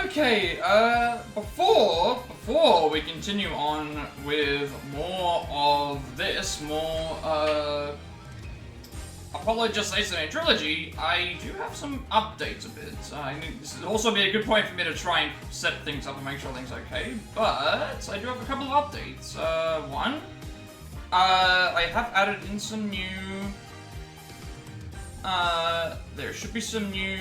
Okay, before we continue on with more of this, Apollo Just Says in a Trilogy, I do have some updates a bit. I think this would also be a good point for me to try and set things up and make sure things are okay, but I do have a couple of updates. One, I have added in some new, there should be some new,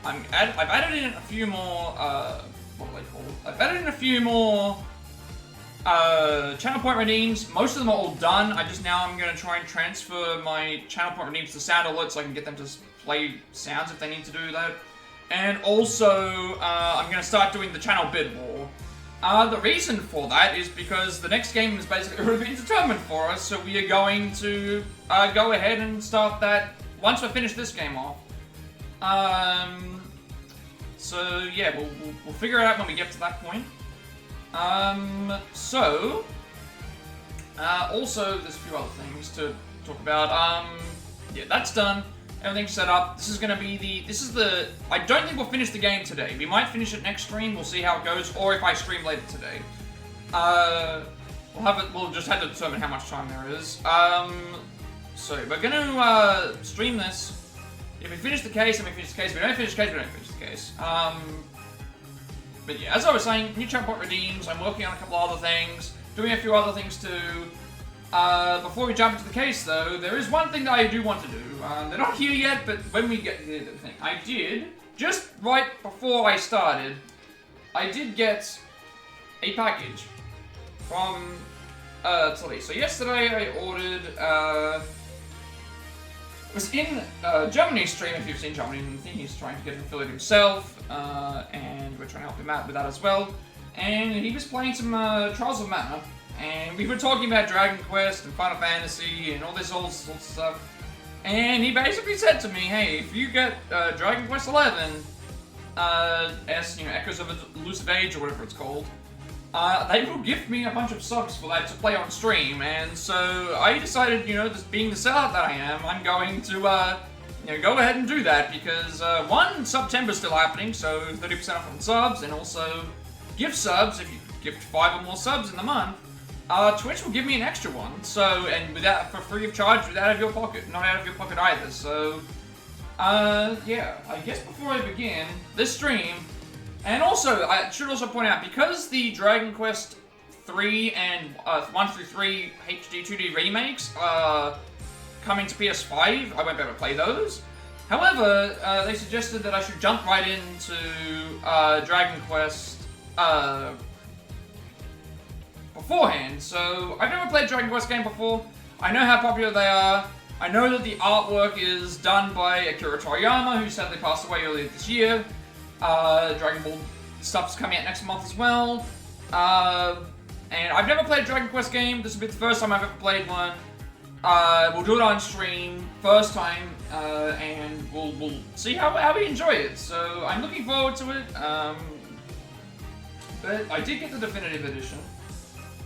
I've added in a few more, what are they called? I've added in a few more, channel point redeems. Most of them are all done. I'm going to try and transfer my channel point redeems to sound alerts so I can get them to play sounds if they need to do that. And also, I'm going to start doing the channel bid war. The reason for that is because the next game is basically already been determined for us, so we are going to go ahead and start that once we finish this game off. So yeah, we'll figure it out when we get to that point. Also, there's a few other things to talk about. Yeah, that's done. Everything's set up. This is gonna be I don't think we'll finish the game today. We might finish it next stream. We'll see how it goes, or if I stream later today. We'll just have to determine how much time there is. So we're gonna, stream this. If we finish the case, then we finish the case. If we don't finish the case, we don't finish the case. But yeah, as I was saying, new channel point redeems. I'm working on a couple other things, doing a few other things too. Before we jump into the case, though, there is one thing that I do want to do. They're not here yet, but when we get to the thing, I did, just right before I started, I did get a package from Trilogy. So yesterday I ordered, it was in Germany's stream, if you've seen Germany, I think he's trying to get an affiliate himself, and we're trying to help him out with that as well. And he was playing some Trials of Mana, and we were talking about Dragon Quest and Final Fantasy and all this old stuff. And he basically said to me, hey, if you get Dragon Quest 11, Echoes of An Elusive Age, or whatever it's called, they will gift me a bunch of subs for that to play on stream. And so I decided, being the sellout that I am, I'm going to, go ahead and do that because, one, September's still happening, so 30% off on subs, and also gift subs, if you gift 5 or more subs in the month, Twitch will give me an extra one, so, and for free of charge, out of your pocket, not out of your pocket either, so, yeah, I guess before I begin this stream, and also, I should also point out, because the Dragon Quest 3 and 1 through 3 HD 2D remakes are coming to PS5, I won't be able to play those. However, they suggested that I should jump right into Dragon Quest beforehand. So, I've never played a Dragon Quest game before. I know how popular they are. I know that the artwork is done by Akira Toriyama, who sadly passed away earlier this year. Dragon Ball stuff's coming out next month as well. And I've never played a Dragon Quest game. This will be the first time I've ever played one. We'll do it on stream, first time, and we'll see how we enjoy it. So I'm looking forward to it. But I did get the definitive edition,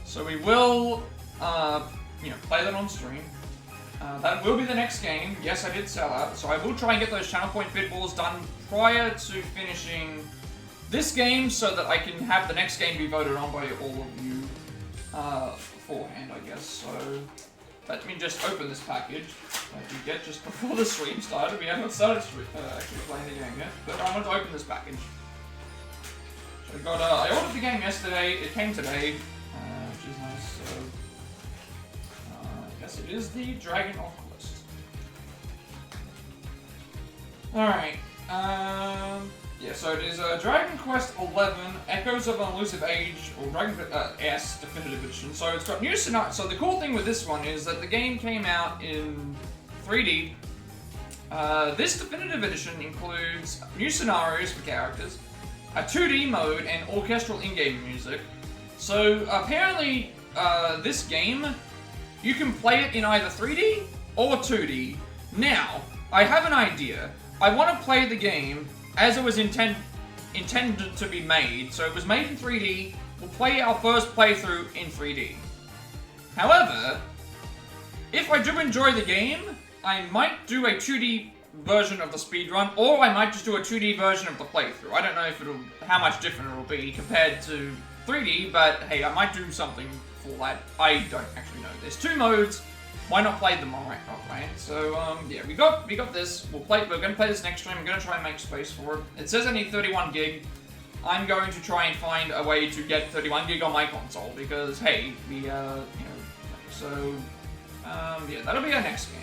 so we will, play that on stream. That will be the next game. Yes, I did sell out, so I will try and get those channel point bid wars done prior to finishing this game so that I can have the next game be voted on by all of you beforehand, I guess. So let me just open this package that you get just before the stream started. We haven't started actually playing the game yet, but I want to open this package. So I ordered the game yesterday, it came today, which is nice, so yes, it is the Dragon of Quest. Alright, yeah, so it is Dragon Quest 11, Echoes of An Elusive Age, or Dragon Quest S Definitive Edition. So it's got new scenarios. So the cool thing with this one is that the game came out in 3D. This Definitive Edition includes new scenarios for characters, a 2D mode, and orchestral in-game music. So apparently, this game, you can play it in either 3D or 2D. Now, I have an idea. I want to play the game as it was intended to be made. So it was made in 3D. We'll play our first playthrough in 3D. However, if I do enjoy the game, I might do a 2D version of the speedrun, or I might just do a 2D version of the playthrough. I don't know if how much different it'll be compared to 3D, but hey, I might do something for that. I don't actually know. There's 2 modes. Why not play them all right? So yeah, we got this. We're gonna play this next stream. I'm gonna try and make space for it. It says I need 31 gig. I'm going to try and find a way to get 31 gig on my console because hey, yeah, that'll be our next game.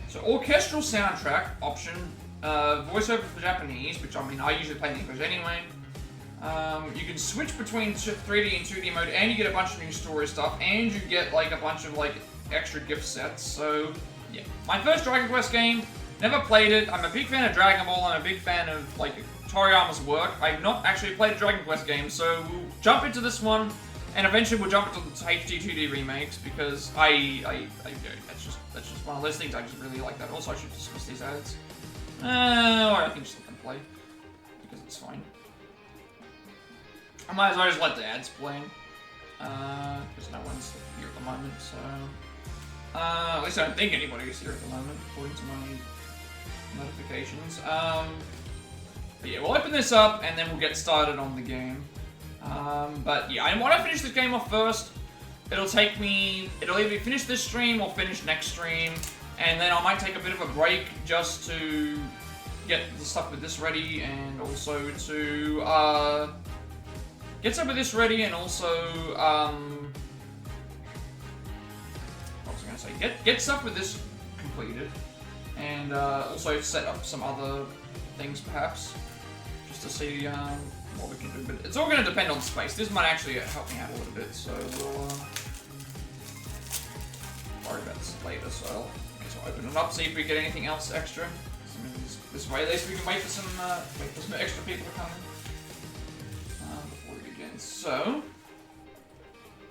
So orchestral soundtrack option, voiceover for Japanese, which I mean I usually play in English anyway. You can switch between 3D and 2D mode, and you get a bunch of new story stuff, and you get like a bunch of like extra gift sets. So yeah, my first Dragon Quest game. Never played it. I'm a big fan of Dragon Ball. I'm a big fan of like Toriyama's work. I've not actually played a Dragon Quest game, so we'll jump into this one, and eventually we'll jump into the HD 2D remakes because that's just one of those things I just really like that. Also, I should discuss these ads. Or I can just let them play because it's fine. I might as well just let the ads play because no one's here at the moment. So at least I don't think anybody is here at the moment, according to my notifications. But yeah, we'll open this up and then we'll get started on the game. But yeah, I want to finish this game off first. It'll either finish this stream or finish next stream, and then I might take a bit of a break just to get the stuff with this ready, and also to get some of this ready, and also what was I gonna say? Get stuff with this completed, and also set up some other things perhaps, just to see what we can do. But it's all going to depend on space. This might actually help me out a little bit, so we'll worry about this later. So I guess I'll open it up, see if we get anything else extra. I mean, this way at least we can wait for some extra people to come in before we begin. So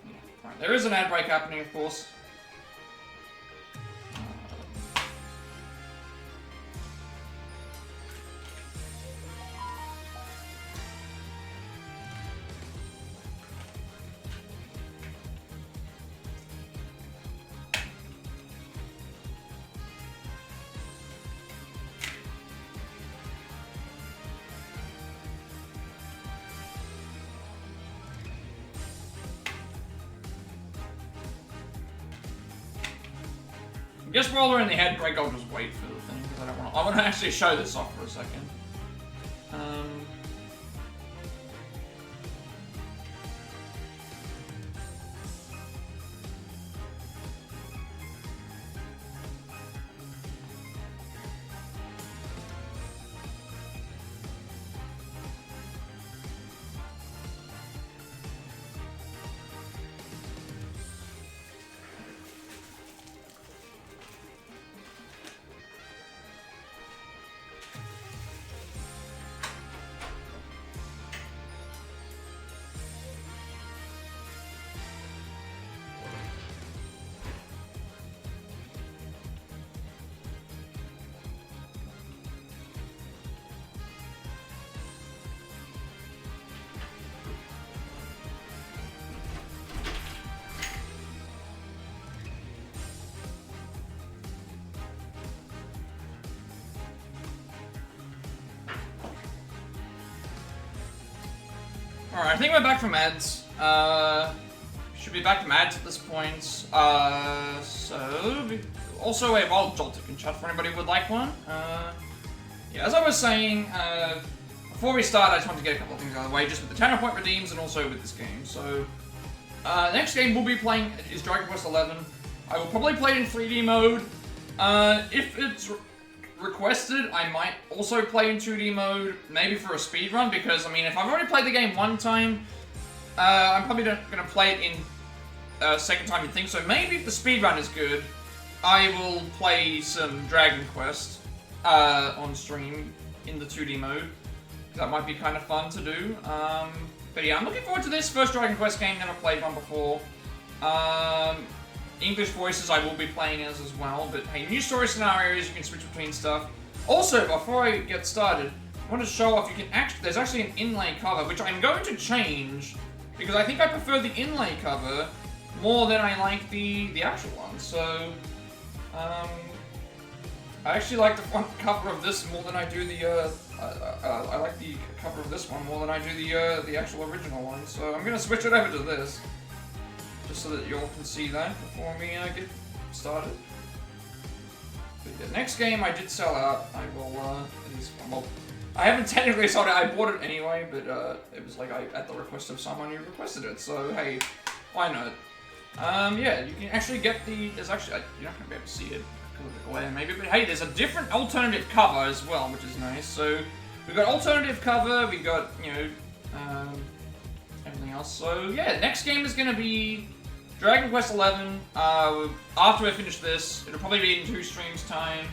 yeah, right, there is an ad break happening, of course. I guess while we're in the head break, I'll just wait for the thing because I want to actually show this off for a second. Alright, I think we're back from ads. Should be back from ads at this point. Also a wild Joltic in chat for anybody who would like one. Yeah, as I was saying, before we start, I just want to get a couple of things out of the way, just with the 10 point redeems and also with this game. So, next game we'll be playing is Dragon Quest XI. I will probably play it in 3D mode. If it's requested, I might also play in 2D mode, maybe for a speedrun, because, I mean, if I've already played the game one time, I'm probably not going to play it in second time and think, so maybe if the speedrun is good, I will play some Dragon Quest on stream in the 2D mode. That might be kind of fun to do. But yeah, I'm looking forward to this first Dragon Quest game, never played one before. English voices I will be playing as well, but hey, new story scenarios, you can switch between stuff. Also, before I get started, I want to show off, there's actually an inlay cover, which I'm going to change, because I think I prefer the inlay cover more than I like the actual one, so, I actually like the front cover of this more than I do the, I like the cover of this one more than I do the actual original one, so I'm gonna switch it over to this, just so that you all can see that before we get started. But the next game I did sell out. I will, well, I haven't technically sold it, I bought it anyway, but it was like at the request of someone who requested it, so hey, why not? Yeah, you can actually get there's actually, you're not gonna be able to see it. A little bit away maybe, but hey, there's a different alternative cover as well, which is nice. So we've got alternative cover, we got, you know, everything else. So yeah, next game is gonna be Dragon Quest XI. After we finish this, it'll probably be in 2 streams time.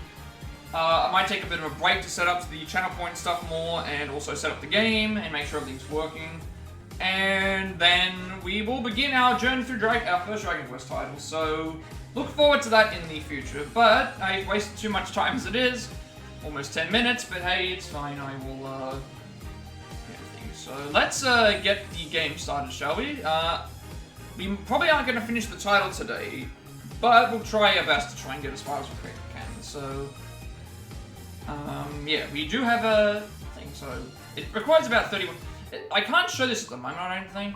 I might take a bit of a break to set up the channel point stuff more, and also set up the game and make sure everything's working. And then we will begin our journey through our first Dragon Quest title. So look forward to that in the future, but I've wasted too much time as it is. Almost 10 minutes, but hey, it's fine, I will, everything. So let's, get the game started, shall we? We probably aren't going to finish the title today, but we'll try our best to try and get as far as we can. So, yeah, we do have a thing, so it requires about 31... I can't show this at the moment, I don't think.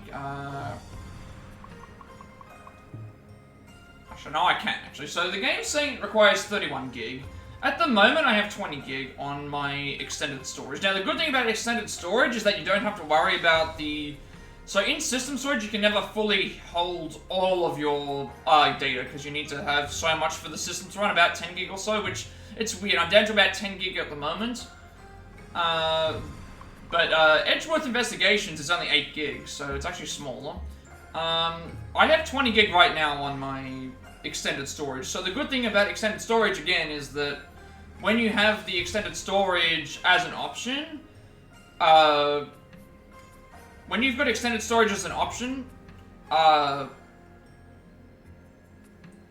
Actually, no, I can, actually. So the game's saying it requires 31 gig. At the moment, I have 20 gig on my extended storage. Now, the good thing about extended storage is that you don't have to worry about the... So in system storage, you can never fully hold all of your data, because you need to have so much for the system to run, about 10 gig or so, which, it's weird. I'm down to about 10 gig at the moment. But Edgeworth Investigations is only 8 gigs, so it's actually smaller. I have 20 gig right now on my extended storage. So the good thing about extended storage, again, is that when you have the extended storage as an option, when you've got extended storage as an option, what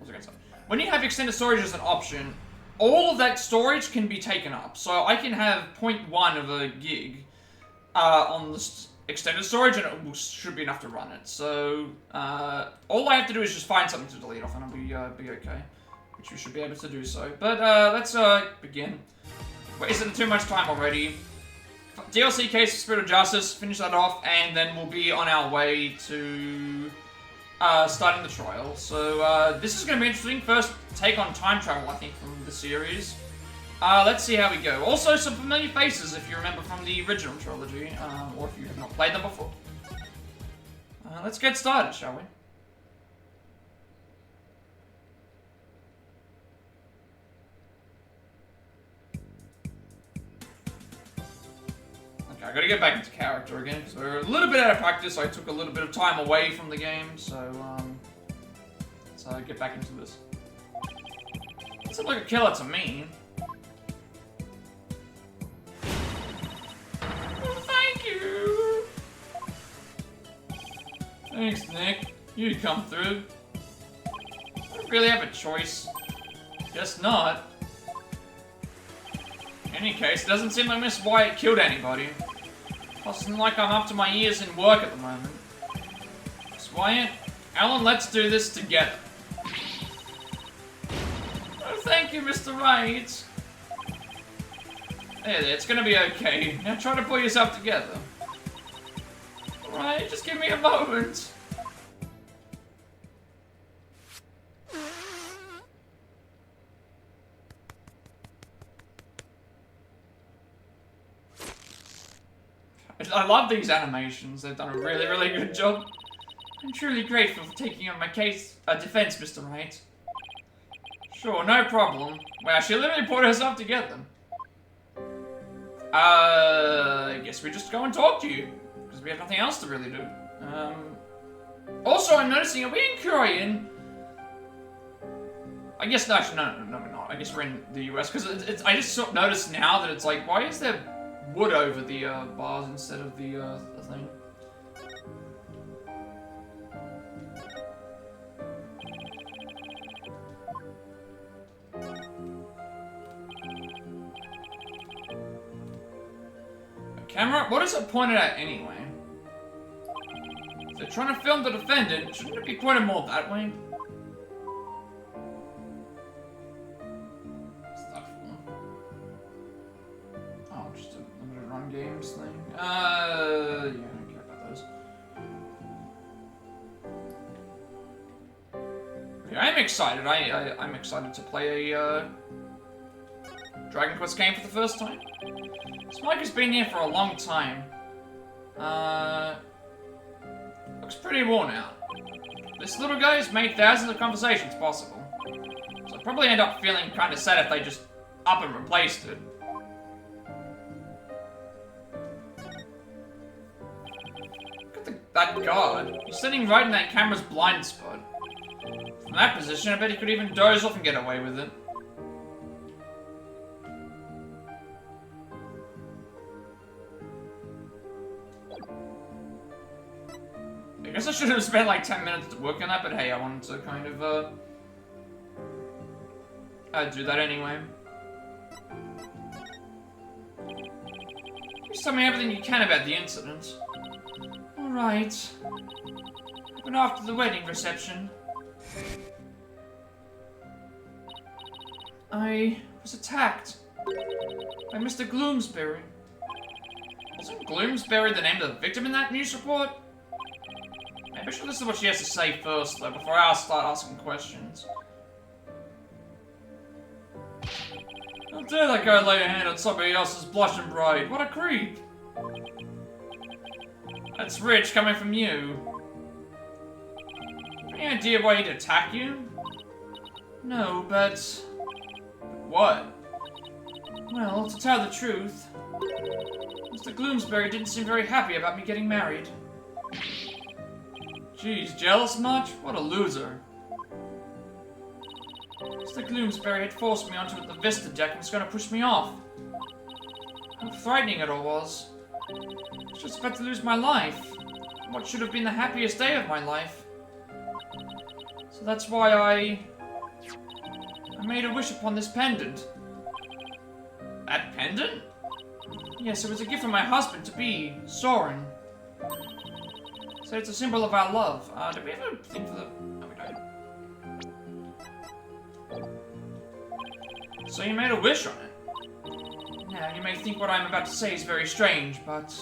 was I gonna say? When you have extended storage as an option, all of that storage can be taken up. So I can have 0.1 of a gig on the extended storage, and it should be enough to run it. So all I have to do is just find something to delete off, and I'll be okay. Which we should be able to do so. But let's begin. Wasted too much time already. DLC Case of Spirit of Justice, finish that off, and then we'll be on our way to starting the trial. So this is going to be interesting. First take on time travel, I think, from the series. Let's see how we go. Also, some familiar faces, if you remember from the original trilogy, or if you have not played them before. Let's get started, shall we? Okay, I gotta get back into character again, because we're a little bit out of practice. I took a little bit of time away from the game, so, let's get back into this. Doesn't look like a killer to me. Thanks, Nick. You come through. I don't really have a choice. Guess not. In any case, it doesn't seem like Miss Wyatt killed anybody. Plus, it's not like I'm up to my ears in work at the moment. Miss Wyatt, Alan, let's do this together. Oh, thank you, Mr. Wright. There, it's gonna be okay. Now try to pull yourself together. Alright, just give me a moment. I love these animations. They've done a really, really good job. I'm truly grateful for taking on my case, defense, Mr. Wright. Sure, no problem. Wow, she literally put herself together. I guess we just go and talk to you. Because we have nothing else to really do. Also, I'm noticing, are we in Korean? I guess, actually, no, we're not. I guess we're in the US. Because I just sort of noticed now that it's like, why is there wood over the bars instead of the thing? Camera? What is it pointed at anyway? If they're trying to film the defendant, shouldn't it be pointed more that way? What's that for? games thing. Yeah, I don't care about those. Yeah, I'm excited. I'm excited to play a Dragon Quest game for the first time. This mic has been here for a long time. Looks pretty worn out. This little guy's made thousands of conversations possible. So I'll probably end up feeling kind of sad if they just up and replaced it. Look at that guard. He's sitting right in that camera's blind spot. From that position, I bet he could even doze off and get away with it. I guess I should have spent like 10 minutes to work on that, but hey, I wanted to kind of, do that anyway. Just tell me everything you can about the incident. Alright. Happened after the wedding reception. I was attacked by Mr. Gloomsbury. Wasn't Gloomsbury the name of the victim in that news report? Maybe I should listen to what she has to say first, though, before I start asking questions. How dare that guy lay a hand on somebody else's blushing bride? What a creep! That's rich coming from you. Any idea why he'd attack you? No, but... What? Well, to tell the truth, Mr. Gloomsbury didn't seem very happy about me getting married. Geez, jealous much? What a loser. Mr. Gloomsbury had forced me onto the Vista deck and was going to push me off. How frightening it all was. I was just about to lose my life. What should have been the happiest day of my life. So that's why I made a wish upon this pendant. That pendant? Yes, it was a gift from my husband-to-be, Soren. So it's a symbol of our love. Did we ever think for the... No, we don't. So you made a wish on it? Now, you may think what I'm about to say is very strange, but...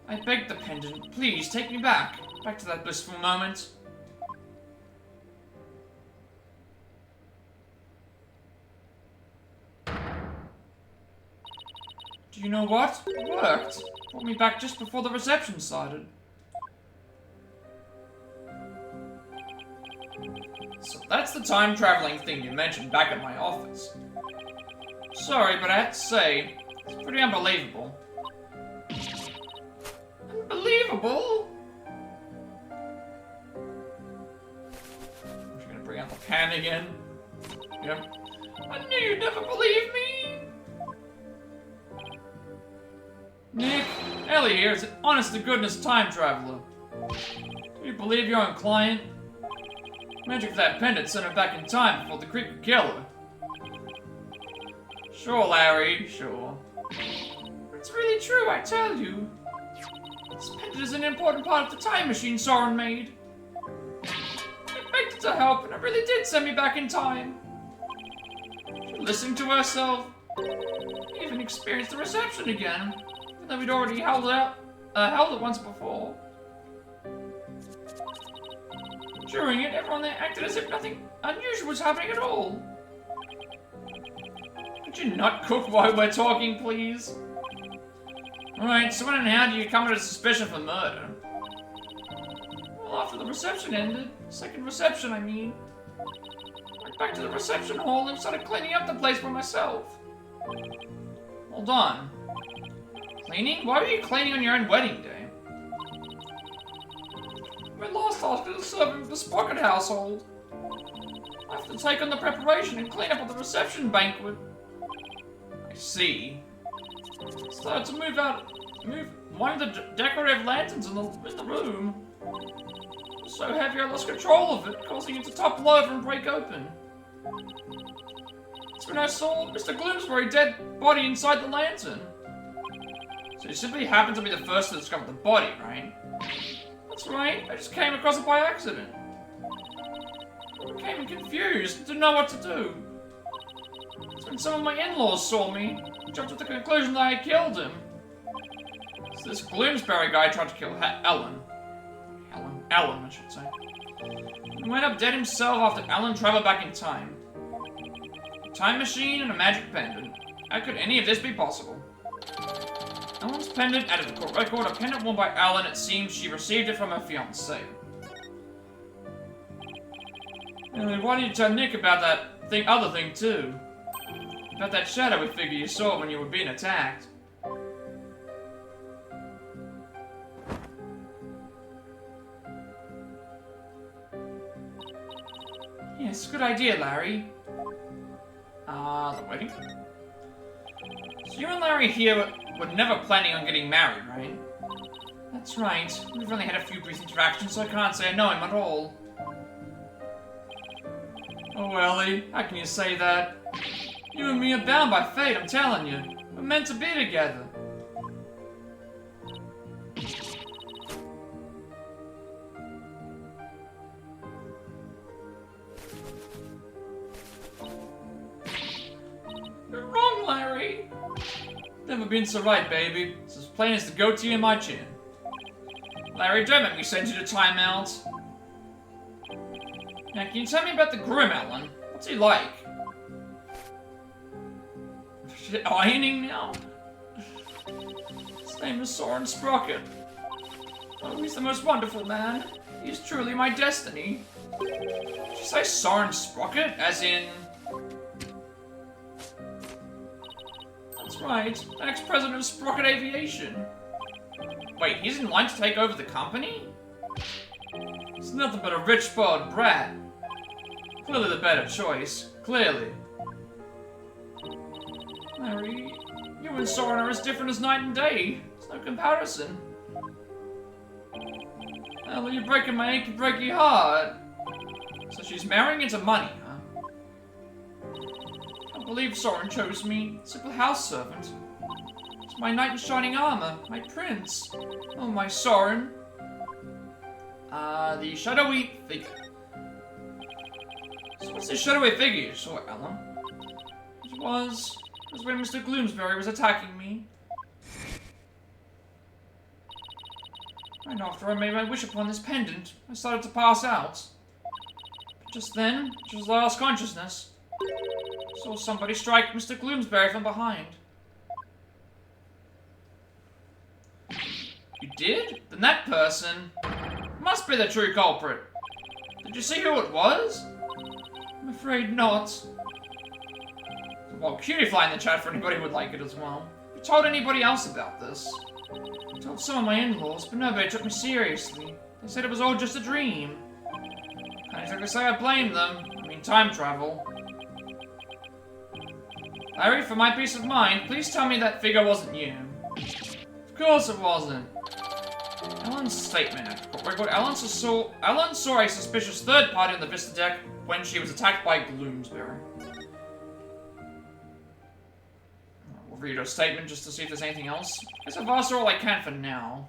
I begged the pendant, please take me back. Back to that blissful moment. Do you know what? It worked. Brought me back just before the reception started. So that's the time-traveling thing you mentioned back at my office. Sorry, but I have to say, it's pretty unbelievable. Unbelievable? I'm just gonna bring out the pan again. Yep. I knew you'd never believe me! Nick, Ellie here is an honest-to-goodness time traveler. Do you believe your own client? Magic for that pendant sent her back in time before the creep could kill her. Sure, Larry, sure. But it's really true, I tell you. This pendant is an important part of the time machine Soren made. I begged her to help, and it really did send me back in time. She listened to herself. Even experienced the reception again. That we'd already held it once before. During it, everyone there acted as if nothing unusual was happening at all. Could you not cook while we're talking, please? Alright, so when and how do you come under suspicion for murder? Well, after the reception ended, second reception, I mean. I went back to the reception hall and started cleaning up the place by myself. Hold on. Cleaning? Why were you cleaning on your own wedding day? My last task is to serve in the Sprocket household. I have to take on the preparation and clean up at the reception banquet. I see. Started to move one of the decorative lanterns in the room. It was so heavy I lost control of it, causing it to topple over and break open. That's when I saw Mr. Gloomsbury's dead body inside the lantern. So you simply happened to be the first to discover the body, right? That's right, I just came across it by accident. I became confused and didn't know what to do. That's when some of my in-laws saw me, jumped to the conclusion that I killed him. So this Bloomsbury guy tried to kill Ellen, I should say. He went up dead himself after Ellen traveled back in time. A time machine and a magic pendant. How could any of this be possible? Ellen's pendant added to the court record. A pendant worn by Ellen. It seems she received it from her fiancé. Anyway, why didn't you tell Nick about that other thing too? About that shadowy figure you saw when you were being attacked. Yes, good idea, Larry. The wedding? So you and Larry here were never planning on getting married, right? That's right. We've only had a few brief interactions, so I can't say I know him at all. Oh, Ellie, how can you say that? You and me are bound by fate, I'm telling you. We're meant to be together. You're wrong, Larry. Never been so right, baby. It's as plain as the goatee in my chin. Larry, don't make me send you to timeout. Now, can you tell me about the groom, Ellen? What's he like? Is it ironing now? His name is Soren Sprocket. Oh, he's the most wonderful man. He's truly my destiny. Did you say Soren Sprocket? As in... That's right. Ex-president of Sprocket Aviation. Wait, he's in line to take over the company? He's nothing but a rich, spoiled brat. Clearly the better choice. Clearly. Larry, you and Soren are as different as night and day. There's no comparison. Well, you're breaking my achy, breaky heart. So she's marrying into money, huh? I can't believe Soren chose me. Simple house servant. It's my knight in shining armor. My prince. Oh, my Soren. The shadowy figure. So what's this shadowy figure you saw, Ellen? It was when Mr. Bloomsbury was attacking me. Right after I made my wish upon this pendant, I started to pass out. But just then, just lost consciousness. Saw somebody strike Mr. Bloomsbury from behind. You did? Then that person must be the true culprit. Did you see who it was? I'm afraid not. Well, cutie fly in the chat for anybody who would like it as well. Have you told anybody else about this? I told some of my in-laws, but nobody took me seriously. They said it was all just a dream. Can't exactly say I blame them. I mean, time travel. Larry, for my peace of mind, please tell me that figure wasn't you. Of course it wasn't. Ellen's statement. Ellen saw a suspicious third party on the Vista deck when she was attacked by Bloomsbury. We'll read her statement just to see if there's anything else. I guess I've asked her all I can for now.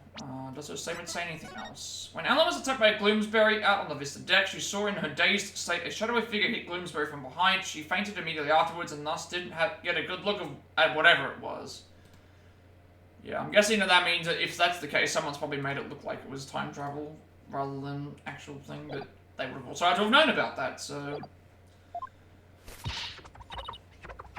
Does her statement say anything else? When Ellen was attacked by Bloomsbury out on the Vista deck, she saw in her dazed state a shadowy figure hit Bloomsbury from behind. She fainted immediately afterwards and thus didn't get a good look at whatever it was. Yeah, I'm guessing that means that if that's the case, someone's probably made it look like it was time travel rather than actual thing, but they would have also had to have known about that, so...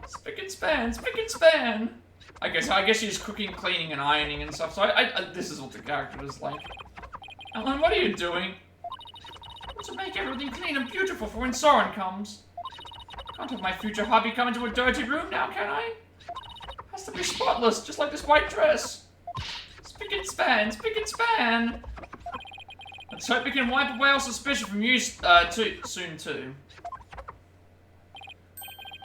Spick and span, spick and span! I guess she's cooking, cleaning, and ironing and stuff, so this is what the character is like. Ellen, what are you doing? I want to make everything clean and beautiful for when Soren comes. Can't have my future hubby come into a dirty room now, can I? Has to be spotless, just like this white dress. Spick and span, spick and span! Let's hope we can wipe away all suspicion from you soon too.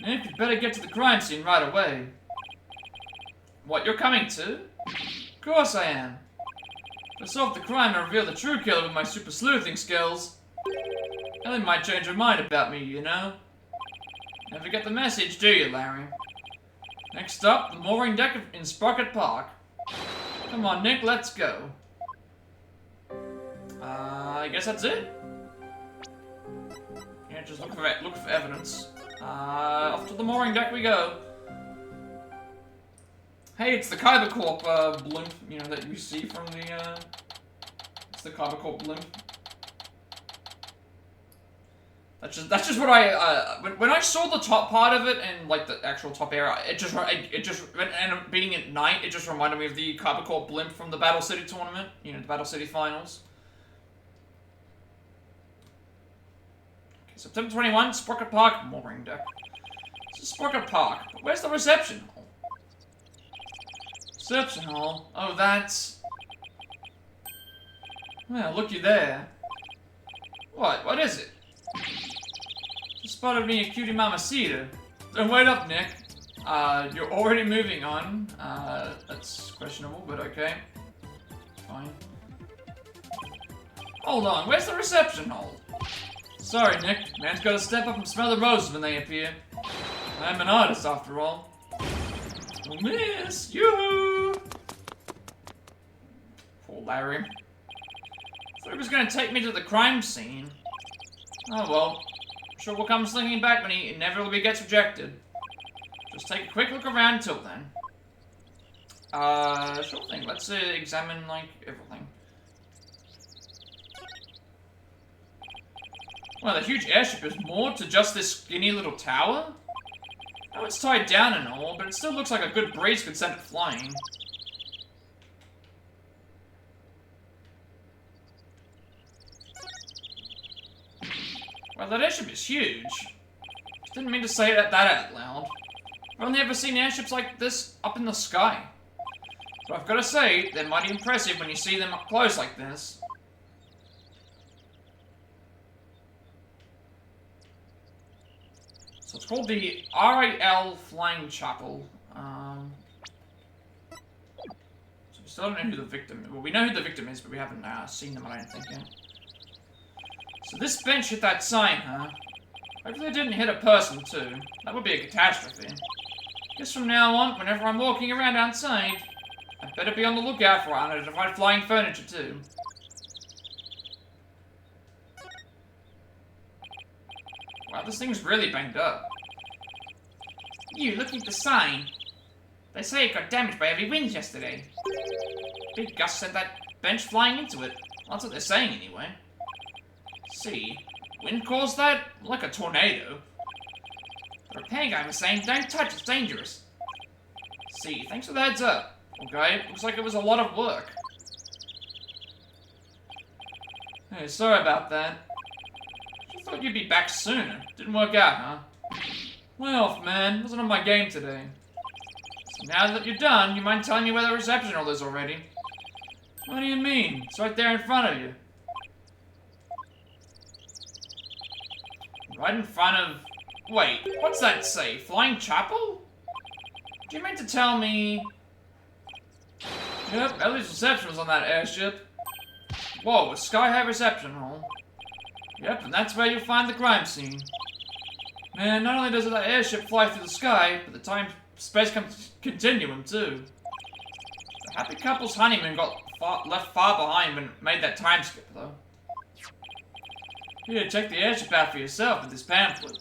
Nick, you'd better get to the crime scene right away. What, you're coming too? Of course I am. If I solve the crime and reveal the true killer with my super sleuthing skills, Ellen might change her mind about me, you know? Never get the message, do you, Larry? Next up, the mooring deck in Sprocket Park. Come on, Nick, let's go. I guess that's it. Yeah, just look for evidence. Off to the mooring deck we go. Hey, it's the Kyber Corp blimp, you know, that you see from the, it's the Kyber Corp blimp. That's just what I, when I saw the top part of it and, like, the actual top area, and being at night, it just reminded me of the Kyber Corp blimp from the Battle City tournament, you know, the Battle City finals. Okay, September 21, Sprocket Park, mooring deck. This is Sprocket Park, but where's the reception hall? Reception hall? Oh, that's... Well, looky there. What is it? Just spotted me a cutie mamacita. Don't wait up, Nick. You're already moving on. That's questionable, but okay. Fine. Hold on, where's the reception hall? Sorry, Nick. Man's gotta step up and smell the roses when they appear. I'm an artist, after all. Oh, miss! Yoo-hoo! Poor Larry. Thought he was gonna take me to the crime scene. Oh well. I'm sure we'll come slinging back when he inevitably gets rejected. Just take a quick look around till then. Sure thing. Let's examine, like, everything. Well, the huge airship is moored to just this skinny little tower? Oh, it's tied down and all, but it still looks like a good breeze could send it flying. Well, that airship is huge. Didn't mean to say that out loud. I've only ever seen airships like this up in the sky. But I've got to say, they're mighty impressive when you see them up close like this. So it's called the RAL Flying Chapel. So we still don't know who the victim is. Well, we know who the victim is, but we haven't seen them, I don't think, yet. So this bench hit that sign, huh? Hopefully it didn't hit a person, too. That would be a catastrophe. Guess from now on, whenever I'm walking around outside, I'd better be on the lookout for unidentified flying furniture, too. Wow, this thing's really banged up. You, looking at the sign. They say it got damaged by heavy winds yesterday. Big gust sent that bench flying into it. That's what they're saying, anyway. See, wind caused that? Like a tornado. The repair guy was saying, don't touch, it's dangerous. See, thanks for the heads up. Okay, looks like it was a lot of work. Hey, sorry about that. I thought you'd be back sooner. Didn't work out, huh? Well, man, wasn't on my game today. So now that you're done, you mind telling me where the reception hall is already? What do you mean? It's right there in front of you. Right in front of... Wait, what's that say? Flying Chapel? Do you mean to tell me... Yep, Ellie's reception was on that airship. Whoa, a sky-high reception hall. Yep, and that's where you'll find the crime scene. Man, not only does that airship fly through the sky, but the time-space continuum, too. The happy couple's honeymoon got left far behind when it made that time skip, though. Here, check the airship out for yourself with this pamphlet.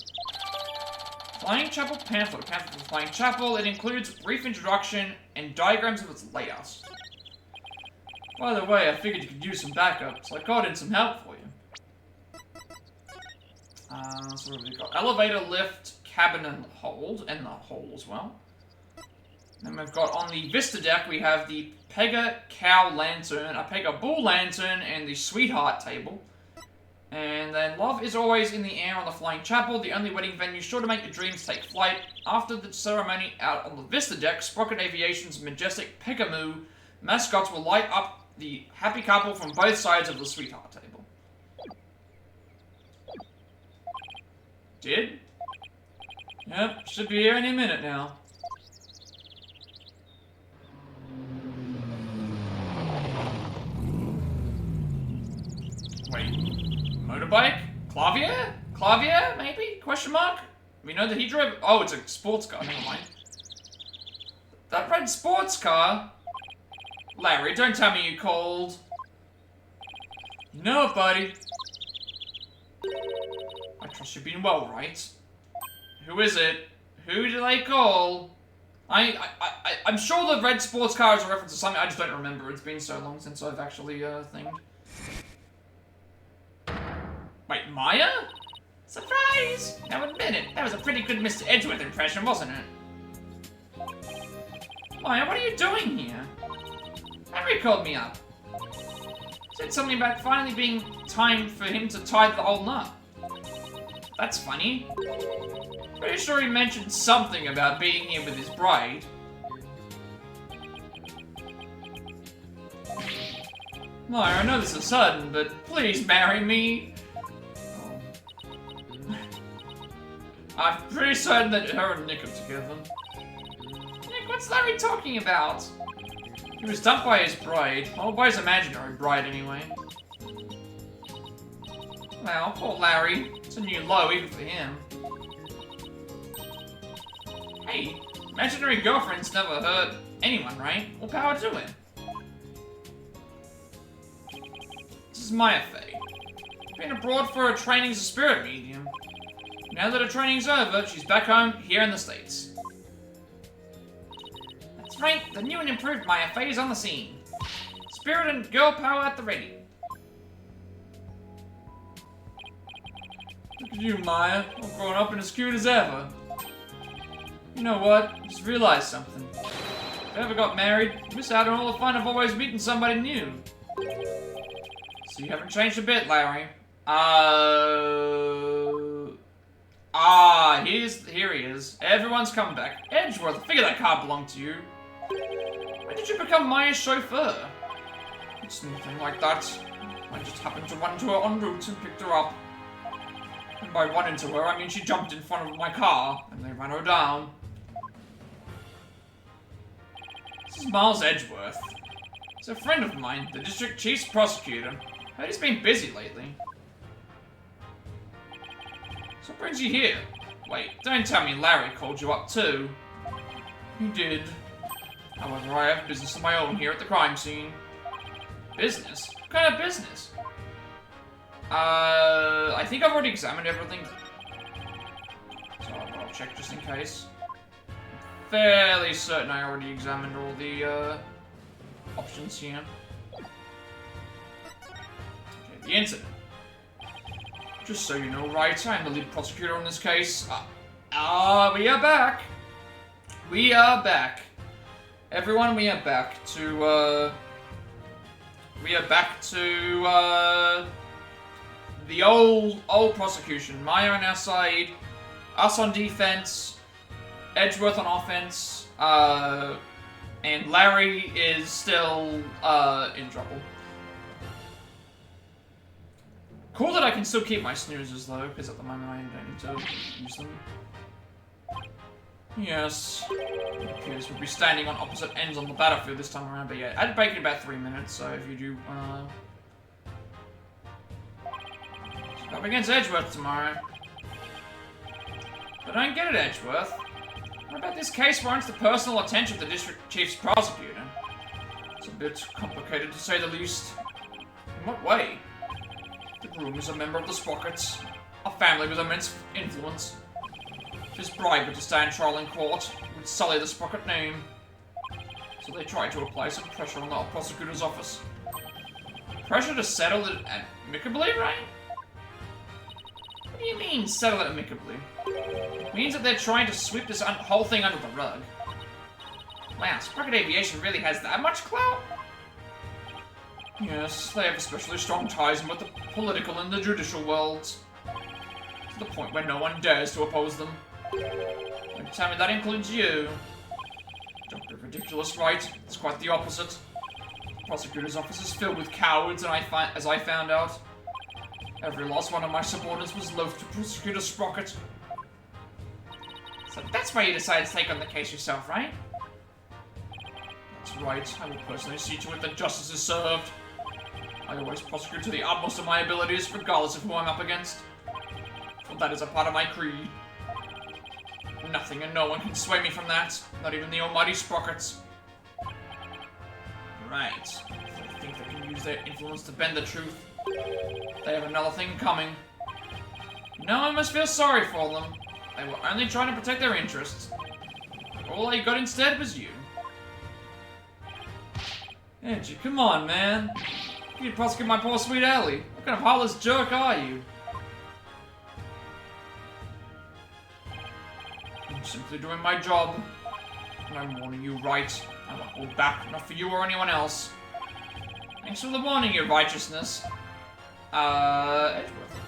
Flying Chapel pamphlet. A pamphlet for Flying Chapel. It includes a brief introduction and diagrams of its layout. By the way, I figured you could use some backup, so I called in some help for you. So what have we got? Elevator, lift, cabin, and hold, and the hole as well. Then we've got on the Vista deck, we have the Pega Cow Lantern, a Pega Bull Lantern, and the Sweetheart Table. And then Love is always in the air on the Flying Chapel, the only wedding venue sure to make your dreams take flight. After the ceremony out on the Vista deck, Sprocket Aviation's majestic Pegamoo mascots will light up the happy couple from both sides of the Sweetheart Table. Did? Yep, should be here any minute now. Wait, motorbike? Clavier? Clavier, maybe? Question mark? We know that he drove... Oh, it's a sports car, never mind. That red sports car? Larry, don't tell me you called. You know it, buddy. I trust you've been well, right? Who is it? Who did I call? I'm sure the red sports car is a reference to something, I just don't remember. It's been so long since I've actually, thinged. Wait, Maya? Surprise! Now admit it, that was a pretty good Mr. Edgeworth impression, wasn't it? Maya, what are you doing here? Henry called me up. Said something about finally being time for him to tie the whole knot. That's funny. Pretty sure he mentioned something about being here with his bride. Maya, I know this is sudden, but please marry me. I'm pretty certain that her and Nick are together. Nick, what's Larry talking about? He was dumped by his bride. Well, by his imaginary bride, anyway. Well, poor Larry. It's a new low, even for him. Hey, imaginary girlfriends never hurt anyone, right? Well, power to it. This is Maya Faye. Been abroad for her training as a spirit medium. Now that her training's over, she's back home, here in the States. That's right, the new and improved Maya Faye is on the scene. Spirit and girl power at the ready. Look at you, Maya, all grown up and as cute as ever. You know what? I just realized something. If I ever got married, you miss out on all the fun of always meeting somebody new. So you haven't changed a bit, Larry. Here he is. Everyone's coming back. Edgeworth, I figured that car belonged to you. When did you become Maya's chauffeur? It's nothing like that. I just happened to run into her en route and picked her up. And by run into her, I mean she jumped in front of my car, and they ran her down. This is Miles Edgeworth. He's a friend of mine, the district chief's prosecutor. Heard he's been busy lately. So what brings you here? Wait, don't tell me Larry called you up too. He did. However, I have business of my own here at the crime scene. Business? What kind of business? I think I've already examined everything. So I'll check just in case. I'm fairly certain I already examined all the, options here. Okay, the incident. Just so you know, right, I'm the lead prosecutor on this case. We are back. We are back. Everyone, we are back to, the old prosecution. Maya on our side, us on defense, Edgeworth on offense, and Larry is still, in trouble. Cool that I can still keep my snoozes, though, because at the moment I don't need to use them. Yes. It appears we'll be standing on opposite ends on the battlefield this time around, but yeah, I'd break in about 3 minutes, so if you do, up against Edgeworth tomorrow. But I don't get it, Edgeworth. What about this case warrants the personal attention of the district chief's prosecutor? It's a bit complicated to say the least. In what way? The groom is a member of the Sprockets, a family with immense influence. If his bride were to stand trial in court, it would sully the Sprocket name. So they tried to apply some pressure on the prosecutor's office. Pressure to settle it amicably, right? What do you mean, settle it amicably? It means that they're trying to sweep this whole thing under the rug. Wow, Sprocket Aviation really has that much clout? Yes, they have especially strong ties in both the political and the judicial worlds. To the point where no one dares to oppose them. Don't tell me that includes you. Don't be ridiculous, right? It's quite the opposite. The prosecutor's office is filled with cowards, and as I found out, every last one of my subordinates was loath to prosecute a Sprocket. So that's why you decided to take on the case yourself, right? That's right. I will personally see to it that justice is served. I always prosecute to the utmost of my abilities, regardless of who I'm up against. For that is a part of my creed. Nothing and no one can sway me from that, not even the almighty Sprockets. Right. If they think they can use their influence to bend the truth, they have another thing coming. No one must feel sorry for them. They were only trying to protect their interests. All they got instead was you. Edgy, come on, man. You'd prosecute my poor sweet Ellie. What kind of heartless jerk are you? I'm simply doing my job. And I'm warning you right. I won't hold back, not for you or anyone else. Thanks for the warning, your righteousness. Edgeworth.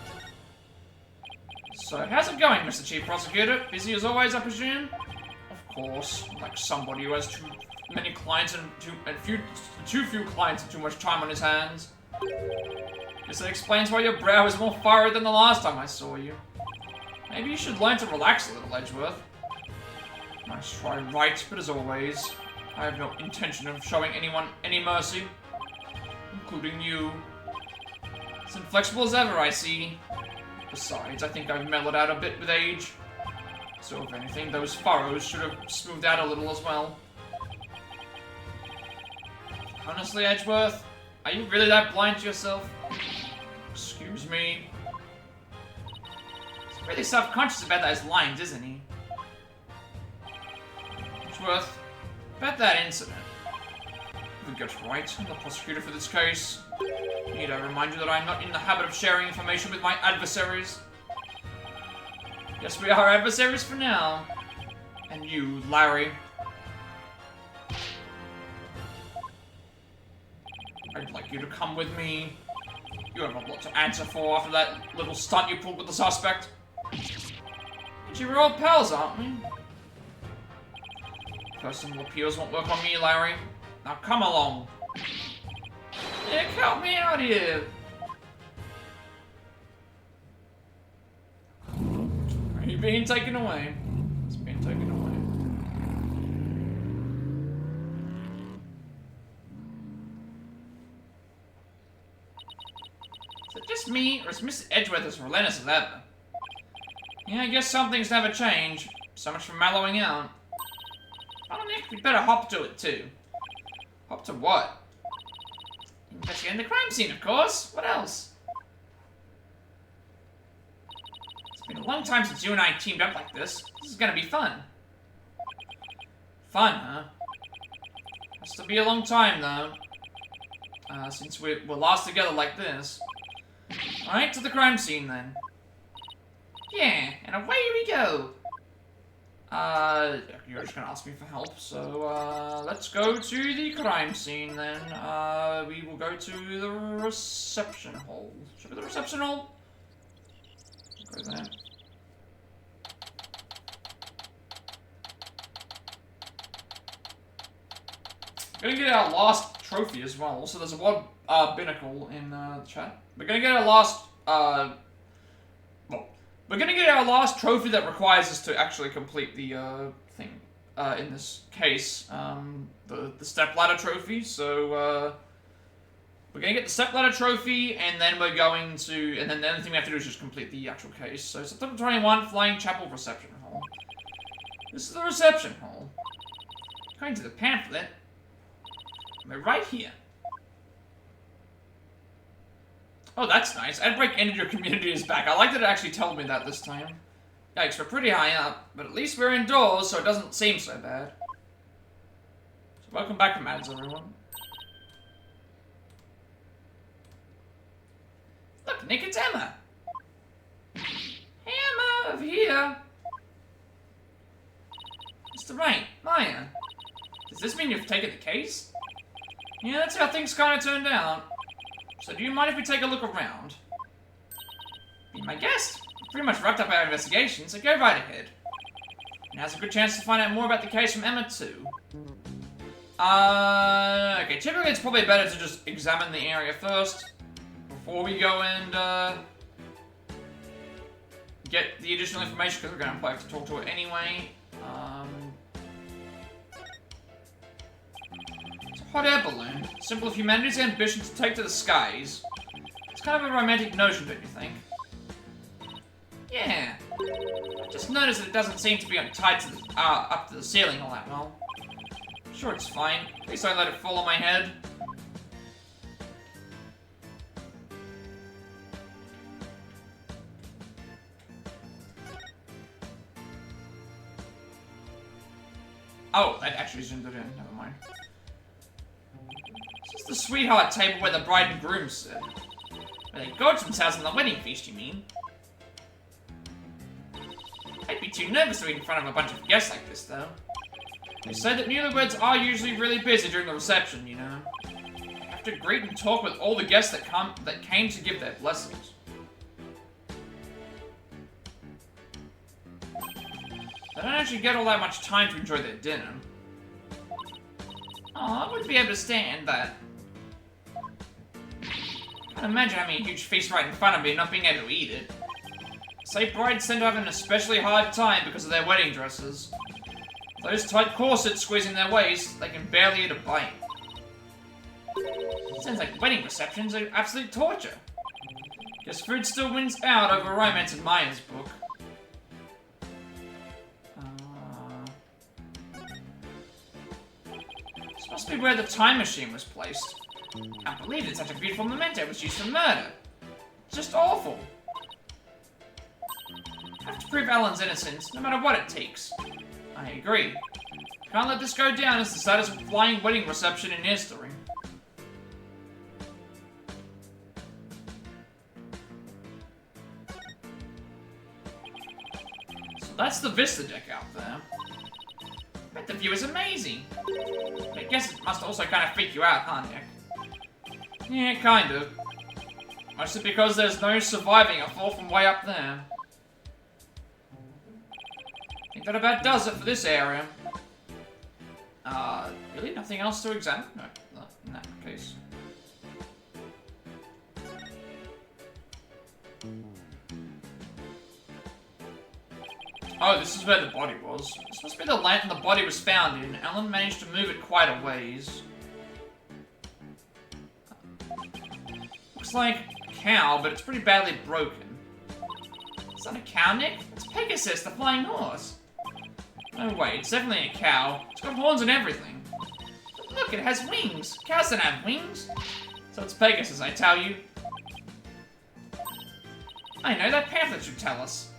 So, how's it going, Mr. Chief Prosecutor? Busy as always, I presume? Of course. Like somebody who has too many clients and too few clients and too much time on his hands. Guess that explains why your brow is more furrowed than the last time I saw you. Maybe you should learn to relax a little, Edgeworth. Nice try, right, but as always, I have no intention of showing anyone any mercy, including you. As inflexible as ever, I see. Besides, I think I've mellowed out a bit with age. So if anything, those furrows should have smoothed out a little as well. Honestly, Edgeworth, are you really that blind to yourself? Excuse me. He's really self-conscious about those lines, isn't he? Edgeworth, about that incident. We got right. I'm the prosecutor for this case. Need I remind you that I'm not in the habit of sharing information with my adversaries? Yes, we are adversaries for now. And you, Larry. I'd like you to come with me. You have a lot to answer for after that little stunt you pulled with the suspect. But you were all pals, aren't we? Personal appeals won't work on me, Larry. Now come along. Nick, help me out here. Are you being taken away? It's being taken away. Is it just me, or is Mr. Edgeworth as relentless as ever? Yeah, I guess some things never change. So much for mellowing out. Oh, Nick, we'd better hop to it too. Hop to what? Investigating the crime scene, of course. What else? It's been a long time since you and I teamed up like this. This is gonna be fun. Fun, huh? Has to be a long time, though. Since we're last together like this. Alright, to the crime scene, then. Yeah, and away we go. You're just gonna ask me for help, so, let's go to the crime scene, then. We will go to the reception hall. Should we go to the reception hall? Go there. We're gonna get our last trophy as well. So there's a word, binnacle in, the chat. We're gonna get our last, we're gonna get our last trophy that requires us to actually complete the, thing, in this case, the Stepladder Trophy, so, we're gonna get the Stepladder Trophy, and then we're going to, and then the only thing we have to do is just complete the actual case. So, September 21, Flying Chapel Reception Hall. This is the reception hall. According to the pamphlet, we're right here. Oh, that's nice. Outbreak ended, your community is back. I like that it actually told me that this time. Yikes, we're pretty high up, but at least we're indoors, so it doesn't seem so bad. So welcome back from ads, everyone. Look, Nick, it's Emma. Hey, Emma, over here. Mr. Wright, Maya. Does this mean you've taken the case? Yeah, that's how things kind of turned out. So do you mind if we take a look around? Be my guest. We've pretty much wrapped up our investigation, so go right ahead. Now's a good chance to find out more about the case from Emma, too. Okay, typically it's probably better to just examine the area first, before we go and, get the additional information, because we're going to probably have to talk to it anyway. It's a hot air balloon. Symbol of humanity's ambition to take to the skies. It's kind of a romantic notion, don't you think? Yeah. I just noticed that it doesn't seem to be tied to the, up to the ceiling all that well. Sure, it's fine. At least I let it fall on my head. Oh, that actually zoomed it in. Never mind. This is the sweetheart table where the bride and groom sit. Where they gorge themselves on the wedding feast, you mean? I'd be too nervous to eat in front of a bunch of guests like this, though. They say that newlyweds are usually really busy during the reception, you know. You have to greet and talk with all the guests that came to give their blessings. They don't actually get all that much time to enjoy their dinner. Oh, I wouldn't be able to stand that. I can't imagine having a huge feast right in front of me and not being able to eat it. Say brides tend to have an especially hard time because of their wedding dresses. Those tight corsets squeezing their waist, they can barely eat a bite. Sounds like wedding receptions are absolute torture. Guess food still wins out over romance in Maya's book. This must be where the time machine was placed. Can't believe that such a beautiful memento was used for murder. It's just awful. Have to prove Alan's innocence, no matter what it takes. I agree. Can't let this go down as the saddest flying wedding reception in history. So that's the Vista deck out there. I bet the view is amazing. I guess it must also kind of freak you out, huh, Nick? Yeah, kind of. Mostly because there's no surviving a fall from way up there. I think that about does it for this area. Really? Nothing else to examine? No, not in that case. Oh, this is where the body was. This must be the lantern the body was found in. Alan managed to move it quite a ways. Looks like a cow, but it's pretty badly broken. Is that a cow, Nick? It's Pegasus, the flying horse. No way, it's definitely a cow. It's got horns and everything. But look, it has wings. Cows don't have wings. So it's Pegasus, I tell you. I know, that pamphlet should tell us.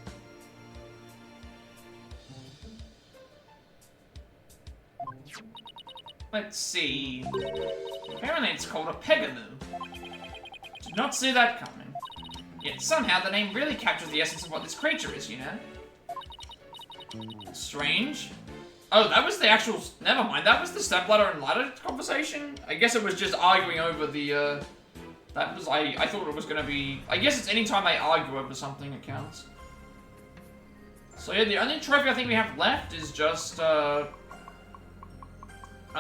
Let's see. Apparently it's called a pegamoo. Did not see that coming. Yet somehow the name really captures the essence of what this creature is, you know? Strange. Oh, that was the actual... Never mind, that was the stepladder and ladder conversation? I guess it was just arguing over the, That was... I thought it was gonna be... I guess it's any time I argue over something it counts. So yeah, the only trophy I think we have left is just, only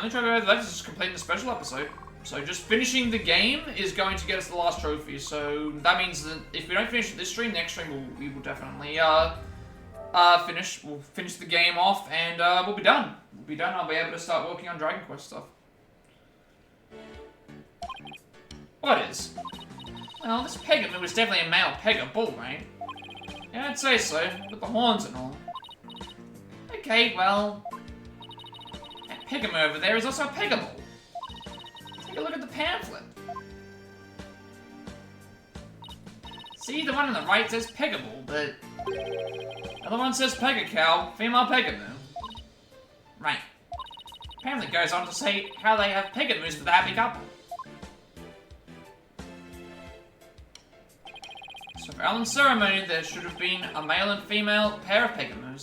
trophy we have left is just completing the special episode. So just finishing the game is going to get us the last trophy. So that means that if we don't finish this stream, next stream we will definitely, We'll finish the game off, and we'll be done. We'll be done. I'll be able to start working on Dragon Quest stuff. What is? Well, this Pegamoo is definitely a male Pega bull, right? Yeah, I'd say so, with the horns and all. Okay, well, that Pegamoo over there is also a Pega bull. Take a look at the pamphlet. See, the one on the right says Pega bull, but the other one says Pega cow, female Pegamoo. Right. Apparently goes on to say how they have Pegamoos for the happy couple. So for Alan's ceremony, there should have been a male and female pair of Pegamoos.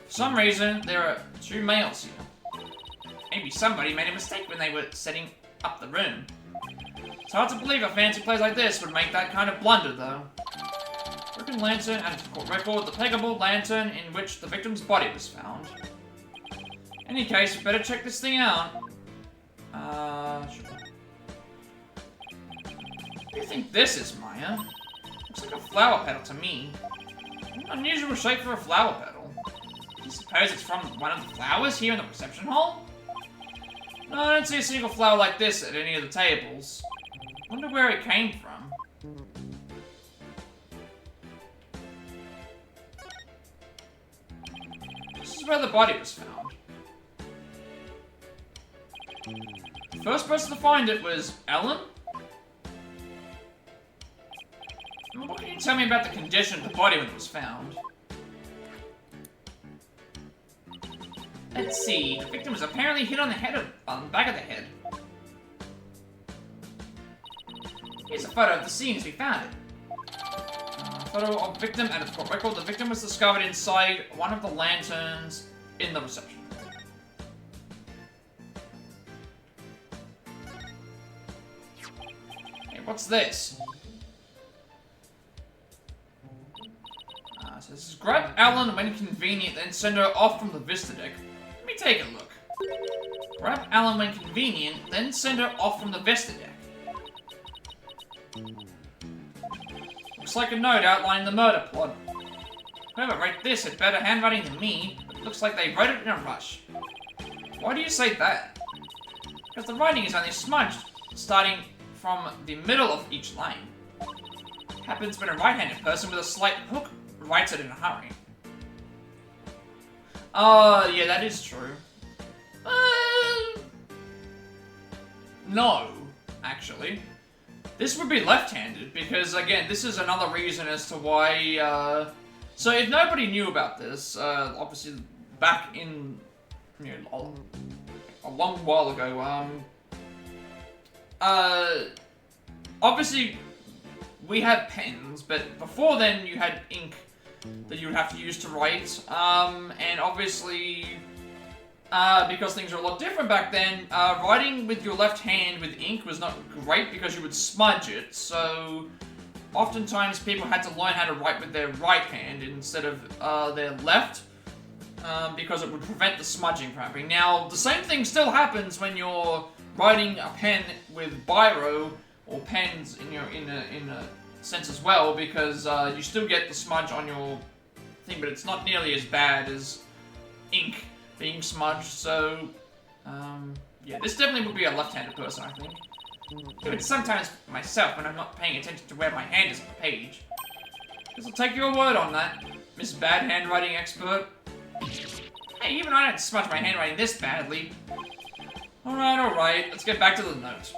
For some reason, there are two males here. Maybe somebody made a mistake when they were setting up the room. It's hard to believe a fancy place like this would make that kind of blunder, though. Broken lantern and court record, the Pegable lantern in which the victim's body was found. In any case, better check this thing out. Sure. What do you think this is, Maya? Looks like a flower petal to me. An unusual shape for a flower petal. Do you suppose it's from one of the flowers here in the reception hall? No, I don't see a single flower like this at any of the tables. Wonder where it came from. This is where the body was found. The first person to find it was Ellen? What can you tell me about the condition of the body when it was found? Let's see. The victim was apparently hit on the back of the head. Here's a photo of the scene as we found it. Photo of victim and its court record. The victim was discovered inside one of the lanterns in the reception room. Hey, what's this? So this is grab Alan when convenient, then send her off from the Vista deck. Let me take a look. Grab Alan when convenient, then send her off from the Vista deck. Looks like a note outlining the murder plot. Whoever wrote this had better handwriting than me, but it looks like they wrote it in a rush. Why do you say that? Because the writing is only smudged, starting from the middle of each line. It happens when a right-handed person with a slight hook writes it in a hurry. Yeah, that is true. No, actually. This would be left-handed, because, again, this is another reason as to why, So if nobody knew about this, obviously, back in, you know, a long while ago, obviously, we had pens, but before then, you had ink that you would have to use to write, and obviously, because things were a lot different back then, writing with your left hand with ink was not great because you would smudge it, so oftentimes people had to learn how to write with their right hand instead of their left, because it would prevent the smudging from happening. Now, the same thing still happens when you're writing a pen with biro, or pens in a sense as well, because you still get the smudge on your thing, but it's not nearly as bad as ink being smudged, so, yeah, this definitely would be a left-handed person, I think. Do it sometimes myself when I'm not paying attention to where my hand is on the page. Guess I'll take your word on that, Miss Bad Handwriting Expert. Hey, even I don't smudge my handwriting this badly. Alright, let's get back to the note.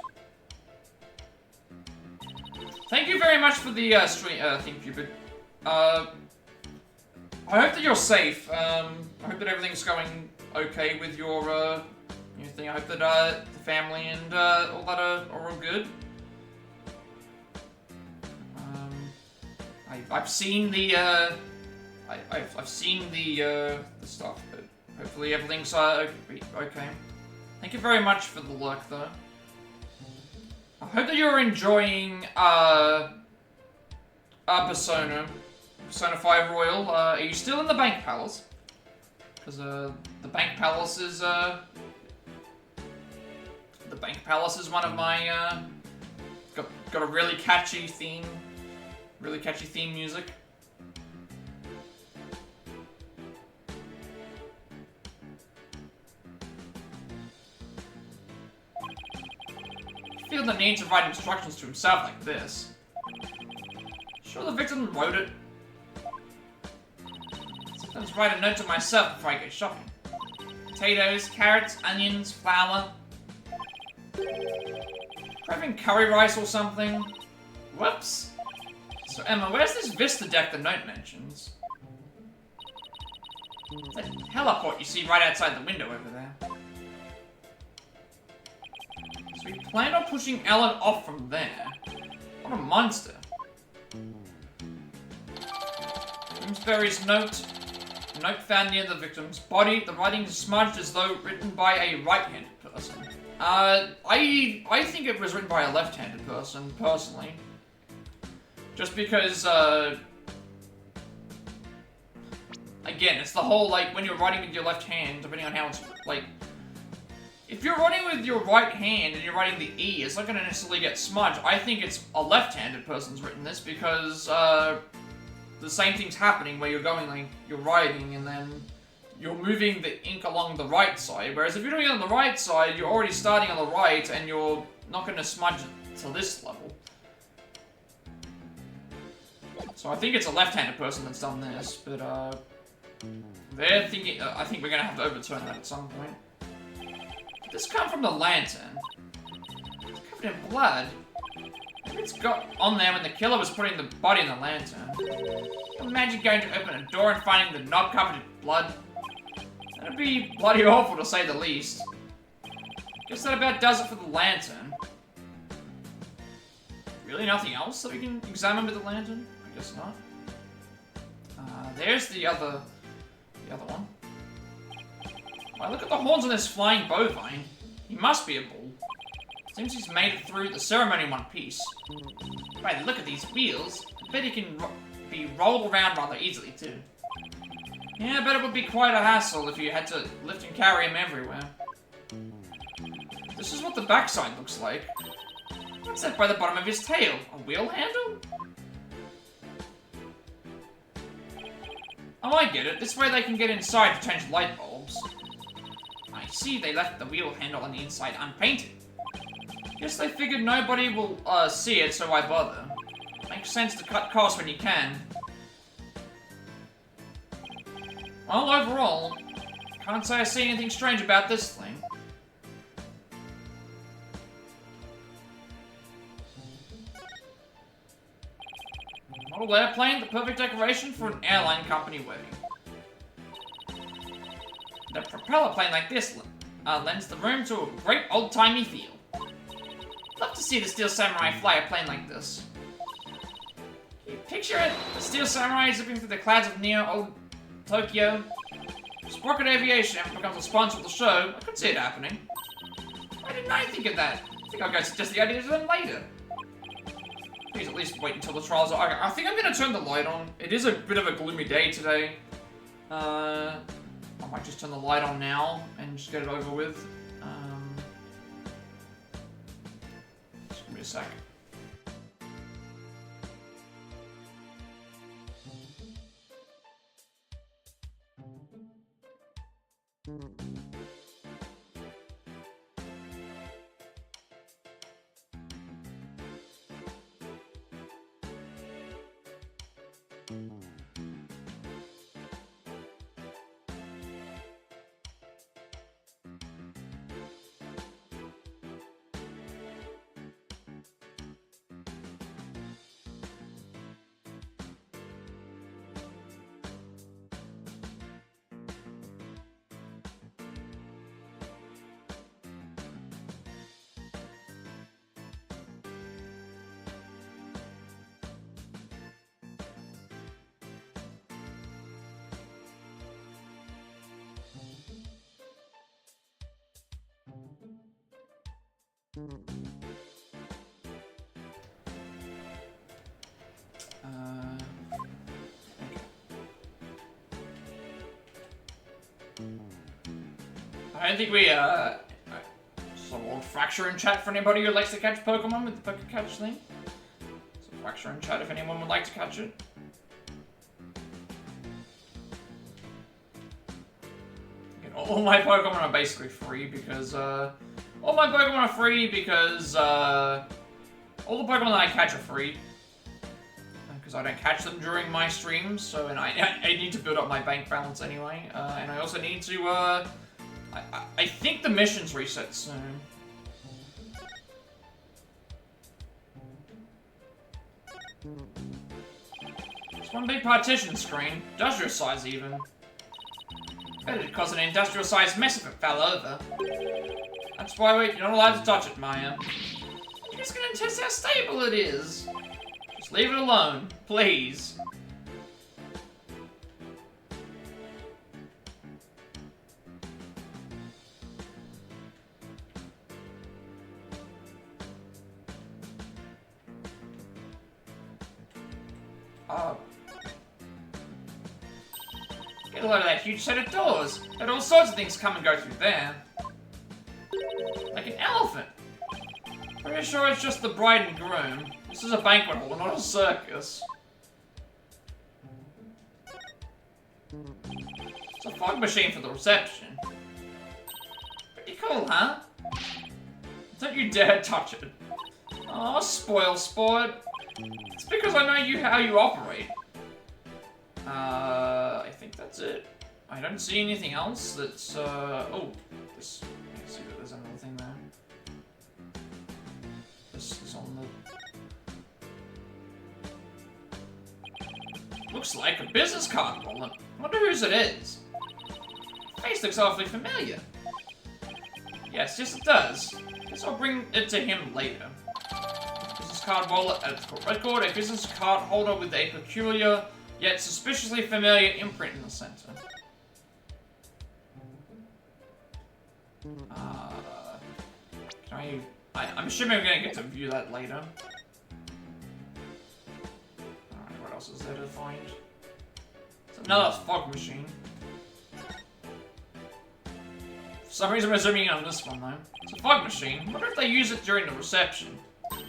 Thank you very much for the theme, Cupid. I hope that you're safe. I hope that everything's going okay with your thing. I hope that the family and all that are all good. I've seen the I've seen the stuff, but hopefully everything's okay. Thank you very much for the luck, though. I hope that you're enjoying Persona 5 Royal. Are you still in the Bank Palace? Because the Bank Palace is one of my got a really catchy theme music. Feel the need to write instructions to himself like this. Sure the victim wrote it. Sometimes write a note to myself before I go shopping. Potatoes, carrots, onions, flour. Craving curry rice or something. Whoops. So Emma, where's this Vista deck the note mentions? That heliport you see right outside the window over there. So we plan on pushing Ellen off from there. What a monster. Bloomsbury's note. Note found near the victim's body. The writing is smudged as though written by a right-handed person. I think it was written by a left-handed person, personally. Just because, again, it's the whole, like, when you're writing with your left hand, depending on how it's, like, if you're writing with your right hand and you're writing the E, it's not going to necessarily get smudged. I think it's a left-handed person's written this because, the same thing's happening where you're going, like, you're writing and then you're moving the ink along the right side, whereas if you're doing it on the right side, you're already starting on the right and you're not going to smudge it to this level. So I think it's a left-handed person that's done this, but, they're thinking, I think we're going to have to overturn that at some point. Did this come from the lantern? It's covered in blood. Maybe it's got on there when the killer was putting the body in the lantern. Imagine going to open a door and finding the knob covered in blood. That'd be bloody awful to say the least. Guess that about does it for the lantern. Really nothing else that we can examine with the lantern? I guess not. There's the other one. Wow, look at the horns on this flying bovine. He must be a bull. Seems he's made it through the ceremony in one piece. By the look at these wheels, I bet he can be rolled around rather easily too. Yeah, I bet it would be quite a hassle if you had to lift and carry him everywhere. This is what the backside looks like. What's that by the bottom of his tail? A wheel handle? Oh, I get it. This way they can get inside to change light bulbs. I see they left the wheel handle on the inside unpainted. Guess they figured nobody will see it, so why bother? Makes sense to cut costs when you can. Well, overall, can't say I see anything strange about this thing. Model airplane, the perfect decoration for an airline company wedding. The propeller plane like this lends the room to a great old-timey feel. Love to see the Steel Samurai fly a plane like this. Can you picture it? The Steel Samurai zipping through the clouds of near old Tokyo. If Sprocket Aviation ever becomes a sponsor of the show, I could see it happening. Why didn't I think of that? I think I'll go suggest the idea to them later. Please at least wait until the trials are over. I think I'm gonna turn the light on. It is a bit of a gloomy day today. I might just turn the light on now and just get it over with. Just give me a sec. I don't think we, so we'll fracture in chat for anybody who likes to catch Pokemon with the Poke Catch thing. So fracture in chat if anyone would like to catch it. Again, all my Pokemon are basically free because, all the Pokemon that I catch are free. Because I don't catch them during my streams, so, and I need to build up my bank balance anyway. And I also need to, I think the missions reset soon. It's one big partition screen, industrial size even. It'd cause an industrial sized mess if it fell over. That's why you're not allowed to touch it, Maya. I'm just gonna test how stable it is. Just leave it alone, please. Get a load of that huge set of doors. Had all sorts of things come and go through there. Like an elephant. Pretty sure it's just the bride and groom. This is a banquet hall, not a circus. It's a fog machine for the reception. Pretty cool, huh? Don't you dare touch it. Oh, spoil sport. It's because I know how you operate. I think that's it. I don't see anything else that's, oh, this, I see that there's another thing there. This is on the... Looks like a business card wallet. I wonder whose it is. face looks awfully familiar. Yes, it does. Guess I'll bring it to him later. Business card wallet at its court record. A business card holder with a peculiar, yet suspiciously familiar imprint in the center. I'm assuming we're gonna get to view that later. Alright, what else is there to find? It's another fog machine. For some reason we're zooming in on this one though. It's a fog machine. I wonder if they use it during the reception. Hey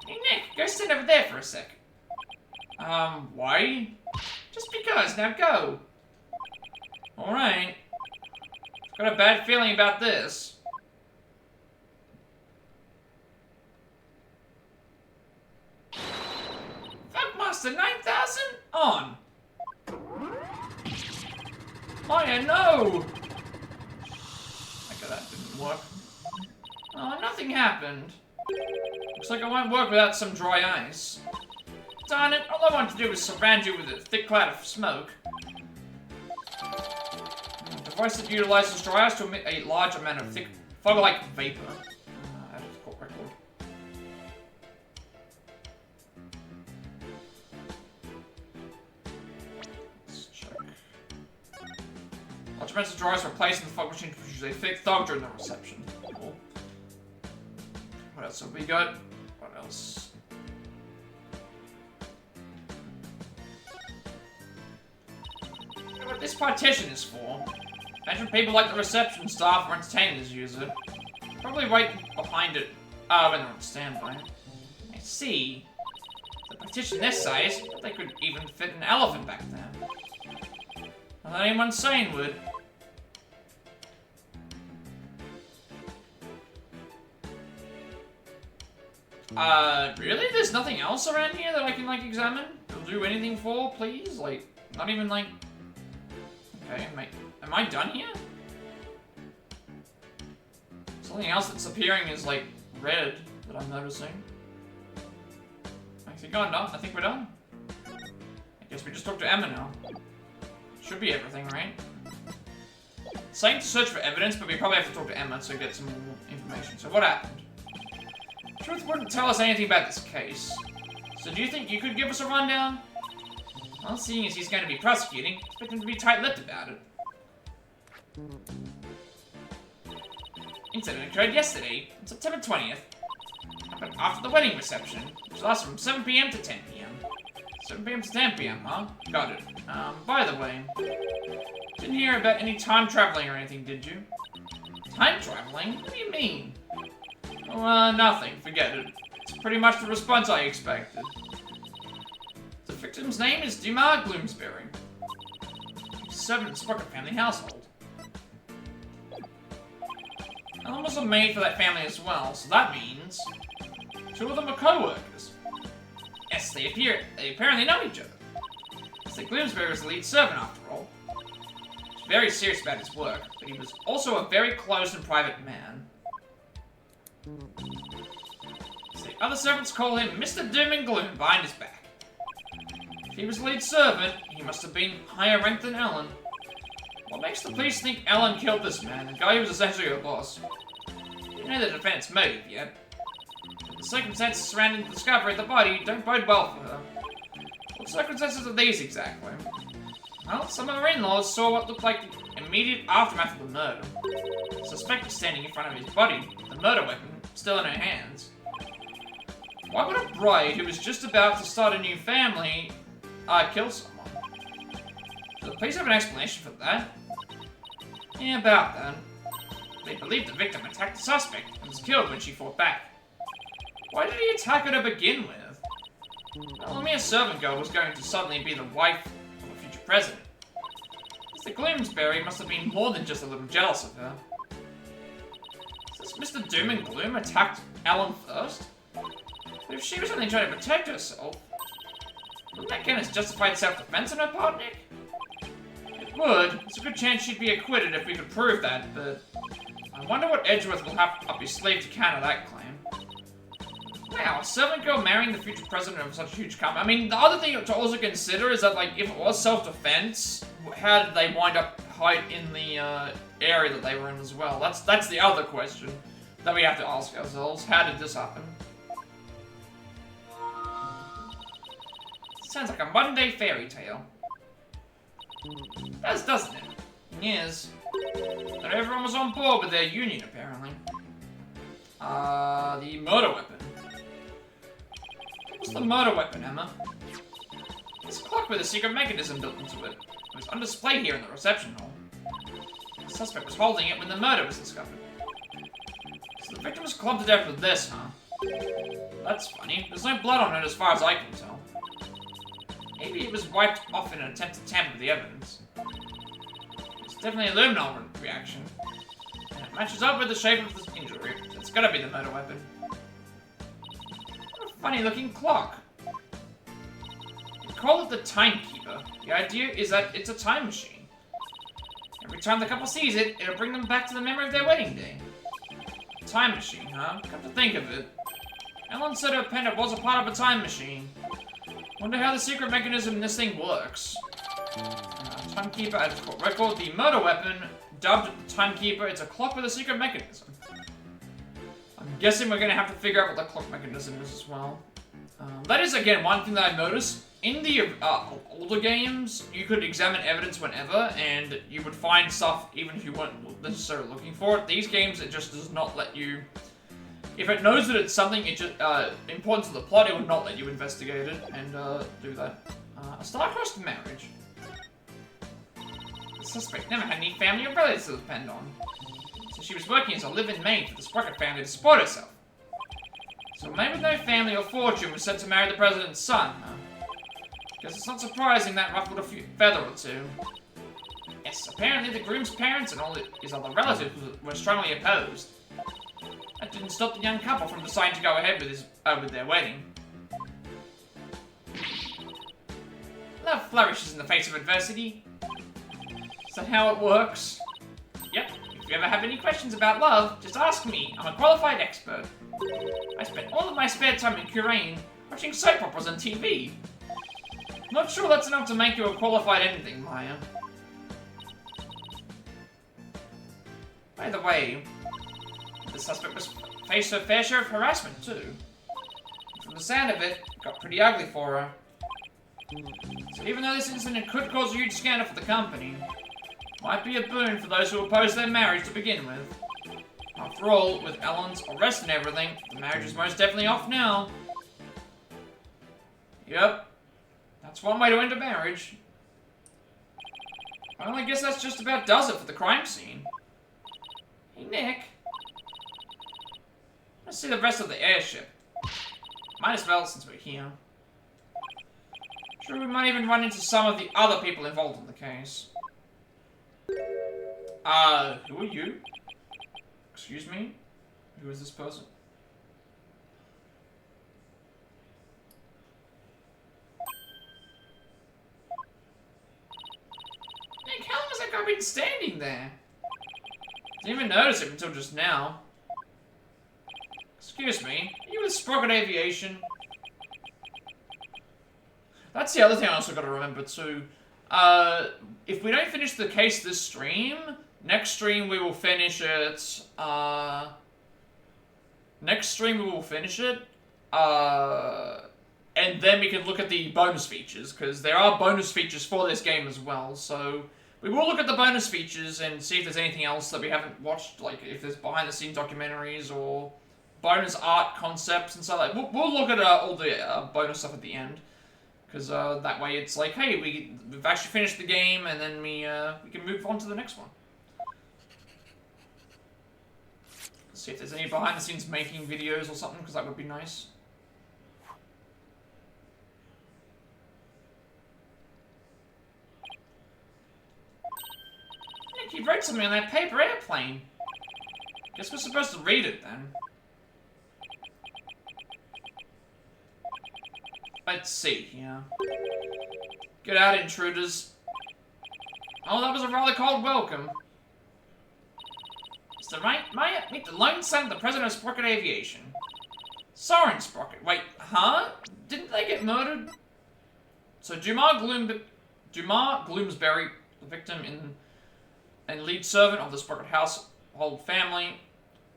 Nick, go sit over there for a sec. Why? Just because, now go. Alright. Got a bad feeling about this. Fuckmaster 9000? On. Oh no! Okay, that didn't work. Oh, nothing happened. Looks like it won't work without some dry ice. Darn it, all I want to do is surround you with a thick cloud of smoke. A device that utilizes dry ice to emit a large amount of thick, fog-like vapor. Add to the court record. Let's check. Large amounts of dry ice were placed in the fog machine to produce a thick fog during the reception. Cool. What else have we got? What else? What this partition is for. Imagine people like the reception staff or entertainers use it. Probably right behind it when they're on standby. I see. The partition this size, they could even fit an elephant back there. Not that anyone sane would. Really? There's nothing else around here that I can, like, examine? Or do anything for, please? Like, not even, like... Okay, am I done here? Something else that's appearing is, like, red that I'm noticing. I think I'm done. I think we're done. I guess we just talk to Emma now. Should be everything, right? It's saying to search for evidence, but we probably have to talk to Emma to get some more information. So what happened? Truth wouldn't tell us anything about this case. So do you think you could give us a rundown? Well, seeing as he's going to be prosecuting, expect him to be tight-lipped about it. Incident occurred yesterday, on September 20th. Happened after the wedding reception, which lasts from 7 PM to 10 PM. 7 PM to 10 PM, huh? Got it. By the way, didn't hear about any time traveling or anything, did you? Time traveling? What do you mean? Oh, nothing. Forget it. It's pretty much the response I expected. The victim's name is Dimar Gloomsbury. 7 in the Sprocket family household. Ellen was a maid for that family as well, so that means 2 of them are co-workers. Yes, they apparently know each other. The Gloomsbury was the lead servant after all. He was very serious about his work, but he was also a very closed and private man. So the other servants call him Mr. Doom and Gloom behind his back. If he was lead servant, he must have been higher ranked than Ellen. What makes the police think Ellen killed this man, the guy who was essentially her boss? You know the defendant's motive yet. But the circumstances surrounding the discovery of the body don't bode well for her. What circumstances are these exactly? Well, some of her in-laws saw what looked like the immediate aftermath of the murder. The suspect was standing in front of his body, with the murder weapon still in her hands. Why would a bride who was just about to start a new family kill someone? Do the police have an explanation for that? Yeah, about that. They believe the victim attacked the suspect and was killed when she fought back. Why did he attack her to begin with? Well, a mere servant girl was going to suddenly be the wife of a future president. Mr. Gloomsbury must have been more than just a little jealous of her. Since Mr. Doom and Gloom attacked Ellen first? But if she was only trying to protect herself, wouldn't that count as justified self-defense on her part, Nick? It would. There's a good chance she'd be acquitted if we could prove that, but I wonder what Edgeworth will have up his sleeve to counter that claim. Wow, a servant girl marrying the future president of such a huge company. I mean, the other thing to also consider is that, like, if it was self-defense, how did they wind up in the area that they were in as well? That's the other question that we have to ask ourselves. How did this happen? Sounds like a modern-day fairy tale. Doesn't it? Yes. But everyone was on board with their union, apparently. The murder weapon. What's the murder weapon, Emma? It's a clock with a secret mechanism built into it. It was on display here in the reception hall. The suspect was holding it when the murder was discovered. So the victim was clubbed to death with this, huh? That's funny. There's no blood on it as far as I can tell. Maybe it was wiped off in an attempt to tamper with the evidence. It's definitely a luminol reaction. And it matches up with the shape of the injury. So it's gotta be the murder weapon. What a funny looking clock. We call it the timekeeper. The idea is that it's a time machine. Every time the couple sees it, it'll bring them back to the memory of their wedding day. Time machine, huh? Come to think of it. Ellen said her pendant was a part of a time machine. Wonder how the secret mechanism in this thing works. Timekeeper at court record. The murder weapon, dubbed Timekeeper, it's a clock with a secret mechanism. I'm guessing we're gonna have to figure out what the clock mechanism is as well. That is, again, one thing that I noticed. In the older games, you could examine evidence whenever, and you would find stuff even if you weren't necessarily looking for it. These games, it just does not let you... If it knows that it's something important to the plot, it will not let you investigate it and do that. A star-crossed marriage. The suspect never had any family or relatives to depend on. So she was working as a live-in maid for the Sprocket family to support herself. So a man with no family or fortune was sent to marry the president's son, huh? Guess it's not surprising that ruffled a feather or two. Yes, apparently the groom's parents and all his other relatives were strongly opposed. That didn't stop the young couple from deciding to go ahead with their wedding. Love flourishes in the face of adversity. Is that how it works? Yep. If you ever have any questions about love, just ask me. I'm a qualified expert. I spent all of my spare time in Curane watching soap operas on TV. Not sure that's enough to make you a qualified anything, Maya. By the way, the suspect was faced her fair share of harassment, too. From the sound of it, it got pretty ugly for her. So even though this incident could cause a huge scandal for the company, it might be a boon for those who oppose their marriage to begin with. After all, with Ellen's arrest and everything, the marriage is most definitely off now. Yep. That's one way to end a marriage. Well, I guess that's just about does it for the crime scene. Hey, Nick. Let's see the rest of the airship. Might as well, since we're here. Sure, we might even run into some of the other people involved in the case. Who are you? Excuse me? Who is this person? Nick, how long has that guy been standing there? Didn't even notice it until just now. Excuse me, are you with Sprocket Aviation? That's the other thing I also gotta remember too. If we don't finish the case this stream, next stream we will finish it, next stream we will finish it, and then we can look at the bonus features, because there are bonus features for this game as well, so we will look at the bonus features and see if there's anything else that we haven't watched, like if there's behind-the-scenes documentaries or bonus art concepts and stuff like that. We'll look at all the bonus stuff at the end, because that way it's like, hey, we've actually finished the game, and then we can move on to the next one. Let's see if there's any behind-the-scenes making videos or something, because that would be nice. Nick, you wrote something on that paper airplane. Guess we're supposed to read it then. Let's see here. Get out, intruders. Oh, that was a rather cold welcome. Mr. Maya, meet the lone son of the president of Sprocket Aviation. Soren Sprocket. Wait, huh? Didn't they get murdered? So Dumar Gloomsbury the victim and lead servant of the Sprocket household family.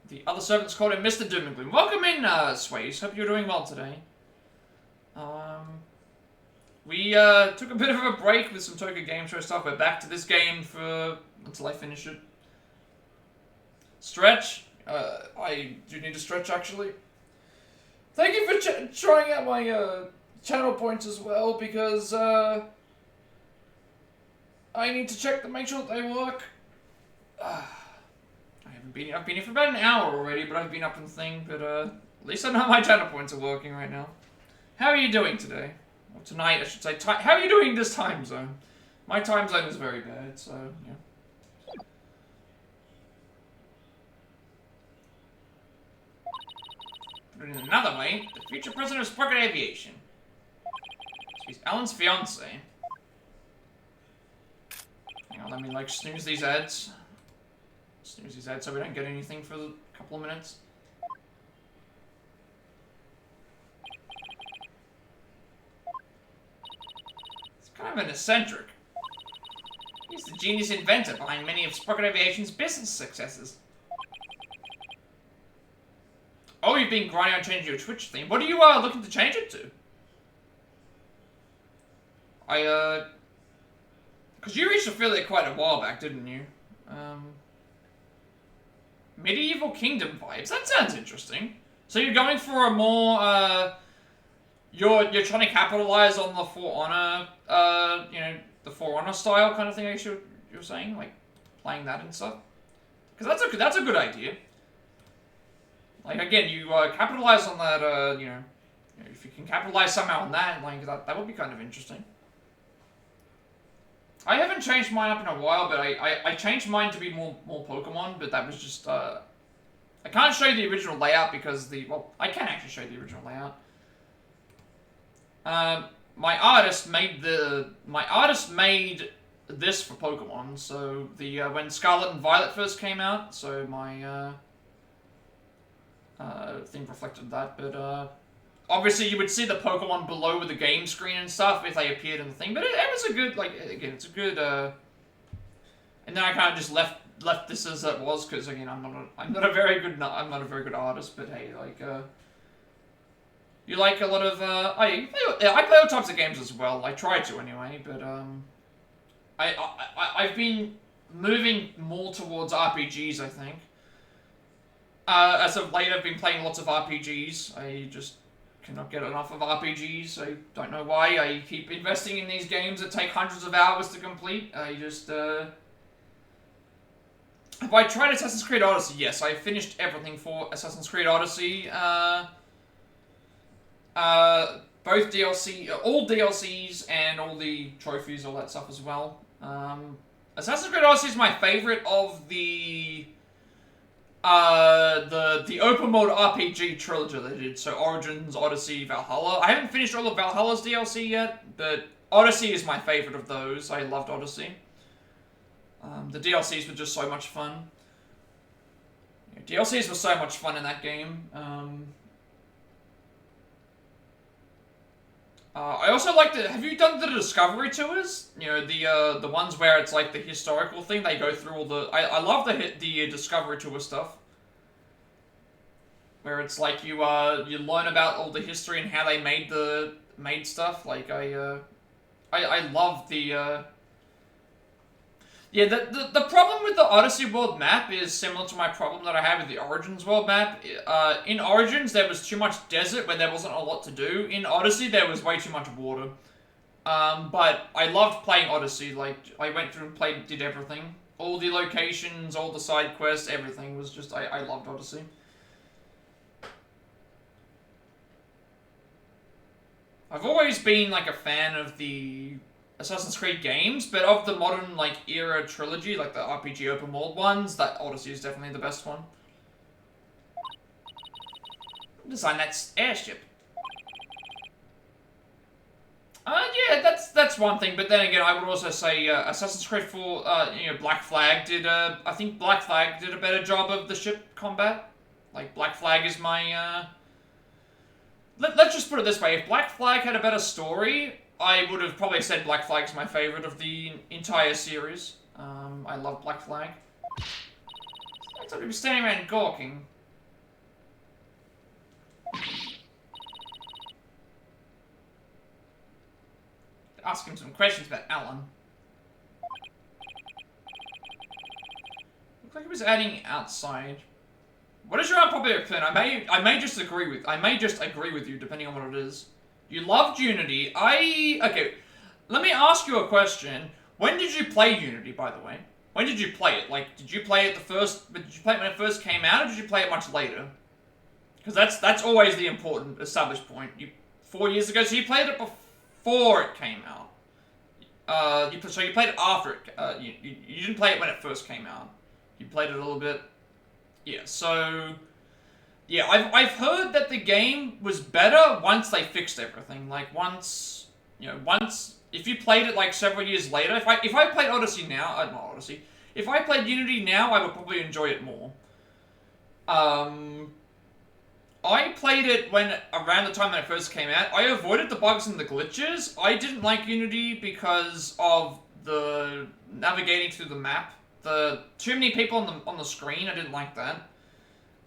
The other servants called him Mr. Doom and Gloom. Welcome in, Sways. Hope you're doing well today. We took a bit of a break with some Tokyo Game Show stuff. We're back to this game until I finish it. Stretch. I do need to stretch, actually. Thank you for trying out my channel points as well, because I need to check to make sure that they work. I've been here for about an hour already, but I've been up and thing. But at least I know my channel points are working right now. How are you doing today? Or tonight, I should say. How are you doing this time zone? My time zone is very bad, so yeah. Put it in another way, the future president of Sprocket Aviation. She's Alan's fiance. Hang on, let me like snooze these ads. Snooze these ads so we don't get anything for a couple of minutes. It's kind of an eccentric. He's the genius inventor behind many of Sprocket Aviation's business successes. Oh, you've been grinding on changing your Twitch theme. What are you looking to change it to? Because you reached affiliate quite a while back, didn't you? Medieval Kingdom vibes. That sounds interesting. So you're going for a more, you're trying to capitalize on the For Honor, you know, the For Honor style kind of thing. I guess you're saying, like playing that and stuff. Because that's a good idea. Like again, you capitalize on that. You know, if you can capitalize somehow on that, like that would be kind of interesting. I haven't changed mine up in a while, but I changed mine to be more Pokemon, but that was just, I can't show you the original layout because well, I can actually show you the original layout. My artist made this for Pokemon, so when Scarlet and Violet first came out, so my, thing reflected that, but, obviously, you would see the Pokemon below with the game screen and stuff if they appeared in the thing, but it was a good, like, again, it's a good, and then I kind of just left this as it was, because, again, I'm not a very good artist, but hey, like, you like a lot of, I play all types of games as well, I try to anyway, but, I've been moving more towards RPGs, I think. As of late, I've been playing lots of RPGs, I just cannot get enough of RPGs. I don't know why. I keep investing in these games that take hundreds of hours to complete. I just, Have I tried Assassin's Creed Odyssey? Yes, I finished everything for Assassin's Creed Odyssey. Both DLC, all DLCs and all the trophies, all that stuff as well. Assassin's Creed Odyssey is my favorite of the open mode RPG trilogy they did, so Origins, Odyssey, Valhalla. I haven't finished all of Valhalla's DLC yet, but Odyssey is my favorite of those. I loved Odyssey. The DLCs were just so much fun. Yeah, DLCs were so much fun in that game. I also like have you done the Discovery Tours? You know, the ones where it's like the historical thing, they go through all the... I love the Discovery Tour stuff. Where it's like you learn about all the history and how they made stuff. Like, I love the... Yeah, the problem with the Odyssey world map is similar to my problem that I have with the Origins world map. In Origins, there was too much desert where there wasn't a lot to do. In Odyssey, there was way too much water. But I loved playing Odyssey. Like, I went through and did everything. All the locations, all the side quests, everything was just... I loved Odyssey. I've always been, like, a fan of the Assassin's Creed games, but of the modern, like, era trilogy, like the RPG open world ones, that Odyssey is definitely the best one. Design that airship. Yeah, that's one thing, but then again, I would also say Assassin's Creed 4, you know, Black Flag did, I think Black Flag did a better job of the ship combat. Like, Black Flag is my, let's just put it this way, if Black Flag had a better story, I would have probably said Black Flag's my favorite of the entire series. I love Black Flag. I thought he was standing around gawking. Ask him some questions about Alan. Looks like he was adding outside. What is your unpopular opinion? I may just agree with you depending on what it is. You loved Unity. Okay. Let me ask you a question. When did you play Unity, by the way? When did you play it? Like, did you play it did you play it when it first came out, or did you play it much later? Because that's always the important established point. 4 years ago, so you played it before it came out. So you played it after it. You didn't play it when it first came out. You played it a little bit. Yeah. So yeah, I've heard that the game was better once they fixed everything. Like once if you played it like several years later. If I played Odyssey now, not Odyssey. If I played Unity now, I would probably enjoy it more. I played it around the time that it first came out. I avoided the bugs and the glitches. I didn't like Unity because of the navigating through the map. The too many people on the screen. I didn't like that.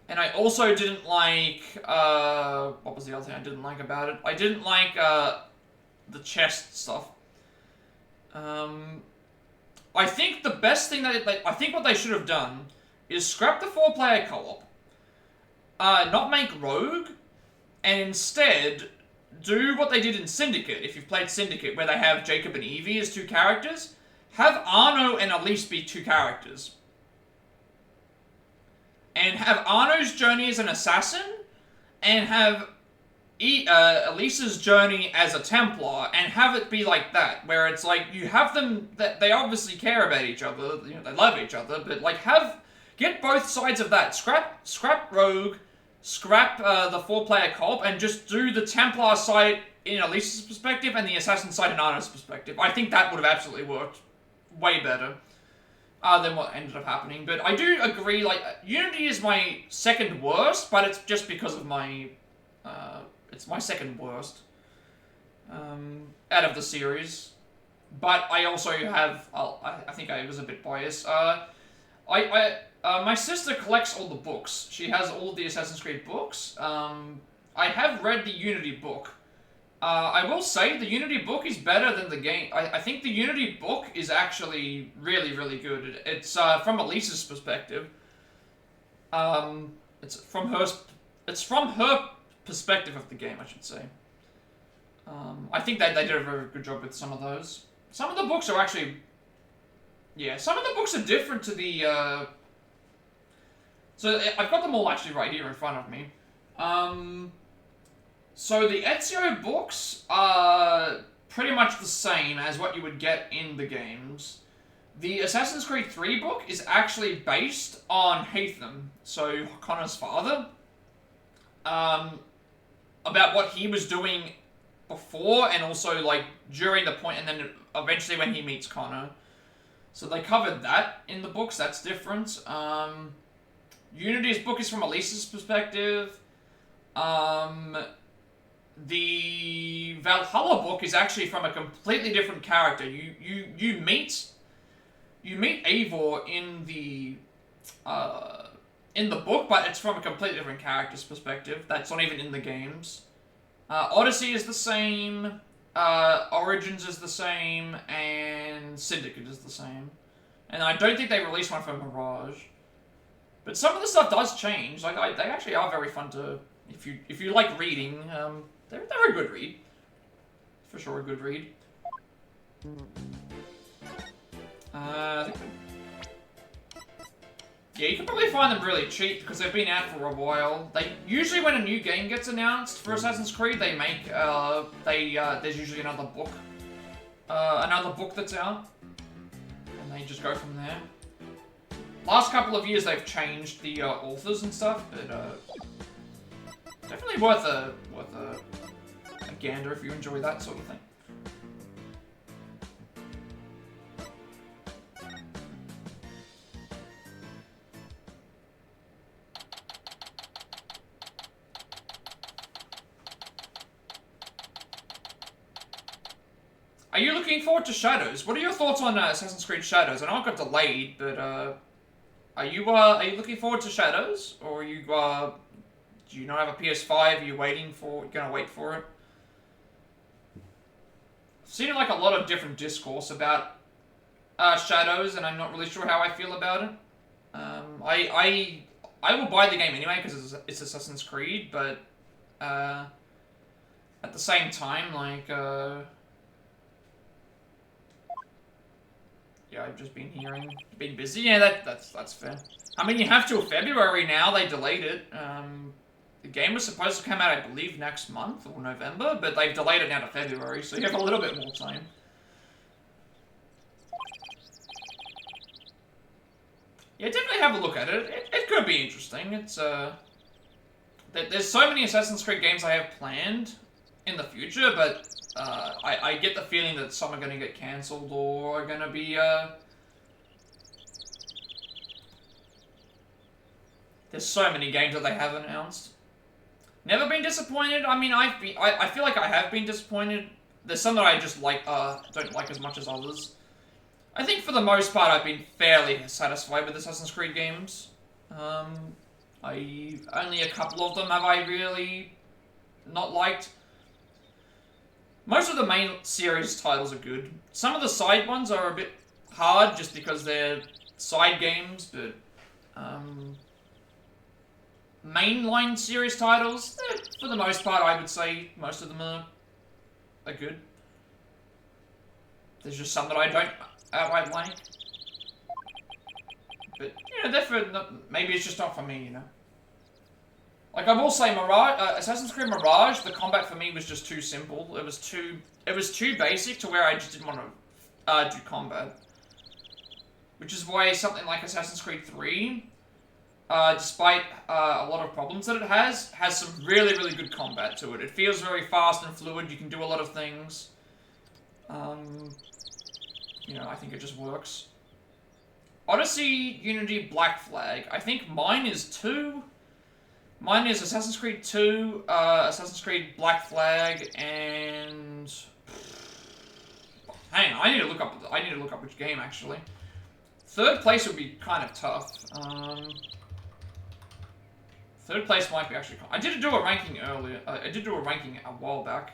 And I also didn't like what was the other thing I didn't like about it? I didn't like the chest stuff. I think the best thing I think what they should have done is scrap the 4-player co-op. Not make Rogue, and instead do what they did in Syndicate, if you've played Syndicate, where they have Jacob and Evie as 2 characters. Have Arno and Elise be 2 characters. And have Arno's journey as an assassin, and have Elise's journey as a Templar, and have it be like that, where it's like, you have them, that they obviously care about each other, they love each other, but like, get both sides of that. Scrap Rogue, scrap the 4-player co-op, and just do the Templar side in Elise's perspective, and the Assassin side in Arno's perspective. I think that would have absolutely worked way better than what ended up happening. But I do agree, like, Unity is my second worst, but it's just because of my... it's my second worst out of the series. But I also have... I think I was a bit biased. My sister collects all the books. She has all of the Assassin's Creed books. I have read the Unity book. I will say the Unity book is better than the game. I think the Unity book is actually really, really good. It's from Elise's perspective. It's from her perspective of the game, I should say. I think they did a very good job with some of those. Some of the books are actually... Yeah, some of the books are different to the... So I've got them all actually right here in front of me. So the Ezio books are pretty much the same as what you would get in the games. The Assassin's Creed 3 book is actually based on Haytham, so Connor's father. About what he was doing before and also like during the point, and then eventually when he meets Connor. So they covered that in the books. That's different. Unity's book is from Elise's perspective. The Valhalla book is actually from a completely different character. You meet Eivor in the book, but it's from a completely different character's perspective. That's not even in the games. Odyssey is the same. Origins is the same, and Syndicate is the same. And I don't think they released one for Mirage. But some of the stuff does change. Like they actually are very fun to, if you like reading. They're a good read. For sure, a good read. I think. Yeah, you can probably find them really cheap because they've been out for a while. They usually, when a new game gets announced for Assassin's Creed, they make there's usually another book that's out, and they just go from there. Last couple of years they've changed the authors and stuff, but definitely worth a gander if you enjoy that sort of thing. looking forward to Shadows? What are your thoughts on Assassin's Creed Shadows? I know it got delayed, but are you looking forward to Shadows, or are you do you not have a PS5? Are you gonna wait for it? I've seen like a lot of different discourse about Shadows, and I'm not really sure how I feel about it. I will buy the game anyway because it's Assassin's Creed, but at the same time, like, yeah, I've just been been busy. Yeah, that's fair. I mean, you have till February now. They delayed it. The game was supposed to come out, I believe, next month or November, but they've delayed it now to February, so you have a little bit more time. Yeah, definitely have a look at it. It could be interesting. It's, there's so many Assassin's Creed games I have planned in the future, but, I get the feeling that some are gonna get cancelled or are gonna be, there's so many games that they haven't announced. Never been disappointed. I mean, I feel like I have been disappointed. There's some that I just don't like as much as others. I think for the most part, I've been fairly satisfied with Assassin's Creed games. Only a couple of them have I really not liked. Most of the main series titles are good. Some of the side ones are a bit hard just because they're side games, but mainline series titles, for the most part, I would say most of them are good. There's just some that I don't outright like. But, you know, maybe it's just not for me, you know. Like, I will say, Assassin's Creed Mirage, the combat for me was just too simple. It was too basic to where I just didn't want to do combat. Which is why something like Assassin's Creed 3, despite a lot of problems that it has some really, really good combat to it. It feels very fast and fluid. You can do a lot of things. You know, I think it just works. Odyssey, Unity, Black Flag. I think mine is 2. Mine is Assassin's Creed 2, Assassin's Creed Black Flag, and... Hang on, I need to look up which game, actually. Third place would be kind of tough. Third place might be actually... I did do a ranking earlier. I did do a ranking a while back.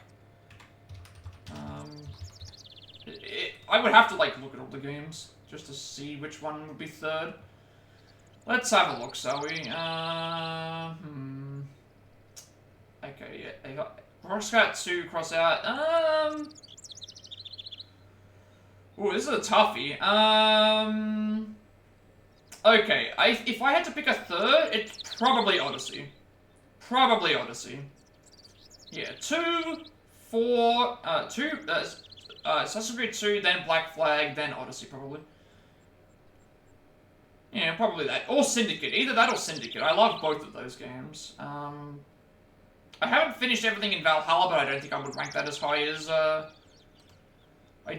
I would have to, like, look at all the games just to see which one would be third. Let's have a look, shall we? Okay, yeah, they got Crosscut 2, cross out. Ooh, this is a toughie. Okay, if I had to pick a third, it's probably Odyssey. Probably Odyssey. Yeah, 2, 4, Assassin's Creed 2, then Black Flag, then Odyssey, probably. Yeah, probably that. Or Syndicate. Either that or Syndicate. I love both of those games. I haven't finished everything in Valhalla, but I don't think I would rank that as high as, I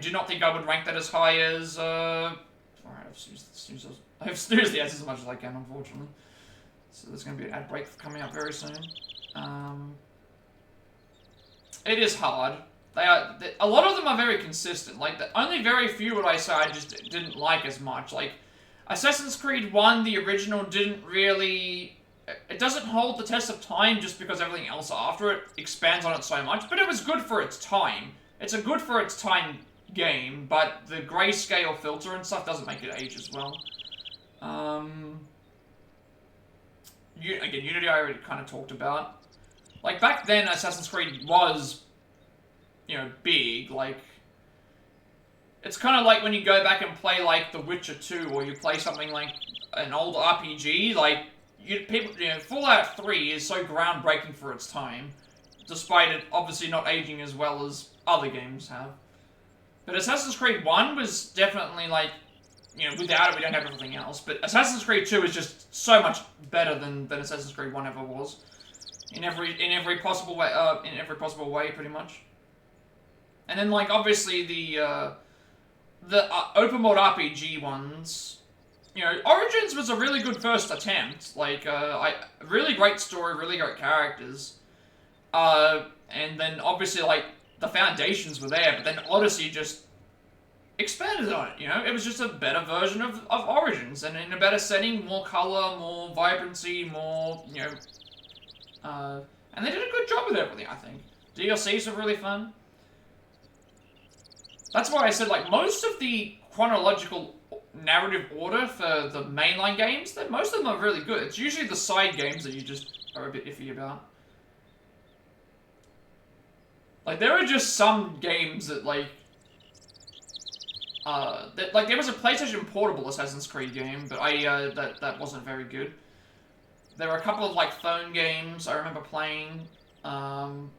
do not think I would rank that as high as, alright, I've snoozed the ads as much as I can, unfortunately. So there's going to be an ad break coming up very soon. It is hard. A lot of them are very consistent. Like, only very few would I say I just didn't like as much. Like, Assassin's Creed 1, the original, didn't really... It doesn't hold the test of time just because everything else after it expands on it so much, but it was good for its time. It's a good for its time game, but the grayscale filter and stuff doesn't make it age as well. Again, Unity I already kind of talked about. Like, back then, Assassin's Creed was, you know, big, like... It's kind of like when you go back and play, like, The Witcher 2, or you play something like an old RPG, like, Fallout 3 is so groundbreaking for its time, despite it obviously not aging as well as other games have. But Assassin's Creed 1 was definitely, like, you know, without it we don't have everything else, but Assassin's Creed 2 is just so much better than Assassin's Creed 1 ever was. In every possible way, pretty much. And then, like, obviously the open world RPG ones, you know, Origins was a really good first attempt. Like, really great story, really great characters. And then, obviously, like, the foundations were there, but then Odyssey just expanded on it, you know? It was just a better version of Origins, and in a better setting, more color, more vibrancy, more, you know... and they did a good job with everything, I think. DLCs are really fun. That's why I said, like, most of the chronological narrative order for the mainline games, most of them are really good. It's usually the side games that you just are a bit iffy about. Like, there are just some games that, like... there was a PlayStation Portable Assassin's Creed game, but that wasn't very good. There were a couple of, like, phone games I remember playing. You know,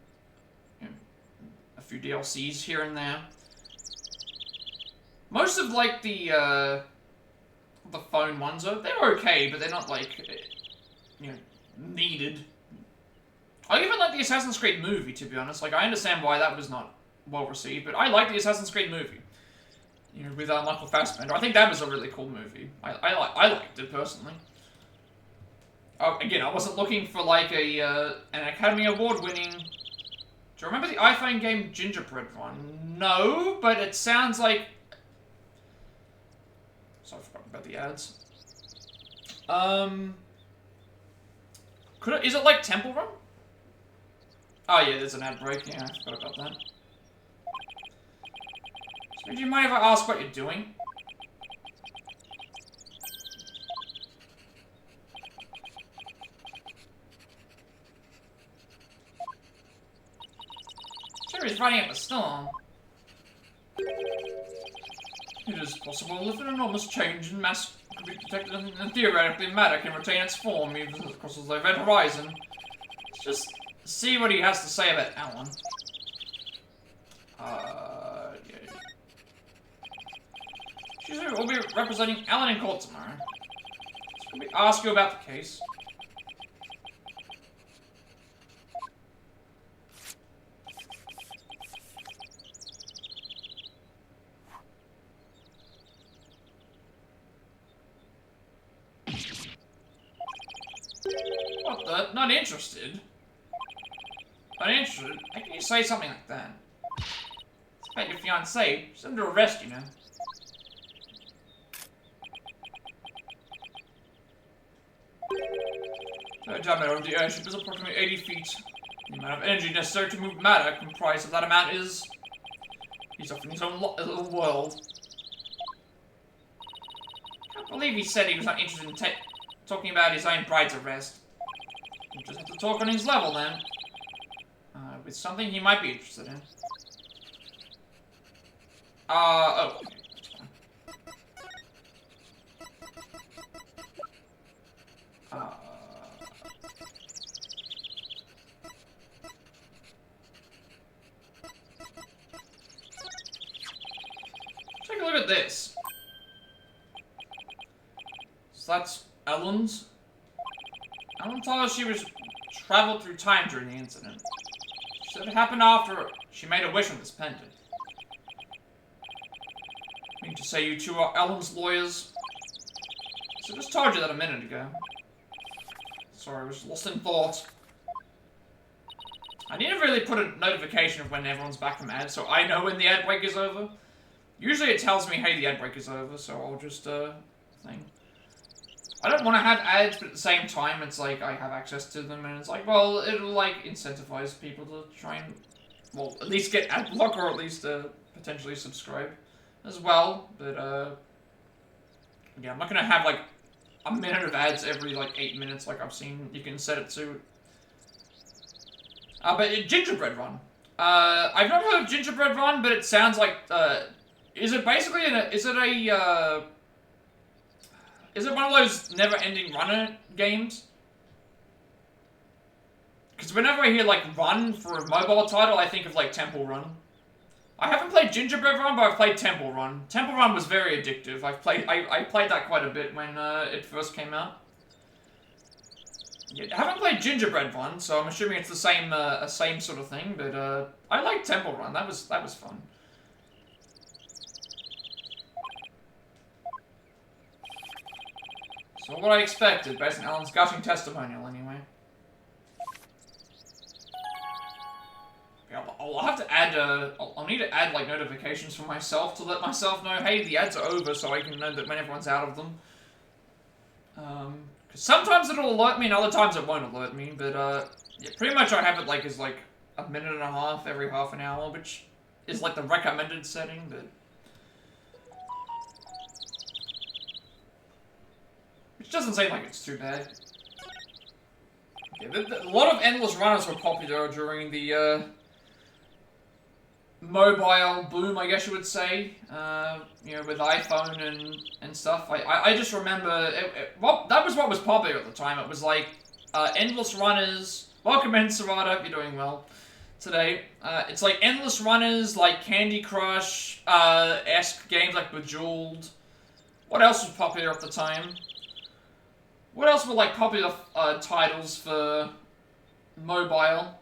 a few DLCs here and there. Most of, like, the phone ones, they're okay, but they're not, like, you know, needed. I even like the Assassin's Creed movie, to be honest. Like, I understand why that was not well received, but I like the Assassin's Creed movie. You know, with Michael Fassbender. I think that was a really cool movie. I liked it, personally. Oh, again, I wasn't looking for, like, an Academy Award-winning... Do you remember the iPhone game Gingerbread Run? No, but it sounds like... So I forgot about the ads. Is it like Temple Run? Oh yeah, there's an ad break. Yeah, I forgot about that. So do you mind if I ask what you're doing? Sure, he's riding up a storm. It is possible if an enormous change in mass could be detected, and theoretically matter can retain its form even as it crosses the event horizon. Let's just see what he has to say about Alan. Yeah. She's will be representing Alan in court tomorrow. So let me ask you about the case. What the? Not interested? Not interested? How can you say something like that? It's about your fiancée. She's under arrest, you know. The diameter of the airship is approximately 80 feet. The amount of energy necessary to move matter comprised of that amount is... He's off in his own little world. Can't believe he said he was not interested in talking about his own bride's arrest. He just have to talk on his level, then. With something he might be interested in. Oh. Okay, that's fine. Take a look at this. So that's Ellen's. Ellen told us she was traveled through time during the incident. She said it happened after she made a wish on this pendant. I mean to say you two are Ellen's lawyers. So I just told you that a minute ago. Sorry, I was lost in thought. I need to really put a notification of when everyone's back from ads, so I know when the ad break is over. Usually it tells me, hey, the ad break is over, so I'll just, thing. I don't want to have ads, but at the same time, it's like, I have access to them, and it's like, well, it'll, like, incentivize people to try and, well, at least get ad block, or at least, potentially subscribe as well, but, yeah, I'm not gonna have, like, a minute of ads every, like, 8 minutes, like I've seen you can set it to. But Gingerbread Run. I've not heard of Gingerbread Run, but it sounds like, is it basically, is it one of those never-ending runner games? Because whenever I hear, like, run for a mobile title, I think of, like, Temple Run. I haven't played Gingerbread Run, but I've played Temple Run. Temple Run was very addictive. I played that quite a bit when it first came out. Yeah, I haven't played Gingerbread Run, so I'm assuming it's the same sort of thing. But I like Temple Run. That was fun. So what I expected, based on Alan's gushing testimonial, anyway. I'll have to add, I'll need to add, like, notifications for myself to let myself know, hey, the ads are over, so I can know that when everyone's out of them. Because sometimes it'll alert me, and other times it won't alert me, but, yeah, pretty much I have it, like, as, like, a minute and a half every half an hour, which is, like, the recommended setting, but... Which doesn't seem like it's too bad. Okay, a lot of endless runners were popular during the, mobile boom, I guess you would say, you know, with iPhone and stuff. I just remember, well, that was what was popular at the time. It was like, endless runners. Welcome in, Serrata, if you're doing well today. It's like endless runners, like Candy Crush, esque games like Bejeweled. What else was popular at the time? What else were like popular titles for mobile?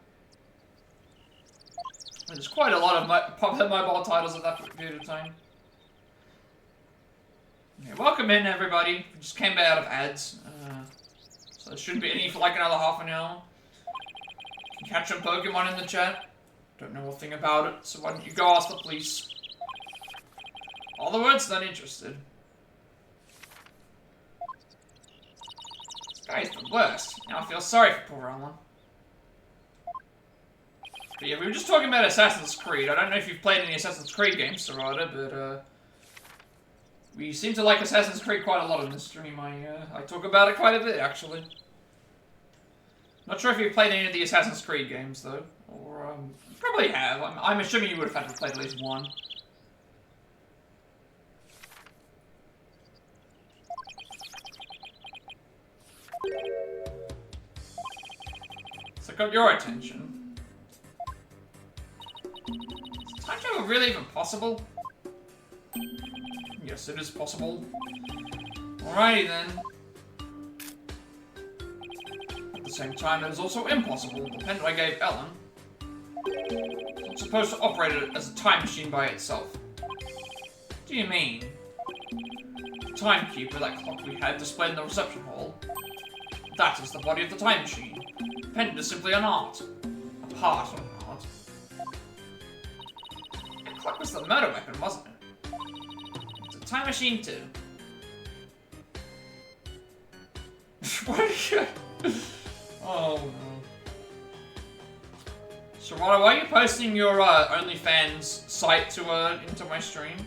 There's quite a lot of popular mobile titles at that period of time. Yeah, welcome in, everybody. We just came out of ads. So there shouldn't be any for like another half an hour. You can catch some Pokemon in the chat. Don't know a thing about it, so why don't you go ask the police? All the words not interested. This guy's the worst. Now I feel sorry for poor Alan. But yeah, we were just talking about Assassin's Creed. I don't know if you've played any Assassin's Creed games, Serrata, but we seem to like Assassin's Creed quite a lot in this stream. I talk about it quite a bit, actually. Not sure if you've played any of the Assassin's Creed games, though. Or, you probably have. I'm assuming you would have had to play at least one. So got your attention. Is time travel really even possible? Yes, it is possible. Alrighty then. At the same time, it is also impossible. The pendant I gave Ellen is not supposed to operate it as a time machine by itself. What do you mean? The timekeeper, that clock we had displayed in the reception hall, that is the body of the time machine. The pendant is simply an art. A part of an art. The clock was the murder weapon, wasn't it? It's a time machine too. What are you... Oh no. Serrata, why are you posting your OnlyFans site to into my stream?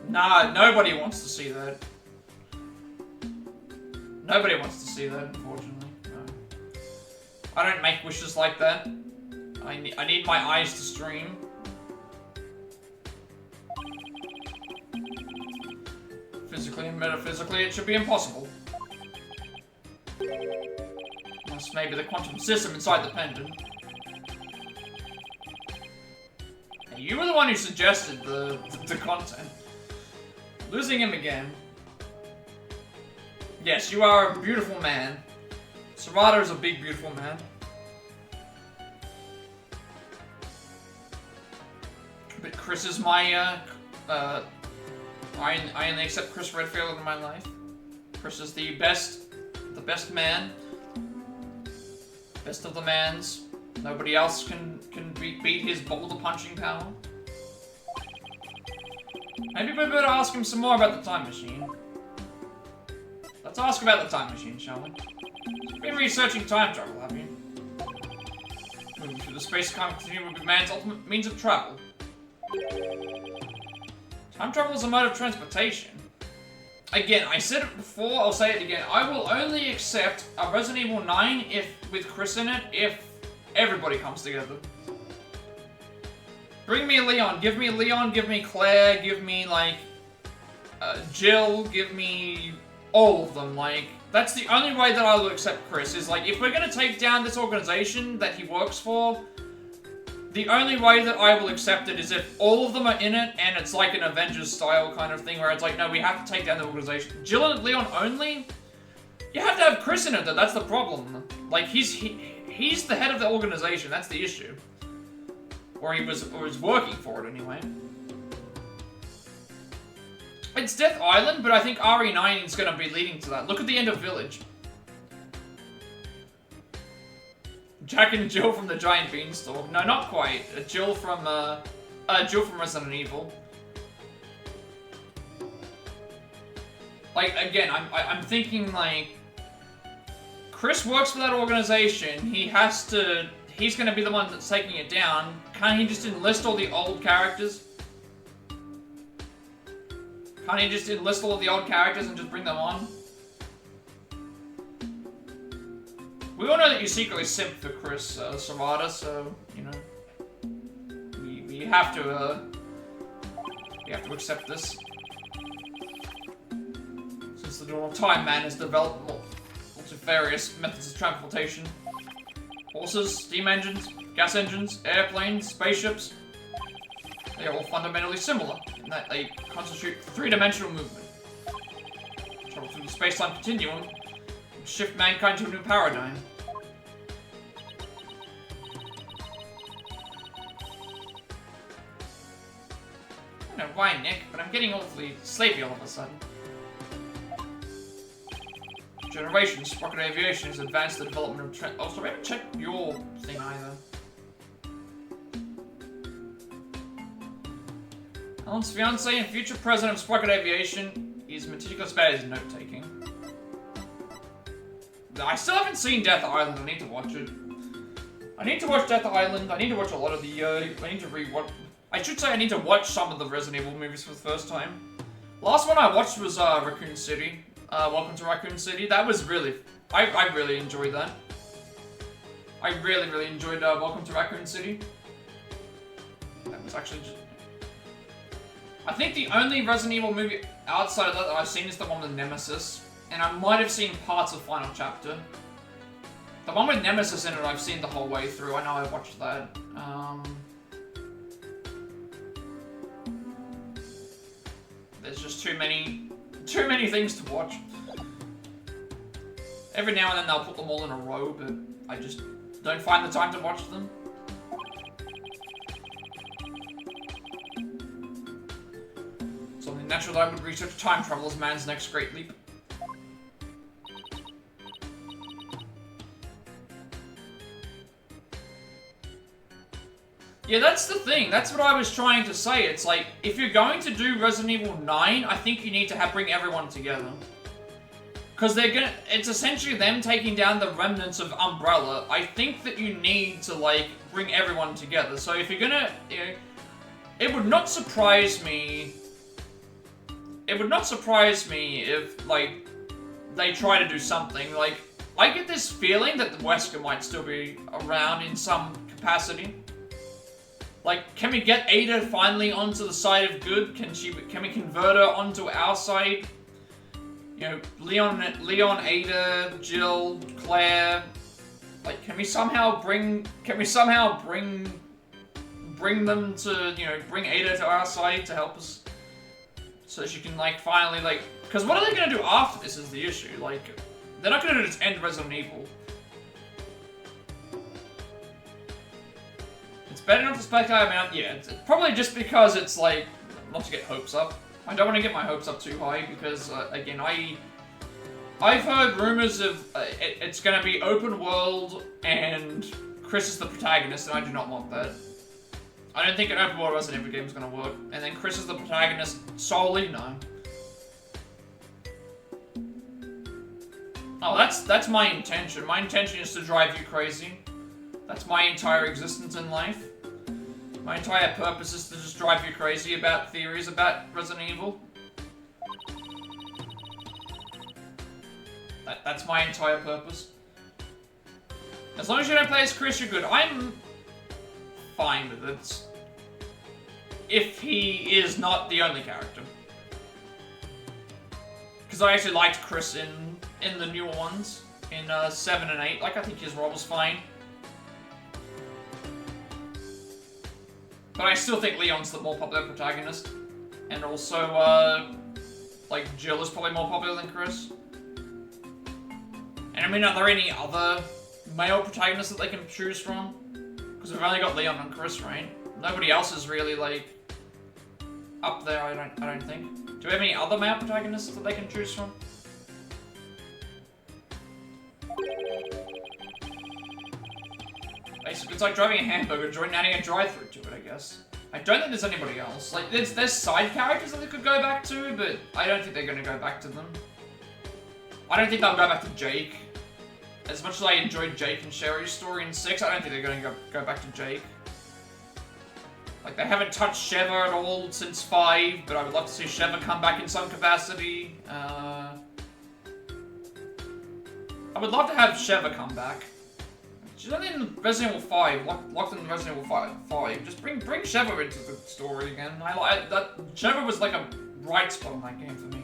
Nah, nobody wants to see that. Nobody wants to see that, unfortunately. No. I don't make wishes like that. I need my eyes to stream. Physically and metaphysically, it should be impossible. Unless maybe the quantum system inside the pendant. Hey, you were the one who suggested the content. Losing him again. Yes, you are a beautiful man. Serrata is a big, beautiful man. But Chris is my, I only accept Chris Redfield in my life. Chris is the best man. Best of the mans. Nobody else can beat his boulder punching power. Maybe we better ask him some more about the time machine. Let's ask about the time machine, shall we? You've been researching time travel, have you? Moving through the space-time continuum would be man's ultimate means of travel. Time travel is a mode of transportation. Again, I said it before, I'll say it again. I will only accept a Resident Evil 9 with Chris in it if everybody comes together. Bring me Leon, give me Claire, give me, like, Jill, give me all of them, like, that's the only way that I will accept Chris, is, like, if we're gonna take down this organization that he works for, the only way that I will accept it is if all of them are in it, and it's like an Avengers-style kind of thing, where it's like, no, we have to take down the organization. Jill and Leon only? You have to have Chris in it, though, that's the problem. Like, he's the head of the organization, that's the issue. Or he was working for it, anyway. It's Death Island, but I think RE9 is going to be leading to that. Look at the end of Village. Jack and Jill from the Giant Beanstalk. No, not quite. Jill from Resident Evil. Like, again, I'm thinking, like, Chris works for that organization. He's gonna be the one that's taking it down. Can't he just enlist all the old characters? Can't he just enlist all of the old characters and just bring them on? We all know that you secretly simp for Chris Serrata, so, you know, we have to accept this. Since the Dawn of Time Man has developed multifarious methods of transportation. Horses, steam engines, gas engines, airplanes, spaceships. They are all fundamentally similar in that they constitute three-dimensional movement. Travel through the space-time continuum and shift mankind to a new paradigm. I don't know why, Nick, but I'm getting awfully sleepy all of a sudden. Generations, Sprocket Aviation has advanced the development of oh, sorry, I haven't checked your thing either. Alan's fiance and future president of Sprocket Aviation is meticulous about his note-taking. I still haven't seen Death Island, I need to watch it. I need to watch Death Island, I need to watch a lot of the, I need to rewatch... I should say I need to watch some of the Resident Evil movies for the first time. Last one I watched was, Raccoon City. Welcome to Raccoon City. That was really... I really enjoyed that. I really, really enjoyed, Welcome to Raccoon City. That was actually just... I think the only Resident Evil movie outside of that I've seen is the one with Nemesis. And I might have seen parts of Final Chapter. The one with Nemesis in it I've seen the whole way through. I know I watched that. There's just too many things to watch. Every now and then they'll put them all in a row, but I just don't find the time to watch them. It's only natural that I would research time travel as man's next great leap. Yeah, that's the thing. That's what I was trying to say. It's like, if you're going to do Resident Evil 9, I think you need to bring everyone together. Because it's essentially them taking down the remnants of Umbrella. I think that you need to, like, bring everyone together. So if you're gonna, you know, it would not surprise me if, like, they try to do something. Like, I get this feeling that the Wesker might still be around in some capacity. Like, can we get Ada finally onto the side of good? Can we convert her onto our side? You know, Leon, Ada, Jill, Claire. Like, can we somehow bring them to, you know, bring Ada to our side to help us, so she can, like, finally, like, because what are they gonna do after this is the issue. Like, they're not gonna just end Resident Evil. It's better not to speculate about, yeah, it's probably just because it's like, not to get hopes up. I don't want to get my hopes up too high because, again, I've heard rumors of it's going to be open world and Chris is the protagonist, and I do not want that. I don't think an open world Resident Evil game is going to work, and then Chris is the protagonist solely, no. Oh, that's my intention. My intention is to drive you crazy. That's my entire existence in life. My entire purpose is to just drive you crazy about theories about Resident Evil. That's my entire purpose. As long as you don't play as Chris, you're good. I'm fine with it. If he is not the only character. Because I actually liked Chris in the newer ones. In 7 and 8. Like, I think his role was fine. But I still think Leon's the more popular protagonist. And also, like, Jill is probably more popular than Chris. And I mean, are there any other male protagonists that they can choose from? Because we've only got Leon and Chris, right? Nobody else is really, like... up there, I don't think. Do we have any other male protagonists that they can choose from? Basically, it's like driving a hamburger, adding a drive-thru to it, I guess. I don't think there's anybody else. Like, there's side characters that they could go back to, but I don't think they're gonna go back to them. I don't think they'll go back to Jake. As much as I enjoyed Jake and Sherry's story in 6, I don't think they're gonna go back to Jake. Like, they haven't touched Sheva at all since 5, but I would love to see Sheva come back in some capacity. I would love to have Sheva come back. She's only in Resident Evil 5, locked in Resident Evil 5. Just bring Sheva into the story again. Sheva was like a bright spot in that game for me.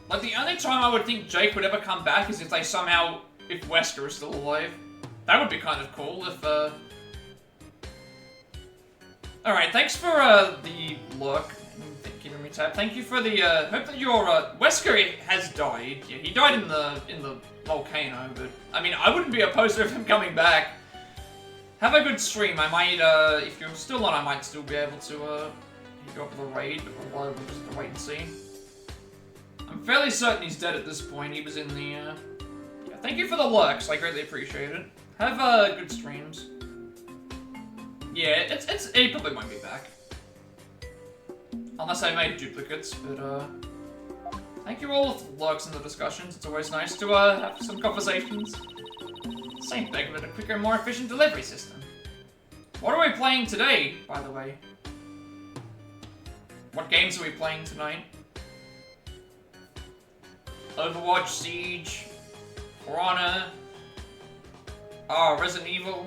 Like, the only time I would think Jake would ever come back is if they somehow, if Wesker is still alive. That would be kind of cool if, Alright, thanks for, the look. Keeping me tab. Thank you for the, hope that your, Wesker has died. Yeah, he died in the volcano, but, I mean, I wouldn't be opposed to him coming back. Have a good stream. I might, if you're still on, I might still be able to, go up with a raid, but we'll just have to wait and see. I'm fairly certain he's dead at this point. He was in the, yeah, thank you for the lurks. I greatly appreciate it. Have, good streams. Yeah, he probably won't be back. Unless I made duplicates, but, thank you all for the lurks and the discussions. It's always nice to, have some conversations. Same thing, but a quicker and more efficient delivery system. What are we playing today, by the way? What games are we playing tonight? Overwatch, Siege, For Honor, Resident Evil.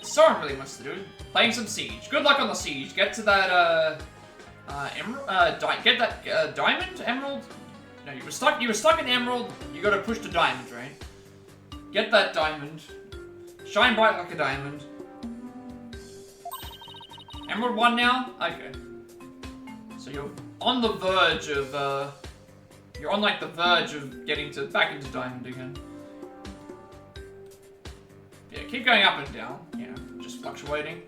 So really much to do. Playing some Siege. Good luck on the Siege. Get to that, get that, Diamond? Emerald? No, you were stuck in Emerald. You gotta push to Diamond, right? Get that Diamond. Shine bright like a diamond. Emerald 1 now? Okay. So you're on the verge of, you're on, like, the verge of getting back into Diamond again. Yeah, keep going up and down. Yeah, just fluctuating.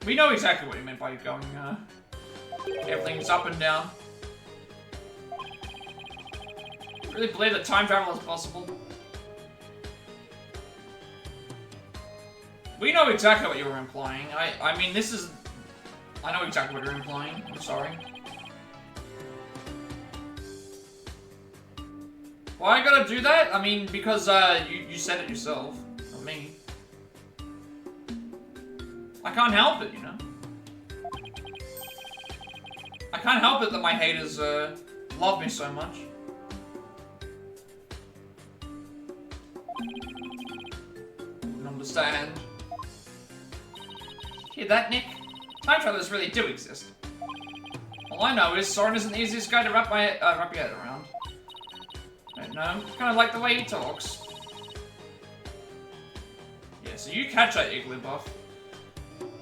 We know exactly what you meant by going, everything's up and down. I really believe that time travel is possible. We know exactly what you were implying. I mean, this is... I know exactly what you're implying. I'm sorry. Why I gotta do that? I mean, because, you said it yourself. Not me. I can't help it, you know? I can't help it that my haters, love me so much. Wouldn't understand. Hear that, Nick? Time travelers really do exist. All I know is Soren isn't the easiest guy to wrap your head around. I don't know, kind of like the way he talks. Yeah, so you catch that Igglybuff.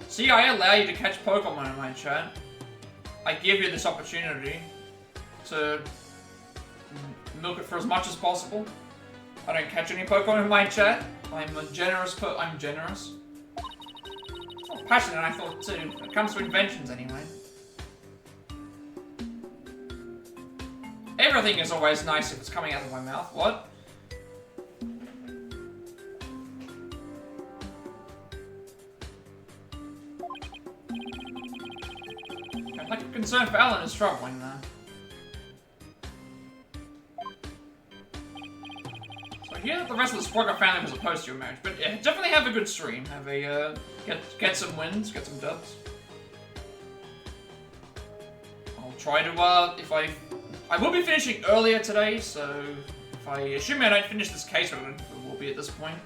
See, I allow you to catch Pokemon in my chat. I give you this opportunity to milk it for as much as possible. I don't catch any Pokemon in my chat. I'm a generous I'm generous. Oh, passionate, I thought too. It comes to inventions anyway. Everything is always nice if it's coming out of my mouth. What? Like a concern for Alan is struggling there. So I hear that the rest of the Sprogger family was opposed to your marriage, but yeah, definitely have a good stream. Have a, get some wins, get some dubs. I'll try to, I will be finishing earlier today, so assuming I don't finish this case, I don't know if it will be at this point.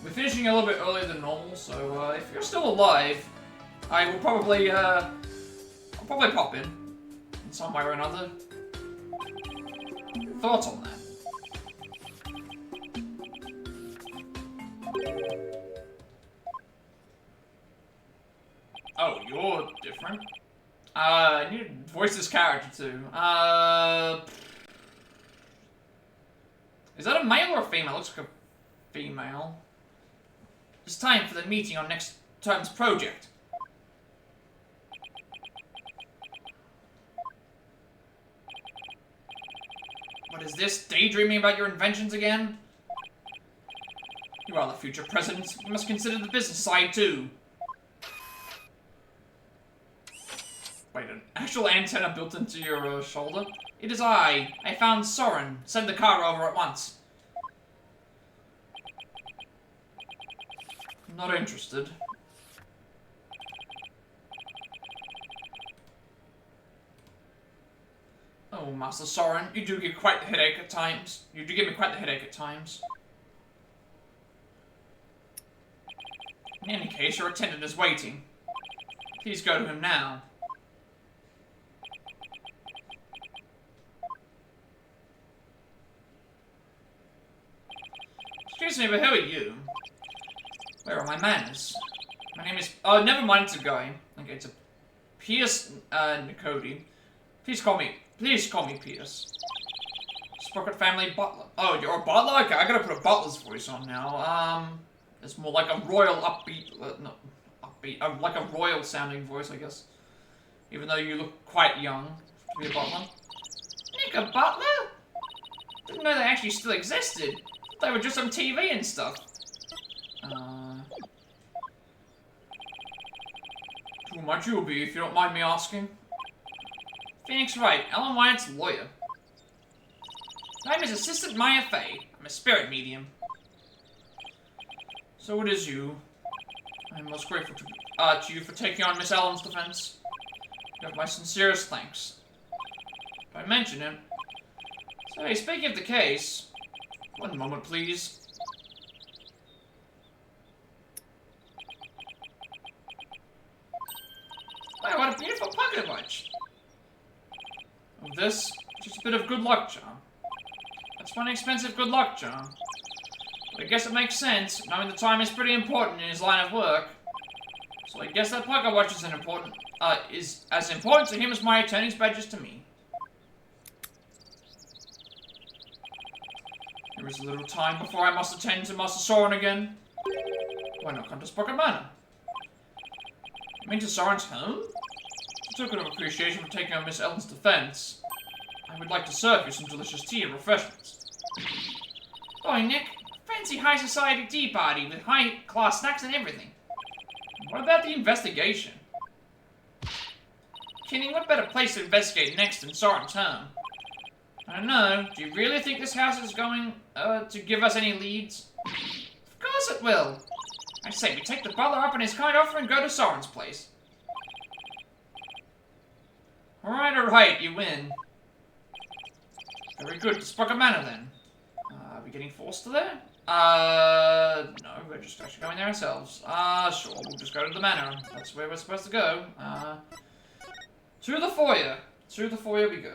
We're finishing a little bit earlier than normal, so if you're still alive, I will probably, I'll probably pop in some way or another. Thoughts on that? Oh, you're different? I need to voice this character too. Is that a male or a female? Looks like a female. It's time for the meeting on next term's project. What is this? Daydreaming about your inventions again? You are the future president. You must consider the business side too. Wait, an actual antenna built into your shoulder? It is I. I found Soren. Send the car over at once. Not interested. Oh, Master Soren, you do give quite the headache at times. You do give me quite the headache at times. In any case, your attendant is waiting. Please go to him now. Excuse me, but who are you? Where are my manners? My name is... Oh, never mind, it's a guy. Okay, it's a... Pierce, Nicody. Please call me Pierce. Sprocket family butler. Oh, you're a butler? Okay, I gotta put a butler's voice on now. It's more like a royal upbeat... like a royal sounding voice, I guess. Even though you look quite young to be a butler. Nick, a butler? Didn't know they actually still existed. They were just on TV and stuff. Who might you be, if you don't mind me asking? Phoenix Wright, Ellen Wyatt's lawyer. My name is Assistant Maya Fey. I'm a spirit medium. So it is you. I'm most grateful to you for taking on Miss Ellen's defense. You have my sincerest thanks. If I mention it. So, hey, speaking of the case... One moment, please. Wow, what a beautiful pocket watch. Oh, this? Just a bit of good luck charm. That's one expensive good luck charm. But I guess it makes sense, knowing the time is pretty important in his line of work. So I guess that pocket watch is as important to him as my attorney's badges to me. There is a little time before I must attend to Master Soren again. Why not come to Sprocket Manor? You mean to Soren's home? As a token of appreciation for taking on Miss Ellen's defense, I would like to serve you some delicious tea and refreshments. Boy, Nick, fancy high society tea party with high-class snacks and everything. What about the investigation? Kidding, what better place to investigate next than Soren's home? I don't know. Do you really think this house is going to give us any leads? Of course it will. I say we take the butler up on his kind offer and go to Soren's place. Alright, you win. Very good. To Sprocket Manor then. Are we getting forced to there? No, we're just actually going there ourselves. Sure, we'll just go to the manor. That's where we're supposed to go. To the foyer. To the foyer we go.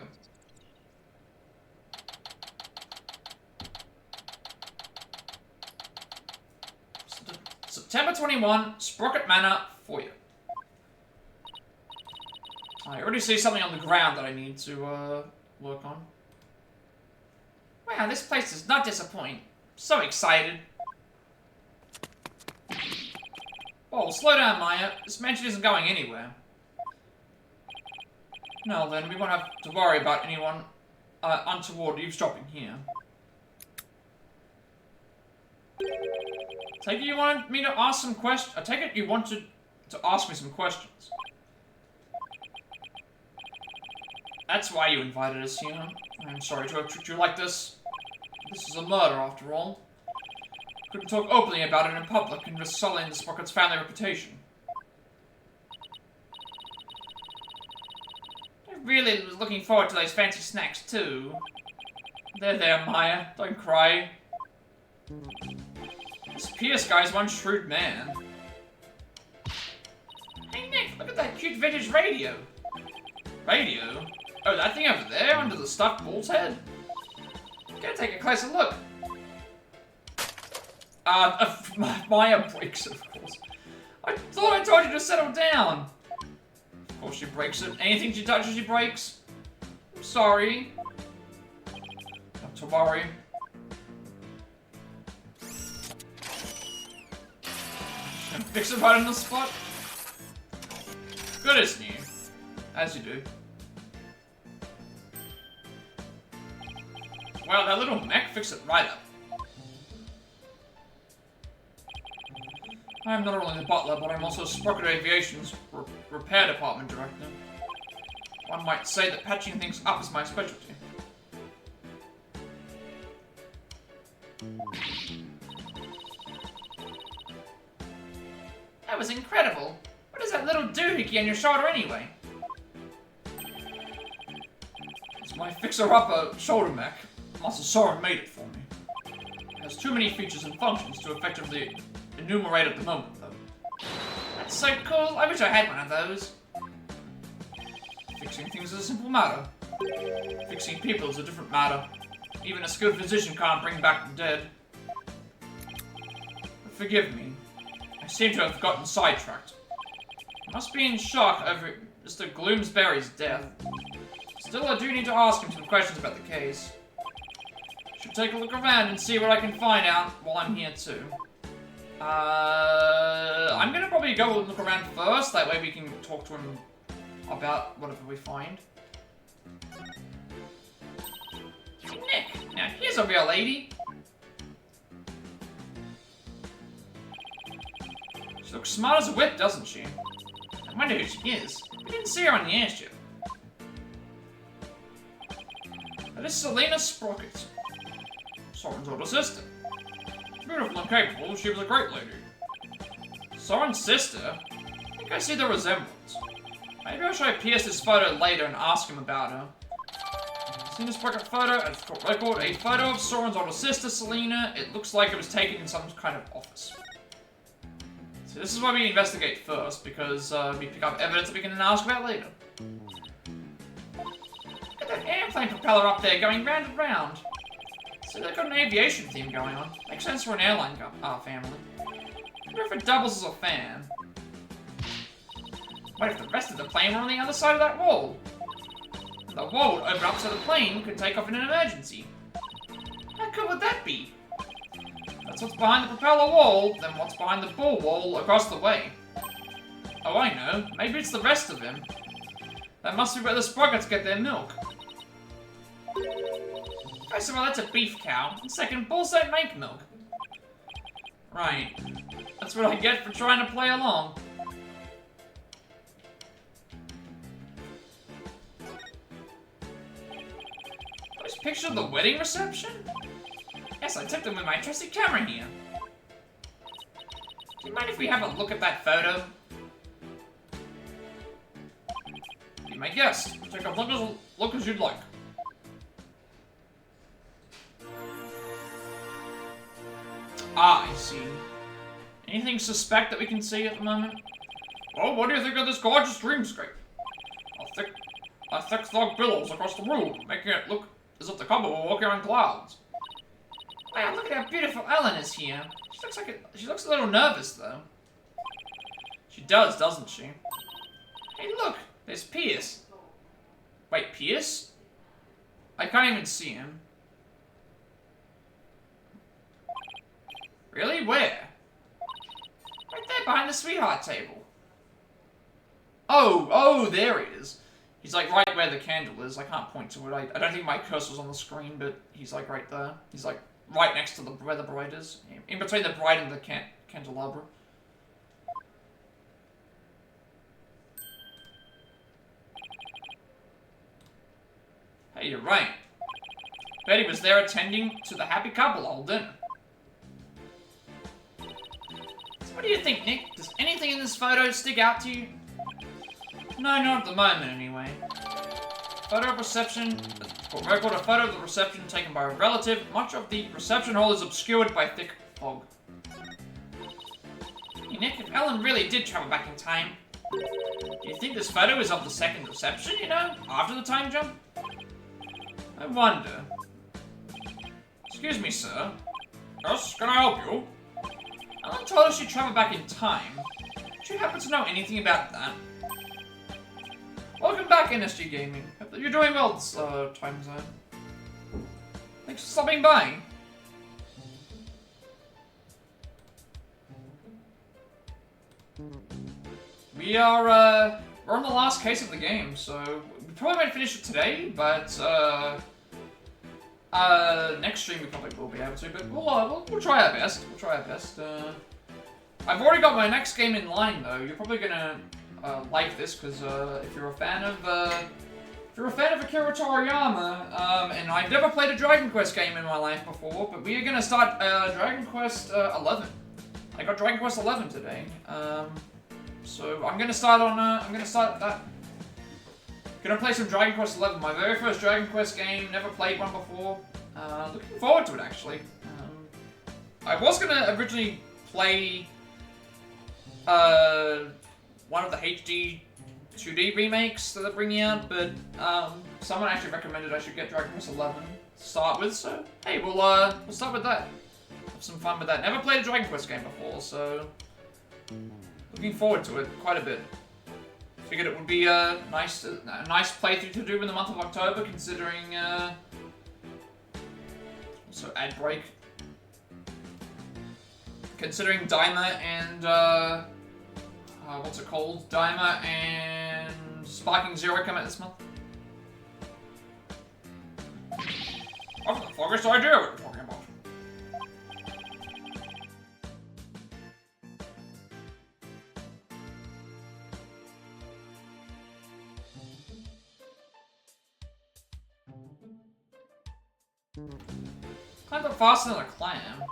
September 21, Sprocket Manor, foyer. I already see something on the ground that I need to, work on. Wow, this place does not disappoint. So excited. Oh, slow down, Maya. This mansion isn't going anywhere. No, then, we won't have to worry about anyone, untoward eavesdropping here. Take it you wanted me to ask some questions. I take it you wanted to ask me some questions. That's why you invited us here. I'm sorry to have treated you like this. This is a murder, after all. Couldn't talk openly about it in public and risk sullying the Sprocket's family reputation. I'm really looking forward to those fancy snacks, too. There, Maya. Don't cry. This Pierce guy's one shrewd man. Hey, Nick, look at that cute vintage radio. Radio? Oh, that thing over there, under the stuffed bull's head? Gotta take a closer look. Maya breaks, of course. I thought I told you to settle down. Of course she breaks it. Anything she touches, she breaks. I'm sorry. Not to worry. And fix it right on the spot. Good as new. As you do. Wow, that little mech fixed it right up. I'm not only the butler, but I'm also Sprocket Aviation's repair department director. One might say that patching things up is my specialty. That was incredible. What is that little doohickey on your shoulder anyway? It's my fixer-upper shoulder mech. Master Soren made it for me. It has too many features and functions to effectively enumerate at the moment, though. That's so cool. I wish I had one of those. Fixing things is a simple matter. Fixing people is a different matter. Even a skilled physician can't bring back the dead. But forgive me. I seem to have gotten sidetracked. I must be in shock over Mr. Gloomsbury's death. Still, I do need to ask him some questions about the case. Should take a look around and see what I can find out while I'm here too. I'm gonna probably go look around first, that way we can talk to him about whatever we find. Nick, now here's a real lady. She looks smart as a whip, doesn't she? I wonder who she is. We didn't see her on the airship. That is Selena Sprocket, Soren's older sister. Beautiful and capable, she was a great lady. Soren's sister? I think I see the resemblance. Maybe I'll show Pierce this photo later and ask him about her. Selena Sprocket photo, at the record, a photo of Soren's older sister, Selena. It looks like it was taken in some kind of office. So this is why we investigate first, because we pick up evidence that we can then ask about later. Look at that airplane propeller up there going round and round. So they've got an aviation theme going on. Makes sense for an airline family. I wonder if it doubles as a fan. What if the rest of the plane were on the other side of that wall? And the wall would open up so the plane could take off in an emergency. How cool would that be? That's what's behind the propeller wall, then what's behind the ball wall across the way. Oh, I know. Maybe it's the rest of him. That must be where the Sprockets get their milk. First of all, that's a beef cow. And second, bulls don't make milk. Right. That's what I get for trying to play along. Those pictures of the wedding reception? Yes, I took them with my trusty camera here. Do you mind if we have a look at that photo? Be my guest. Take a look as you'd like. Ah, I see. Anything suspect that we can see at the moment? Well, what do you think of this gorgeous dreamscape? A thick fog billows across the room, making it look as if the couple were walking on clouds. Wow, look at how beautiful Ellen is here. She looks a little nervous, though. She does, doesn't she? Hey, look! There's Pierce. Wait, Pierce? I can't even see him. Really? Where? Right there, behind the sweetheart table. Oh, there he is. He's like right where the candle is. I can't point to it. I don't think my cursor's on the screen, but he's like right there. He's like right next to where the bride is. In between the bride and the candelabra. Hey, you're right. Betty was there attending to the happy couple all dinner. So what do you think, Nick? Does anything in this photo stick out to you? No, not at the moment, anyway. Photo of reception. For record, a photo of the reception taken by a relative. Much of the reception hall is obscured by thick fog. Hey, Nick, if Ellen really did travel back in time, do you think this photo is of the second reception, you know? After the time jump? I wonder. Excuse me, sir. Yes, can I help you? Ellen told us she traveled back in time. Do you happen to know anything about that? Welcome back, NSG Gaming. Hope that you're doing well this time zone. Thanks for stopping by. We're on the last case of the game, so we probably won't finish it today, but next stream we probably will be able to, but we'll try our best. We'll try our best. I've already got my next game in line though. You're probably gonna like this because if you're a fan of Akira Toriyama, and I've never played a Dragon Quest game in my life before, but we are gonna start Dragon Quest 11. I got Dragon Quest 11 today. So I'm gonna start that. Gonna play some Dragon Quest 11, my very first Dragon Quest game. Never played one before. Looking forward to it actually. I was gonna originally play one of the HD 2D remakes that they're bringing out, but someone actually recommended I should get Dragon Quest 11 to start with. So hey, we'll start with that. Have some fun with that. Never played a Dragon Quest game before, so looking forward to it quite a bit. Figured it would be a nice playthrough to do in the month of October, considering also ad break. Considering Daima and what's it called? Daima and Sparking Zero come out this month. I've got the foggiest idea what we're talking about. Kind of faster than a clam.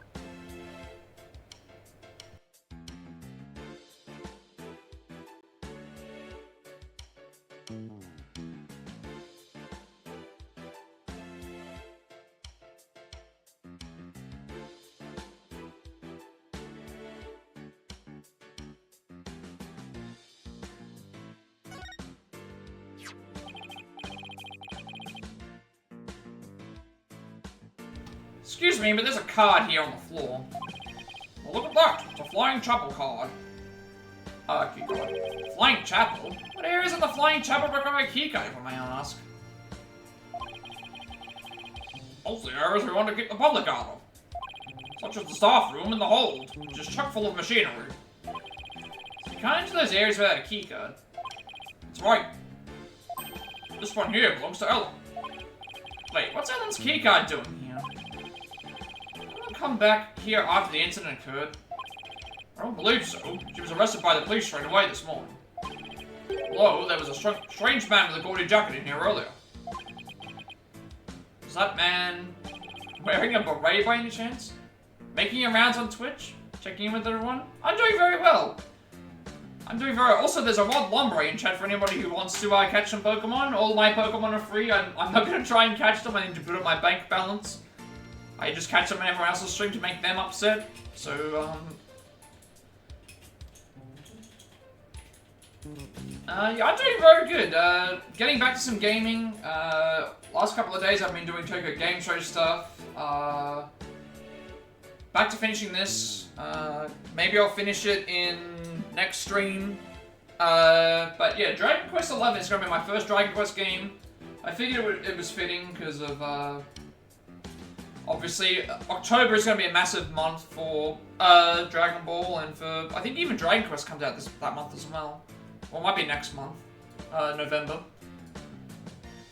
Excuse me, but there's a card here on the floor. Well, look at that. It's a Flying Chapel card. Key card. Flying Chapel? What areas in the Flying Chapel require a key card, if I may ask? Mostly areas we want to keep the public out of. Such as the staff room and the hold, which is chock full of machinery. So you can't enter those areas without a key card. That's right. This one here belongs to Ellen. Wait, what's Ellen's key card doing here? Come back here after the incident occurred? I don't believe so. She was arrested by the police straight away this morning. Hello, there was a strange man with a gaudy jacket in here earlier. Was that man wearing a beret by any chance? Making your rounds on Twitch? Checking in with everyone? I'm doing very well. Also, there's a Rod Lombre in chat for anybody who wants to catch some Pokemon. All my Pokemon are free. I'm not going to try and catch them. I need to put up my bank balance. I just catch them in everyone else's stream to make them upset. So, yeah, I'm doing very good. Getting back to some gaming. Last couple of days I've been doing Tokyo Game Show stuff. Back to finishing this. Maybe I'll finish it in next stream. But yeah, Dragon Quest 11 is going to be my first Dragon Quest game. I figured it was fitting because of, obviously, October is going to be a massive month for Dragon Ball, and for, I think even Dragon Quest comes out that month as well. Well, it might be next month, November.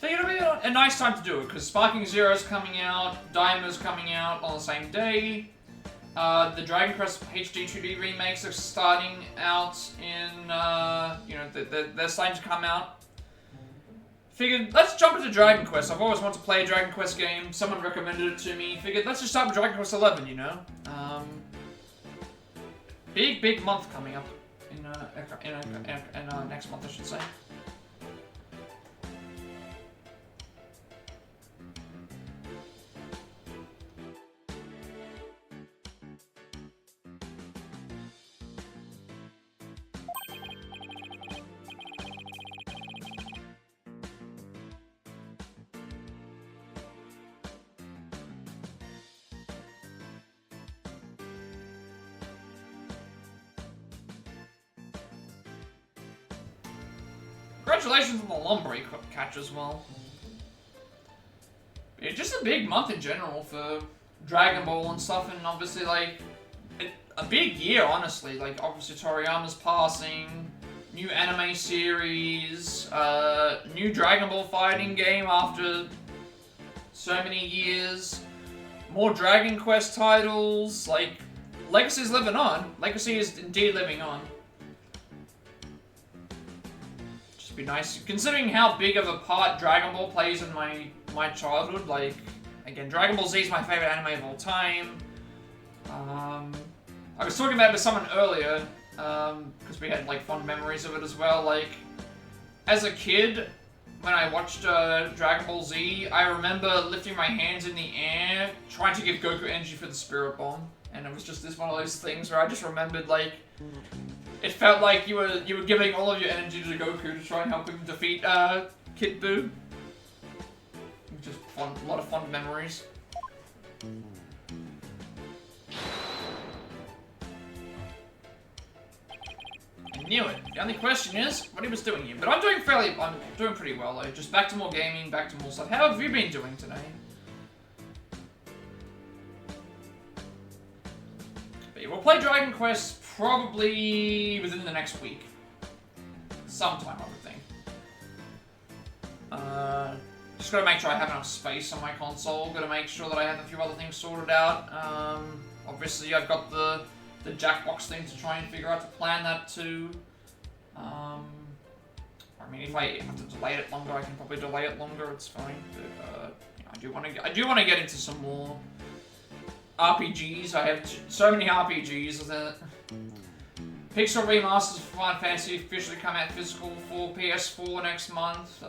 Figured it'll be a nice time to do it, because Sparking Zero's coming out, Daima's coming out on the same day. The Dragon Quest HD 2D remakes are starting out in, you know, they're starting to come out. Figured, let's jump into Dragon Quest. I've always wanted to play a Dragon Quest game. Someone recommended it to me. Figured, let's just start with Dragon Quest 11, you know? Big month coming up. In next month, I should say. congratulations on the Lombre catch as well. Yeah, just a big month in general for Dragon Ball and stuff, and obviously, like, a big year, honestly. Like, obviously Toriyama's passing, new anime series, new Dragon Ball fighting game after so many years, more Dragon Quest titles, like, Legacy's living on. Legacy is indeed living on. Just be nice, considering how big of a part Dragon Ball plays in my childhood. Like, again, Dragon Ball Z is my favorite anime of all time. I was talking about it with someone earlier, because we had, like, fond memories of it as well. Like, as a kid, when I watched Dragon Ball Z, I remember lifting my hands in the air, trying to give Goku energy for the Spirit Bomb. And it was just this one of those things where I just remembered, like, it felt like you were giving all of your energy to Goku to try and help him defeat Kid Buu. Just fun, a lot of fun memories. I knew it. The only question is what he was doing here. But I'm doing pretty well though. Just back to more gaming, back to more stuff. How have you been doing today? But yeah, we'll play Dragon Quest probably within the next week. Sometime, I would think. Just gotta make sure I have enough space on my console. Gotta make sure that I have a few other things sorted out. Obviously, I've got the Jackbox thing to try and figure out to plan that too. I mean, if I have to delay it longer, I can probably delay it longer. It's fine. But you know, I do want to get into some more RPGs. I have so many RPGs. Pixel remasters for Final Fantasy officially come out physical for PS4 next month.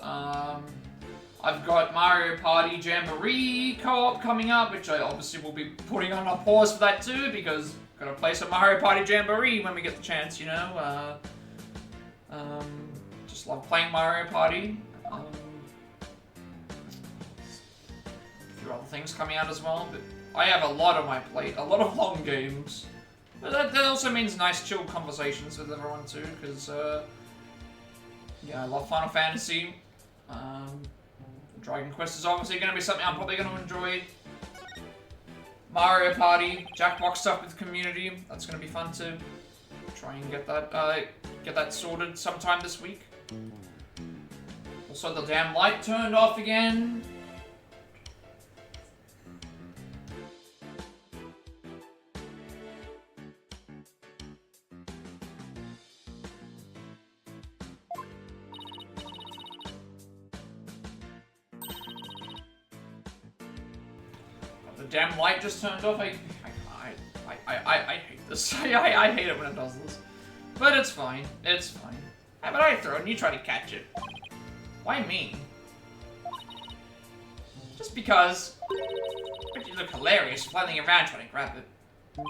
I've got Mario Party Jamboree co-op coming up, which I obviously will be putting on a pause for that too, because I've got to play some Mario Party Jamboree when we get the chance, you know. Just love playing Mario Party. A few other things coming out as well, but I have a lot on my plate, a lot of long games. But that also means nice chill conversations with everyone too, because yeah, I love Final Fantasy. Dragon Quest is obviously going to be something I'm probably going to enjoy. Mario Party, Jackbox stuff with the community, that's going to be fun too. Try and get that sorted sometime this week. Also, the damn light turned off again. The damn light just turned off. I hate this. I hate it when it does this. But it's fine. It's fine. How about I throw it and you try to catch it? Why me? Just because. But you look hilarious flailing around trying to grab it. But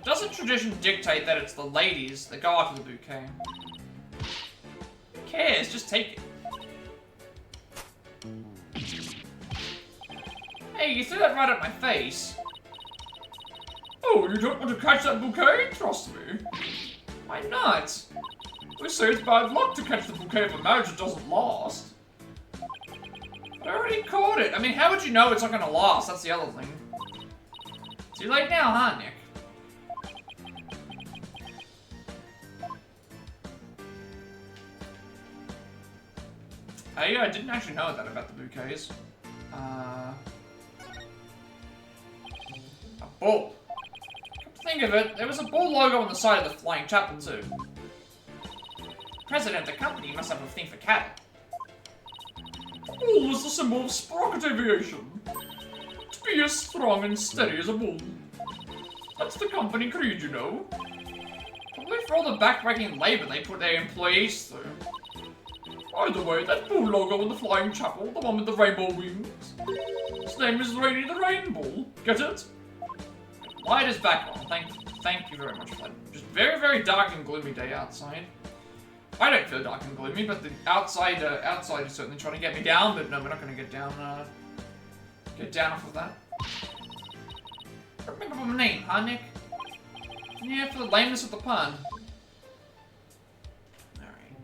doesn't tradition dictate that it's the ladies that go after the bouquet? Who cares? Just take it. Hey, you threw that right at my face. Oh, you don't want to catch that bouquet? Trust me. Why not? They say it's bad luck to catch the bouquet if a marriage doesn't last. But I already caught it. I mean, how would you know it's not gonna last? That's the other thing. Too late now, huh, Nick? Hey, I didn't actually know that about the bouquets. A bull. Come to think of it, there was a bull logo on the side of the flying chapel too. President of the company must have a thing for cattle. The bull is the symbol of sprocket aviation. To be as strong and steady as a bull. That's the company creed, you know. Probably for all the backbreaking labor they put their employees through. Either way, that bull logo on the flying chapel, the one with the rainbow wings. His name is Rainy the Rainbow. Get it? Light is back on. Thank you very much for that. Just very, very dark and gloomy day outside. I don't feel dark and gloomy, but the outside is certainly trying to get me down. But no, we're not going to get down off of that. Remember my name, huh, Nick? Yeah, for the lameness of the pun. Alright.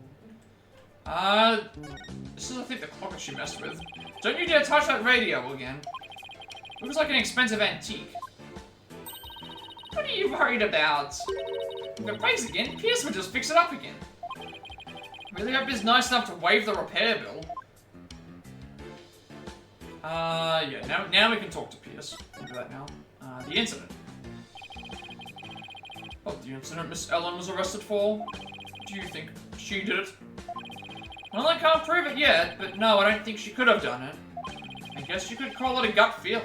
This is, I think, the clock that she messed with. Don't you dare touch that radio again. Looks like an expensive antique. What are you worried about? If it breaks again, Pierce would just fix it up again. Really hope he's nice enough to waive the repair bill. Yeah, now we can talk to Pierce. We'll do that now. The incident. What, the incident Miss Ellen was arrested for? Do you think she did it? Well, I can't prove it yet, but no, I don't think she could have done it. I guess you could call it a gut feeling.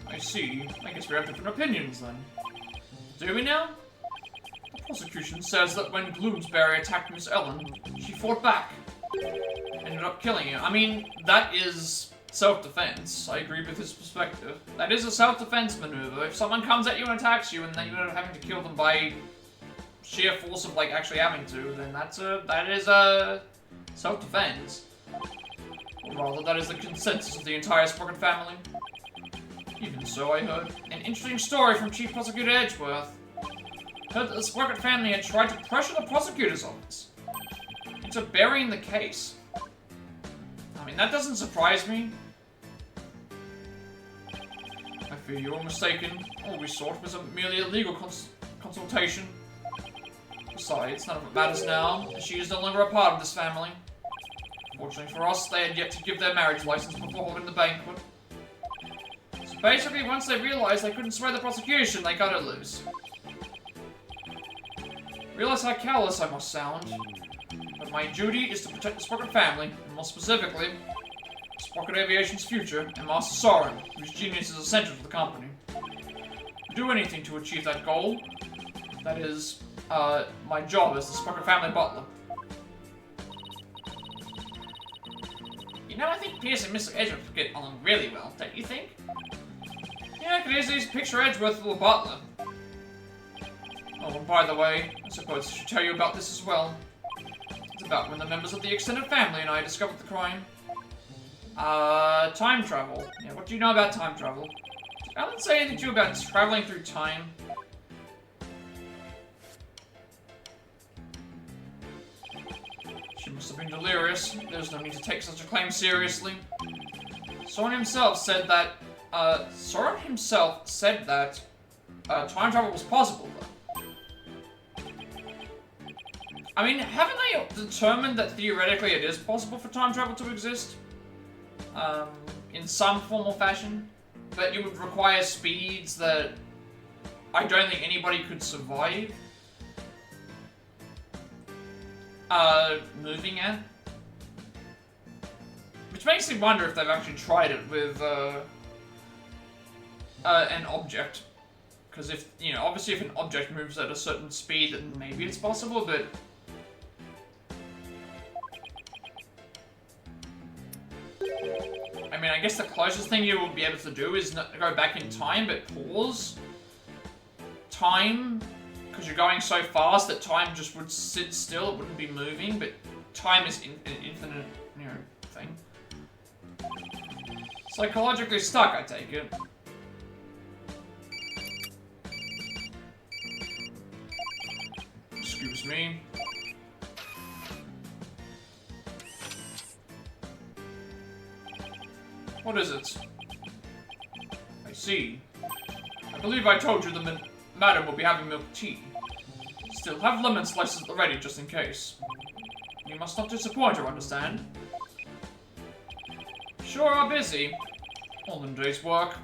I see. I guess we have different opinions then. Do we now? The prosecution says that when Bloomsbury attacked Miss Ellen, she fought back. Ended up killing him. I mean, that is self-defense. I agree with his perspective. That is a self-defense maneuver. If someone comes at you and attacks you and then you end up having to kill them by sheer force of, like, actually having to, then that is a self-defense. Or rather, that is the consensus of the entire Sprocket family. Even so, I heard an interesting story from Chief Prosecutor Edgeworth. Heard that the Sprocket family had tried to pressure the prosecutor's office into burying the case. I mean, that doesn't surprise me. I fear you are mistaken. All we sought was merely a legal consultation. Besides, none of it matters now, as she is no longer a part of this family. Fortunately for us, they had yet to give their marriage license before holding the banquet. So basically, once they realized they couldn't sway the prosecution, they cut it loose. Realize how callous I must sound, but my duty is to protect the Sprocket family, and more specifically, Sprocket Aviation's future, and Master Soren, whose genius is essential to the company. Do anything to achieve that goal. That is, my job as the Sprocket family butler. You know, I think Pierce and Mr. Edgeworth get along really well, don't you think? Yeah, I could easily picture Edgeworth with a butler. Oh, and by the way, I suppose I should tell you about this as well. It's about when the members of the extended family and I discovered the crime. Time travel. Yeah, what do you know about time travel? Did Alan say anything to you about traveling through time? She must have been delirious. There's no need to take such a claim seriously. Soren himself said that, time travel was possible, though. I mean, haven't they determined that theoretically it is possible for time travel to exist? In some form or fashion? But it would require speeds that I don't think anybody could survive. Moving at. Which makes me wonder if they've actually tried it with, an object. Because if, you know, obviously if an object moves at a certain speed, then maybe it's possible, but... I mean, I guess the closest thing you will be able to do is not go back in time, but pause time, because you're going so fast that time just would sit still, it wouldn't be moving, but time is an infinite, you know, thing. Psychologically stuck, I take it. Excuse me. What is it? I see. I believe I told you the madam will be having milk tea. Still, have lemon slices at the ready just in case. You must not disappoint her, understand? Sure are busy. All in day's work.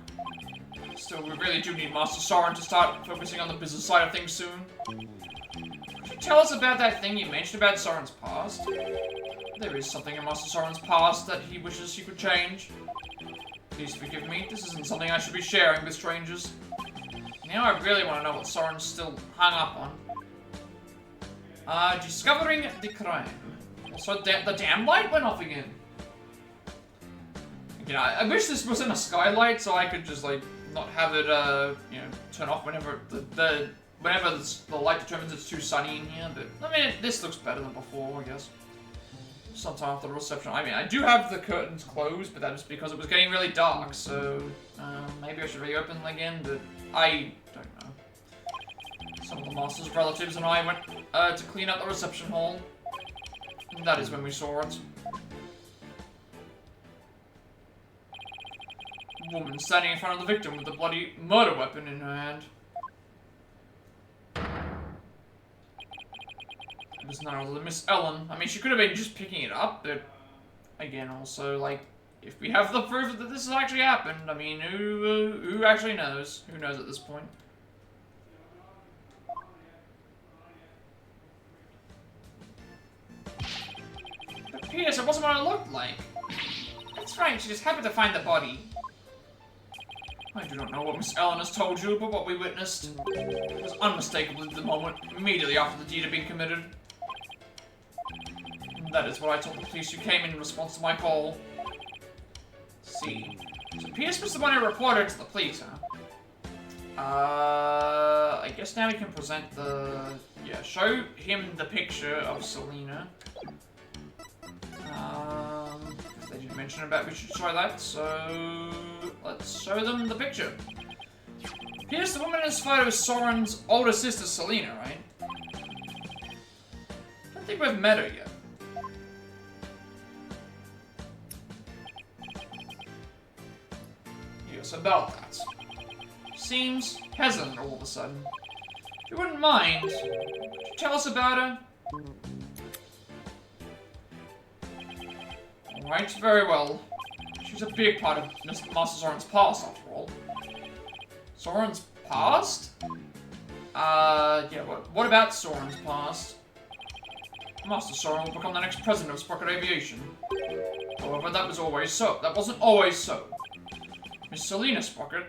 Still, we really do need Master Soren to start focusing on the business side of things soon. Could you tell us about that thing you mentioned about Soren's past? There is something in Master Soren's past that he wishes he could change. Please forgive me, this isn't something I should be sharing with strangers. Now I really want to know what Soren's still hung up on. Discovering the crime. Also, the damn light went off again. You know, I wish this was in a skylight so I could just, like, not have it, you know, turn off whenever whenever the light determines it's too sunny in here, but, I mean, this looks better than before, I guess. Sometime after the reception. I mean, I do have the curtains closed, but that was because it was getting really dark, so maybe I should reopen them again, but I don't know. Some of the master's relatives and I went to clean up the reception hall. And that is when we saw it. A woman standing in front of the victim with a bloody murder weapon in her hand. It was none other than Miss Ellen. I mean, she could have been just picking it up, but again, also, like, if we have the proof that this has actually happened, I mean, who actually knows? Who knows at this point? But P.S., it wasn't what it looked like. That's right, she just happened to find the body. I do not know what Miss Ellen has told you, but what we witnessed was unmistakably the moment immediately after the deed had been committed. And that is what I told the police who came in response to my call. See. So Pierce was the one who reported to the police, huh? I guess now we can present the... Yeah, show him the picture of Selena. They didn't mention about we should show that, so... Let's show them the picture. Here's the woman in this photo is Soren's older sister, Selena, right? I don't think we've met her yet. Yes, about that. Seems hesitant all of a sudden. If you wouldn't mind, could you tell us about her? Alright, very well. She's a big part of Master Soren's past, after all. Soren's past? Yeah, what about Soren's past? Master Soren will become the next president of Sprocket Aviation. However, that was always so. That wasn't always so. Miss Selena Sprocket,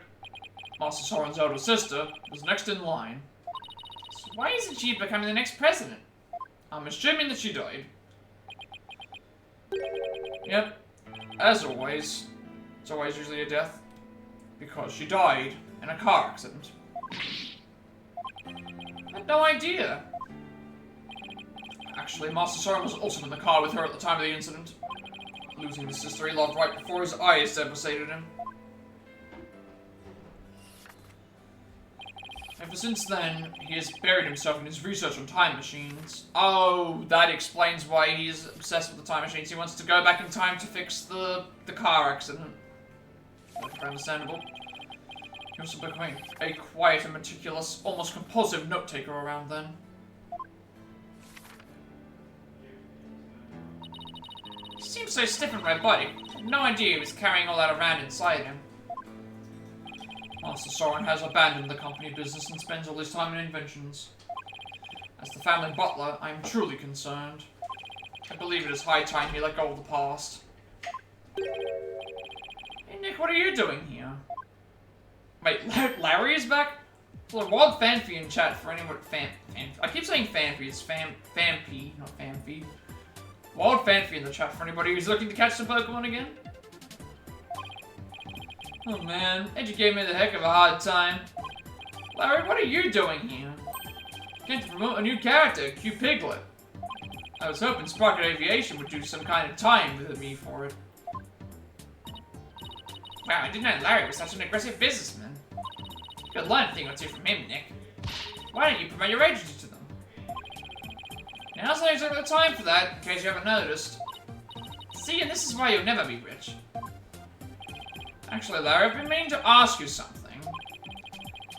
Master Soren's elder sister, was next in line. So why isn't she becoming the next president? I'm assuming that she died. Yep. As always, it's always usually a death. Because she died in a car accident. I had no idea. Actually, Master Soren was also in the car with her at the time of the incident. Losing the sister he loved right before his eyes devastated him. Ever since then, he has buried himself in his research on time machines. Oh, that explains why he's obsessed with the time machines. He wants to go back in time to fix the car accident. That's understandable. He also became a quiet and meticulous, almost compulsive note-taker around then. He seems so stiff and robotic. I had no idea he was carrying all that around inside him. Master Soren has abandoned the company business and spends all his time in inventions. As the family butler, I am truly concerned. I believe it is high time he let go of the past. Hey Nick, what are you doing here? Wait, Larry is back? Well, a wild fanfy in chat for anyone. I keep saying fanfy, it's fanpy, not fanfy. Wild fanfy in the chat for anybody who's looking to catch some Pokemon again. Oh man, Edgy gave me the heck of a hard time. Larry, what are you doing here? Came to promote a new character, Q Piglet. I was hoping Sprocket Aviation would do some kind of tie-in with me for it. Wow, I didn't know Larry was such an aggressive businessman. You could learn a thing or two from him, Nick. Why don't you promote your agency to them? Now's not exactly the time for that, in case you haven't noticed. See, and this is why you'll never be rich. Actually, Larry, I've been meaning to ask you something.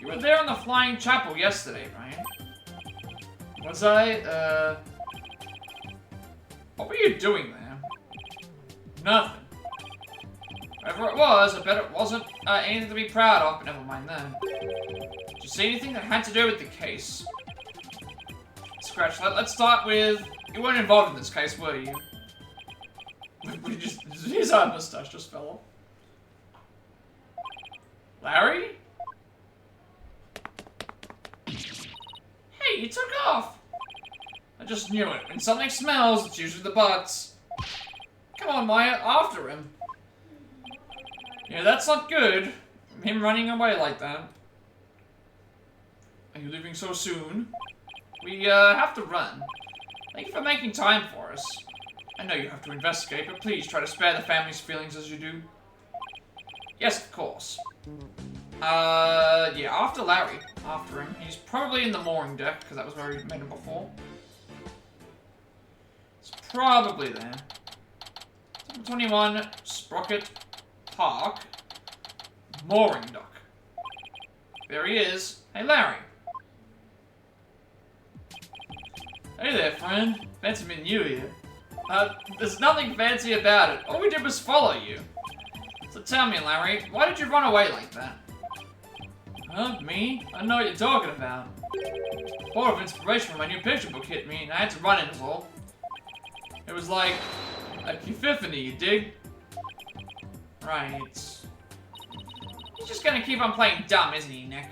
You were there in the Flying Chapel yesterday, right? Was I, What were you doing there? Nothing. Whatever it was, I bet it wasn't anything to be proud of, but never mind then. Did you see anything that had to do with the case? Scratch, let's start with... You weren't involved in this case, were you? His mustache just fell off. Larry? Hey, you took off! I just knew it. When something smells, it's usually the butts. Come on, Maya, after him. Yeah, that's not good. Him running away like that. Are you leaving so soon? We, have to run. Thank you for making time for us. I know you have to investigate, but please try to spare the family's feelings as you do. Yes, of course. Yeah, after Larry. After him. He's probably in the mooring deck, because that was where we met him before. It's probably there. 21, Sprocket Park. Mooring dock. There he is. Hey, Larry. Hey there, friend. Fancy meeting you here. There's nothing fancy about it. All we did was follow you. So tell me, Larry, why did you run away like that? Huh? Me? I don't know what you're talking about. A pour of inspiration from my new picture book hit me, and I had to run it as well. It was like a epiphany, you dig? Right. He's just gonna keep on playing dumb, isn't he, Nick?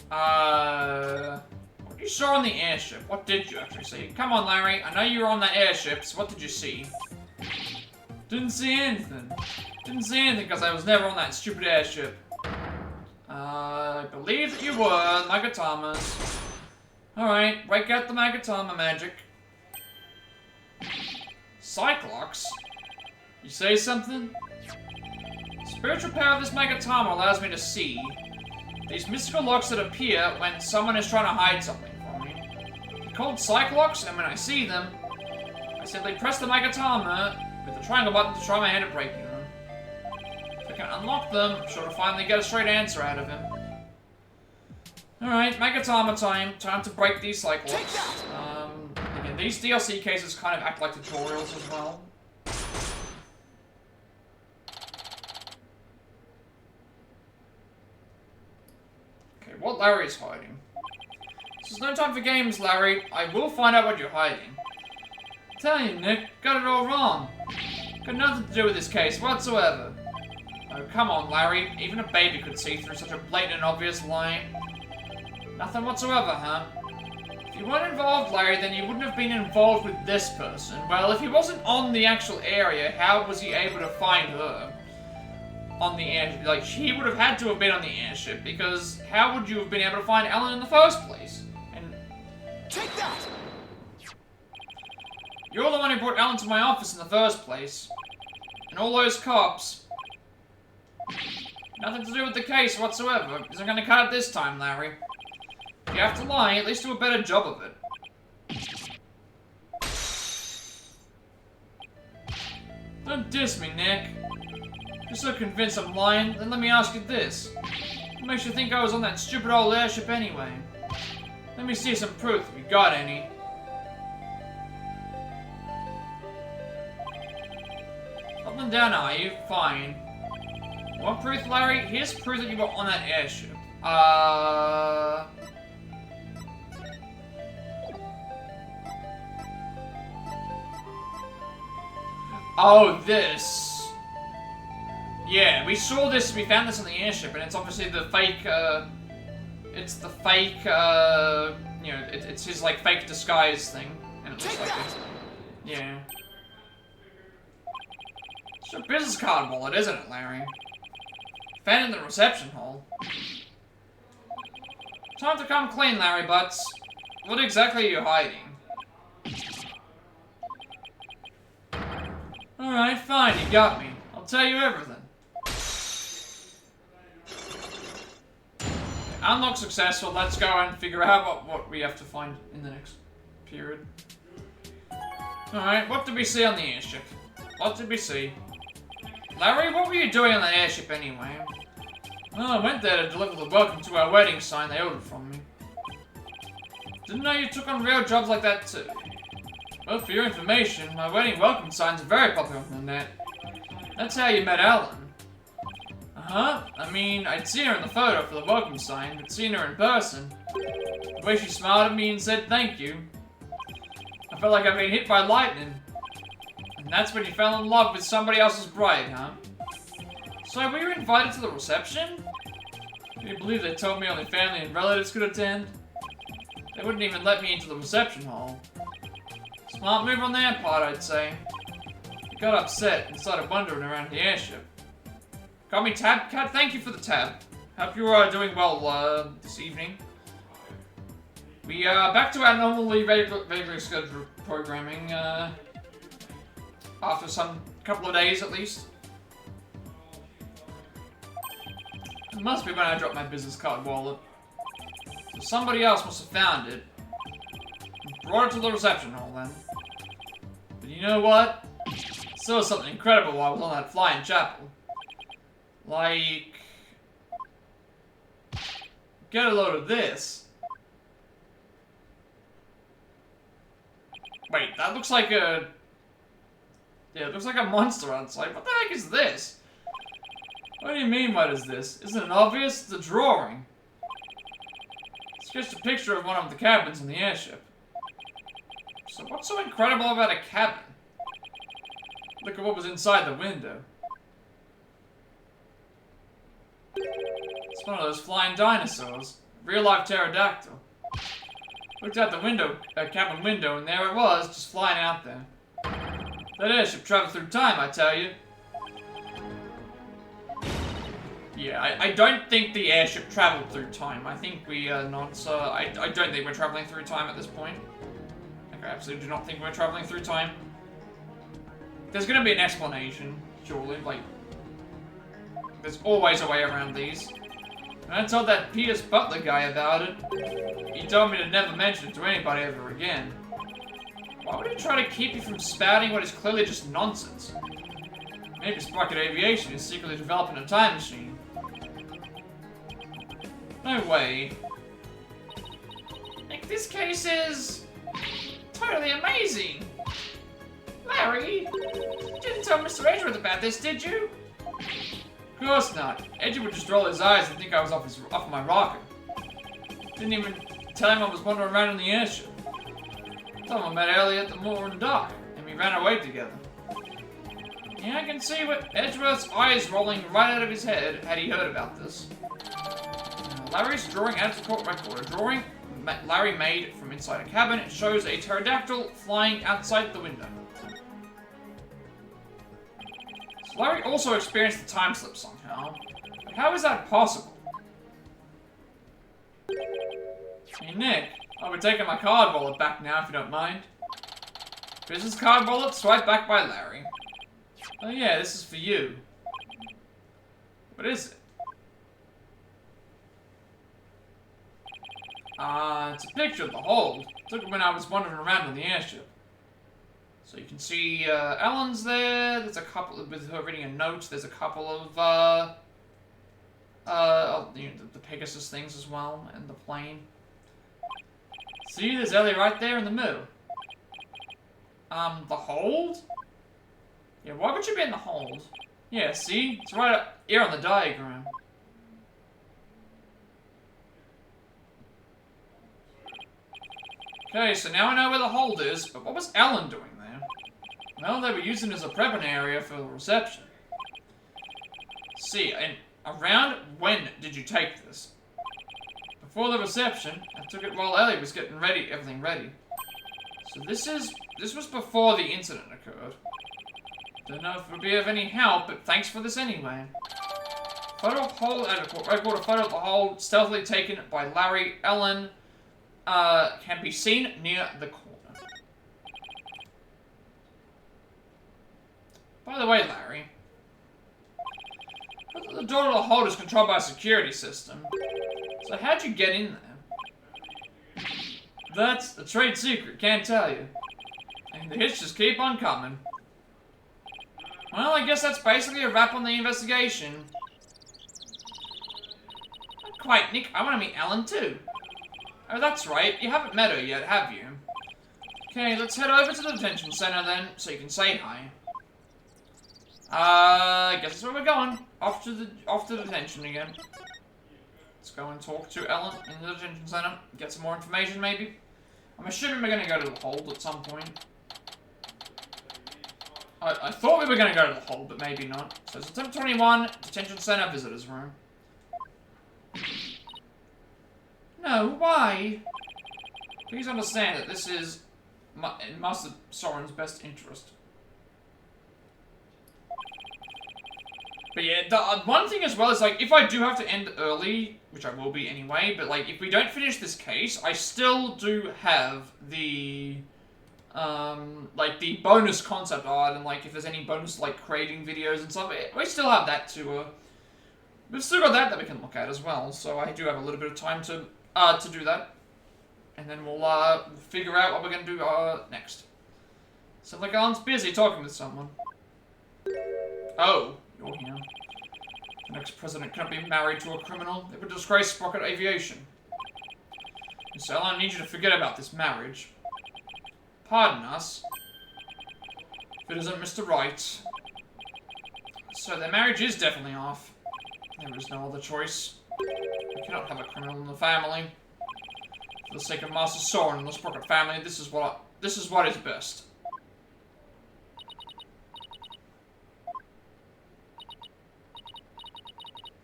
What you saw on the airship? What did you actually see? Come on, Larry. I know you were on that airship, so what did you see? Didn't see anything. Didn't see anything because I was never on that stupid airship. I believe that you were, Magatamas. Alright, break out the Magatama magic. Cyclops? You say something? The spiritual power of this Magatama allows me to see these mystical locks that appear when someone is trying to hide something from me. They're called Cyclops, and when I see them, I simply press the Magatama with the triangle button to try my hand at breaking them. If I can unlock them, I'm sure to finally get a straight answer out of him. Alright, Magatama time. Time to break these Cyclops. Again, these DLC cases kind of act like tutorials as well. Okay, what Larry's hiding? This is no time for games, Larry. I will find out what you're hiding. I'm telling you, Nick, got it all wrong. Got nothing to do with this case whatsoever. Oh, come on, Larry. Even a baby could see through such a blatant and obvious lie. Nothing whatsoever, huh? If you weren't involved, Larry, then you wouldn't have been involved with this person. Well, if he wasn't on the actual area, how was he able to find her on the airship? Like, he would have had to have been on the airship, because how would you have been able to find Ellen in the first place? And take that! You're the one who brought Ellen to my office in the first place. And all those cops. Nothing to do with the case whatsoever, because I'm gonna cut it this time, Larry. If you have to lie, at least do a better job of it. Don't diss me, Nick. If you're so convinced I'm lying, then let me ask you this. What makes you think I was on that stupid old airship anyway? Let me see some proof, if you got any. Up and down, are you? Fine. Want proof, Larry? Here's proof that you were on that airship. Oh, this. Yeah, we saw this, we found this on the airship, and it's obviously the fake, it's the fake, you know, it's his, like, fake disguise thing. And it looks like it. Yeah. It's your business card wallet, isn't it, Larry? Found it in the reception hall. Time to come clean, Larry Butts. What exactly are you hiding? Alright, fine, you got me. I'll tell you everything. Unlock successful, let's go and figure out what we have to find in the next period. Alright, what did we see on the airship? What did we see? Larry, what were you doing on the airship anyway? Oh, I went there to deliver the welcome to our wedding sign they ordered from me. Didn't know you took on real jobs like that too. Well, for your information, my wedding welcome signs are very popular on the net. That's how you met Ellen. Uh-huh. I mean, I'd seen her in the photo for the welcome sign, but seeing her in person, the way she smiled at me and said thank you, I felt like I'd been hit by lightning. And that's when you fell in love with somebody else's bride, huh? So, were you invited to the reception? Can you believe they told me only family and relatives could attend? They wouldn't even let me into the reception hall. Smart move on their part, I'd say. I got upset and started wandering around the airship. Got me tab? Cat, thank you for the tab. Hope you are doing well this evening. We are back to our normally regular scheduled programming after some couple of days at least. It must be when I dropped my business card wallet. So somebody else must have found it. And brought it to the reception hall then. But you know what? I saw something incredible while I was on that flying chapel. Like... Get a load of this. Wait, that looks like a... Yeah, it looks like a monster outside. What the heck is this? What do you mean, what is this? Isn't it obvious? It's a drawing. It's just a picture of one of the cabins in the airship. So what's so incredible about a cabin? Look at what was inside the window. It's one of those flying dinosaurs. Real-life pterodactyl. Looked out the window, cabin window, and there it was, just flying out there. That airship traveled through time, I tell you. Yeah, I don't think the airship traveled through time. I think we are not, I don't think we're traveling through time at this point. Like, I absolutely do not think we're traveling through time. There's gonna be an explanation, surely, like... There's always a way around these. When I told that Pierce Butler guy about it, he told me to never mention it to anybody ever again. Why would he try to keep you from spouting what is clearly just nonsense? Maybe Sprocket Aviation is secretly developing a time machine. No way. Like, this case is... totally amazing! Larry, you didn't tell Mr. Edgeworth about this, did you? Of course not. Edgeworth would just roll his eyes and think I was off my rocker. Didn't even tell him I was wandering around in the airship. Told him I met Elliot at the mooring dock, and we ran away together. Yeah, I can see what Edgeworth's eyes rolling right out of his head had he heard about this. Larry's drawing adds to court record. A drawing Larry made from inside a cabin. It shows a pterodactyl flying outside the window. So Larry also experienced the time slip somehow. But how is that possible? Hey Nick, I'll be taking my card wallet back now if you don't mind. Business card wallet swiped back by Larry. Oh yeah, this is for you. What is it? It's a picture of the hold. Took it when I was wandering around in the airship. So you can see, Ellen's there. There's a couple of, with her reading a note. There's a couple of, you know, the Pegasus things as well, and the plane. See, there's Ellie right there in the middle. The hold? Yeah, why would you be in the hold? Yeah, see? It's right up here on the diagram. Okay, so now I know where the hold is, but what was Ellen doing there? Well, they were using it as a prepping area for the reception. See, and around when did you take this? Before the reception. I took it while Ellie was getting ready, everything ready. So this was before the incident occurred. Don't know if it'll be of any help, but thanks for this anyway. Photo of hold at a court record. A photo of the hold stealthily taken by Larry Ellen can be seen near the corner. By the way, Larry, the door to the hold is controlled by a security system. So how'd you get in there? That's a trade secret, can't tell you. And the hits just keep on coming. Well, I guess that's basically a wrap on the investigation. Not quite, Nick. I want to meet Ellen too. Oh, that's right. You haven't met her yet, have you? Okay, let's head over to the detention center then, so you can say hi. I guess that's where we're going. Off to detention again. Let's go and talk to Ellen in the detention center. Get some more information, maybe. I'm assuming we're gonna go to the hold at some point. I thought we were gonna go to the hold, but maybe not. So it's September 21, detention center, visitors room. No, why? Please understand that this is in Master Soren's best interest. But yeah, the one thing as well is, like, if I do have to end early, which I will be anyway, but, like, if we don't finish this case, I still do have the, like, the bonus concept art, and, like, if there's any bonus, like, creating videos and stuff, we still have that to We've still got that we can look at as well, so I do have a little bit of time to do that. And then we'll figure out what we're gonna do next. Sounds like Alan's busy talking with someone. Oh, you're here. The next president cannot be married to a criminal. It would disgrace Sprocket Aviation. Mr. Allen, I need you to forget about this marriage. Pardon us. If it isn't Mr. Right. So their marriage is definitely off. There is no other choice. We cannot have a criminal in the family. For the sake of Master Soren and the Sprocket family, this is what is best.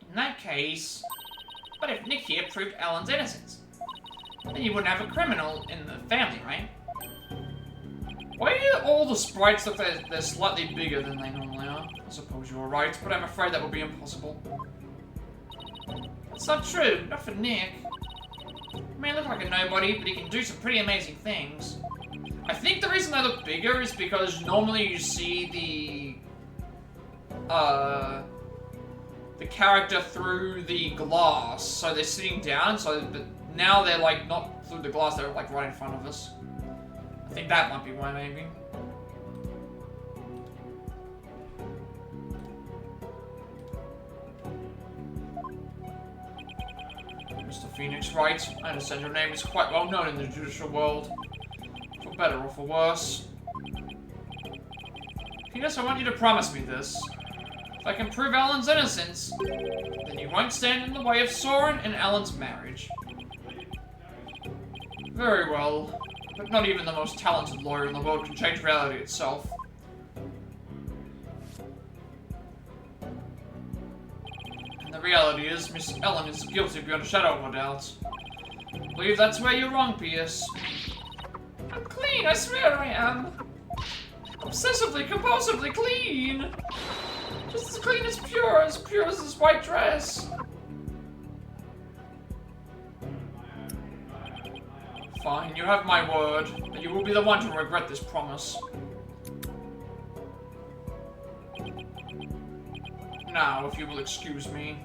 In that case, what if Nick here proved Alan's innocence? Then you wouldn't have a criminal in the family, right? Why do all the sprites look like they're slightly bigger than they normally are? I suppose you're right, but I'm afraid that would be impossible. That's not true, not for Nick. He may look like a nobody, but he can do some pretty amazing things. I think the reason they look bigger is because normally you see the character through the glass, so they're sitting down, but now they're like not through the glass, they're like right in front of us. I think that might be why, maybe. Mr. Phoenix, right? I understand your name is quite well known in the judicial world. For better or for worse. Phoenix, I want you to promise me this. If I can prove Alan's innocence, then you won't stand in the way of Soren and Alan's marriage. Very well. But not even the most talented lawyer in the world can change reality itself. And the reality is, Miss Ellen is guilty beyond a shadow of a doubt. I believe that's where you're wrong, P.S. I'm clean, I swear I am. Obsessively, compulsively clean. Just as clean as pure as this white dress. Fine, you have my word, but you will be the one to regret this promise. Now, if you will excuse me.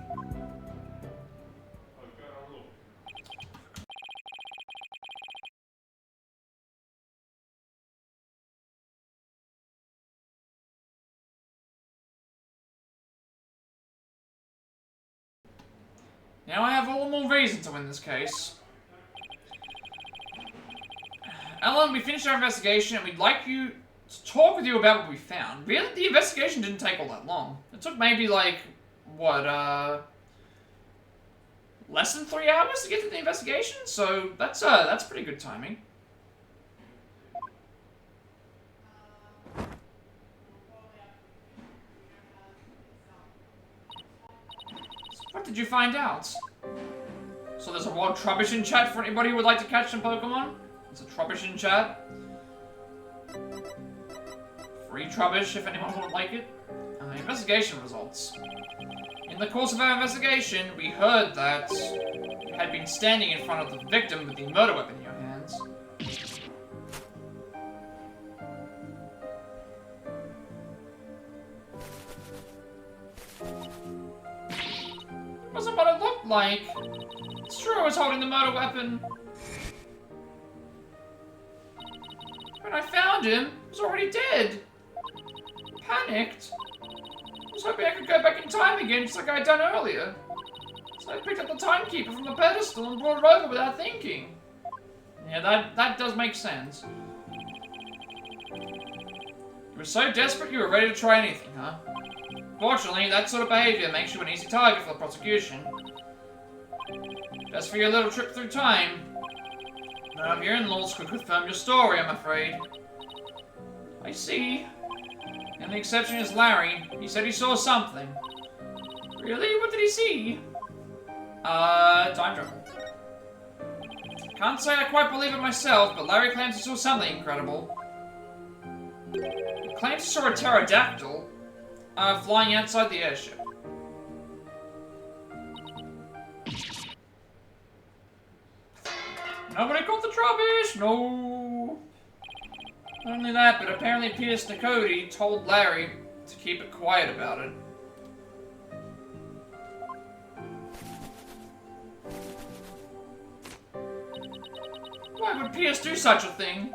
Now I have all the more reason to win this case. Alan, we finished our investigation and we'd like you to talk with you about what we found. Really, the investigation didn't take all that long. It took maybe like, what, less than 3 hours to get to the investigation? So that's pretty good timing. What did you find out? So there's a wild Trubbish in chat for anybody who would like to catch some Pokemon? There's a Trubbish in chat. Free Trubbish if anyone would like it. Investigation results. In the course of our investigation, we heard that you had been standing in front of the victim with the murder weapon in your hands. Wasn't what it looked like. It's true I was holding the murder weapon. When I found him, he was already dead. Panicked. I was hoping I could go back in time again, just like I'd done earlier. So I picked up the timekeeper from the pedestal and brought it over without thinking. Yeah, that does make sense. You were so desperate you were ready to try anything, huh? Fortunately, that sort of behavior makes you an easy target for the prosecution. As for your little trip through time, none of your in-laws could confirm your story, I'm afraid. I see. And the exception is Larry. He said he saw something. Really? What did he see? Time travel. Can't say I quite believe it myself, but Larry claims he saw something incredible. He claims he saw a pterodactyl, flying outside the airship. Nobody caught the Trubbish! No! Not only that, but apparently Peter Snicody told Larry to keep it quiet about it. Why would PS do such a thing?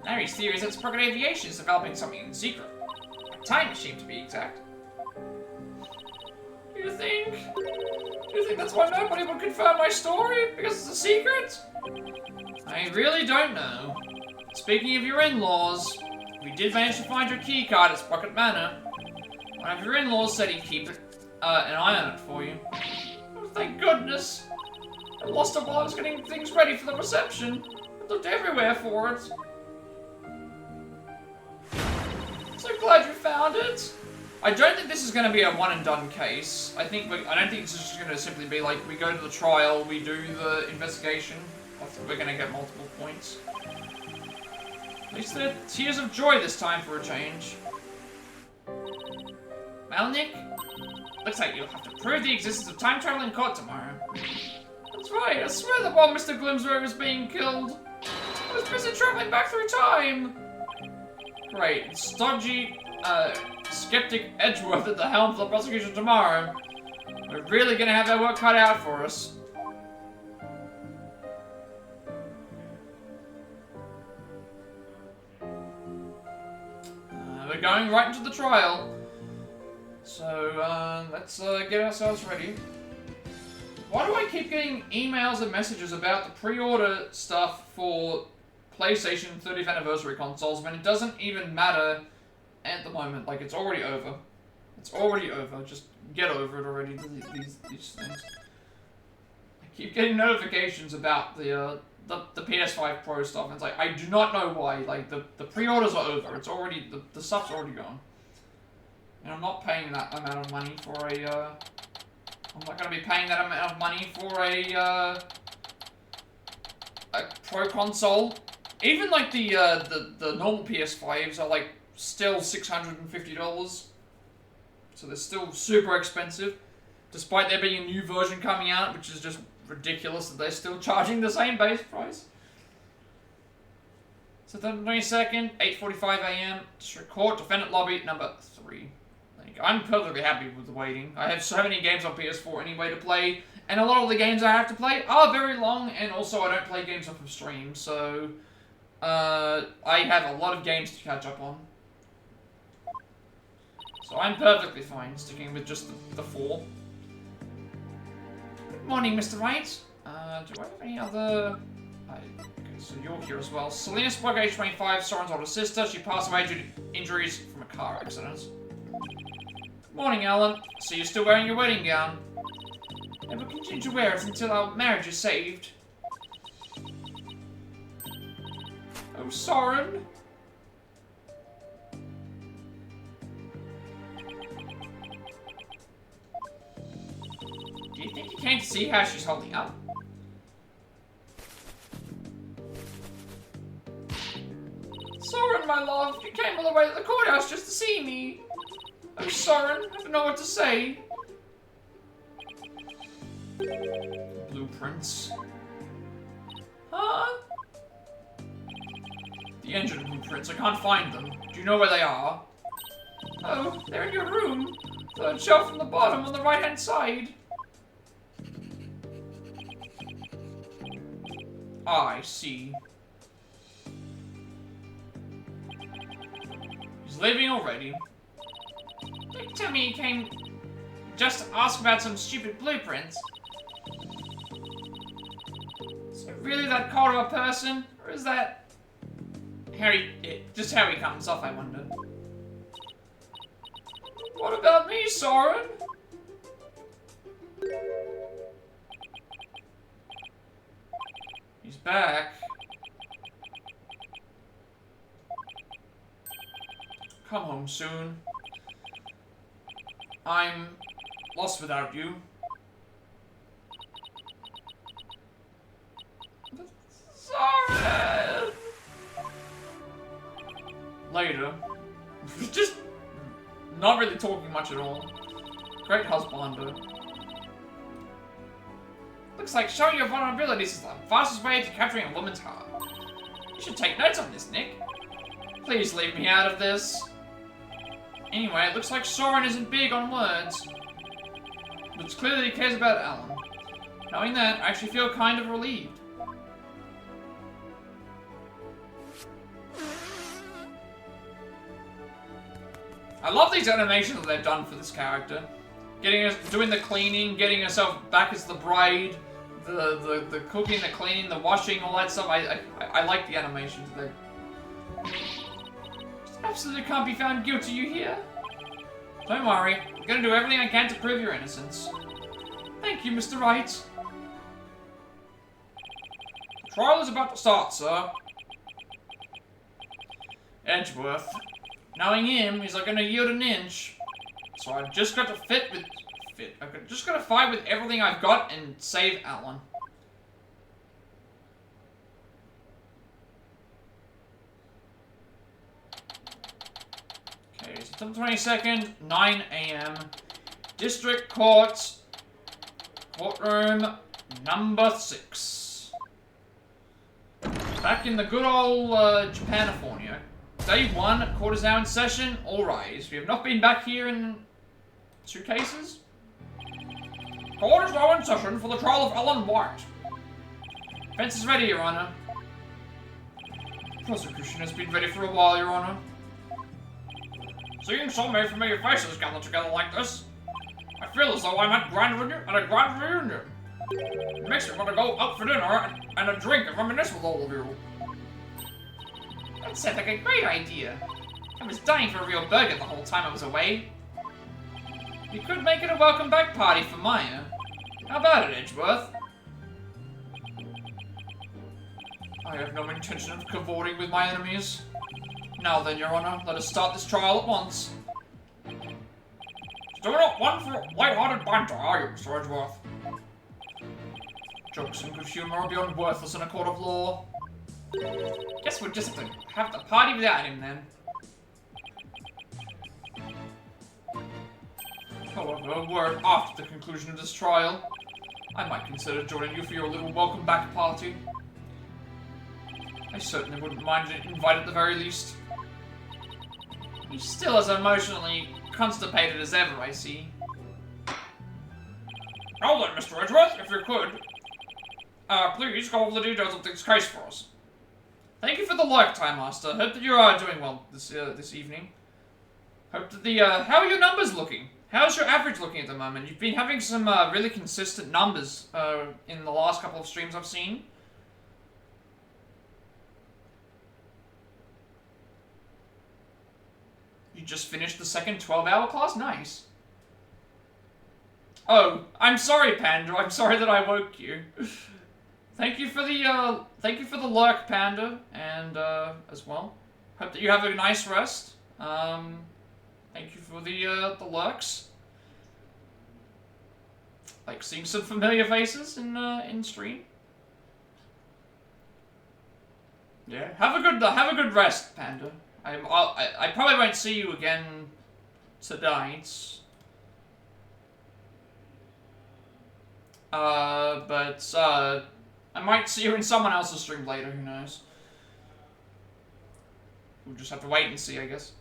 Mary's theory is that Sprocket Aviation is developing something in secret. A time machine, to be exact. Do you think that's why nobody would confirm my story? Because it's a secret? I really don't know. Speaking of your in-laws, we did manage to find your key card at Sprocket Manor. One of your in-laws said he'd keep an eye on it for you. Oh, thank goodness. I lost it while I was getting things ready for the reception. I looked everywhere for it. So glad you found it. I don't think this is going to be a one and done case. I don't think it's just going to simply be like we go to the trial, we do the investigation. I think we're going to get multiple points. At least there are tears of joy this time for a change. Well, Nick, looks like you'll have to prove the existence of time travel in court tomorrow. That's right. I swear that while Mr. Gloomsbury was being killed, I was busy traveling back through time. Great. Stodgy, skeptic Edgeworth at the helm for the prosecution tomorrow. We're really gonna have our work cut out for us. We're going right into the trial. So, let's get ourselves ready. Why do I keep getting emails and messages about the pre-order stuff for PlayStation 30th anniversary consoles when it doesn't even matter at the moment? Like, it's already over. It's already over. Just get over it already, these things. I keep getting notifications about the PS5 Pro stuff, and it's like, I do not know why. Like, the pre-orders are over. It's already, the stuff's already gone. And I'm not paying that amount of money for a, I'm not going to be paying that amount of money for a Pro console. Even like the normal PS5s are like still $650. So they're still super expensive. Despite there being a new version coming out, which is just ridiculous that they're still charging the same base price. September 22nd, 8:45 AM, District Court, Defendant Lobby, number 3. I'm perfectly happy with the waiting. I have so many games on PS4 anyway to play, and a lot of the games I have to play are very long, and also I don't play games off of stream, so I have a lot of games to catch up on. So I'm perfectly fine sticking with just the 4. Good morning, Mr. Wright. Do I have any other... Okay, so you're here as well. Selena Spock, age 25, Soren's older sister. She passed away due to injuries from a car accident. Morning, Alan. So you're still wearing your wedding gown? I will continue to wear it until our marriage is saved. Oh, Soren. Do you think you came to see how she's holding up? Soren, my love, you came all the way to the courthouse just to see me. Oh, Soren, I don't know what to say. Blueprints. Huh? The engine blueprints. I can't find them. Do you know where they are? Oh, they're in your room. Third shelf from the bottom on the right-hand side. Ah, I see. He's leaving already. Don't tell me he came just to ask about some stupid blueprints. Is it really that cold of a person? Or is that just how he comes off, I wonder? What about me, Soren? He's back. Come home soon. I'm lost without you. Sorry. Later. Just not really talking much at all. Great husbander. Looks like showing your vulnerabilities is the fastest way to capturing a woman's heart. You should take notes on this, Nick. Please leave me out of this. Anyway, it looks like Soren isn't big on words. But it's clear that he cares about Alan. Knowing that, I actually feel kind of relieved. I love these animations that they've done for this character. Doing the cleaning, getting herself back as the bride, the cooking, the cleaning, the washing, all that stuff. I like the animations. They absolutely can't be found guilty, you hear? Don't worry, I'm gonna do everything I can to prove your innocence. Thank you, Mr. Wright. The trial is about to start, sir. Edgeworth. Knowing him, he's not gonna yield an inch. So I've just got to I've just got to fight with everything I've got and save Alan. Okay, September 22nd, 9 AM. District Court, courtroom number 6. Back in the good old Japanifornia. Day 1, court is now in session. All rise. We have not been back here in 2 cases. Court is now in session for the trial of Alan White. Defense is ready, Your Honor. Prosecution has been ready for a while, Your Honor. Seeing so many familiar faces gathered together like this, I feel as though I'm at a grand reunion. It makes me want to go out for dinner and a drink and reminisce with all of you. That sounds like a great idea. I was dying for a real burger the whole time I was away. You could make it a welcome back party for Maya. How about it, Edgeworth? I have no intention of cavorting with my enemies. Now then, Your Honor, let us start this trial at once. Still not one for light-hearted banter, are you, Mr. Edgeworth? Jokes and good humor are beyond worthless in a court of law. Guess we'll just have to have the party without him, then. However, were after the conclusion of this trial, I might consider joining you for your little welcome back party. I certainly wouldn't mind an invite at the very least. He's still as emotionally constipated as ever, I see. Now then, Mr. Edgeworth, if you could, please go over the details of this case for us. Thank you for the lurk time, Master. Hope that you are doing well this evening. Hope that how are your numbers looking? How's your average looking at the moment? You've been having some really consistent numbers in the last couple of streams I've seen. You just finished the second 12-hour class? Nice. Oh, I'm sorry, Panda. I'm sorry that I woke you. Thank you for the lurk, Panda, and as well. Hope that you have a nice rest. Thank you for the lurks. Like seeing some familiar faces in stream. Yeah, have a good rest, Panda. I probably won't see you again tonight. But I might see you in someone else's stream later, who knows. We'll just have to wait and see, I guess.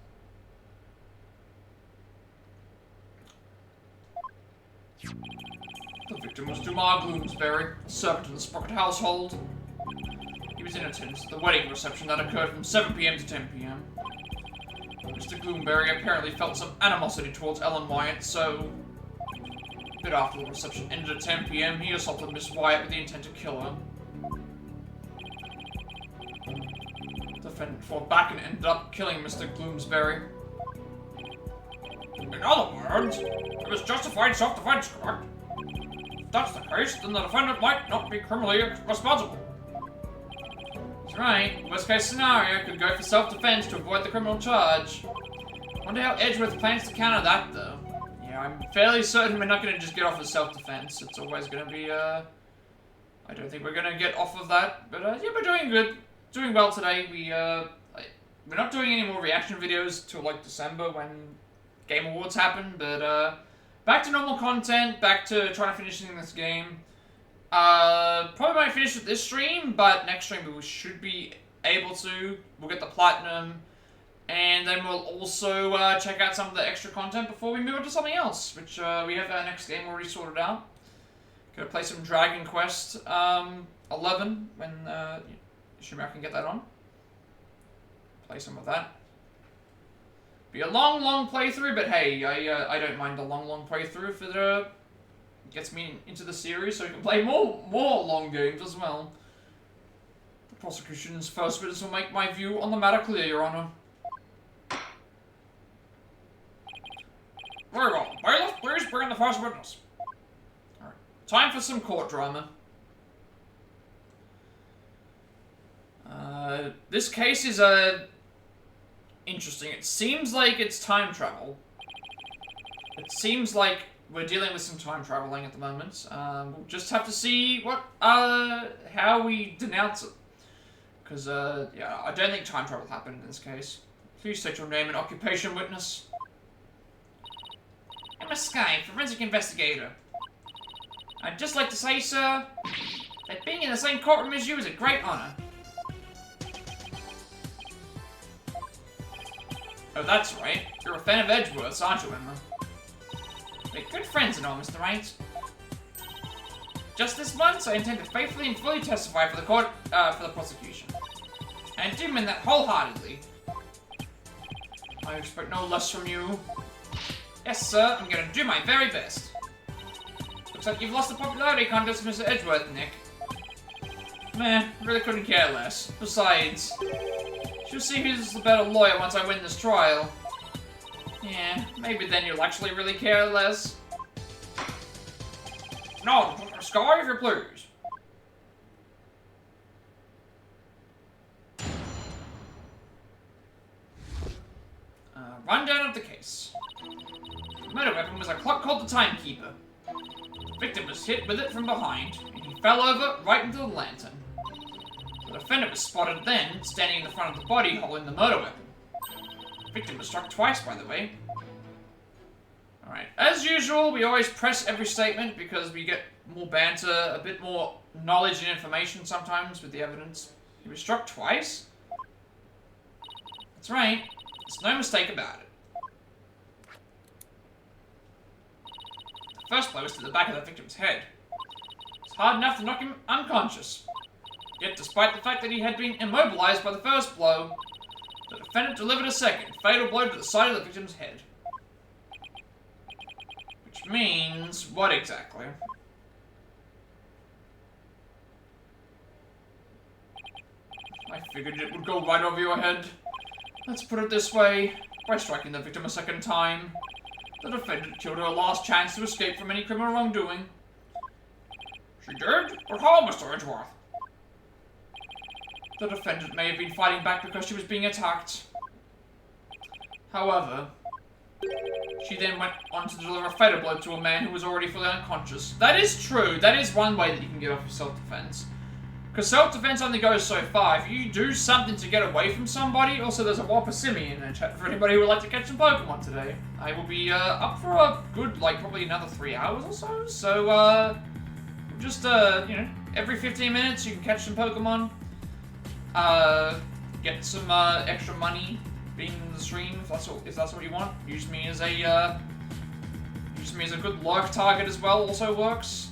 The victim was Dumar Bloomsbury, a servant in the Sprocket household. He was in attendance at the wedding reception that occurred from 7 PM to 10 PM. Mr. Bloomsbury apparently felt some animosity towards Ellen Wyatt, so a bit after the reception ended at 10 PM, he assaulted Miss Wyatt with the intent to kill her. The defendant fought back and ended up killing Mr. Bloomsbury. In other words, it was justified self-defense, correct? If that's the case, then the defendant might not be criminally responsible. That's right. Worst case scenario, could go for self-defense to avoid the criminal charge. Wonder how Edgeworth plans to counter that, though. Yeah, I'm fairly certain we're not going to just get off of self-defense. It's always going to be, I don't think we're going to get off of that. But, yeah, we're doing good. Doing well today. We're not doing any more reaction videos till, like, December when Game Awards happen. But, back to normal content. Back to trying to finish this game. Probably won't finish with this stream, but next stream we should be able to. We'll get the platinum, and then we'll also check out some of the extra content before we move on to something else, which we have our next game already sorted out. Gonna play some Dragon Quest 11 when assuming I can get that on. play some of that. Be a long, long playthrough, but hey, I don't mind a long, long playthrough if it gets me into the series, so we can play more long games as well. The prosecution's first witness will make my view on the matter clear, Your Honor. Very well. Bailiff, please bring in the first witness. Alright. Time for some court drama. This case is, interesting. It seems like it's time travel. It seems like we're dealing with some time traveling at the moment. We'll just have to see how we denounce it. Because, yeah, I don't think time travel happened in this case. Please state your name and occupation, witness. Emma Sky, forensic investigator. I'd just like to say, sir, that being in the same courtroom as you is a great honor. Oh, that's right. You're a fan of Edgeworth's, aren't you, Emma? We're good friends and all, Mr. Wright. Just this once, I intend to faithfully and fully testify for the court, for the prosecution. And I do mean that wholeheartedly. I expect no less from you. Yes, sir, I'm gonna do my very best. Looks like you've lost the popularity contest, Mr. Edgeworth, Nick. Meh, really couldn't care less. Besides, she'll see who's the better lawyer once I win this trial. Yeah, maybe then you'll actually really care less. No, Sky, if you please. Rundown of the case. The murder weapon was a clock called the Timekeeper. The victim was hit with it from behind, and he fell over right into the lantern. The defendant was spotted then, standing in the front of the body holding the murder weapon. The victim was struck twice, by the way. Alright, as usual, we always press every statement because we get more banter, a bit more knowledge and information sometimes with the evidence. He was struck twice? That's right. There's no mistake about it. The first blow was to the back of the victim's head. It's hard enough to knock him unconscious. Yet, despite the fact that he had been immobilized by the first blow, the defendant delivered a second, fatal blow to the side of the victim's head. Which means, what exactly? I figured it would go right over your head. Let's put it this way, by striking the victim a second time, the defendant killed her last chance to escape from any criminal wrongdoing. She did? But how, Mr. Edgeworth? The defendant may have been fighting back because she was being attacked. However, she then went on to deliver a fatal blow to a man who was already fully unconscious. That is true. That is one way that you can get off of self-defense. Because self-defense only goes so far. If you do something to get away from somebody, also there's a Whopper Simi in the chat for anybody who would like to catch some Pokemon today. I will be up for a good, like, probably another 3 hours or so. So, just, you know, every 15 minutes you can catch some Pokemon. Get some extra money being in the stream if that's what you want. Use me as a good lurk target as well. Also works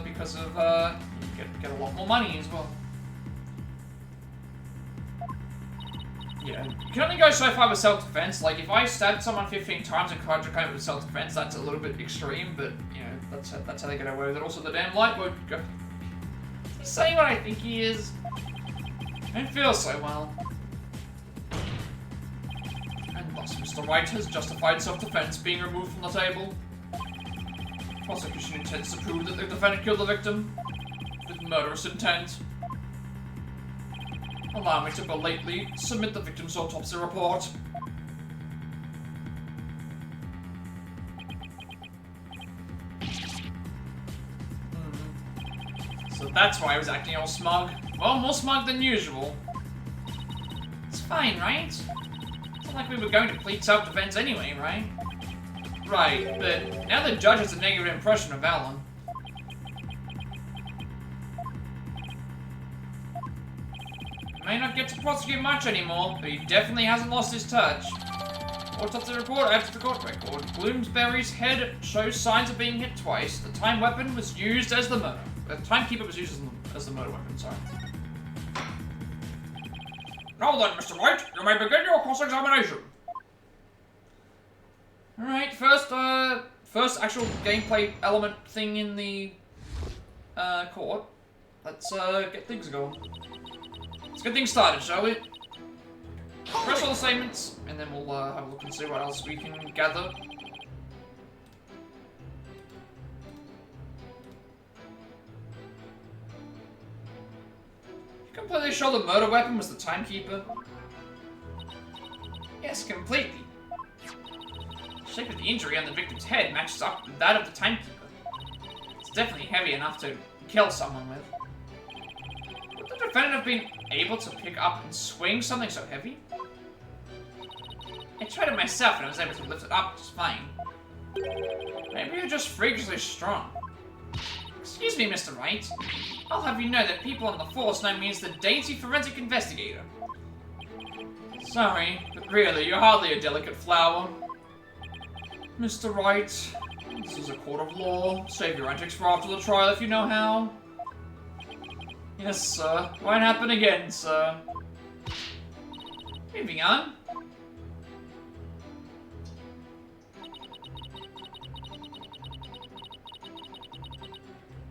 because of you get a lot more money as well. Yeah, you can only go so far with self-defense. Like if I stabbed someone 15 times and tried to come with self-defense, that's a little bit extreme. But you know that's how they get away with it. Also, the damn light won't go. He's saying what I think he is. I don't feel so well. And thus, Mr. Wright has justified self-defense being removed from the table. Prosecution intends to prove that the defendant killed the victim with murderous intent. Allow me to belatedly submit the victim's autopsy report. So that's why I was acting all smug. Well, more smug than usual. It's fine, right? It's not like we were going to plead self-defense anyway, right? Right, but now the judge has a negative impression of Alan. He may not get to prosecute much anymore, but he definitely hasn't lost his touch. Autopsy report adds to the court record. Bloomsbury's head shows signs of being hit twice. The time weapon was used as the murder. The timekeeper was used as the murder weapon, sorry. Now then, Mr. White, you may begin your cross-examination. Alright, first actual gameplay element thing in the court. Let's get things going. Let's get things started, shall we? Press all the statements, and then we'll have a look and see what else we can gather. You completely sure the murder weapon was the timekeeper? Yes, completely. The shape of the injury on the victim's head matches up with that of the timekeeper. It's definitely heavy enough to kill someone with. Would the defendant have been able to pick up and swing something so heavy? I tried it myself and I was able to lift it up just fine. Maybe you're just freakishly strong. Excuse me, Mr. Wright. I'll have you know that people on the force know me as the dainty forensic investigator. Sorry, but really, you're hardly a delicate flower. Mr. Wright, this is a court of law. Save your antics for after the trial if you know how. Yes, sir. Won't happen again, sir. Moving on.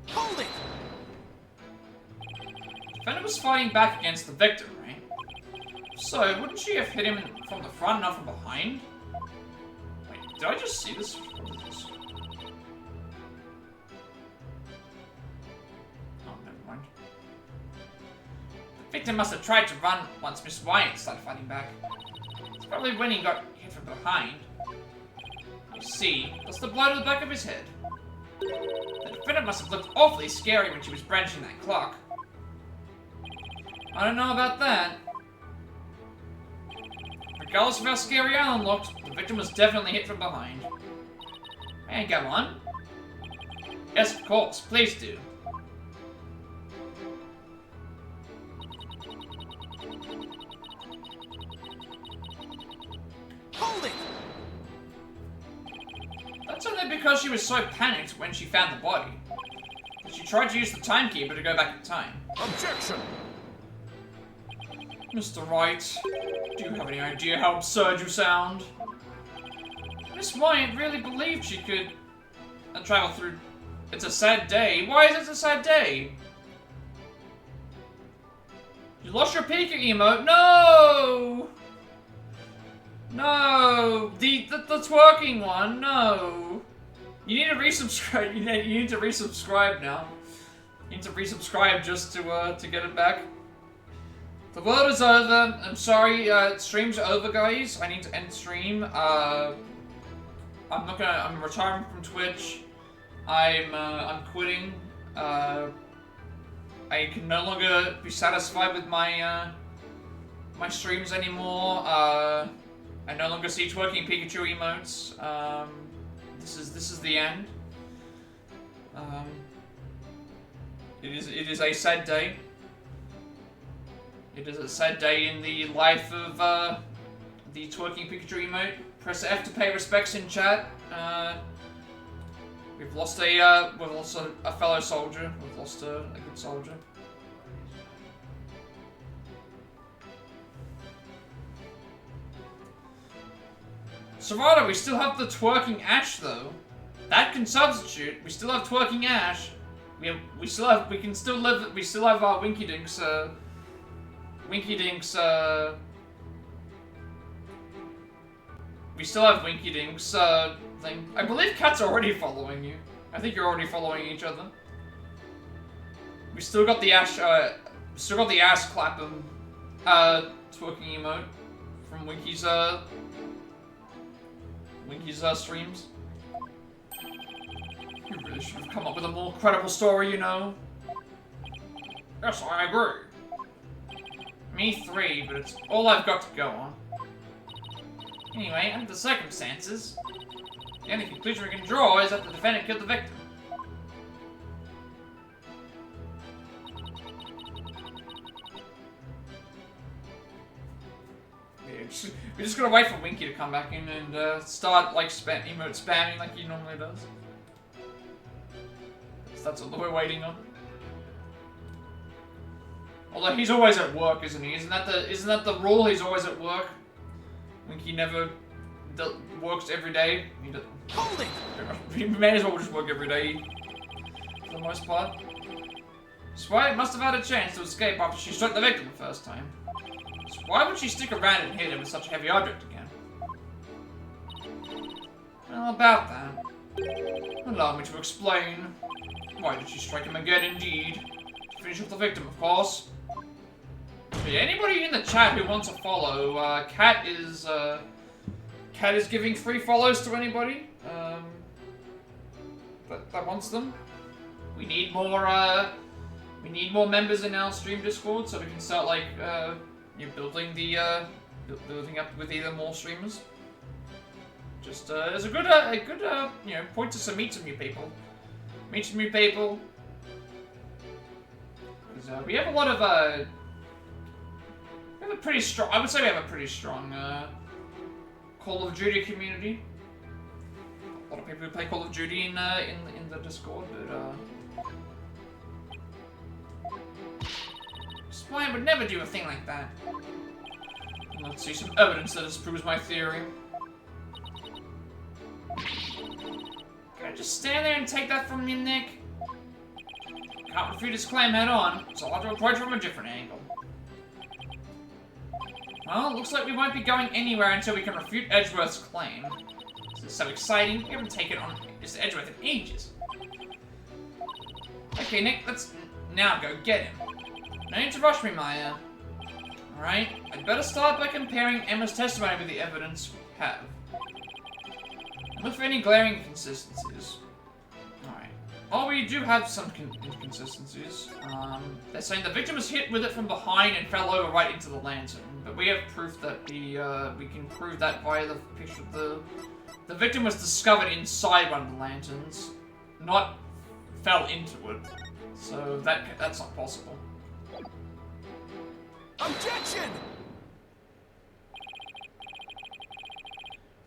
Hold it! The defendant was fighting back against the victim, right? So, wouldn't she have hit him from the front, not from behind? Wait, did I just see this? What is this? Oh, never mind. The victim must have tried to run once Miss Wyatt started fighting back. It's probably when he got hit from behind. You see, that's the blow to the back of his head. The defendant must have looked awfully scary when she was brandishing that clock. I don't know about that. Regardless of how scary Alan looked, the victim was definitely hit from behind. May I go on? Yes, of course. Please do. Hold it! That's only because she was so panicked when she found the body. But she tried to use the timekeeper to go back in time. Objection! Mr. Wright, do you have any idea how absurd you sound? Miss Wyatt really believed she could travel through... It's a sad day. Why is it a sad day? You lost your Pika emote? No! No! The twerking one, no! You need to resubscribe. You need to resubscribe now. You need to resubscribe just to get it back. The world is over. I'm sorry. Stream's over, guys. I need to end stream. I'm retiring from Twitch. I'm quitting. I can no longer be satisfied with my my streams anymore. I no longer see twerking Pikachu emotes. This is the end. It is a sad day. It is a sad day in the life of the twerking Pikachu emote. Press F to pay respects in chat. We've lost a fellow soldier. We've lost a good soldier. Serrata, we still have the twerking Ash though. That can substitute. We still have twerking Ash. We still have our Winky Dinks. We still have Winky Dinks thing. I believe Cat's already following you. I think you're already following each other. We still got the Ash. Still got the ass clapping twerking emote from Winky's streams. You really should have come up with a more credible story, you know. Yes, I agree. Me 3, but it's all I've got to go on. Anyway, under the circumstances, the only conclusion we can draw is that the defendant killed the victim. Yeah, we're just gonna wait for Winky to come back in and start like emote spamming like he normally does. That's all that we're waiting on. Although he's always at work, isn't he? Isn't that the rule? He's always at work. Like he never works every day. Hold it! He may as well just work every day, for the most part. Sprite must have had a chance to escape after she struck the victim the first time. So why would she stick around and hit him with such a heavy object again? Well, about that. Allow me to explain. Why did she strike him again, indeed? To finish off the victim, of course. But yeah, anybody in the chat who wants to follow, Cat is giving free follows to anybody, that wants them. We need more members in our stream Discord so we can start, like, building up with even more streamers. Just, as a good, point to meet some new people. Meet some new people. Because, we have a lot of, we have a pretty strong, I would say we have a pretty strong, Call of Duty community. A lot of people who play Call of Duty in the Discord, but, Spine would never do a thing like that. Let's see some evidence that disproves my theory. Can I just stand there and take that from you, Nick? Can't refute his claim head on, so I'll have to approach from a different angle. Well, looks like we won't be going anywhere until we can refute Edgeworth's claim. This is so exciting, we haven't taken on Mr. Edgeworth in ages. Okay, Nick, let's now go get him. No need to rush me, Maya. Alright, I'd better start by comparing Emma's testimony with the evidence we have. Look for any glaring inconsistencies. Alright. Oh, we do have some inconsistencies. They're saying the victim was hit with it from behind and fell over right into the lantern. But we have proof that we can prove that via the picture of the victim was discovered inside one of the lanterns, not fell into it. So that's not possible. Objection!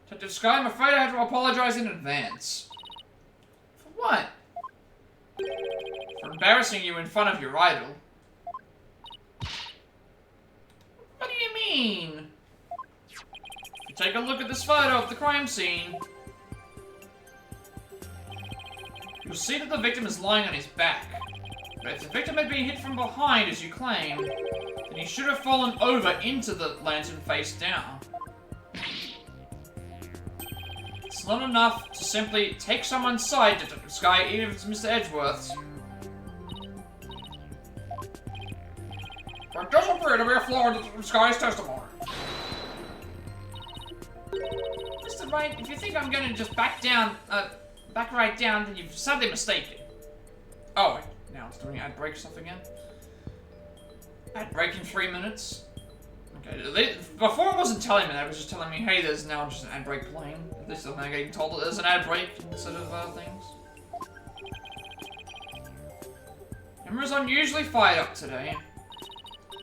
Detective Sky, I'm afraid I have to apologize in advance. For what? For embarrassing you in front of your idol. What do you mean? If you take a look at this photo of the crime scene, you'll see that the victim is lying on his back. But if the victim had been hit from behind, as you claim, then he should have fallen over into the lantern face down. It's not enough to simply take someone's side, Detective Sky, even if it's Mr. Edgeworth's. There does appear to be a flaw in Detective Sky's testimony. Mr. Wright, if you think I'm gonna just back right down, then you've sadly mistaken. Oh, wait. Now it's doing ad break stuff again. Ad break in 3 minutes. Okay, before it wasn't telling me that, it was just telling me, hey, there's now just an ad break playing. At least I'm now getting told that there's an ad break instead of things. Emma's unusually fired up today.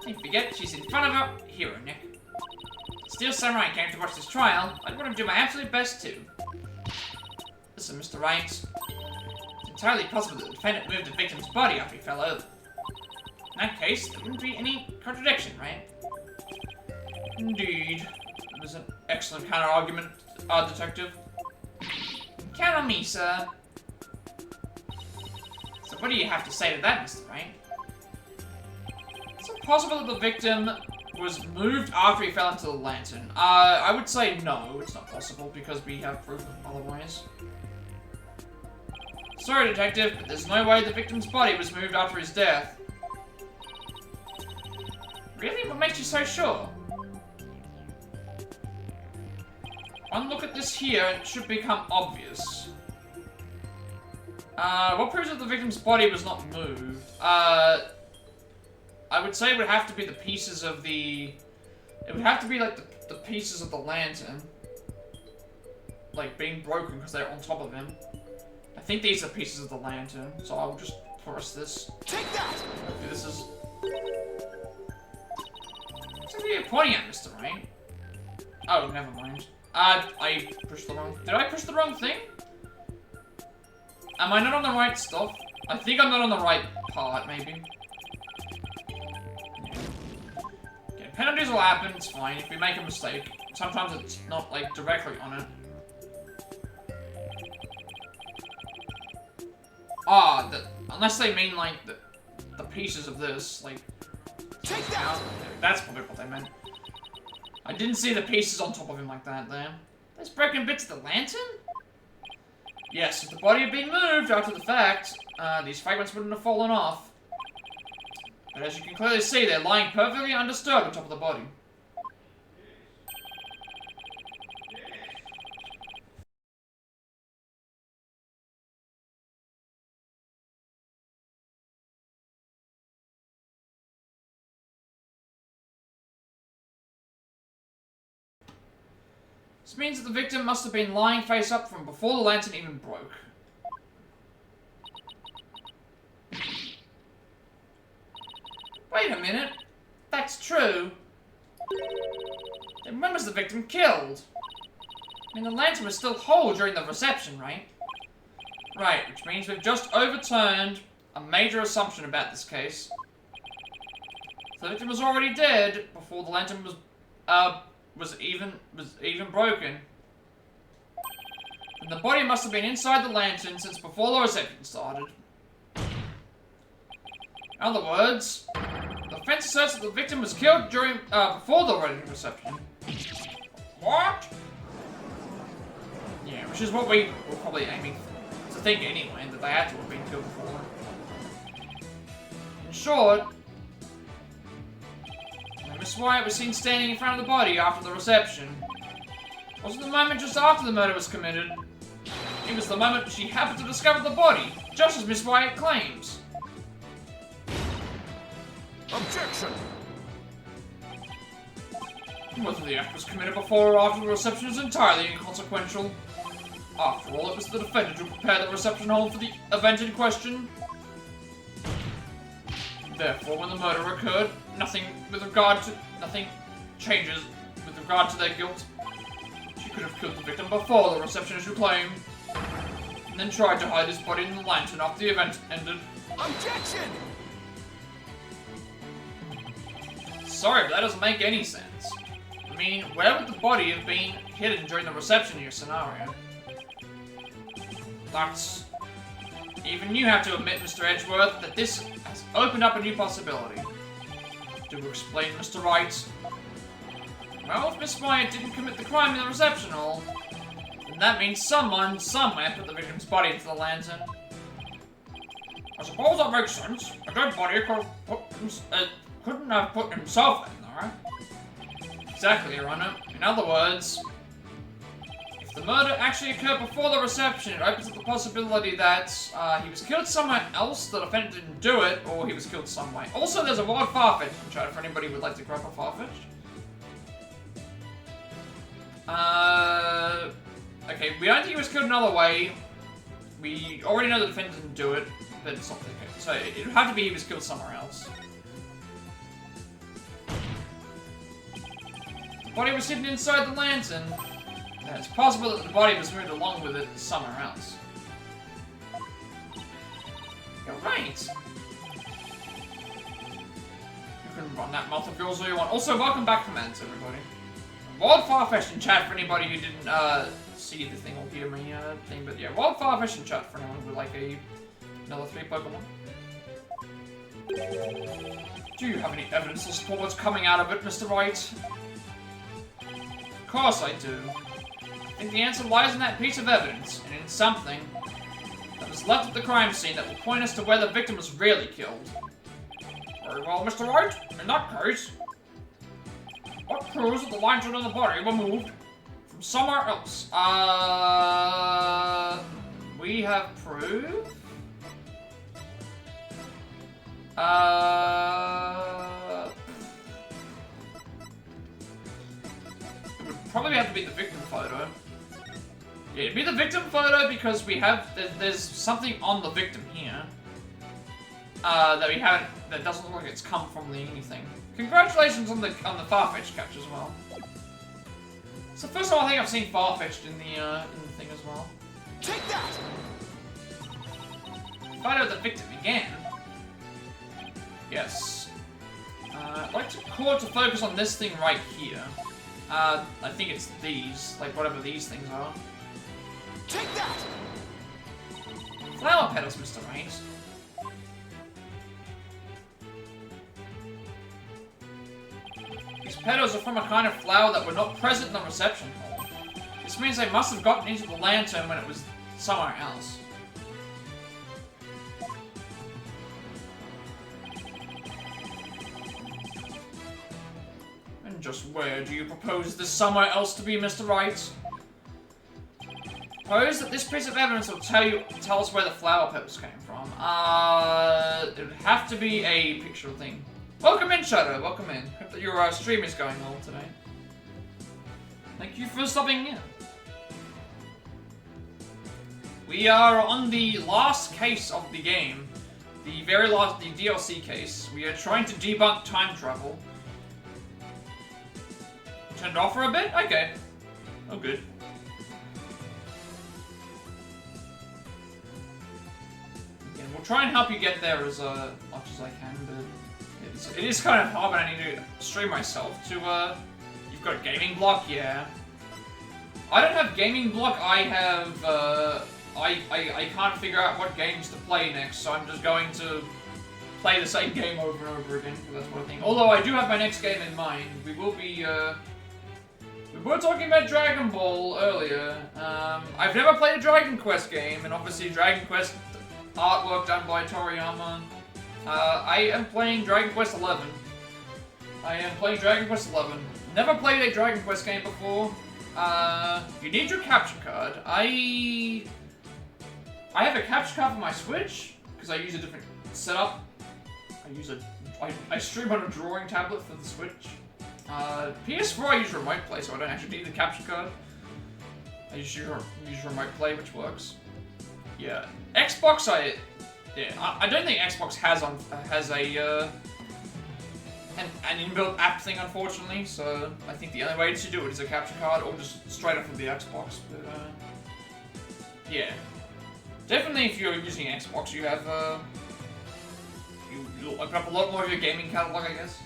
Don't forget, she's in front of her hero, Nick. Steel Samurai came to watch this trial. I want to do my absolute best too. Listen, Mr. Wright. It's entirely possible that the defendant moved the victim's body after he fell over. In that case, there wouldn't be any contradiction, right? Indeed. That was an excellent counter-argument, Detective. Count on me, sir. So what do you have to say to that, Mr. Wright? Is it possible that the victim was moved after he fell into the lantern? I would say no, it's not possible, because we have proof otherwise. Sorry, Detective, but there's no way the victim's body was moved after his death. Really? What makes you so sure? One look at this here, and it should become obvious. What proves that the victim's body was not moved? I would say it would have to be the pieces of the... It would have to be, like, the pieces of the lantern. Like, being broken because they're on top of him. I think these are pieces of the lantern, so I'll just press this. Take that! Okay, this is... What are you pointing at, Mr. Wright? Oh, never mind. I pushed the wrong... Did I push the wrong thing? Am I not on the right stuff? I think I'm not on the right part, maybe. Penalties will happen, it's fine if we make a mistake. Sometimes it's not, like, directly on it. Ah, unless they mean, like, the pieces of this, like... Take that! That's probably what they meant. I didn't see the pieces on top of him like that, there. There's broken bits of the lantern? Yes, if the body had been moved after the fact, these fragments wouldn't have fallen off. But as you can clearly see, they're lying perfectly undisturbed on top of the body. This means that the victim must have been lying face up from before the lantern even broke. Wait a minute. If that's true, then when was the victim killed? I mean, the lantern was still whole during the reception, right? Right, which means we've just overturned a major assumption about this case. The victim was already dead before the lantern was even broken. And the body must have been inside the lantern since before the reception started. In other words, the defense asserts that the victim was killed during before the wedding reception. What? Yeah, which is what we were probably aiming to think anyway, that they had to have been killed before. In short, Miss Wyatt was seen standing in front of the body after the reception. It wasn't the moment just after the murder was committed. It was the moment she happened to discover the body, just as Miss Wyatt claims. Objection! Whether the act was committed before or after the reception is entirely inconsequential. After all, it was the defendant who prepared the reception hall for the event in question. Therefore, when the murder occurred, nothing changes with regard to their guilt. She could have killed the victim before the reception, as you claim, and then tried to hide his body in the lantern after the event ended. Objection! Sorry, but that doesn't make any sense. I mean, where would the body have been hidden during the reception in your scenario? That's... Even you have to admit, Mr. Edgeworth, that this has opened up a new possibility. Do explain, Mr. Wright. Well, if Miss Wyatt didn't commit the crime in the reception hall, then that means someone, somewhere, put the victim's body into the lantern. I suppose that makes sense. A dead body couldn't have put himself in there, right? Exactly, Your Honor. In other words, if the murder actually occurred before the reception, it opens up the possibility that he was killed somewhere else, the defendant didn't do it, or he was killed some way. Also, there's a wild Farfetch in chat for anybody who would like to grab a Farfetch. Okay, we don't think he was killed another way. We already know the defendant didn't do it, but it's not the case. So it would have to be he was killed somewhere else. The body was hidden inside the lantern. And it's possible that the body was moved along with it somewhere else. You're right. You can run that mouth of yours all you want. Also, welcome back from ads, everybody. Wild Farfetch in chat for anybody who didn't see the thing or hear me thing, but yeah, Wild Farfetch in chat for anyone who would like another 3 Pokemon. Do you have any evidence to support what's coming out of it, Mr. Wright? Of course I do. I think the answer lies in that piece of evidence, and in something that was left at the crime scene that will point us to where the victim was really killed. Very well, Mr. Wright. In that case, what proves that the lantern and the body were moved from somewhere else? We have proof? It would probably have to be the victim photo. Yeah, it'd be the victim photo because we have, there's something on the victim here. That we haven't, that doesn't look like it's come from the anything. Congratulations on the Farfetch'd catch as well. It's the first time I think I've seen Farfetch'd in the thing as well. Take that! Photo of the victim again. Yes. I'd like to call it to focus on this thing right here. I think it's these, like whatever these things are. Take that! Flower petals, Mr. Right. These petals are from a kind of flower that were not present in the reception hall. This means they must have gotten into the lantern when it was somewhere else. And just where do you propose this somewhere else to be, Mr. Wright? Suppose that this piece of evidence will tell us where the flower petals came from. It would have to be a picture thing. Welcome in, Shadow. Welcome in. Hope that your stream is going well today. Thank you for stopping in. We are on the last case of the game. The very last, the DLC case. We are trying to debunk time travel. Turned off for a bit? Okay. Oh, good. We'll try and help you get there as much as I can, but it is kind of hard when I need to stream myself to, you've got gaming block, yeah. I don't have gaming block, I have, I can't figure out what games to play next, so I'm just going to play the same game over and over again, because that's what I think. Although I do have my next game in mind. We will be, we were talking about Dragon Ball earlier. I've never played a Dragon Quest game, and obviously Dragon Quest artwork done by Toriyama. I am playing Dragon Quest XI. Never played a Dragon Quest game before. You need your capture card. I have a capture card for my Switch, because I use a different setup. I stream on a drawing tablet for the Switch. PS4 I use remote play, so I don't actually need the capture card. I use remote play, which works. Yeah, Xbox. I don't think Xbox has a an inbuilt app thing, unfortunately. So I think the only way to do it is a capture card, or just straight up from the Xbox. But yeah, definitely if you're using Xbox, you have you'll open up a lot more of your gaming catalog, I guess.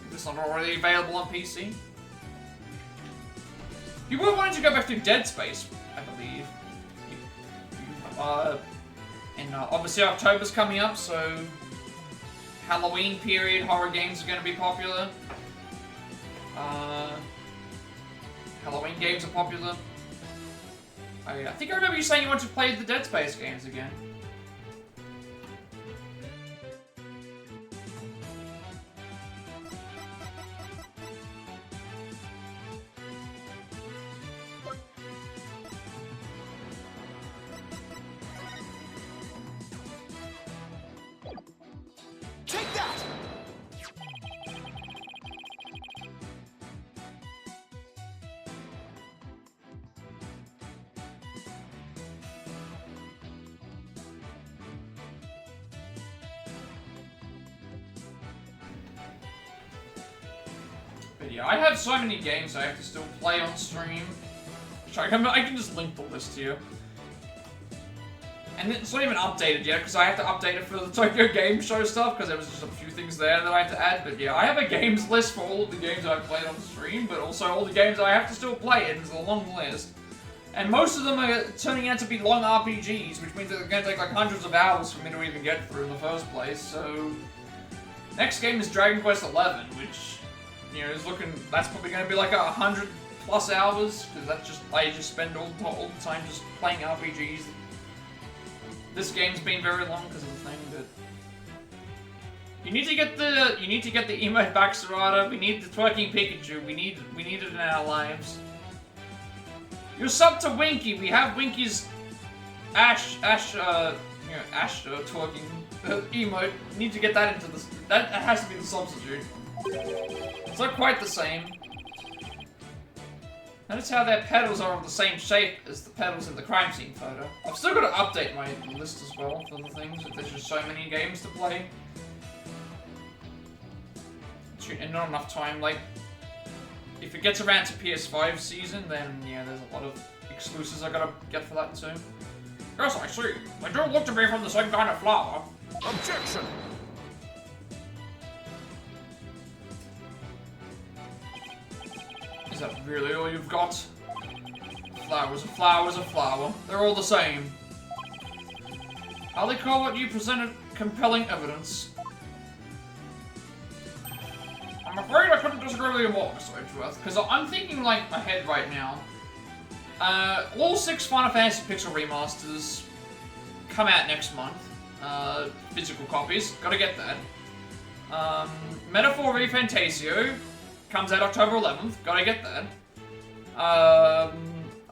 If it's not already available on PC. You were wanting to go back to Dead Space, I believe. And obviously October's coming up, so Halloween period horror games are going to be popular. Halloween games are popular. I think I remember you saying you want to play the Dead Space games again. Take that! But yeah, I have so many games I have to still play on stream. I can just link the list here. And it's not even updated yet, because I have to update it for the Tokyo Game Show stuff, because there was just a few things there that I have to add. But yeah, I have a games list for all of the games I've played on stream, but also all the games I have to still play, and it's a long list. And most of them are turning out to be long RPGs, which means they're going to take like hundreds of hours for me to even get through in the first place, so... Next game is Dragon Quest XI, which, you know, is looking... That's probably going to be like 100+ hours, because that's just... I just spend all the time just playing RPGs. This game's been very long because of the thing, but... You need to get the emote back, Sarada. We need the twerking Pikachu. We need it in our lives. You're sub to Winky. We have Winky's Ash twerking emote. We need to get that into this. That has to be the substitute. It's not quite the same. Notice how their petals are of the same shape as the petals in the crime scene photo. I've still got to update my list as well for the things, if there's just so many games to play. And not enough time, like... If it gets around to PS5 season, then yeah, there's a lot of exclusives I gotta get for that too. Yes, I see. They do look to be from the same kind of flower. Objection! Is that really all you've got? Flowers, a flower's a flower. They're all the same. I'll recall what you presented compelling evidence. I'm afraid I couldn't disagree with you more, Mr. Edgeworth, because I'm thinking, like, ahead right now. All 6 Final Fantasy Pixel remasters come out next month. Physical copies, gotta get that. Metaphor ReFantasio comes out October 11th, gotta get that.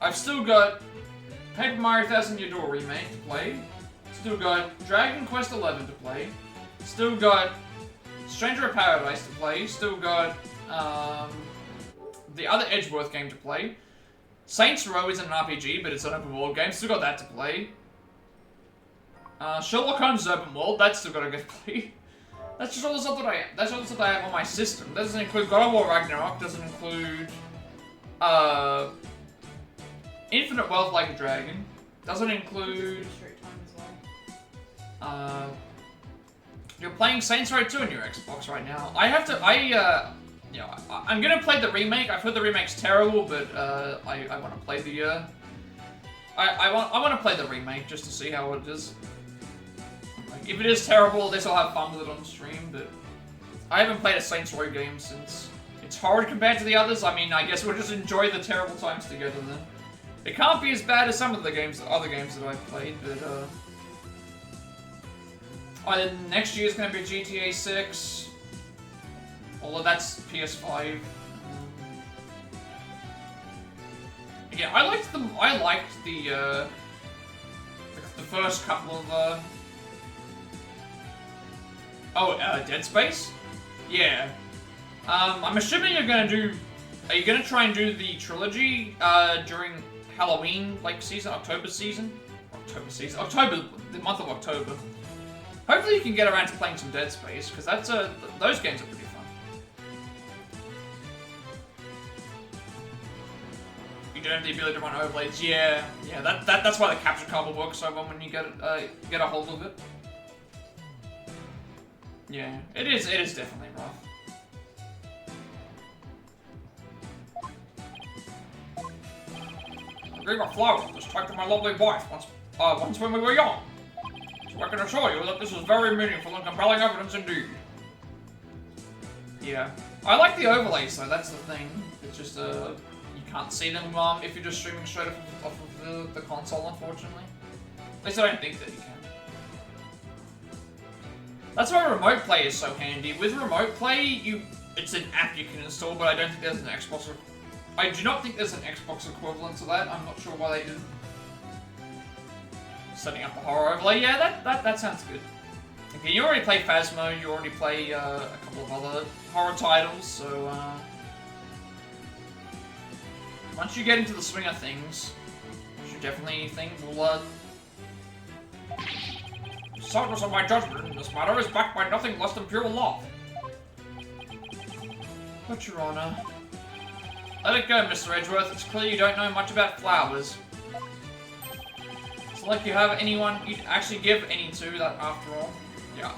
I've still got Paper Mario 1000 Year Door Remake to play. Still got Dragon Quest XI to play. Still got Stranger of Paradise to play. Still got the other Edgeworth game to play. Saints Row isn't an RPG, but it's an open world game. Still got that to play. Sherlock Holmes' open world. That's still got to get played. That's just all the stuff that I have on my system. Doesn't include God of War Ragnarok. Doesn't include Infinite Wealth Like a Dragon. Doesn't include. You're playing Saints Row 2 on your Xbox right now. I'm gonna play the remake. I've heard the remake's terrible, but I want to play the I want to play the remake just to see how it is. Like, if it is terrible, at least I'll have fun with it on the stream. But I haven't played a Saints Row game since it's hard compared to the others. I mean, I guess we'll just enjoy the terrible times together then. It can't be as bad as some of the other games that I've played, but next year's gonna be GTA 6. Although that's PS5. Yeah, I liked the first couple of Dead Space? Yeah. I'm assuming you're gonna do. Are you gonna try and do the trilogy during Halloween season, October, the month of October. Hopefully you can get around to playing some Dead Space, because that's those games are pretty fun. You don't have the ability to run overlays. Yeah, that's why the capture card will work so well when you get a hold of it. Yeah, it is definitely rough. I gave a flower just typed to my lovely wife once when we were young. So I can assure you that this is very meaningful and compelling evidence indeed. Yeah. I like the overlays though, that's the thing. It's just, you can't see them if you're just streaming straight off of the console, unfortunately. At least I don't think that you can. That's why remote play is so handy. With remote play, it's an app you can install, but I don't think there's an Xbox. I do not think there's an Xbox equivalent to that. I'm not sure why they didn't. Setting up a horror overlay. Yeah, that sounds good. Okay, you already play Phasmo. You already play a couple of other horror titles. So once you get into the swing of things, you definitely think we'll. Soundness of my judgment in this matter is backed by nothing less than pure love. But Your Honor, let it go, Mr. Edgeworth. It's clear you don't know much about flowers. It's like you have anyone you'd actually give any to, that after all. Yeah.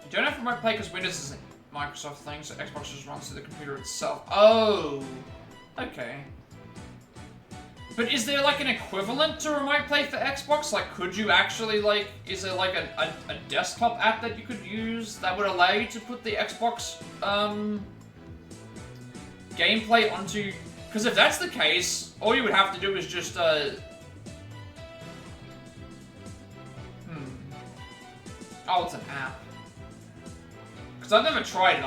You don't have to remote play because Windows isn't a Microsoft thing, so Xbox just runs through the computer itself. Oh, okay. But is there an equivalent to remote play for Xbox? Could you actually is there a desktop app that you could use that would allow you to put the Xbox gameplay onto? Because if that's the case, all you would have to do is just Oh, it's an app. Because I've never tried it.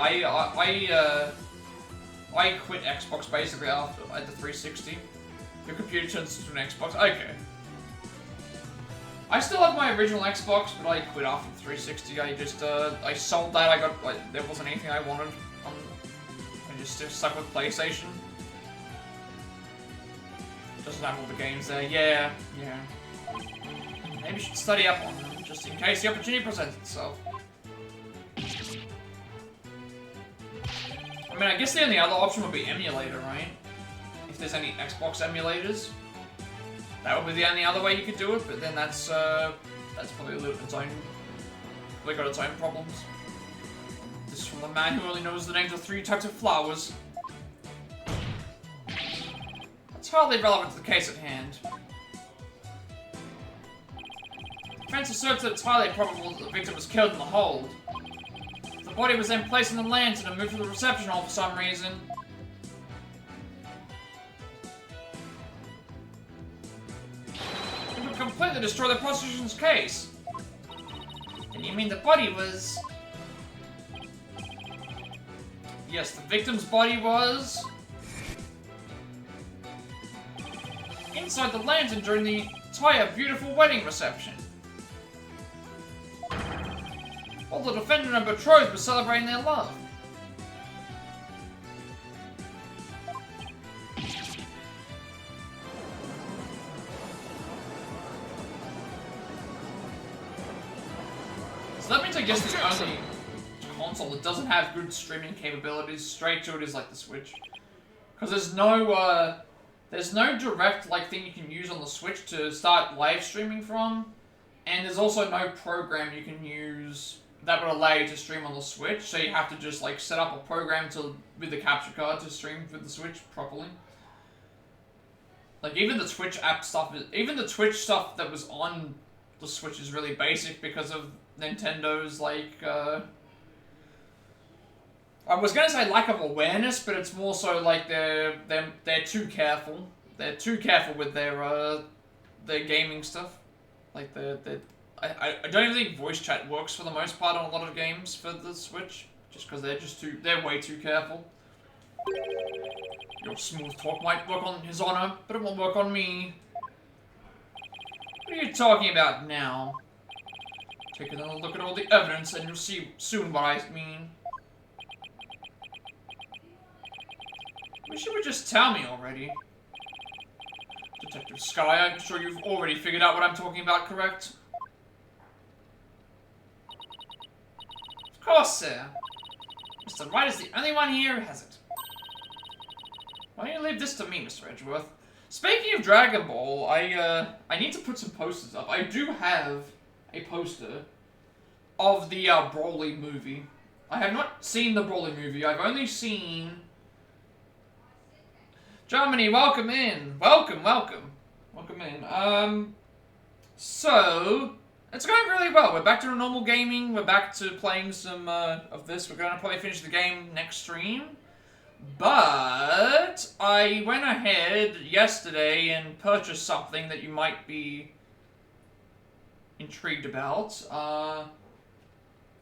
I quit Xbox basically after the 360. Your computer turns into an Xbox. Okay. I still have my original Xbox, but I quit after the 360. I sold that. There wasn't anything I wanted. I just stuck with PlayStation. Doesn't have all the games there. Yeah. Maybe you should study up on them, just in case the opportunity presents itself. I mean, I guess the only other option would be emulator, right? If there's any Xbox emulators, that would be the only other way you could do it. But then that's probably got its own problems. news from the man who only knows the names of 3 types of flowers. That's hardly relevant to the case at hand. Defense asserts that it's highly probable that the victim was killed in the hold. The body was then placed in the lantern and moved to the reception hall for some reason. It would completely destroy the prosecution's case. And you mean the body was... Yes, the victim's body was... inside the lantern during the entire beautiful wedding reception. While the defendant and betrothed were celebrating their love. So that means I guess the only console that doesn't have good streaming capabilities straight to it is like the Switch. Because there's no direct like thing you can use on the Switch to start live streaming from. And there's also no program you can use that would allow you to stream on the Switch, so you have to just like set up a program with the capture card to stream with the Switch properly. Like even the Twitch app stuff, even the Twitch stuff that was on the Switch is really basic because of Nintendo's like, I was gonna say lack of awareness, but it's more so like they're too careful. They're too careful with their gaming stuff. Like I don't even think voice chat works for the most part on a lot of games for the Switch, just because they're way too careful. Your smooth talk might work on his honor, but it won't work on me. What are you talking about now? Take another look at all the evidence and you'll see soon what I mean. Wish you would just tell me already. Detective Sky, I'm sure you've already figured out what I'm talking about, correct? Of course, sir. Mr. Wright is the only one here who has it. Why don't you leave this to me, Mr. Edgeworth? Speaking of Dragon Ball, I need to put some posters up. I do have a poster of the Broly movie. I have not seen the Broly movie. I've only seen... Germany, welcome in. Welcome, welcome. Welcome in. So, it's going really well. We're back to normal gaming. We're back to playing some of this. We're going to probably finish the game next stream. But I went ahead yesterday and purchased something that you might be intrigued about.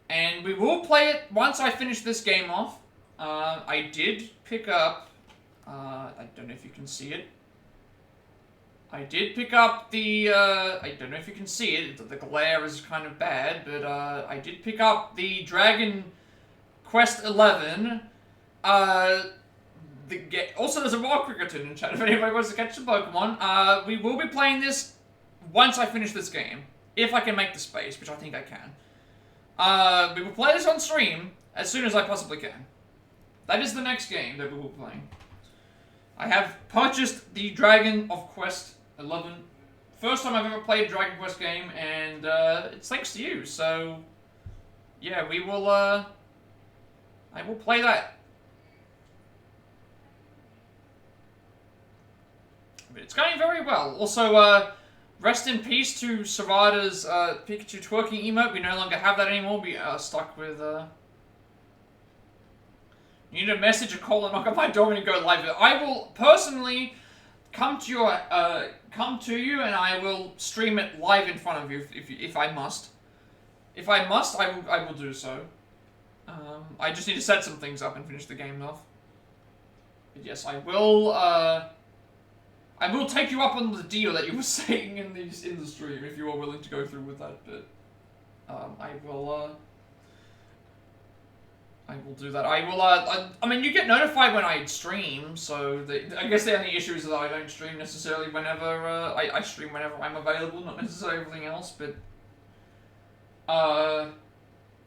And we will play it once I finish this game off. I did pick up... I don't know if you can see it. I did pick up the, I don't know if you can see it, the glare is kind of bad, but, I did pick up the Dragon Quest 11, also there's a wild cricketer in chat if anybody wants to catch the Pokemon. We will be playing this once I finish this game, if I can make the space, which I think I can. We will play this on stream as soon as I possibly can. That is the next game that we will be playing. I have purchased the Dragon of Quest 11. First time I've ever played a Dragon Quest game, and it's thanks to you, so... Yeah, we will, I will play that. But it's going very well. Also, rest in peace to Sarada's Pikachu twerking emote. We no longer have that anymore. We are stuck with, You need a message, a call, and knock on my door when you go live. I will personally come to you, and I will stream it live in front of you if I must. If I must, I will do so. I just need to set some things up and finish the game off. But yes, I will take you up on the deal that you were saying in the stream if you are willing to go through with that. But I will do that. I mean, you get notified when I stream, so I guess the only issue is that I don't stream necessarily whenever, I stream whenever I'm available, not necessarily everything else, but,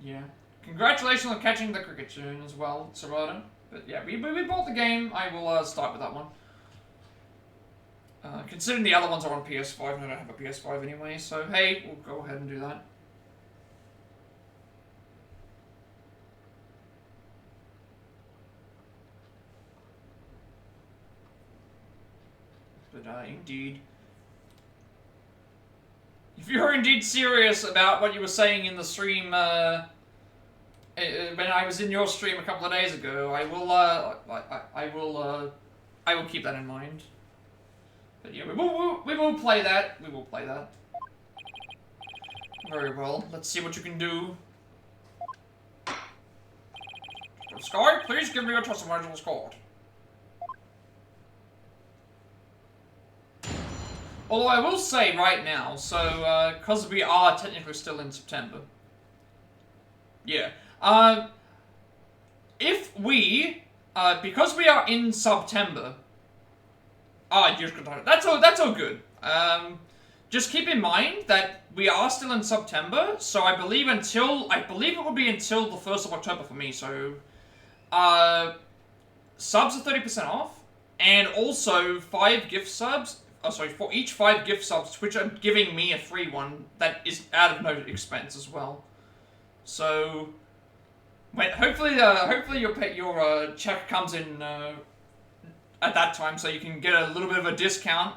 yeah. Congratulations on catching the cricket tune as well, Sarada. But yeah, we bought the game. I will, start with that one. Considering the other ones are on PS5, and I don't have a PS5 anyway, so hey, we'll go ahead and do that. But, indeed. If you're indeed serious about what you were saying in the stream, when I was in your stream a couple of days ago, I will keep that in mind. But yeah, we will play that. We will play that. Very well. Let's see what you can do. Sky, please give me a Toss of Marginal card. Although I will say right now, so, because we are technically still in September. Yeah. If we, because we are in September. That's all good. Just keep in mind that we are still in September, so I believe it will be until the 1st of October for me, so, subs are 30% off, and also 5 gift subs. Oh, sorry, for each 5 gift subs, Twitch are giving me a free one that is out of no expense as well. So, hopefully your check comes in at that time, so you can get a little bit of a discount,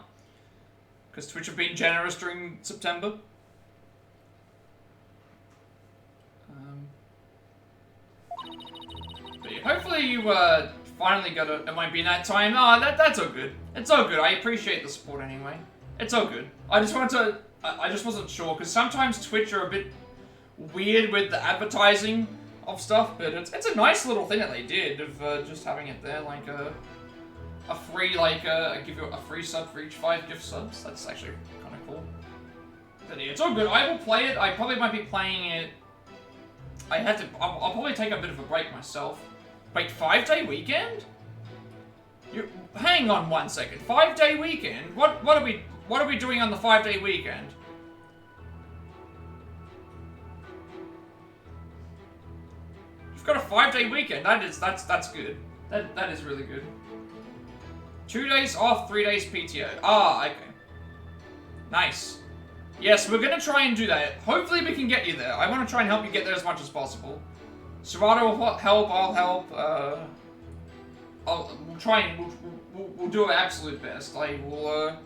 because Twitch have been generous during September. But yeah, hopefully you finally got it. It might be in that time. Oh, that's all good. It's all good. I appreciate the support anyway. It's all good. I just wasn't sure, because sometimes Twitch are a bit weird with the advertising of stuff, but it's a nice little thing that they did of just having it there, like a free, like I give you a free sub for each 5 gift subs. That's actually kind of cool. But yeah, it's all good. I will play it. I probably might be playing it. I'll probably take a bit of a break myself. Wait, 5-day weekend? Hang on 1 second. 5-day weekend? What are we doing on the 5-day weekend? You've got a 5-day weekend. That's good. That is really good. 2 days off, 3 days PTO. Ah, okay. Nice. Yes, we're gonna try and do that. Hopefully we can get you there. I want to try and help you get there as much as possible. Serato will help, I'll help, we'll try and, we'll do our absolute best. I will,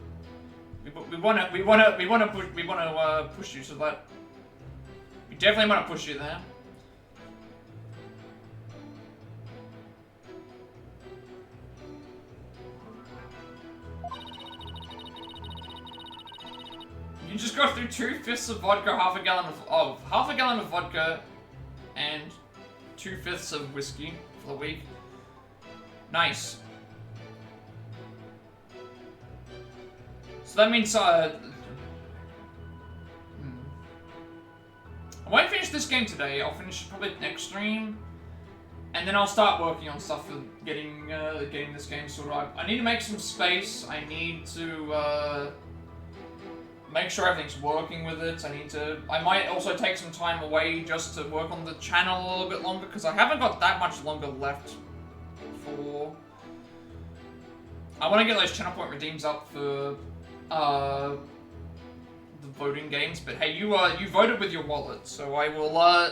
we wanna push you to that. We definitely wanna push you there. You just go through 2/5 of vodka, half a gallon of vodka, and 2/5 of whiskey for the week. Nice. So that means, I won't finish this game today. I'll finish it probably next stream, and then I'll start working on stuff for getting this game sorted out. I need to make some space. I need to make sure everything's working with it. I might also take some time away just to work on the channel a little bit longer, because I haven't got that much longer left for... I want to get those channel point redeems up for, the voting games, but hey, you voted with your wallet, so I will,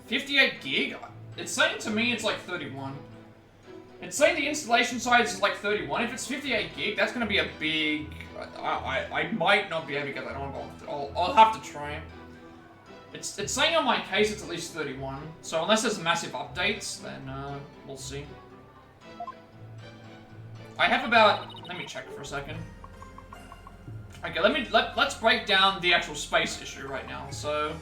58 gig? It's saying to me it's like 31. It's saying the installation size is like 31. If it's 58 gig, that's gonna be a big... I might not be able to get that on, but I'll have to try. It's saying on my case it's at least 31. So unless there's massive updates, then we'll see. I have about... Let me check for a second. Okay, let's break down the actual space issue right now. So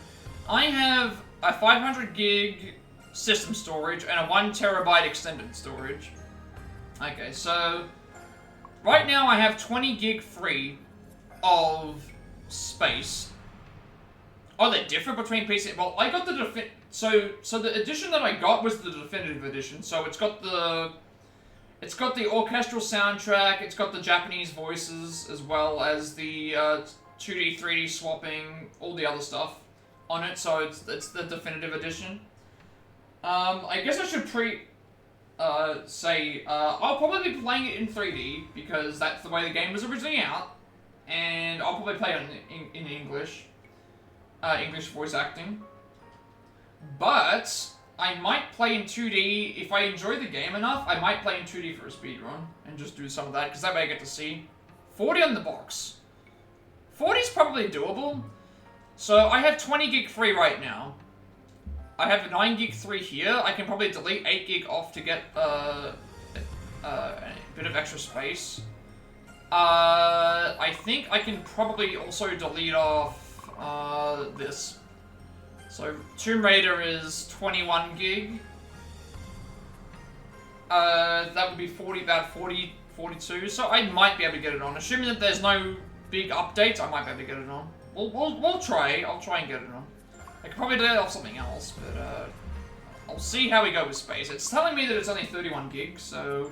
I have a 500 gig system storage and a 1 terabyte extended storage. Okay, so right now I have 20 gig free of space. Oh, they're different between PC. Well, I got the so the edition that I got was the definitive edition. So it's got the orchestral soundtrack. It's got the Japanese voices as well as the 2D, 3D swapping, all the other stuff on it. So it's the definitive edition. I guess I should say I'll probably be playing it in 3D because that's the way the game was originally out, and I'll probably play it in English. English voice acting. But I might play in 2D. If I enjoy the game enough, I might play in 2D for a speedrun and just do some of that, because that way I get to see. 40 on the box. 40 is probably doable. So I have 20 gig free right now. I have 9 gig 3 here. I can probably delete 8 gig off to get a bit of extra space. I think I can probably also delete off this. So Tomb Raider is 21 gig. That would be about 40, 42. So I might be able to get it on. Assuming that there's no big updates, I might be able to get it on. We'll try. I'll try and get it on. I could probably do it off something else, but I'll see how we go with space. It's telling me that it's only 31 gig, so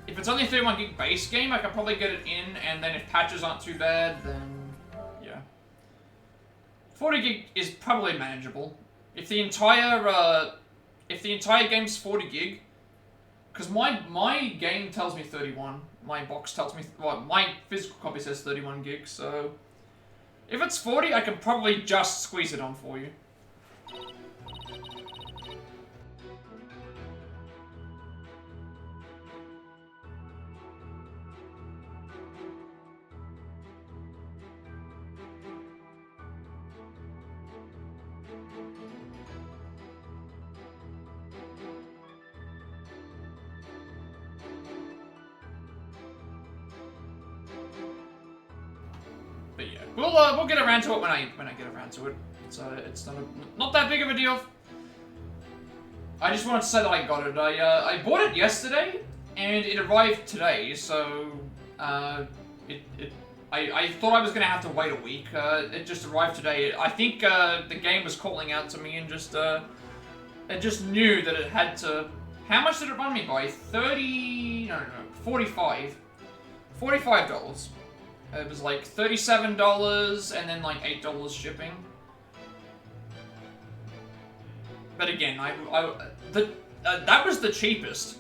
if it's only 31 gig base game, I can probably get it in, and then if patches aren't too bad, then yeah. 40 gig is probably manageable. If the entire game's 40 gig, because my game tells me 31, my box tells me, well, my physical copy says 31 gig, so if it's 40, I can probably just squeeze it on for you. But yeah, we'll get around to it when I get around to it. It's not that big of a deal. I just wanted to say that I got it. I bought it yesterday and it arrived today. So I thought I was gonna have to wait a week. It just arrived today. I think the game was calling out to me and it just knew that it had to. How much did it run me by? 30? No, 45. $45. It was like $37 and then like $8 shipping. But again, that was the cheapest.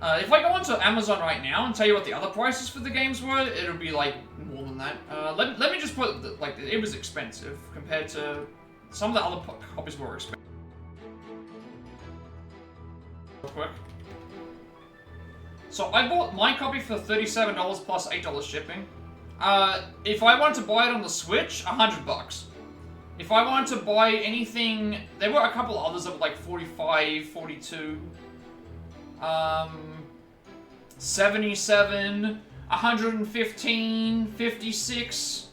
If I go onto Amazon right now and tell you what the other prices for the games were, it'll be like more than that. Let me just put like it was expensive compared to some of the other copies were expensive. Real quick. So I bought my copy for $37 plus $8 shipping. If I wanted to buy it on the Switch, $100. If I wanted to buy anything, there were a couple others that were like 45, 42, 77, 115, 56,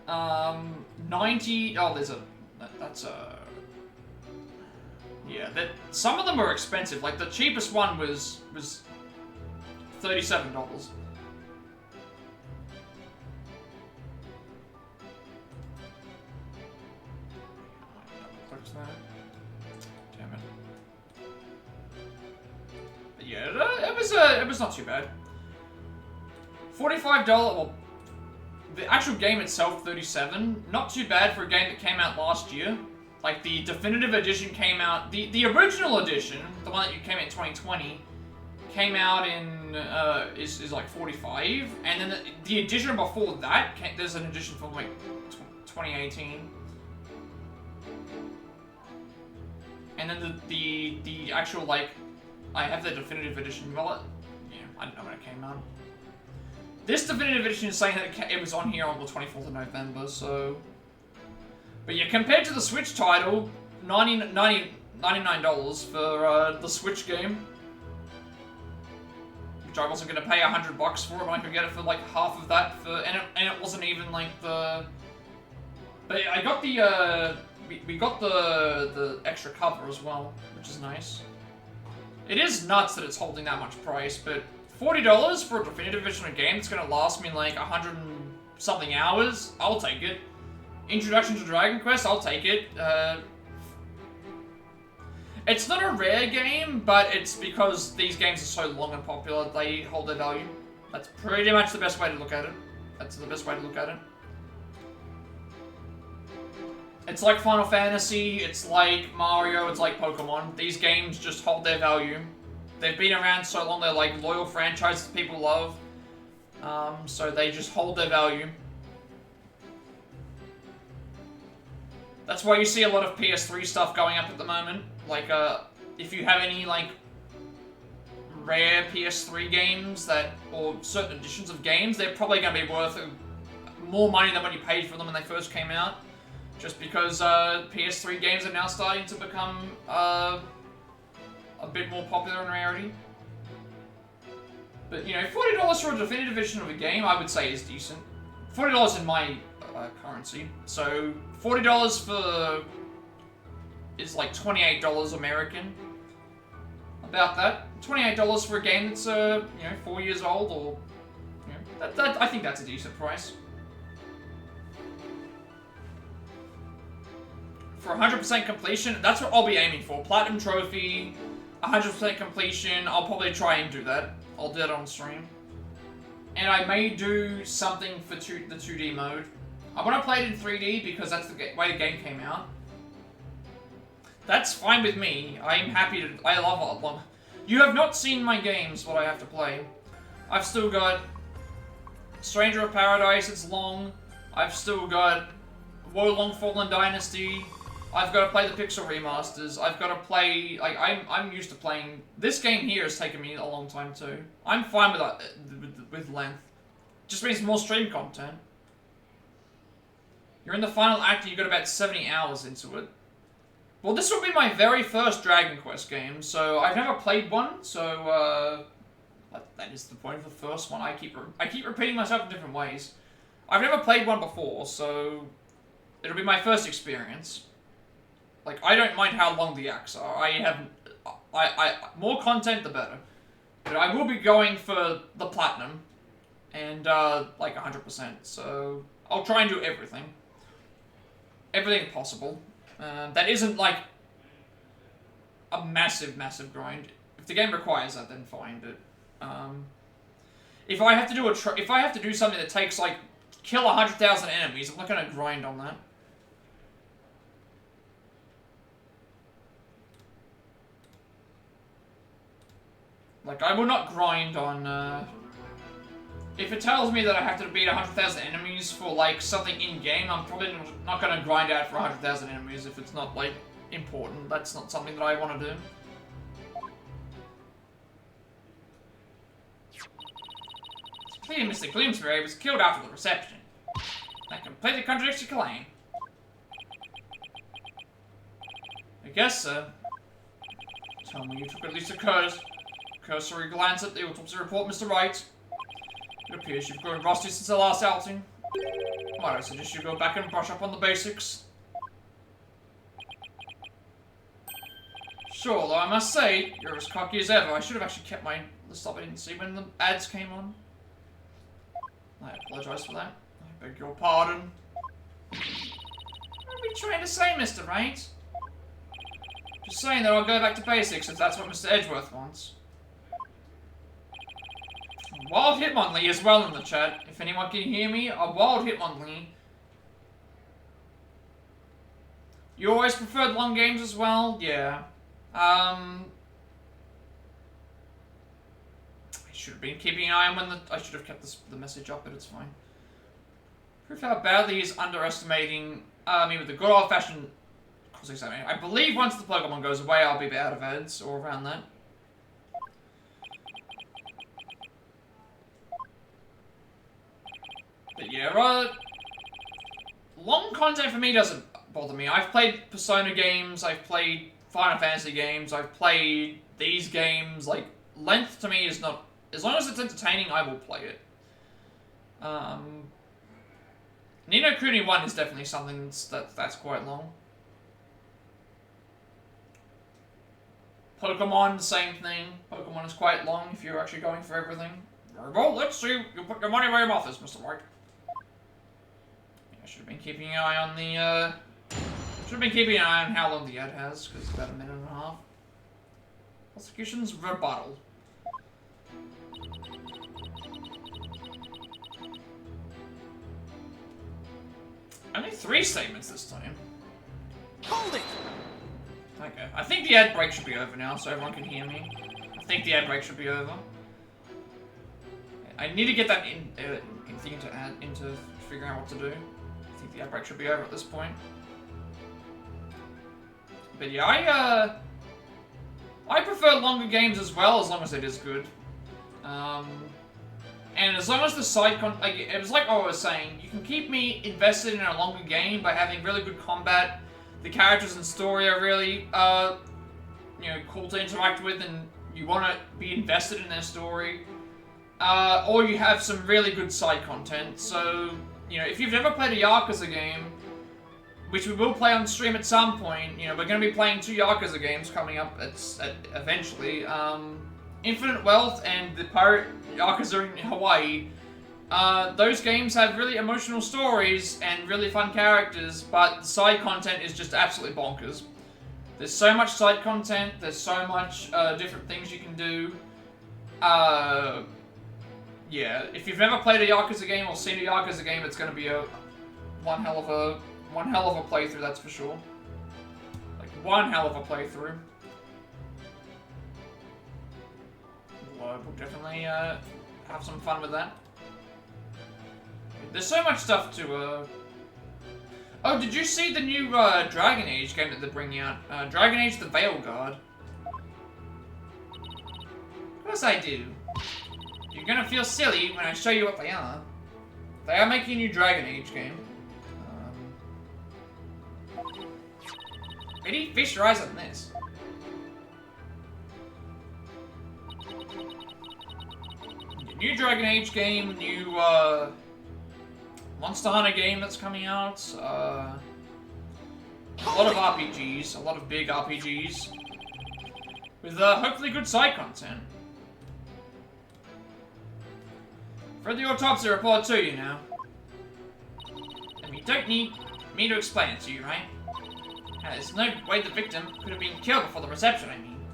90. Oh, yeah. Some of them are expensive. Like the cheapest one was $37. Damn it. But yeah, it was not too bad. $45. Well, the actual game itself, $37. Not too bad for a game that came out last year. Like the definitive edition came out. The original edition, the one that came out in 2020, came out in is like $45, and then the edition before that, there's an edition from like 2018. And then the actual, like, I have the definitive edition. Well, yeah, I don't know when it came out. This definitive edition is saying that it was on here on the 24th of November, so. But yeah, compared to the Switch title, $99 for the Switch game. Which I wasn't going to pay $100 for it when I could get it for like half of that. And it wasn't even like the. But I got the. We got the extra cover as well, which is nice. It is nuts that it's holding that much price, but $40 for a definitive edition of a game that's going to last me like 100 and something hours, I'll take it. Introduction to Dragon Quest, I'll take it. It's not a rare game, but it's because these games are so long and popular, they hold their value. That's pretty much the best way to look at it. That's the best way to look at it. It's like Final Fantasy, it's like Mario, it's like Pokemon. These games just hold their value. They've been around so long, they're like loyal franchises people love. So they just hold their value. That's why you see a lot of PS3 stuff going up at the moment. Like, if you have any, like, rare PS3 games or certain editions of games, they're probably going to be worth more money than what you paid for them when they first came out. Just because PS3 games are now starting to become a bit more popular in rarity. But, you know, $40 for a definitive edition of a game, I would say is decent. $40 in my currency. So, $40 for... is like $28 American. About that. $28 for a game that's, you know, 4 years old, or... You know, I think that's a decent price. For 100% completion, that's what I'll be aiming for. Platinum Trophy, 100% completion, I'll probably try and do that. I'll do that on stream. And I may do something for the 2D mode. I want to play it in 3D because that's the way the game came out. That's fine with me. I'm happy to... I love it. You have not seen my games, what I have to play. I've still got Stranger of Paradise, it's long. I've still got Wolong Fallen Dynasty. I've got to play the Pixel remasters. I've got to play... Like, I'm used to playing... This game here has taken me a long time too. I'm fine with that, with length. Just means more stream content. You're in the final act and you've got about 70 hours into it. Well, this will be my very first Dragon Quest game, so I've never played one, so, that is the point of the first one. I keep repeating myself in different ways. I've never played one before, so it'll be my first experience. Like, I don't mind how long the acts are. More content, the better. But I will be going for the platinum, and, like, 100%, so I'll try and do everything. Everything possible. That isn't, like, a massive, massive grind. If the game requires that, then fine, but, if I have to do if I have to do something that takes, like, kill 100,000 enemies, I'm not gonna grind on that. Like, I will not grind on, if it tells me that I have to beat 100,000 enemies for, like, something in-game, I'm probably not gonna grind out for 100,000 enemies if it's not, like, important. That's not something that I want to do. Clearly, Mr. Gloomsbury was killed after the reception. That completely contradicts your claim. I guess so. Tell me you took at least a cursory glance at the autopsy report, Mr. Wright. It appears you've grown rusty since the last outing. Might I suggest you go back and brush up on the basics? Sure, though I must say, you're as cocky as ever. I should have actually kept my list up. I didn't see when the ads came on. I apologize for that. I beg your pardon. What are we trying to say, Mr. Wright? Just saying that I'll go back to basics if that's what Mr. Edgeworth wants. Wild Hitmonlee as well in the chat, if anyone can hear me. A Wild Hitmonlee. You always preferred long games as well? Yeah. I should have been keeping an eye on when I should have kept the message up, but it's fine. Proof how badly he's underestimating me with the good old-fashioned cross-examination. I believe once the Pokemon goes away, I'll be out of ads, or around that. But yeah, long content for me doesn't bother me. I've played Persona games, I've played Final Fantasy games, I've played these games. Like, length to me is not... As long as it's entertaining, I will play it. Ni no Kuni 1 is definitely something that's quite long. Pokemon, same thing. Pokemon is quite long if you're actually going for everything. Well, let's see. You put your money where your mouth is, Mr. White. I should have been keeping an eye on the, should have been keeping an eye on how long the ad has, because it's about a minute and a half. Prosecution's rebuttal. Only 3 statements this time. Hold it! Okay. I think the ad break should be over now, so everyone can hear me. I think the ad break should be over. I need to get that thing to add into figuring out what to do. I think the ad break should be over at this point. But yeah, I prefer longer games as well, as long as it is good. And as long as the side like, it was like I was saying, you can keep me invested in a longer game by having really good combat. The characters and story are really, you know, cool to interact with, and you want to be invested in their story. Or you have some really good side content. So, you know, if you've never played a Yakuza game, which we will play on stream at some point, you know, we're going to be playing 2 Yakuza games coming up eventually. Infinite Wealth and the Pirate Yakuza in Hawaii. Those games have really emotional stories and really fun characters, but the side content is just absolutely bonkers. There's so much side content, there's so much different things you can do. Yeah, if you've never played a Yakuza game or seen a Yakuza game, it's going to be one hell of a playthrough, that's for sure. Like, one hell of a playthrough. We'll definitely have some fun with that. There's so much stuff to... Oh, did you see the new Dragon Age game that they're bringing out? Dragon Age the Veil Guard. Of course I do. You're gonna feel silly when I show you what they are. They are making a new Dragon Age game. Ready? Feast your eyes on this. New Dragon Age game, new Monster Hunter game that's coming out. A lot of RPGs, a lot of big RPGs. With hopefully good side content. For the autopsy report to you now. And you don't need me to explain it to you, right? There's no way the victim could have been killed before the reception, I mean.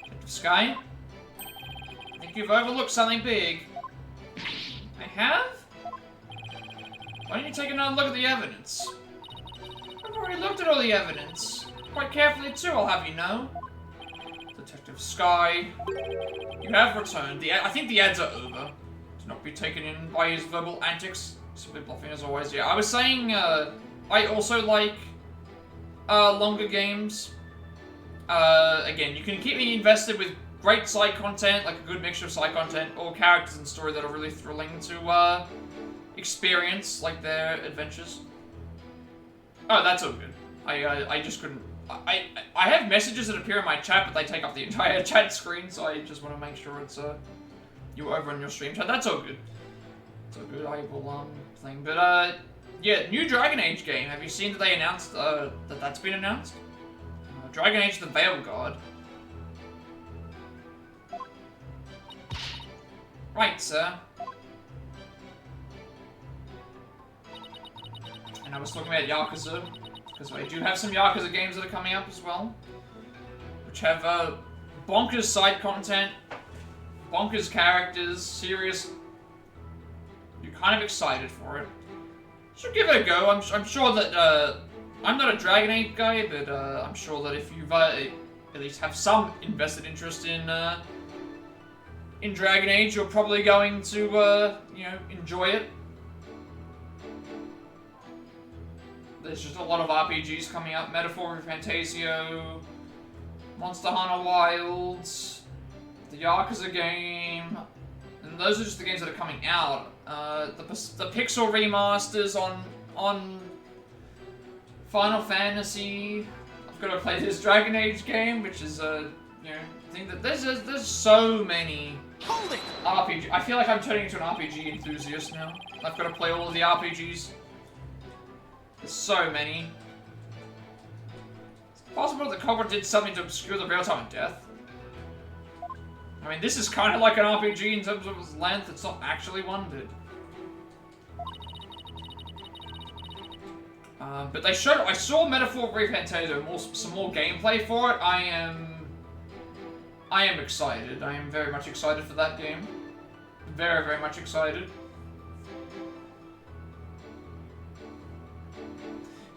Detective Sky? I think you've overlooked something big. I have? Why don't you take another look at the evidence? I've already looked at all the evidence. Quite carefully too, I'll have you know. Detective Sky, you have returned. I think the ads are over. Do not be taken in by his verbal antics. Simply bluffing as always. Yeah, I was saying, I also like longer games. Again, you can keep me invested with great side content, like a good mixture of side content, or characters and story that are really thrilling to experience, like their adventures. Oh, that's all good. I just couldn't. I have messages that appear in my chat, but they take up the entire chat screen, so I just want to make sure it's you over on your stream chat. That's all good. It's all good. I will thing, but yeah, new Dragon Age game. Have you seen that they announced that's been announced? Dragon Age: The Veil Guard. Right, sir. And I was talking about Yakuza, because I do have some Yakuza games that are coming up as well, which have bonkers side content, bonkers characters, serious. You're kind of excited for it. Should give it a go. I'm sure that I'm not a Dragon Age guy, but I'm sure that if you've at least have some invested interest in Dragon Age, you're probably going to you know, enjoy it. There's just a lot of RPGs coming out. Metaphor Fantasio, Monster Hunter Wilds, the Yakuza game, and those are just the games that are coming out. The Pixel remasters on Final Fantasy. I've got to play this Dragon Age game, which is you know, I think that there's so many RPG. I feel like I'm turning into an RPG enthusiast now. I've got to play all of the RPGs. There's so many. It's possible that Cobra did something to obscure the real time of death. I mean, this is kind of like an RPG in terms of its length. It's not actually one, but they showed. I saw Metaphor Fantasio, some more gameplay for it. I am excited. I am very much excited for that game. Very, very much excited.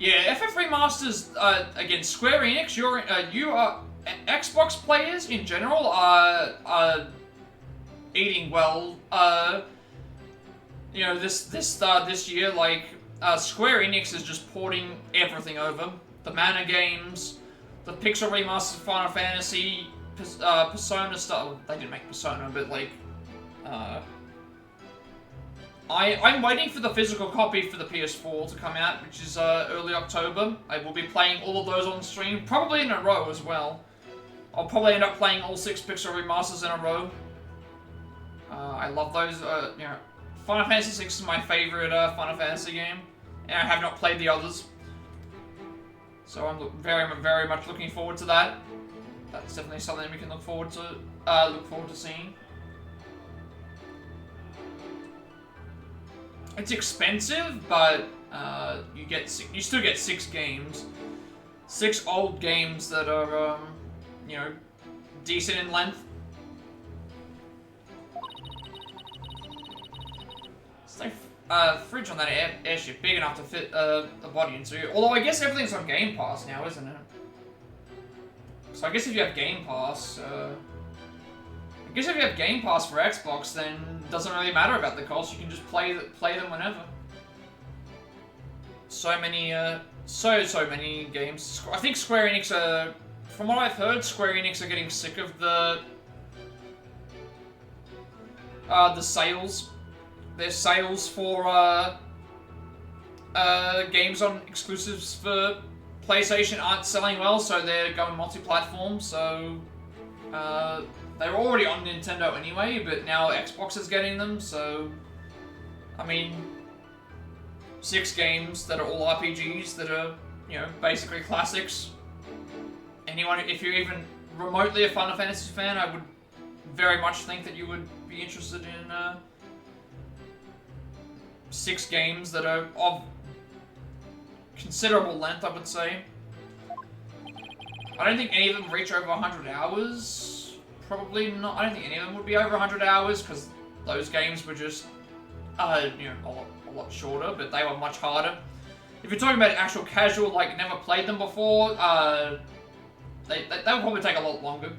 Yeah, FF Remasters, again, Square Enix, you are, Xbox players in general are eating well. You know, this year, like, Square Enix is just porting everything over. The Mana games, the Pixel remasters of Final Fantasy, Persona stuff. Well, they didn't make Persona, but like, I'm waiting for the physical copy for the PS4 to come out, which is early October. I will be playing all of those on stream, probably in a row as well. I'll probably end up playing all 6 Pixel remasters in a row. I love those. You know, Final Fantasy VI is my favorite Final Fantasy game, and I have not played the others. So I'm very much looking forward to that. That's definitely something we can look forward to seeing. It's expensive, but you still get 6 games, 6 old games that are you know, decent in length. It's like fridge on that airship big enough to fit a body into. Although I guess everything's on Game Pass now, isn't it? So I guess if you have Game Pass, for Xbox, then it doesn't really matter about the cost. You can just play them whenever. So many, so many games. I think Square Enix are, from what I've heard, Square Enix are getting sick of the sales. Their sales for games on exclusives for PlayStation aren't selling well, so they're going multi-platform. So they were already on Nintendo anyway, but now Xbox is getting them. So I mean, 6 games that are all RPGs that are, you know, basically classics. Anyone, if you're even remotely a Final Fantasy fan, I would very much think that you would be interested in 6 games that are of considerable length, I would say. I don't think any of them reach over 100 hours. Probably not. I don't think any of them would be over 100 hours, because those games were just, you know, a lot shorter, but they were much harder. If you're talking about actual casual, like, never played them before, they would probably take a lot longer.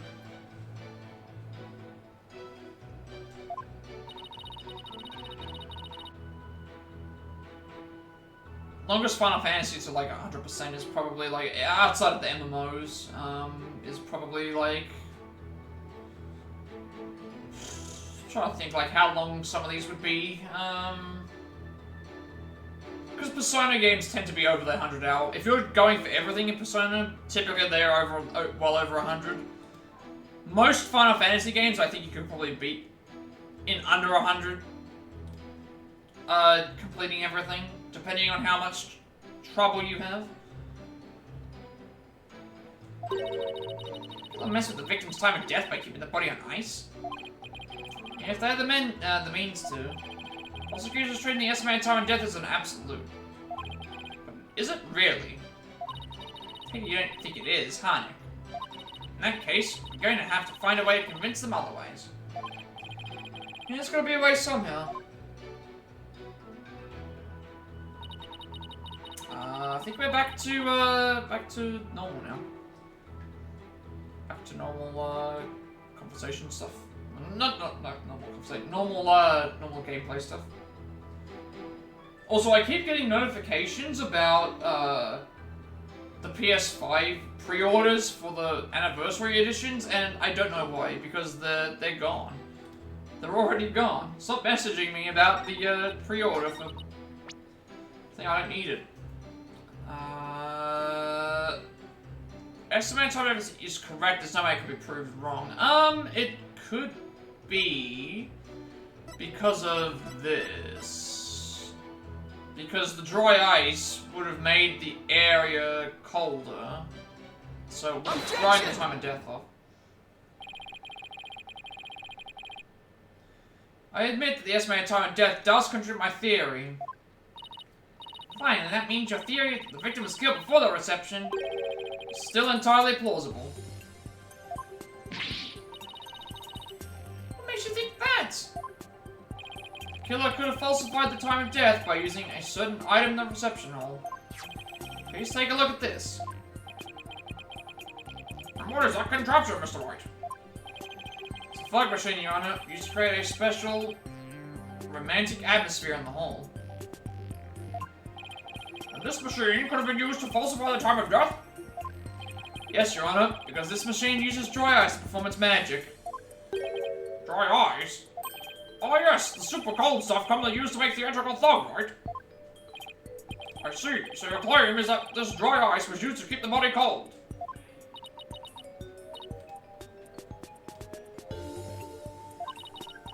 Longest Final Fantasy to like 100% is probably like, outside of the MMOs, is probably like, I'm trying to think like how long some of these would be. Because Persona games tend to be over the 100 hour. If you're going for everything in Persona, typically they're well over 100. Most Final Fantasy games, I think you could probably beat in under 100. Completing everything, depending on how much trouble you have. Don't mess with the victim's time of death by keeping the body on ice. And if they have the means to. Prosecutors treating the estimated time of death as an absolute. But is it really? I think you don't think it is, huh, Nick? In that case, you're going to have to find a way to convince them otherwise. Yeah, there's gotta be a way somehow. I think we're back to normal now. Back to normal conversation stuff. Not normal conversation. Normal gameplay stuff. Also, I keep getting notifications about the PS5 pre-orders for the anniversary editions, and I don't know why, because they're gone. They're already gone. Stop messaging me about the pre-order for thing. I don't need it. Estimated time is correct. There's no way it could be proved wrong. It could be because of this. Because the dry ice would have made the area colder, so it would have dried the time of death off. I admit that the estimated time of death does contradict my theory. Fine, and that means your theory that the victim was killed before the reception is still entirely plausible. What makes you think that? The killer could have falsified the time of death by using a certain item in the reception hall. Please take a look at this. And what is that contraption, Mr. White? It's a fog machine, Your Honor, used to create a special romantic atmosphere in the hall. And this machine could have been used to falsify the time of death? Yes, Your Honor, because this machine uses dry ice to perform its magic. Dry ice? Oh yes, the super cold stuff commonly used to make theatrical thaw, right? I see. So your claim is that this dry ice was used to keep the body cold.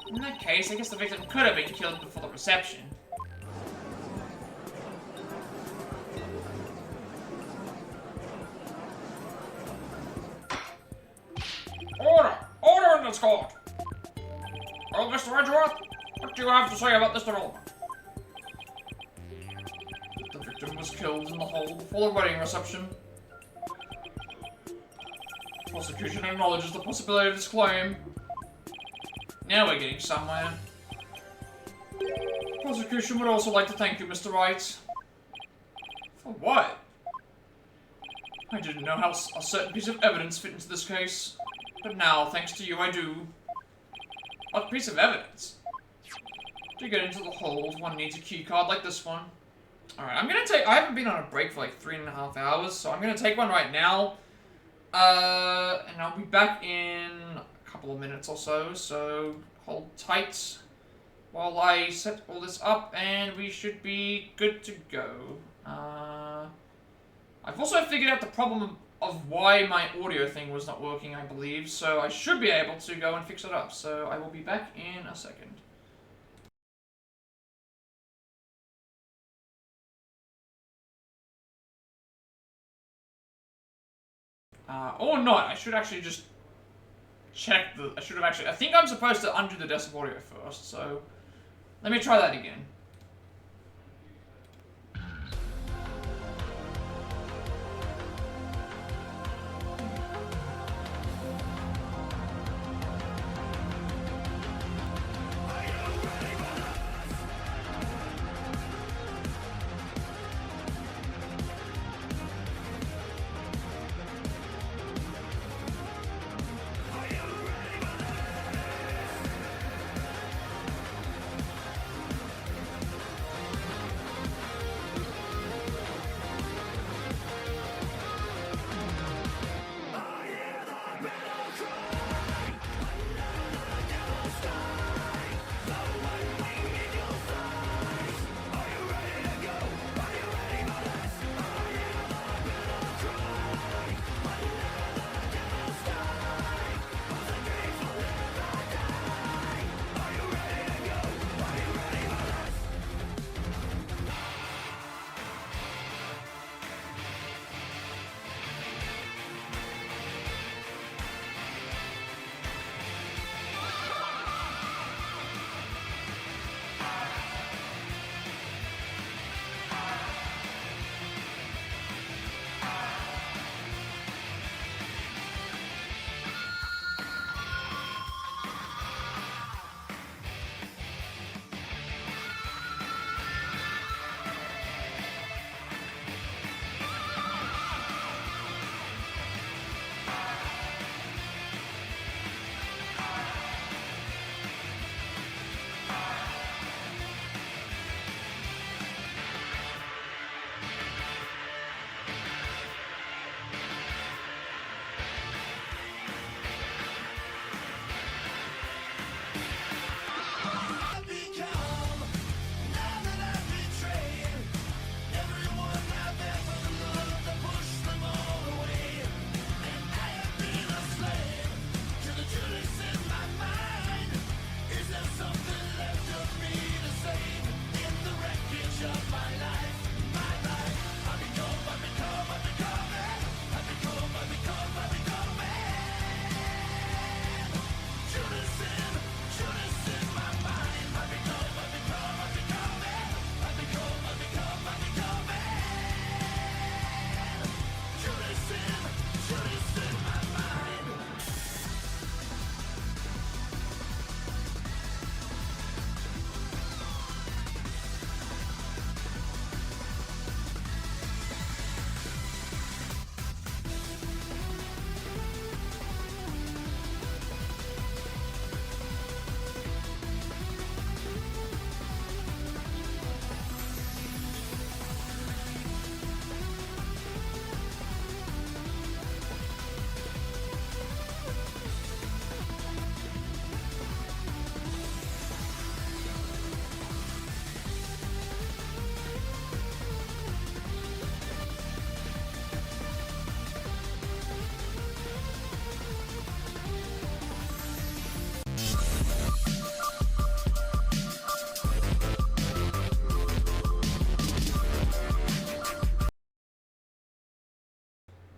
In that case, I guess the victim could have been killed before the reception. Order! Order in this court! Well, Mr. Edgeworth, what do you have to say about this development? The victim was killed in the hall before the wedding reception. Prosecution acknowledges the possibility of this claim. Now we're getting somewhere. Prosecution would also like to thank you, Mr. Wright. For what? I didn't know how a certain piece of evidence fit into this case. But now, thanks to you, I do. What piece of evidence? To get into the hold, one needs a keycard like this one. Alright, I'm gonna take... I haven't been on a break for like 3.5 hours, so I'm gonna take one right now. And I'll be back in a couple of minutes or so, so hold tight while I set all this up, and we should be good to go. I've also figured out the problem of why my audio thing was not working, I believe, so I should be able to go and fix it up. So I will be back in a second. Or not. I should actually just check the... I think I'm supposed to undo the desk of audio first, so let me try that again.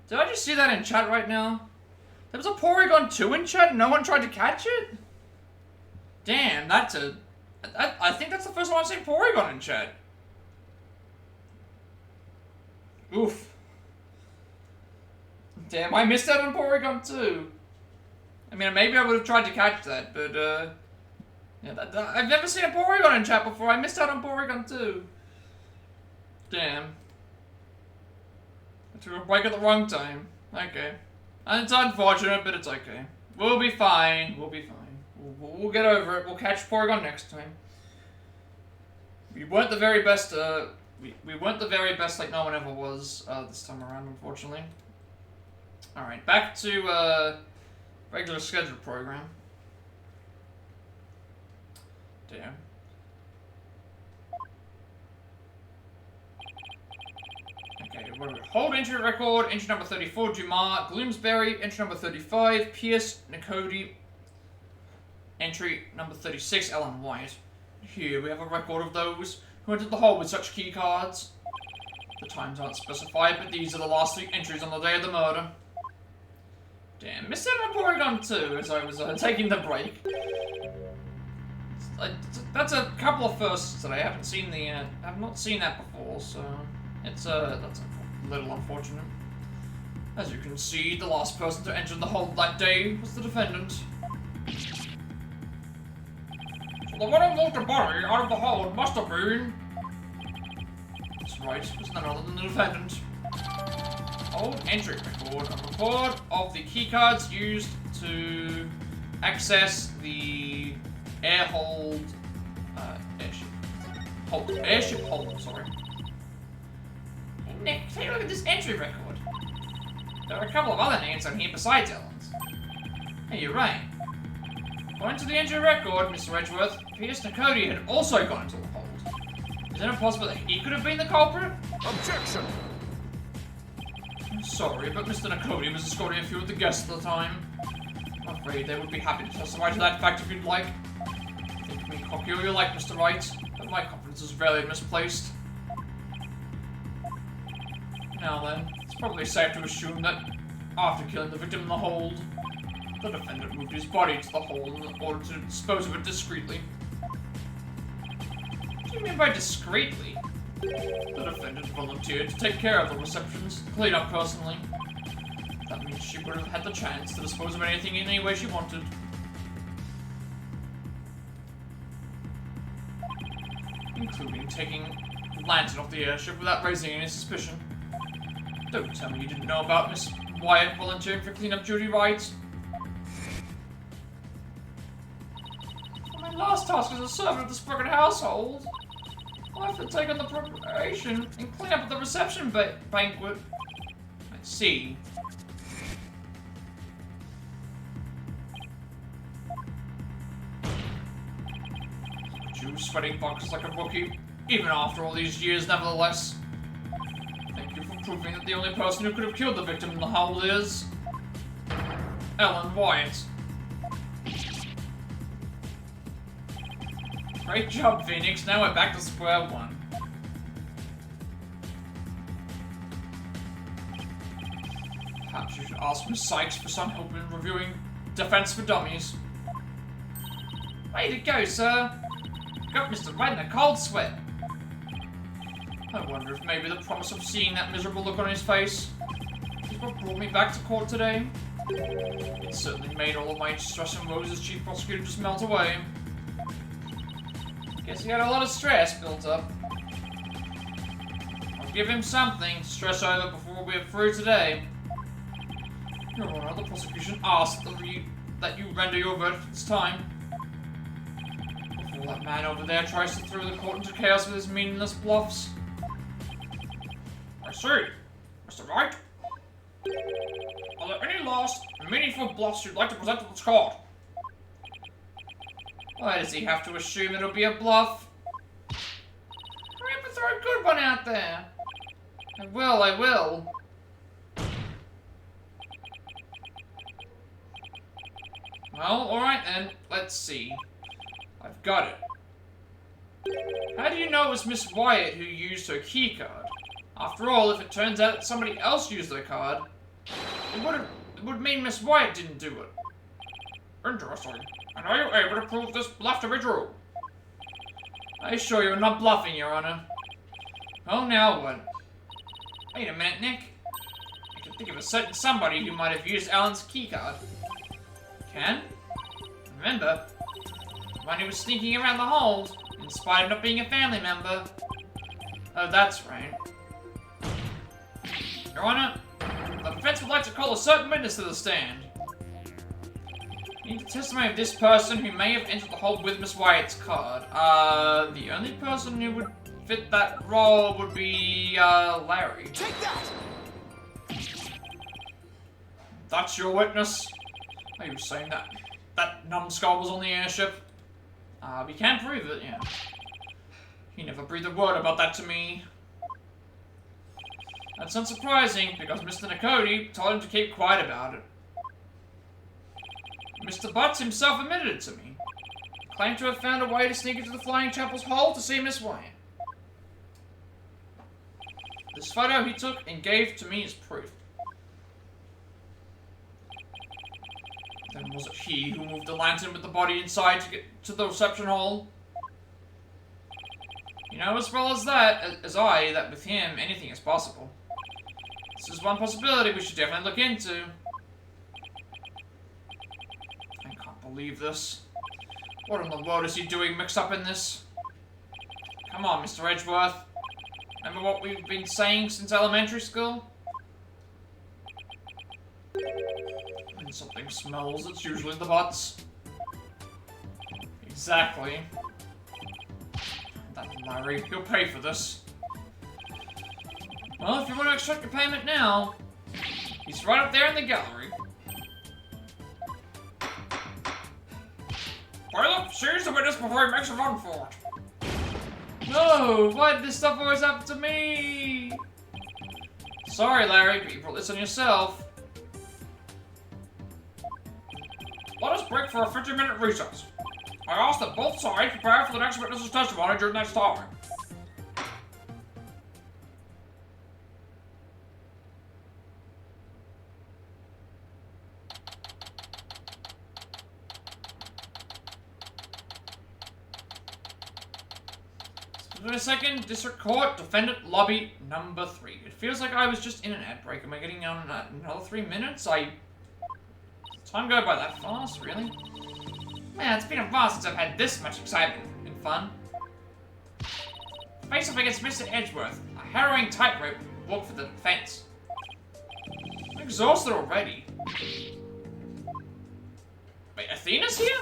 Did I just see that in chat right now? There was a Porygon 2 in chat and no one tried to catch it? Damn, that's a... I think that's the first time I've seen Porygon in chat. Oof. Damn, I missed out on Porygon 2. I mean, maybe I would have tried to catch that, but, yeah, I've never seen a Porygon in chat before. I missed out on Porygon 2. Damn. I threw a break at the wrong time. Okay. And it's unfortunate, but it's okay. We'll be fine. We'll be fine. We'll get over it. We'll catch Porygon next time. We weren't the very best, we weren't the very best like no one ever was, this time around, unfortunately. Alright, back to, regular scheduled program. Damn. Okay, what are we? Hold entry record, entry number 34, Dumar, Gloomsbury, entry number 35, Pierce, Nicody, entry number 36, Ellen White. Here we have a record of those who entered the hall with such key cards. The times aren't specified, but these are the last 3 entries on the day of the murder. Damn, missed out on Porygon 2 as I was taking the break. That's a couple of firsts today. I haven't seen I've not seen that before, so it's that's a little unfortunate. As you can see, the last person to enter the hold that day was the defendant. So the one who moved the body out of the hold must have been... That's right, it was none other than the defendant. Hold entry record, a record of the keycards used to access the airship hold, sorry. Hey Nick, take a look at this entry record. There are a couple of other names on here besides Ellen's. Hey, you're right. According to the entry record, Mr. Edgeworth, Pierce Nicody had also gone into the hold. Isn't it possible that he could have been the culprit? Objection! I'm sorry, but Mr. Nicody was escorting a few of the guests at the time. I'm afraid they would be happy to testify to that fact if you'd like. Think me cocky all you like, Mr. Wright, but my confidence is rarely misplaced. Now then, it's probably safe to assume that after killing the victim in the hold, the defendant moved his body to the hold in order to dispose of it discreetly. What do you mean by discreetly? The defendant volunteered to take care of the receptions, clean up personally. That means she would have had the chance to dispose of anything in any way she wanted. Including taking Lantern off the airship without raising any suspicion. Don't tell me you didn't know about Miss Wyatt volunteering for cleanup duty, right? My last task as a servant of this broken household. I'll have to take on the preparation and clean up the reception banquet. I see. You sweating boxes like a rookie, even after all these years, nevertheless. Thank you for proving that the only person who could have killed the victim in the hold is... Ellen Wyatt. Great job, Phoenix. Now we're back to square one. Perhaps you should ask Miss Sykes for some help in reviewing Defense for Dummies. Way to go, sir. Got Mr. Red in a cold sweat. I wonder if maybe the promise of seeing that miserable look on his face is what brought me back to court today. It certainly made all of my stress and woes as chief prosecutor just melt away. Guess he had a lot of stress built up. I'll give him something to stress over before we're through today. Your Honor, the prosecution asks that you render your verdict this time. Before that man over there tries to throw the court into chaos with his meaningless bluffs. I see. Mr. Wright? Are there any last, meaningful bluffs you'd like to present to this court? Why does he have to assume it'll be a bluff? Hurry up and throw a good one out there. I will. Well, alright then. Let's see. I've got it. How do you know it was Miss Wyatt who used her key card? After all, if it turns out that somebody else used their card, It would mean Miss Wyatt didn't do it. Interesting. And are you able to prove this bluff to be true? I assure you I'm not bluffing, Your Honor. Oh, now what? Wait a minute, Nick. I can think of a certain somebody who might have used Alan's keycard. Can? Remember? One who was sneaking around the hold, in spite of not being a family member. Oh, that's right. Your Honor, the defense would like to call a certain witness to the stand. We need the testimony of this person who may have entered the hold with Miss Wyatt's card. The only person who would fit that role would be, Larry. Take that! That's your witness? Are you saying that numbskull was on the airship? We can prove it, yeah. He never breathed a word about that to me. That's unsurprising, because Mr. Nakoti told him to keep quiet about it. Mr. Butts himself admitted it to me. He claimed to have found a way to sneak into the Flying Chapel's hold to see Miss Wyatt. This photo he took and gave to me is proof. Then was it he who moved the lantern with the body inside to get to the reception hall? You know as well as I, that with him, anything is possible. This is one possibility we should definitely look into. I can't believe this. What in the world is he doing mixed up in this? Come on, Mr. Edgeworth. Remember what we've been saying since elementary school? When something smells, it's usually the butts. Exactly. That Larry, he'll pay for this. Well, if you want to extract your payment now, he's right up there in the gallery. Well, seize the witness before he makes a run for it. No, why did this stuff always happen to me? Sorry, Larry, but you brought this on yourself. Let us break for a 50-minute recess. I ask that both sides prepare for the next witness's testimony during that time. In a second, District Court, Defendant Lobby number 3. It feels like I was just in an ad break. Am I getting on another 3 minutes? Time go by that fast, really? Man, it's been a while since I've had this much excitement and fun. Face off against Mr. Edgeworth, a harrowing tightrope walk for the defense. I'm exhausted already. Wait, Athena's here?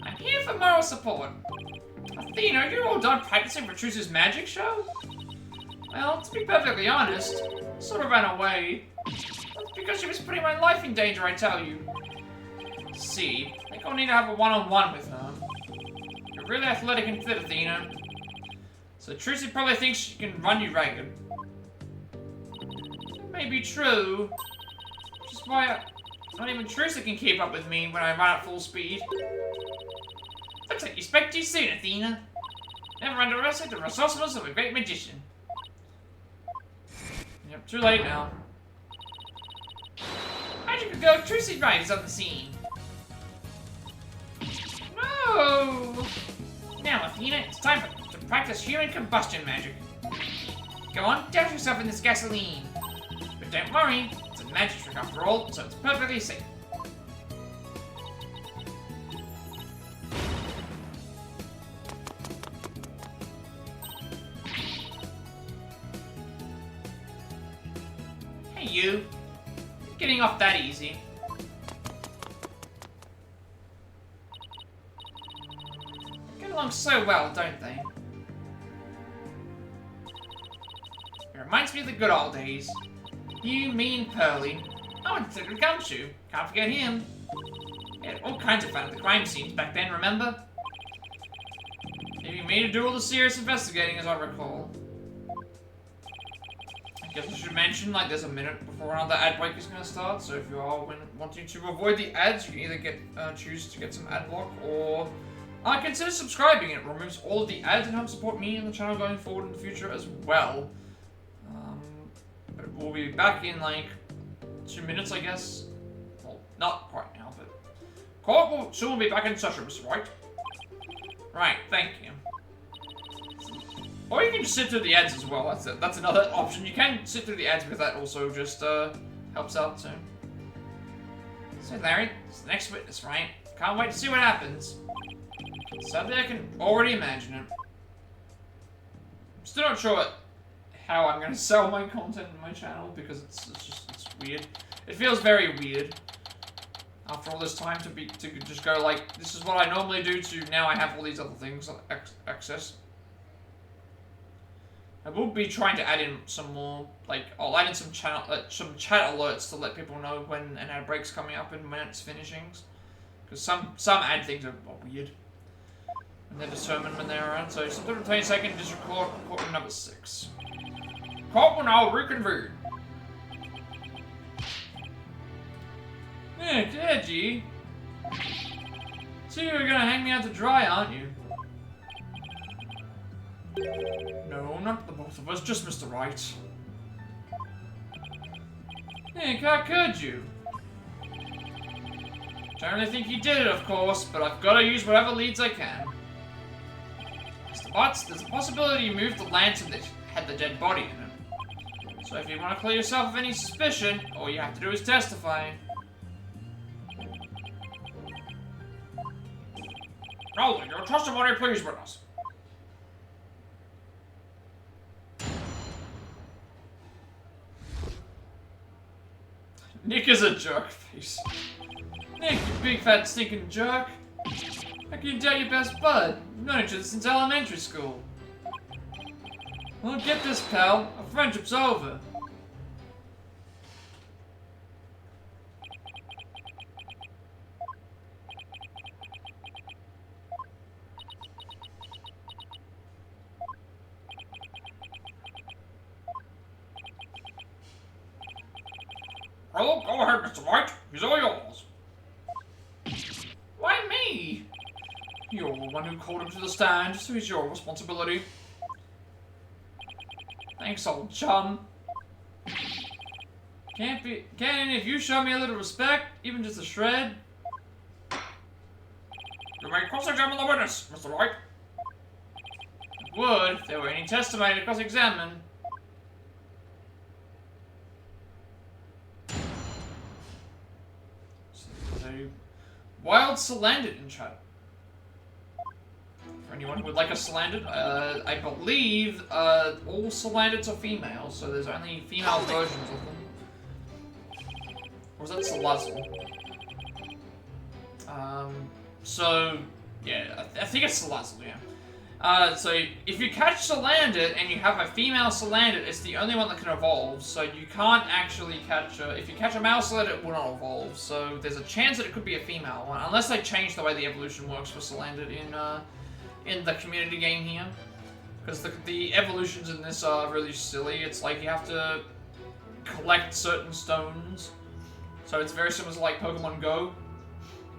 I'm here for moral support. Athena, are you all done practicing for Truce's magic show? Well, to be perfectly honest, I sort of ran away. That's because she was putting my life in danger, I tell you. See, I think I'll need to have a one-on-one with her. You're really athletic and fit, Athena. So Trucy probably thinks she can run you ragged. It may be true, which is why not even Trucy can keep up with me when I run at full speed. Looks like you spoke too soon, Athena. Never underestimate the resourcefulness of a great magician. Yep, too late now. Magic girl Trucy Wright is on the scene. No! Now, Athena, it's time to practice human combustion magic. Go on, douse yourself in this gasoline. But don't worry, it's a magic trick after all, so it's perfectly safe. Hey you, you're getting off that easy. Get along so well, don't they? It reminds me of the good old days. You, me, and Pearly. Oh, and Cedric Gumshoe. Can't forget him. We had all kinds of fun at the crime scenes back then, remember? Leaving me to do all the serious investigating, as I recall. I guess I should mention, like, there's a minute before another ad break is going to start, so if you are wanting to avoid the ads, you can either choose to get some ad block, or consider subscribing. It removes all of the ads and helps support me and the channel going forward in the future as well. But we'll be back in, like, 2 minutes, I guess. Well, not quite now, but court will soon be back in session, Mr. White. Right, thank you. Or you can just sit through the ads as well. That's another option. You can sit through the ads because that also just helps out too. So Larry, it's the next witness, right? Can't wait to see what happens. Sadly, I can already imagine it. I'm still not sure how I'm going to sell my content in my channel because it's weird. It feels very weird after all this time to just go like, this is what I normally do to now I have all these other things access. I will be trying to add in some more, like, I'll add in some chat alerts to let people know when an ad break's coming up and when it's finishing. Because some ad things are weird. And they're determined when they're around. So, September 22nd, district court, courtroom number 6. Court will now reconvene. Yeah, G. So you're gonna hang me out to dry, aren't you? No, not the both of us, just Mr. Wright. Nick, how could you? Don't really think he did it, of course, but I've got to use whatever leads I can. Mr. Butts, there's a possibility you moved the lantern that had the dead body in it. So if you want to clear yourself of any suspicion, all you have to do is testify. Now then, your testimony, please, witness. Nick is a jerk face. Nick, you big fat stinking jerk. How can you doubt your best bud? You've known each other since elementary school. Well, get this, pal. Our friendship's over. Well, go ahead, Mr. White. He's all yours. Why me? You're the one who called him to the stand, so he's your responsibility. Thanks, old chum. Can't any of you show me a little respect, even just a shred? You may cross-examine the witness, Mr. White. I would, if there were any testimony to cross-examine. Wild Salandit in chat. For anyone who would like a Salandit, I believe all Salandits are female, so there's only female versions of them. Or is that Salazzle? So, yeah, I think it's Salazzle, yeah. So, if you catch Salandit and you have a female Salandit, it's the only one that can evolve, so you can't actually catch a... If you catch a male Salandit, it will not evolve, so there's a chance that it could be a female one, unless they change the way the evolution works for Salandit in the community game here. Because the evolutions in this are really silly. It's like you have to collect certain stones, so it's very similar to like Pokemon Go.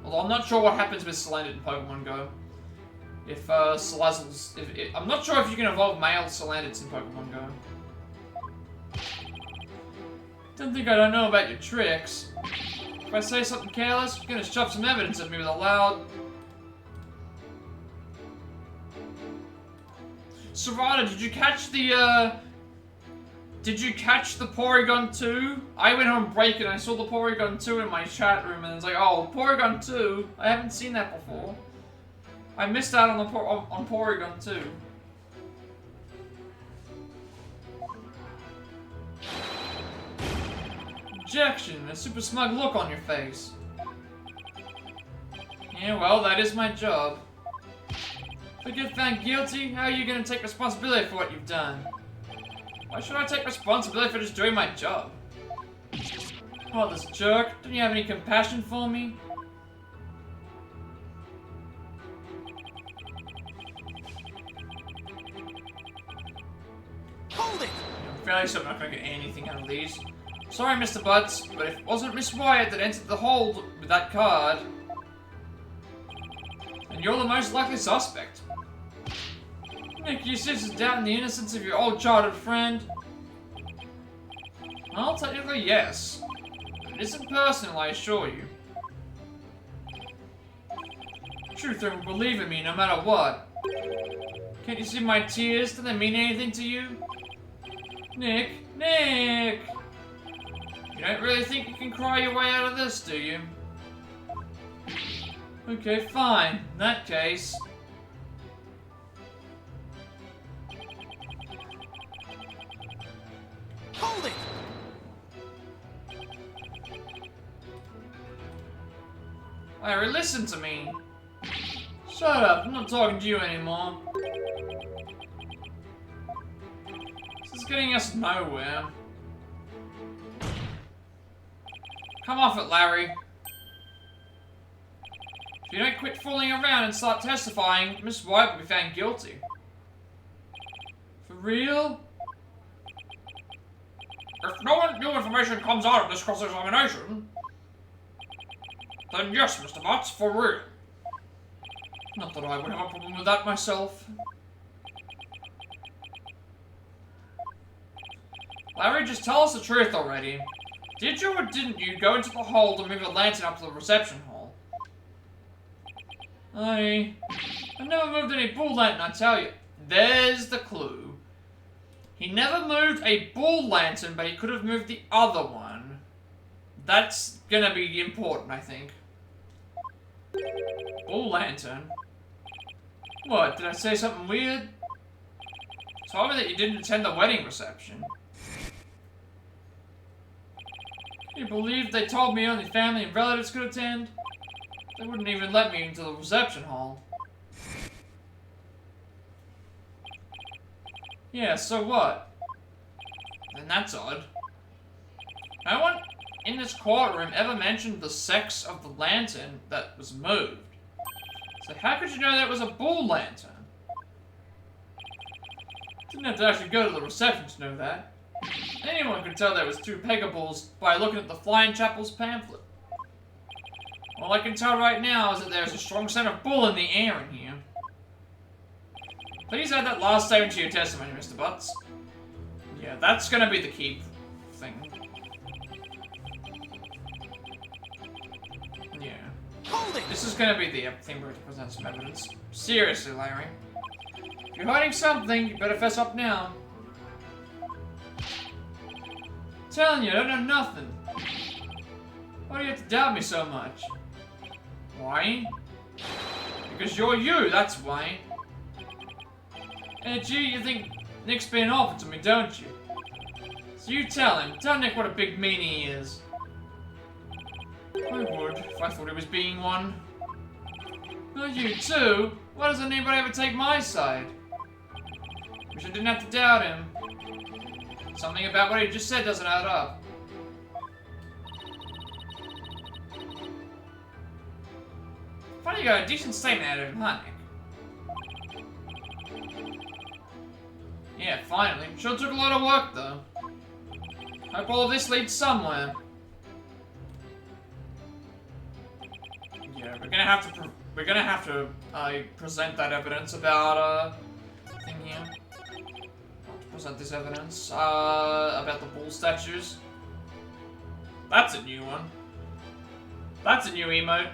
Although I'm not sure what happens with Salandit in Pokemon Go. If Salazzle's... I'm not sure if you can evolve male Salandits in Pokemon Go. Don't think I don't know about your tricks. If I say something careless, you're gonna shove some evidence at me with a loud... Serrata, did you catch the, Did you catch the Porygon 2? I went on break and I saw the Porygon 2 in my chat room and it's like, oh, Porygon 2? I haven't seen that before. I missed out on the on Porygon 2. Objection, a super smug look on your face. Yeah, well, that is my job. If I get found guilty, how are you gonna take responsibility for what you've done? Why should I take responsibility for just doing my job? Oh, this jerk. Don't you have any compassion for me? Hold it! I'm fairly certain I'm not gonna get anything out of these. Sorry, Mr. Butts, but if it wasn't Miss Wyatt that entered the hold with that card, then you're the most likely suspect. Nick, you seriously doubting the innocence of your old childhood friend? Well, technically, yes. It isn't personal, I assure you. Truth will believe in me no matter what. Can't you see my tears? Do they mean anything to you? Nick! Nick! You don't really think you can cry your way out of this, do you? Okay, fine. In that case... Hold it! Larry, listen to me. Shut up, I'm not talking to you anymore. This is getting us nowhere. Come off it, Larry. If you don't quit fooling around and start testifying, Miss White will be found guilty. For real? If no new information comes out of this cross-examination, then yes, Mr. Butts, for real. Not that I would have a problem with that myself. Larry, just tell us the truth already. Did you or didn't you go into the hole to move a lantern up to the reception hall? I never moved any bull lantern, I tell you. There's the clue. He never moved a bull lantern, but he could have moved the other one. That's gonna be important, I think. Bull lantern? What, did I say something weird? Told me that you didn't attend the wedding reception. Can you believe they told me only family and relatives could attend? They wouldn't even let me into the reception hall. Yeah, so what? Then that's odd. No one in this courtroom ever mentioned the sex of the lantern that was moved. So how could you know that was a bull lantern? Didn't have to actually go to the reception to know that. Anyone could tell there was two Pegabulls by looking at the Flying Chapel's pamphlet. All I can tell right now is that there's a strong scent of bull in the air in here. Please add that last statement to your testimony, Mr. Butts. Yeah, that's gonna be the key thing. Yeah. Hold it! This is gonna be the thing where to present some evidence. Seriously, Larry. If you're hiding something, you better fess up now. I'm telling you, I don't know nothing. Why do you have to doubt me so much? Why? Because you're you, that's why. And you think Nick's being awful to me, don't you? So you tell him. Tell Nick what a big meanie he is. I would, if I thought he was being one. Not you too? Why doesn't anybody ever take my side? Wish I didn't have to doubt him. Something about what he just said doesn't add up. Funny you got a decent statement out of him, huh, Nick? Yeah, finally. Sure took a lot of work, though. Hope all of this leads somewhere. Yeah, we're gonna have to present that evidence about thing here. Present this evidence about the bull statues. That's a new one. That's a new emote.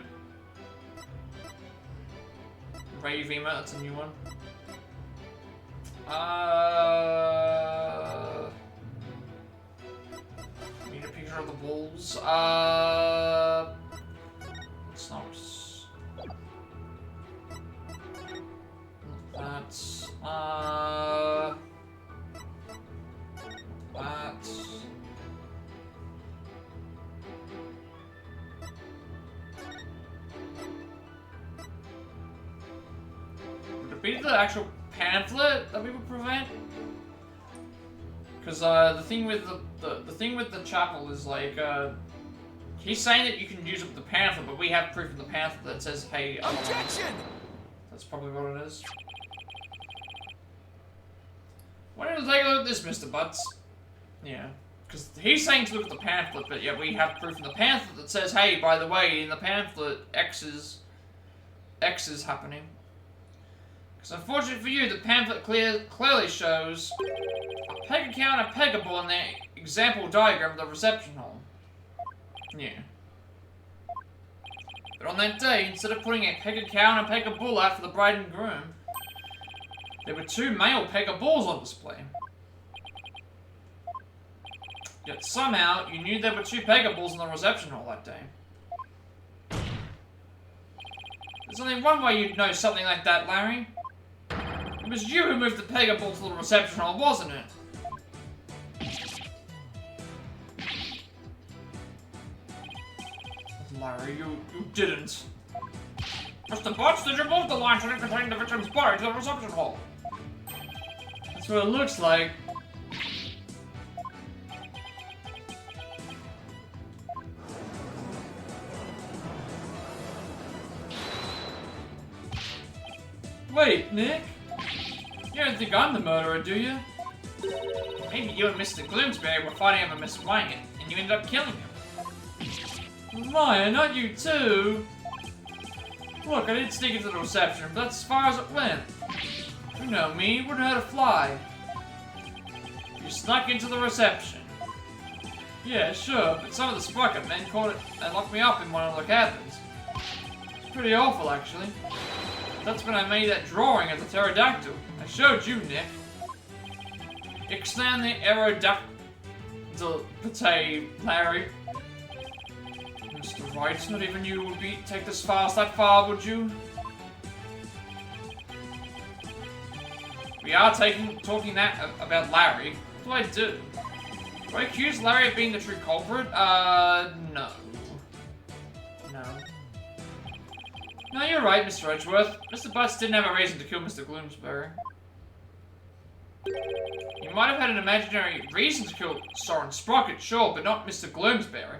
Rave emote. That's a new one. Need a picture of the bulls. It's not. That's that. Would it be the actual pamphlet that we would prevent? Because the thing with the thing with the chapel is like he's saying that you can use it with the pamphlet, but we have proof in the pamphlet that says, "Hey, Objection!" That's probably what it is. Why don't you take a look at this, Mr. Butts? Yeah, because he's saying to look at the pamphlet, but yet we have proof in the pamphlet that says, "Hey, by the way, in the pamphlet, X is happening." Because unfortunately for you, the pamphlet clearly shows a Pegacount and a Pegable in the example diagram of the reception hall. Yeah. But on that day, instead of putting a Pega cow and a Pega bull out for the bride and groom, there were 2 male Pega bulls on display. Yet somehow, you knew there were 2 Pega bulls in the reception hall that day. There's only one way you'd know something like that, Larry. It was you who moved the Pega bull to the reception hall, wasn't it? Larry, you didn't. Mr. Butts, did you move the lantern containing the victim's body to the reception hall? That's what it looks like. Wait, Nick? You don't think I'm the murderer, do you? Maybe you and Mr. Gloomsbury were fighting over Miss Wyatt, and you ended up killing him. Maya, not you too! Look, I did sneak into the reception, but that's as far as it went. You know me, wouldn't hurt a fly. You snuck into the reception. Yeah, sure, but some of the Sprocket men caught it and locked me up in one of the cabins. It's pretty awful, actually. That's when I made that drawing of the pterodactyl. I showed you, Nick. Ixnan the aerodactyl, Larry. Mr. Wright, not even you would take this fast that far, would you? We are talking that about Larry. What do I do? Do I accuse Larry of being the true culprit? No. No. No, you're right, Mr. Edgeworth. Mr. Butts didn't have a reason to kill Mr. Gloomsbury. He might have had an imaginary reason to kill Soren Sprocket, sure, but not Mr. Gloomsbury.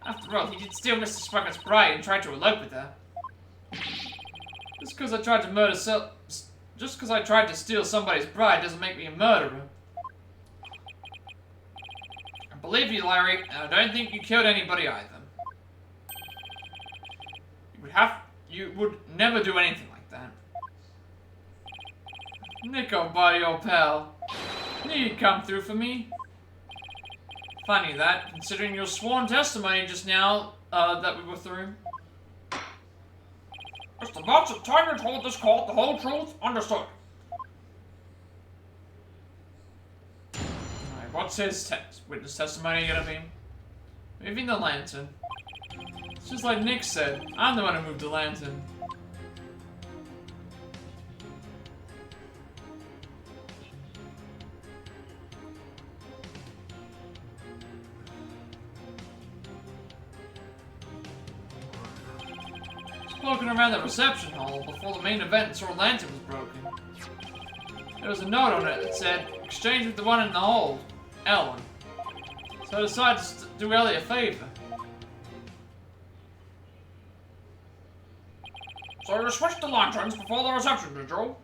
After all, he did steal Mr. Sprocket's bride and tried to elope with her. Just because I tried to steal somebody's bride doesn't make me a murderer. I believe you, Larry, and I don't think you killed anybody either. You would never do anything like that. Nick, old buddy, old pal. Knew you'd come through for me. Funny that, considering your sworn testimony just now, that we were through. Mr. Butts, it's time you told this court the whole truth. Understood. Alright, what's his witness testimony gonna be? Moving the lantern. It's just like Nick said, I'm the one who moved the lantern. Walking around the reception hall before the main event and saw a lantern was broken. There was a note on it that said, exchange with the one in the hold, Ellen. So I decided to do Ellie a favor. So you switched the lanterns before the reception, did you?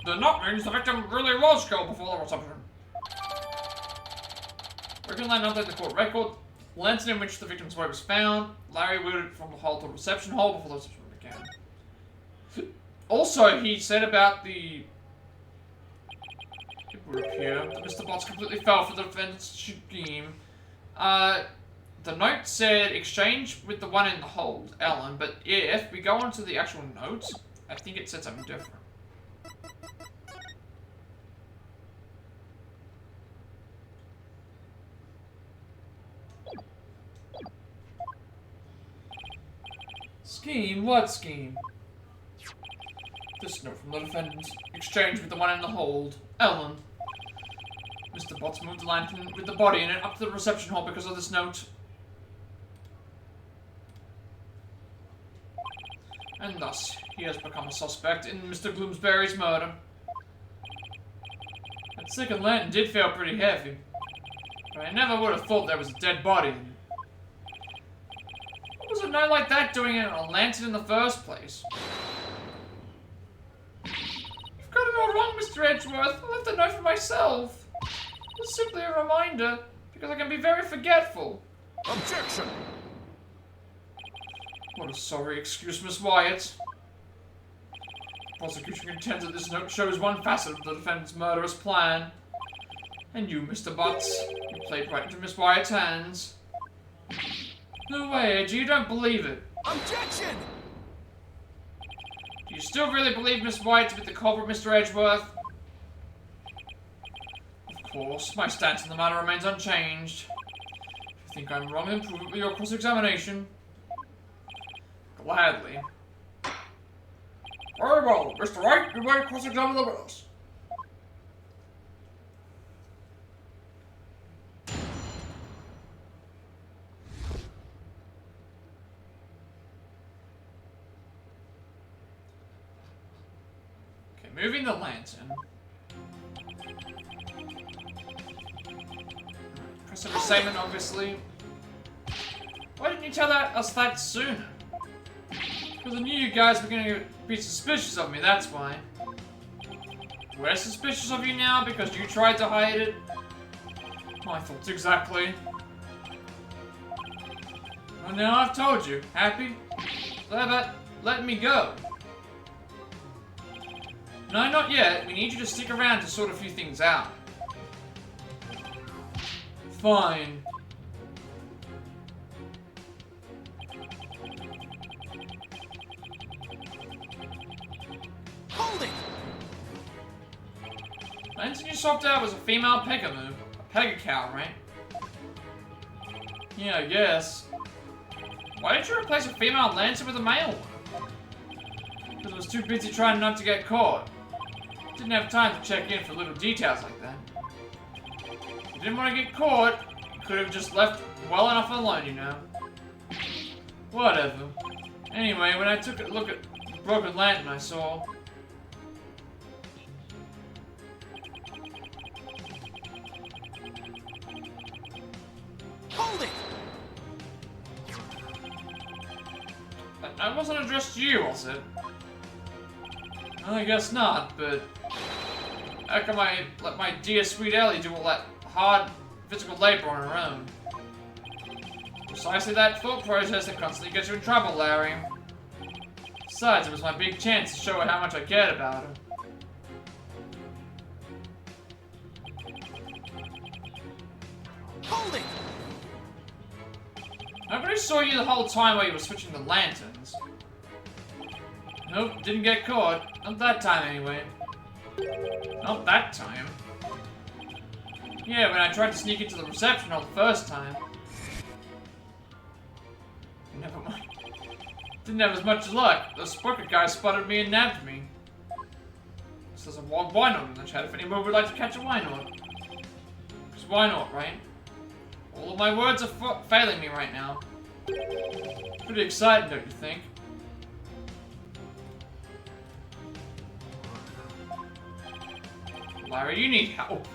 Then that means the victim really was killed before the reception. Working line update the court record. The lantern in which the victim's body was found, Larry wheeled it from the hall to the reception hall before the reception began. Also, he said about the... It would appear that Mr. Butts completely fell for the defendant's scheme. The note said exchange with the one in the hold, Ellen, but if we go on to the actual note, I think it said something different. Scheme? What scheme? This note from the defendant. Exchange with the one in the hold. Ellen. Mr. Butts moved the lantern with the body in it up to the reception hall because of this note. And thus, he has become a suspect in Mr. Gloomsbury's murder. That second lantern did feel pretty heavy. But I never would have thought there was a dead body in it. What was a note like that doing in a lantern in the first place? You've got it all wrong, Mr. Edgeworth. I left the note for myself. It's simply a reminder, because I can be very forgetful. Objection! What a sorry excuse, Miss Wyatt. Prosecution contends that this note shows one facet of the defendant's murderous plan. And you, Mr. Butts, you played right into Miss Wyatt's hands. No way, Edgy, you don't believe it. Objection! Do you still really believe Miss White to be the culprit, Mr. Edgeworth? Of course, my stance on the matter remains unchanged. If you think I'm wrong, then prove it with your cross-examination. Gladly. Very well, Mr. White, you may cross-examine the witness. Okay, moving the lantern. Press of statement, obviously. Why didn't you tell us that sooner? Because I knew you guys were going to be suspicious of me, that's why. We're suspicious of you now because you tried to hide it? My thoughts exactly. Well, now I've told you. Happy? Let me go. No, not yet. We need you to stick around to sort a few things out. Fine. Hold it! Lantern you swapped out was a female pegamoo. A pega cow, right? Yeah, I guess. Why did you replace a female lantern with a male one? Because I was too busy trying not to get caught. Didn't have time to check in for little details like that. If you didn't want to get caught, you could have just left well enough alone, you know. Whatever. Anyway, when I took a look at the broken lantern I saw... Hold it! That wasn't addressed to you, was it? Well, I guess not, but... How come I let my dear sweet Ellie do all that hard physical labor on her own? Precisely that thought process that constantly gets you in trouble, Larry. Besides, it was my big chance to show her how much I cared about her. Hold it! Nobody saw you the whole time while you were switching the lanterns. Nope, didn't get caught. Not that time, anyway. Not that time. Yeah, when I tried to sneak into the reception hall the first time. Never mind. Didn't have as much luck. The sprocket guy spotted me and nabbed me. This is a wild Wynot in the chat if anyone would like to catch a Wynot. Because why not, right? All of my words are failing me right now. Pretty exciting, don't you think? Larry, you need help.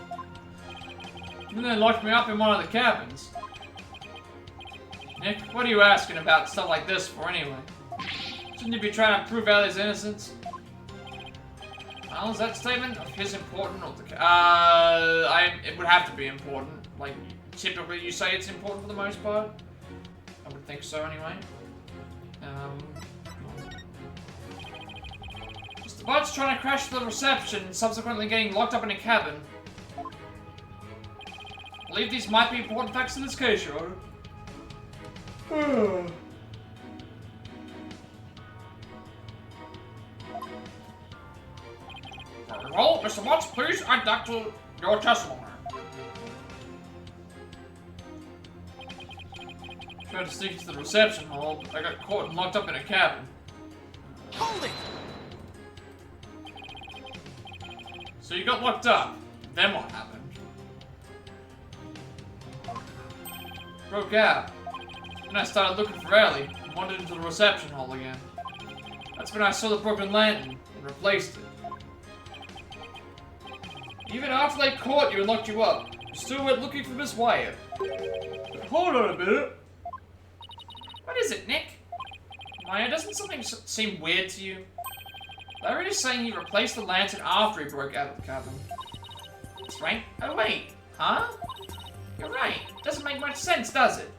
And then they locked me up in one of the cabins. Nick, what are you asking about stuff like this for anyway? Shouldn't you be trying to prove Ellie's innocence? Well, is that statement of his important or the... it would have to be important. Like, typically you say it's important for the most part. I would think so anyway. Mr. Butt's trying to crash the reception and subsequently getting locked up in a cabin. I believe these might be important facts in this case, Your Honor. Very well, Mr. Watts, please add that to your testimony. Tried to sneak into the reception hall, but I got caught and locked up in a cabin. Hold it! So you got locked up. Then what happened? Broke out. Then I started looking for Ellie and wandered into the reception hall again. That's when I saw the broken lantern and replaced it. Even after they caught you and locked you up, you still went looking for Miss Wyatt. But hold on a minute. What is it, Nick? Maya, doesn't something seem weird to you? Larry is saying he replaced the lantern after he broke out of the cabin. That's right. Oh wait, huh? You're right. Doesn't make much sense, does it?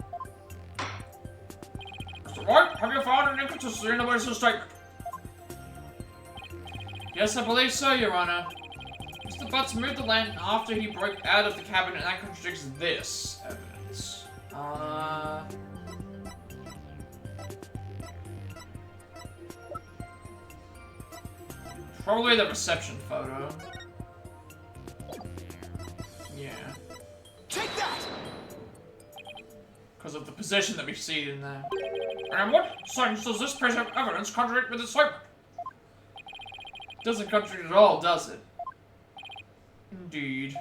Mr. White, have you found an inconsistency in the witness's statement? Yes, I believe so, Your Honor. Mr. Butts moved the lantern after he broke out of the cabin, and that contradicts this evidence. Probably the reception photo. Yeah. Take that! Because of the position that we see it in there. And what sense does this piece of evidence contradict with the statement? Doesn't contradict at all, does it? Indeed.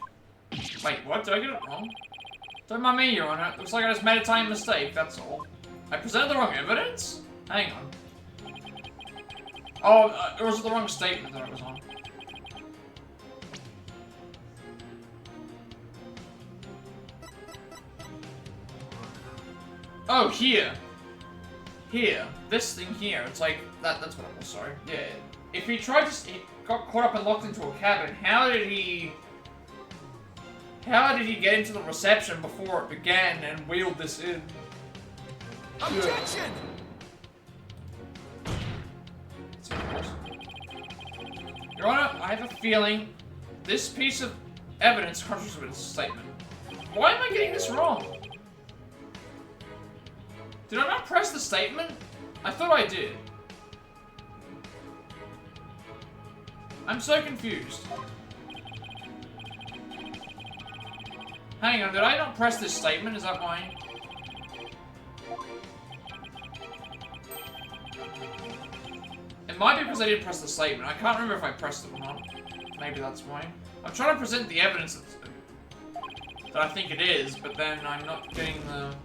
Wait, what? Did I get it wrong? Don't mind me, Your Honor. Looks like I just made a tiny mistake, that's all. I presented the wrong evidence? Hang on. Oh, it was the wrong statement that I was on. Oh, here. Here. This thing here. It's like, that's what it was, sorry. Yeah. If he tried to, he got caught up and locked into a cabin, how did he get into the reception before it began and wheeled this in? Objection! Your Honor, I have a feeling this piece of evidence contradicts with this statement. Why am I getting this wrong? Did I not press the statement? I thought I did. I'm so confused. Hang on, did I not press this statement? Is that why? It might be because I didn't press the statement. I can't remember if I pressed it or not. Maybe that's why. I'm trying to present the evidence that I think it is, but then I'm not getting the...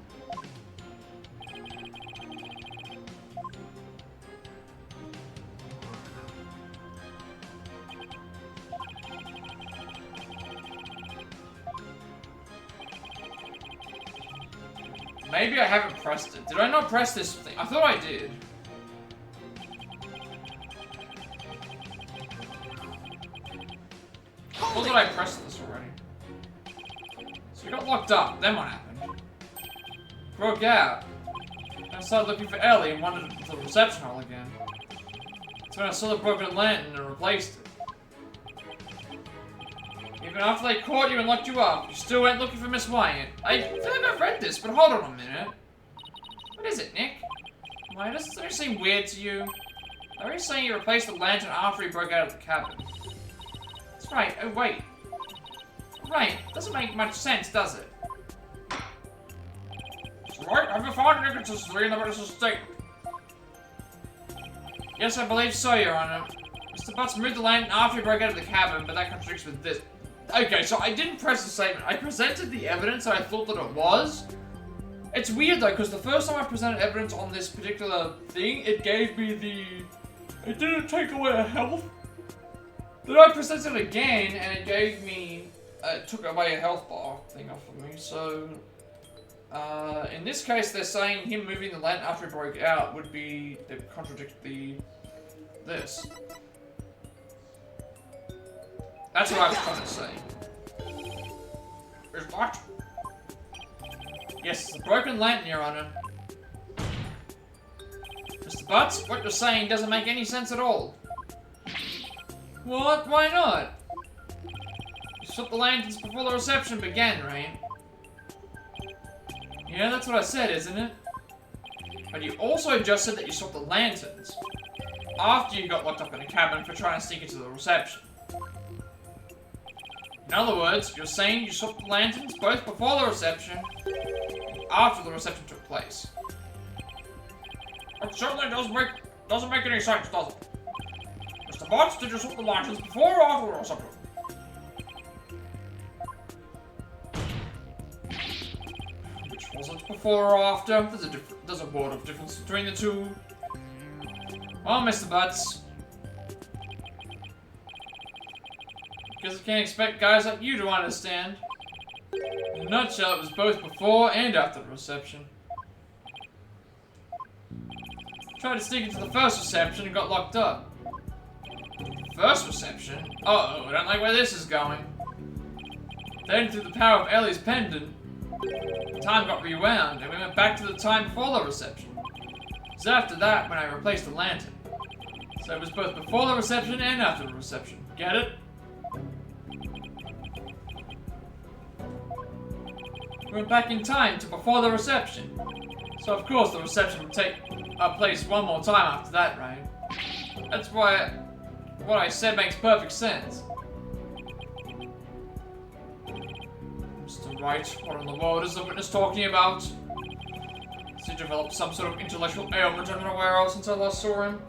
Maybe I haven't pressed it. Did I not press this thing? I thought I did. Or did I press this already? So we got locked up. Then what happened? Broke out. I started looking for Ellie and wandered to the reception hall again. That's when I saw the broken lantern and replaced it. Even after they caught you and locked you up, you still went looking for Miss Wyatt. I feel like I've read this, but hold on a minute. What is it, Nick? Why does this seem weird to you? Are you saying you replaced the lantern after he broke out of the cabin? That's right. Oh, wait. Right. Doesn't make much sense, does it? That's right. Have you found an inconsistency in the witness's statement? Yes, I believe so, Your Honor. Mr. Butts moved the lantern after he broke out of the cabin, but that contradicts with this. Okay, so I didn't press the statement. I presented the evidence that I thought that it was. It's weird, though, because the first time I presented evidence on this particular thing, it gave me the... It didn't take away a health. Then I presented it again, and it gave me... It took away a health bar thing off of me, so... in this case, they're saying him moving the lantern after he broke out would be... They contradict the... This. That's what I was trying to say. Is what? Yes, it's a broken lantern, Your Honor. Mr. Butts, what you're saying doesn't make any sense at all. What? Why not? You swapped the lanterns before the reception began, right? Yeah, that's what I said, isn't it? But you also just said that you swapped the lanterns after you got locked up in a cabin for trying to sneak into the reception. In other words, you're saying you swapped the lanterns both before the reception and after the reception took place. It certainly doesn't make any sense, does it? Mr. Butts, did you swap the lanterns before or after the reception? Which wasn't before or after? There's a world of difference between the two. Well, Mr. Butts, guess I can't expect guys like you to understand. In a nutshell, it was both before and after the reception. Tried to sneak into the first reception and got locked up. First reception? Uh-oh, I don't like where this is going. Then, through the power of Ellie's pendant, the time got rewound, and we went back to the time before the reception. It was after that when I replaced the lantern. So it was both before the reception and after the reception. Get it? We went back in time to before the reception. So of course the reception would take place one more time after that, right? That's why What I said makes perfect sense. Mr. Wright, what in the world is the witness talking about? Has he developed some sort of intellectual ailment I'm not aware of since I last saw him?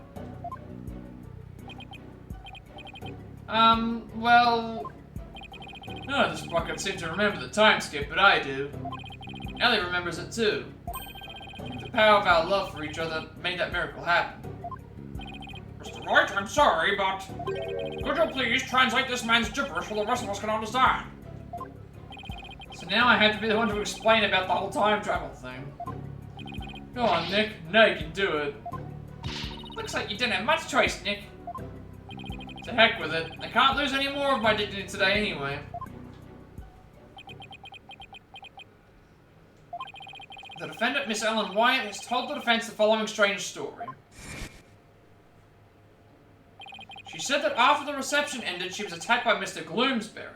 Well... None of this bucket seems to remember the time skip, but I do. Ellie remembers it too. The power of our love for each other made that miracle happen. Mr. Wright, I'm sorry, but... Could you please translate this man's gibberish so the rest of us can understand? So now I have to be the one to explain about the whole time travel thing. Go on, Nick. Now you can do it. Looks like you didn't have much choice, Nick. To heck with it. I can't lose any more of my dignity today anyway. The defendant, Miss Ellen Wyatt, has told the defense the following strange story. She said that after the reception ended, she was attacked by Mr. Gloomsbury.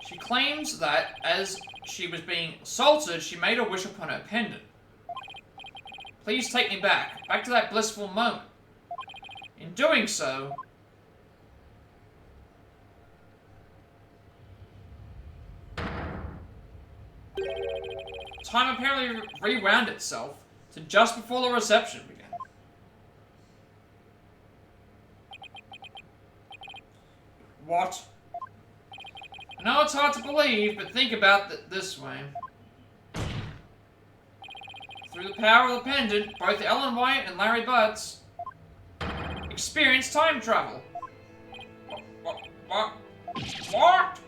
She claims that, as she was being assaulted, she made a wish upon her pendant. Please take me back to that blissful moment. In doing so, time apparently rewound itself to just before the reception began. What? I know it's hard to believe, but think about it this way. Through the power of the pendant, both Ellen Wyatt and Larry Butts experienced time travel. What?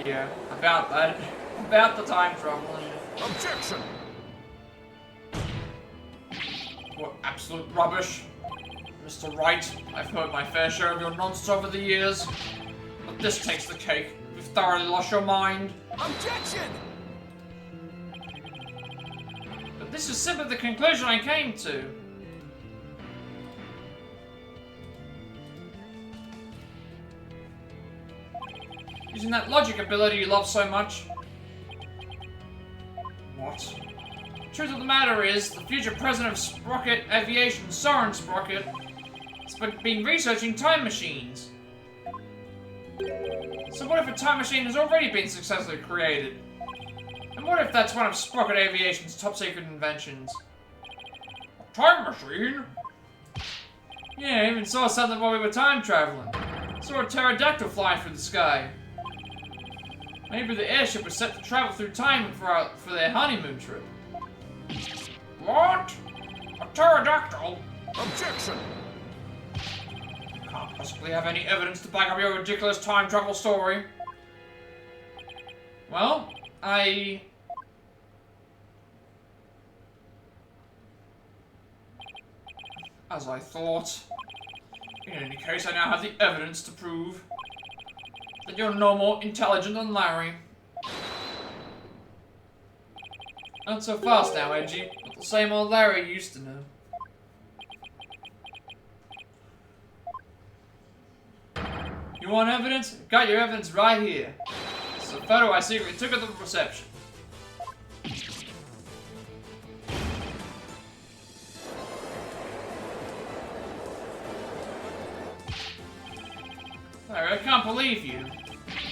Yeah, about that. About the time travel. Objection! What absolute rubbish. Mr. Wright, I've heard my fair share of your nonsense over the years, but this takes the cake. You've thoroughly lost your mind. Objection! But this is simply the conclusion I came to. Using that logic ability you love so much. What? The truth of the matter is, the future president of Sprocket Aviation, Soren Sprocket, has been researching time machines. So what if a time machine has already been successfully created? And what if that's one of Sprocket Aviation's top secret inventions? A time machine? Yeah, I even saw something while we were time traveling. Saw a pterodactyl flying through the sky. Maybe the airship was set to travel through time for their honeymoon trip. What? A pterodactyl? Objection! Can't possibly have any evidence to back up your ridiculous time travel story. Well, as I thought. In any case, I now have the evidence to prove that you're no more intelligent than Larry. Not so fast now, Edgy. Not the same old Larry you used to know. You want evidence? I've got your evidence right here. It's a photo I secretly took at the reception. Larry, I can't believe you.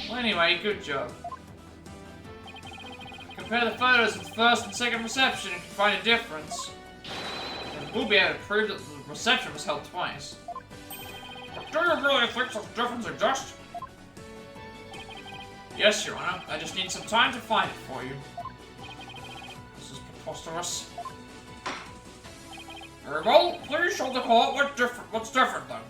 Well, anyway, good job. Compare the photos of the first and second reception and you can find a difference. And we'll be able to prove that the reception was held twice. But do you really think such a difference exists? Yes, Your Honor. I just need some time to find it for you. This is preposterous. Very well. Please show the court what's different then.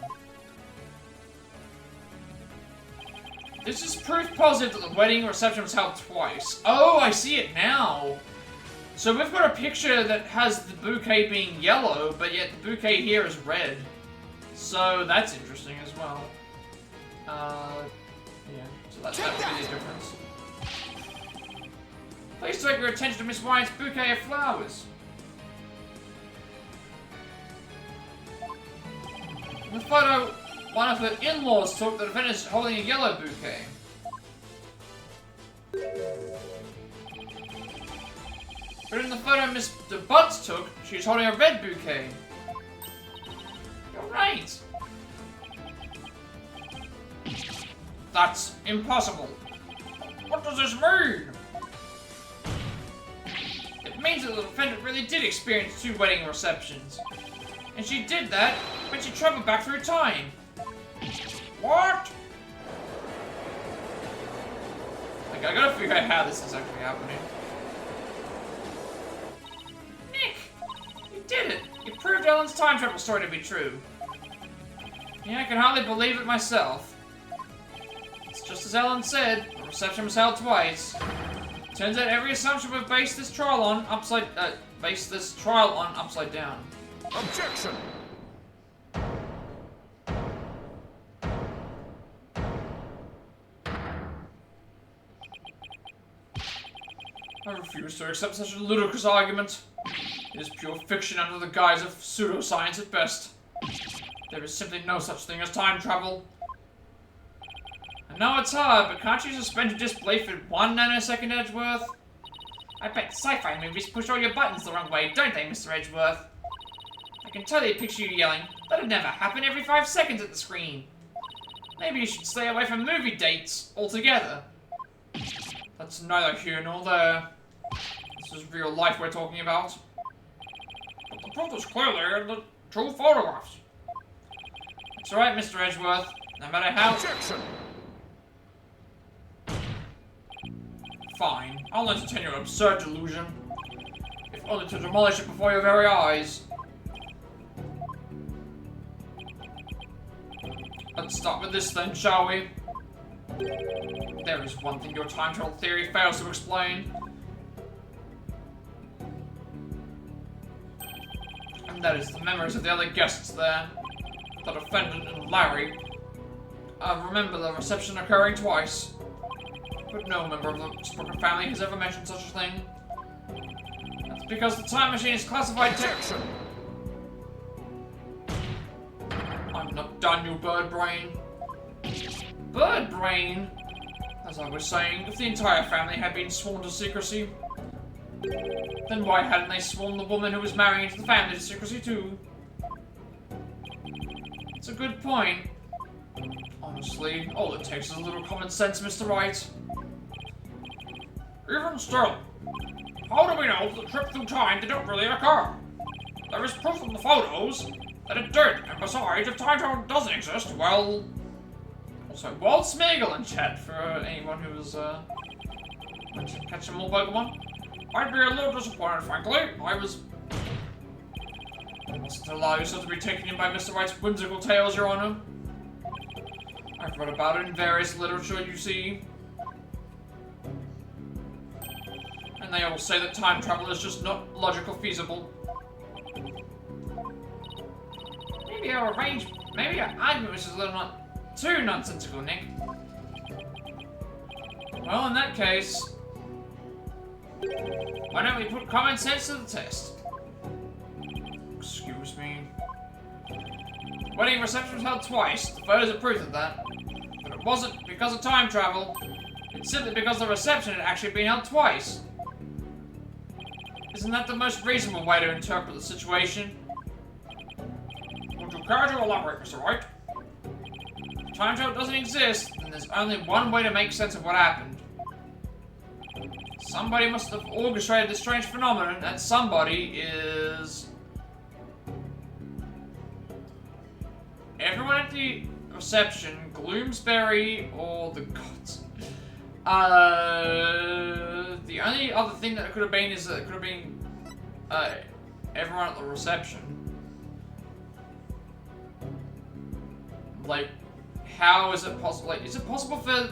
This is proof positive that the wedding reception was held twice. Oh, I see it now. So we've got a picture that has the bouquet being yellow, but yet the bouquet here is red. So that's interesting as well. Yeah, so that would be the difference. Please direct your attention to Miss Wyatt's bouquet of flowers. In the photo, one of her in-laws took the defendant is holding a yellow bouquet. But in the photo Mr. Butts took, she was holding a red bouquet. You're right. That's impossible. What does this mean? It means that the defendant really did experience 2 wedding receptions. And she did that when she traveled back through time. What? Like, I gotta figure out how this is actually happening. Nick! You did it! You proved Ellen's time travel story to be true. Yeah, I can hardly believe it myself. It's just as Ellen said, the reception was held twice. Turns out every assumption we've based this trial on upside down. Objection! I refuse to accept such a ludicrous argument. It is pure fiction under the guise of pseudoscience at best. There is simply no such thing as time travel. I know it's hard, but can't you suspend your disbelief in 1 nanosecond, Edgeworth? I bet sci-fi movies push all your buttons the wrong way, don't they, Mr. Edgeworth? I can totally picture you yelling, that'd never happen every 5 seconds at the screen. Maybe you should stay away from movie dates altogether. That's neither here nor there. This is real life we're talking about. But the proof is clearly in the 2 photographs. That's right, Mr. Edgeworth. No matter how... Objection! Fine. I'll entertain your absurd delusion. If only to demolish it before your very eyes. Let's start with this then, shall we? There is one thing your time travel theory fails to explain. And that is the memories of the other guests there. The defendant and Larry. I remember the reception occurring twice. But no member of the Sprocket family has ever mentioned such a thing. That's because the time machine is classified Objection! I'm not done, you bird brain. Bird brain? As I was saying, if the entire family had been sworn to secrecy, then why hadn't they sworn the woman who was marrying into the family to secrecy too? It's a good point. Honestly, all it takes is a little common sense, Mr. Wright. Even still, how do we know the trip through time didn't really occur? There is proof in the photos that it did, and besides, if time travel doesn't exist, well... Also, Walt Smeagol in chat for anyone who was, catching more Pokemon. I'd be a little disappointed, frankly. I mustn't allow yourself to be taken in by Mr. Wright's whimsical tales, Your Honor. I've read about it in various literature, you see. And they all say that time travel is just not logical feasible. Maybe our argument was just a little not too nonsensical, Nick. Well, in that case, why don't we put common sense to the test? Excuse me. Wedding reception was held twice. The photos are proof of that. But it wasn't because of time travel. It's simply because the reception had actually been held twice. Isn't that the most reasonable way to interpret the situation? Would you care to elaborate, Mr. Wright? If time travel doesn't exist, then there's only one way to make sense of what happened. Somebody must have orchestrated this strange phenomenon, and somebody is... everyone at the reception, Gloomsbury, or the gods. The only other thing that it could have been is that it could have been everyone at the reception. Like, how is it possible? Like, is it possible for...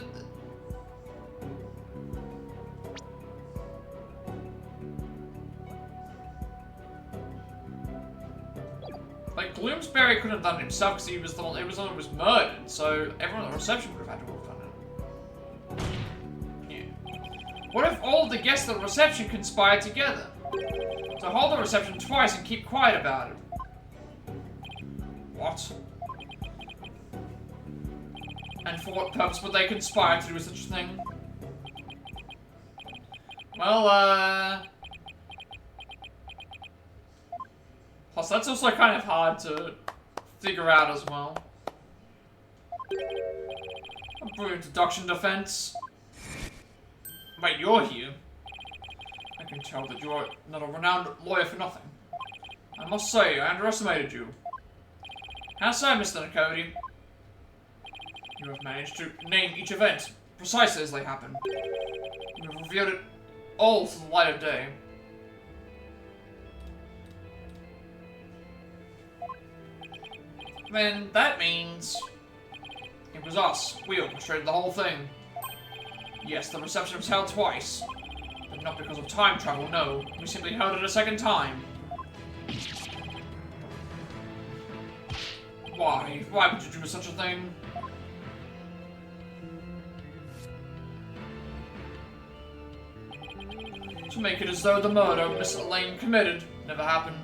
Like, Gloomsbury couldn't have done it himself because he was the one who was murdered, so everyone at the reception would have had to have done it. Yeah. What if all the guests at the reception conspired together? To hold the reception twice and keep quiet about it? What? And for what purpose would they conspire to do such a thing? Well, Plus, that's also kind of hard to figure out as well. A brilliant deduction defense. Wait, you're here? I can tell that you're not a renowned lawyer for nothing. I must say, I underestimated you. How so, Mr. Nakodi? You have managed to name each event precisely as they happen. You have revealed it all to the light of day. Then that means it was us. We orchestrated the whole thing. Yes, the reception was held twice, but not because of time travel, no. We simply held it a second time. Why? Why would you do such a thing? To make it as though the murder Miss Elaine committed never happened.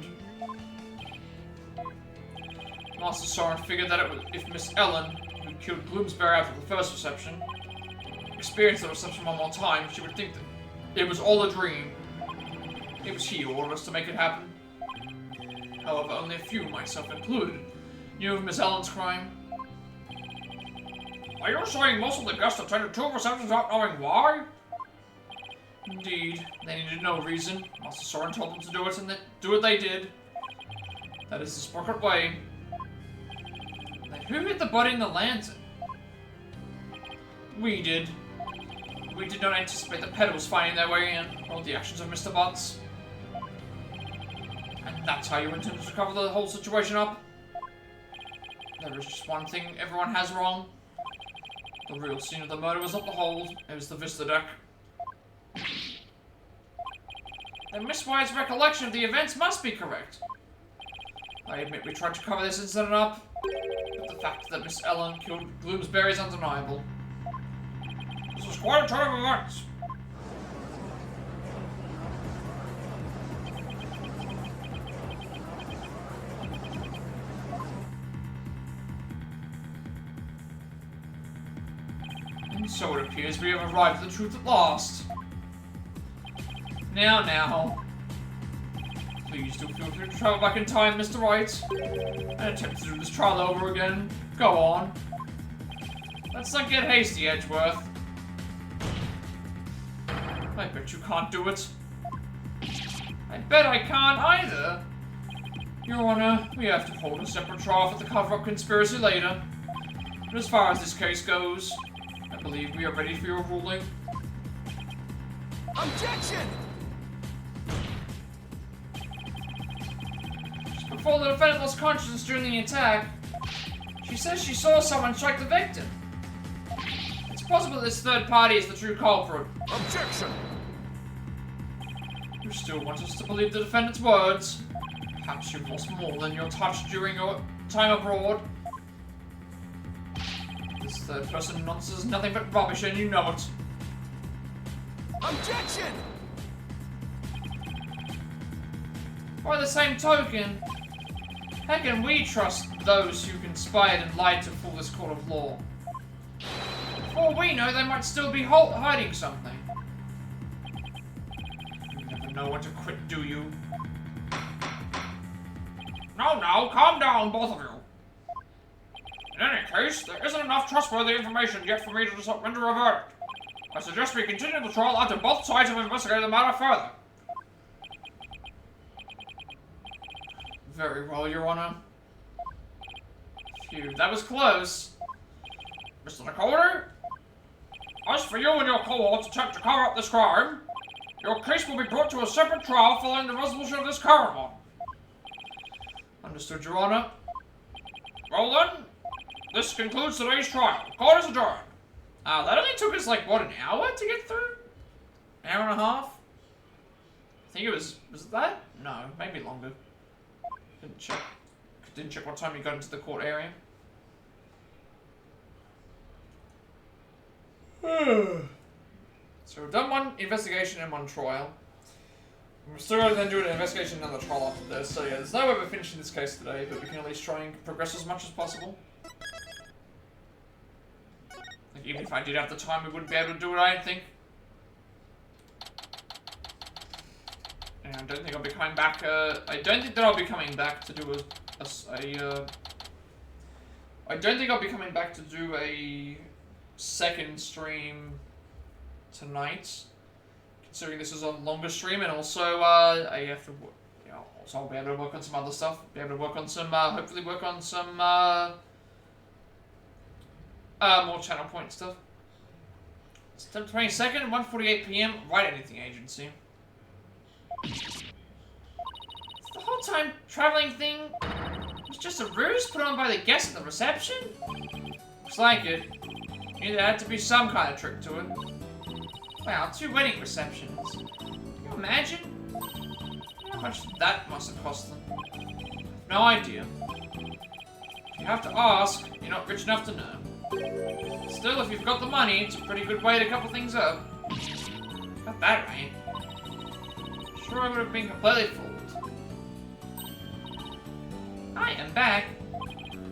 Master Soren figured that if Miss Ellen, who killed Gloomsbury after the first reception, experienced the reception one more time, she would think that it was all a dream. It was he who ordered us to make it happen. However, only a few, myself included, knew of Miss Ellen's crime. Are you saying most of the guests attended 2 receptions without knowing why? Indeed, they needed no reason. Master Soren told them to do it, and they did. That is the Sprocket way. Then who hid the body in the lantern? We did. We did not anticipate the pedals finding their way in, or the actions of Mr. Butts. And that's how you intended to cover the whole situation up? There is just one thing everyone has wrong. The real scene of the murder was not the hold, it was the Vista deck. Then Miss White's recollection of the events must be correct. I admit we tried to cover this incident up, but the fact that Miss Ellen killed Gloomsbury is undeniable. This was quite a turn of events. And so it appears we have arrived at the truth at last. Now. Please do feel free to travel back in time, Mr. Wright, and attempt to do this trial over again. Go on. Let's not get hasty, Edgeworth. I bet you can't do it. I bet I can't either. Your Honor, we have to hold a separate trial for the cover-up conspiracy later. But as far as this case goes, I believe we are ready for your ruling. Objection! Just before the defendant lost consciousness during the attack, she says she saw someone strike the victim. It's possible this third party is the true culprit. Objection! You still want us to believe the defendant's words? Perhaps you've lost more than your touch during your time abroad. This third person nonsense is nothing but rubbish and you know it. Objection! By the same token, how can we trust those who conspired and lied to fool this court of law? For all we know, they might still be hiding something. You never know when to quit, do you? No, calm down, both of you. In any case, there isn't enough trustworthy information yet for me to render a verdict. I suggest we continue the trial until both sides have investigated the matter further. Very well, Your Honor. Phew, that was close. Mr. Nakodi, as for you and your cohort's attempt to cover up this crime, your case will be brought to a separate trial following the resolution of this current one. Understood, Your Honor. Well then, this concludes today's trial. Court is adjourned. That only took us like, what, an hour to get through? An hour and a half? I think it was it that? No, maybe longer. Didn't check what time you got into the court area. So we've done one investigation and one trial. We're still going to then do an investigation and another trial after this. So yeah, there's no way we're finishing this case today, but we can at least try and progress as much as possible. Like, even if I did have the time, we wouldn't be able to do it, I don't think. And I don't think I'll be coming back, I don't think that I'll be coming back to do I don't think I'll be coming back to do a second stream tonight, considering this is a longer stream, and also, I have to, you know, also I'll be able to work on some other stuff, be able to work on some, hopefully work on some, more channel point stuff. September 22nd, 1:48 PM, Write Anything Agency. The whole time traveling thing was just a ruse put on by the guests at the reception? Looks like it. Knew there had to be some kind of trick to it. Wow, 2 wedding receptions. Can you imagine? How much that must have cost them? No idea. If you have to ask, you're not rich enough to know. Still, if you've got the money, it's a pretty good way to couple things up. Got that right. Sure, I would have been completely fooled. I am back.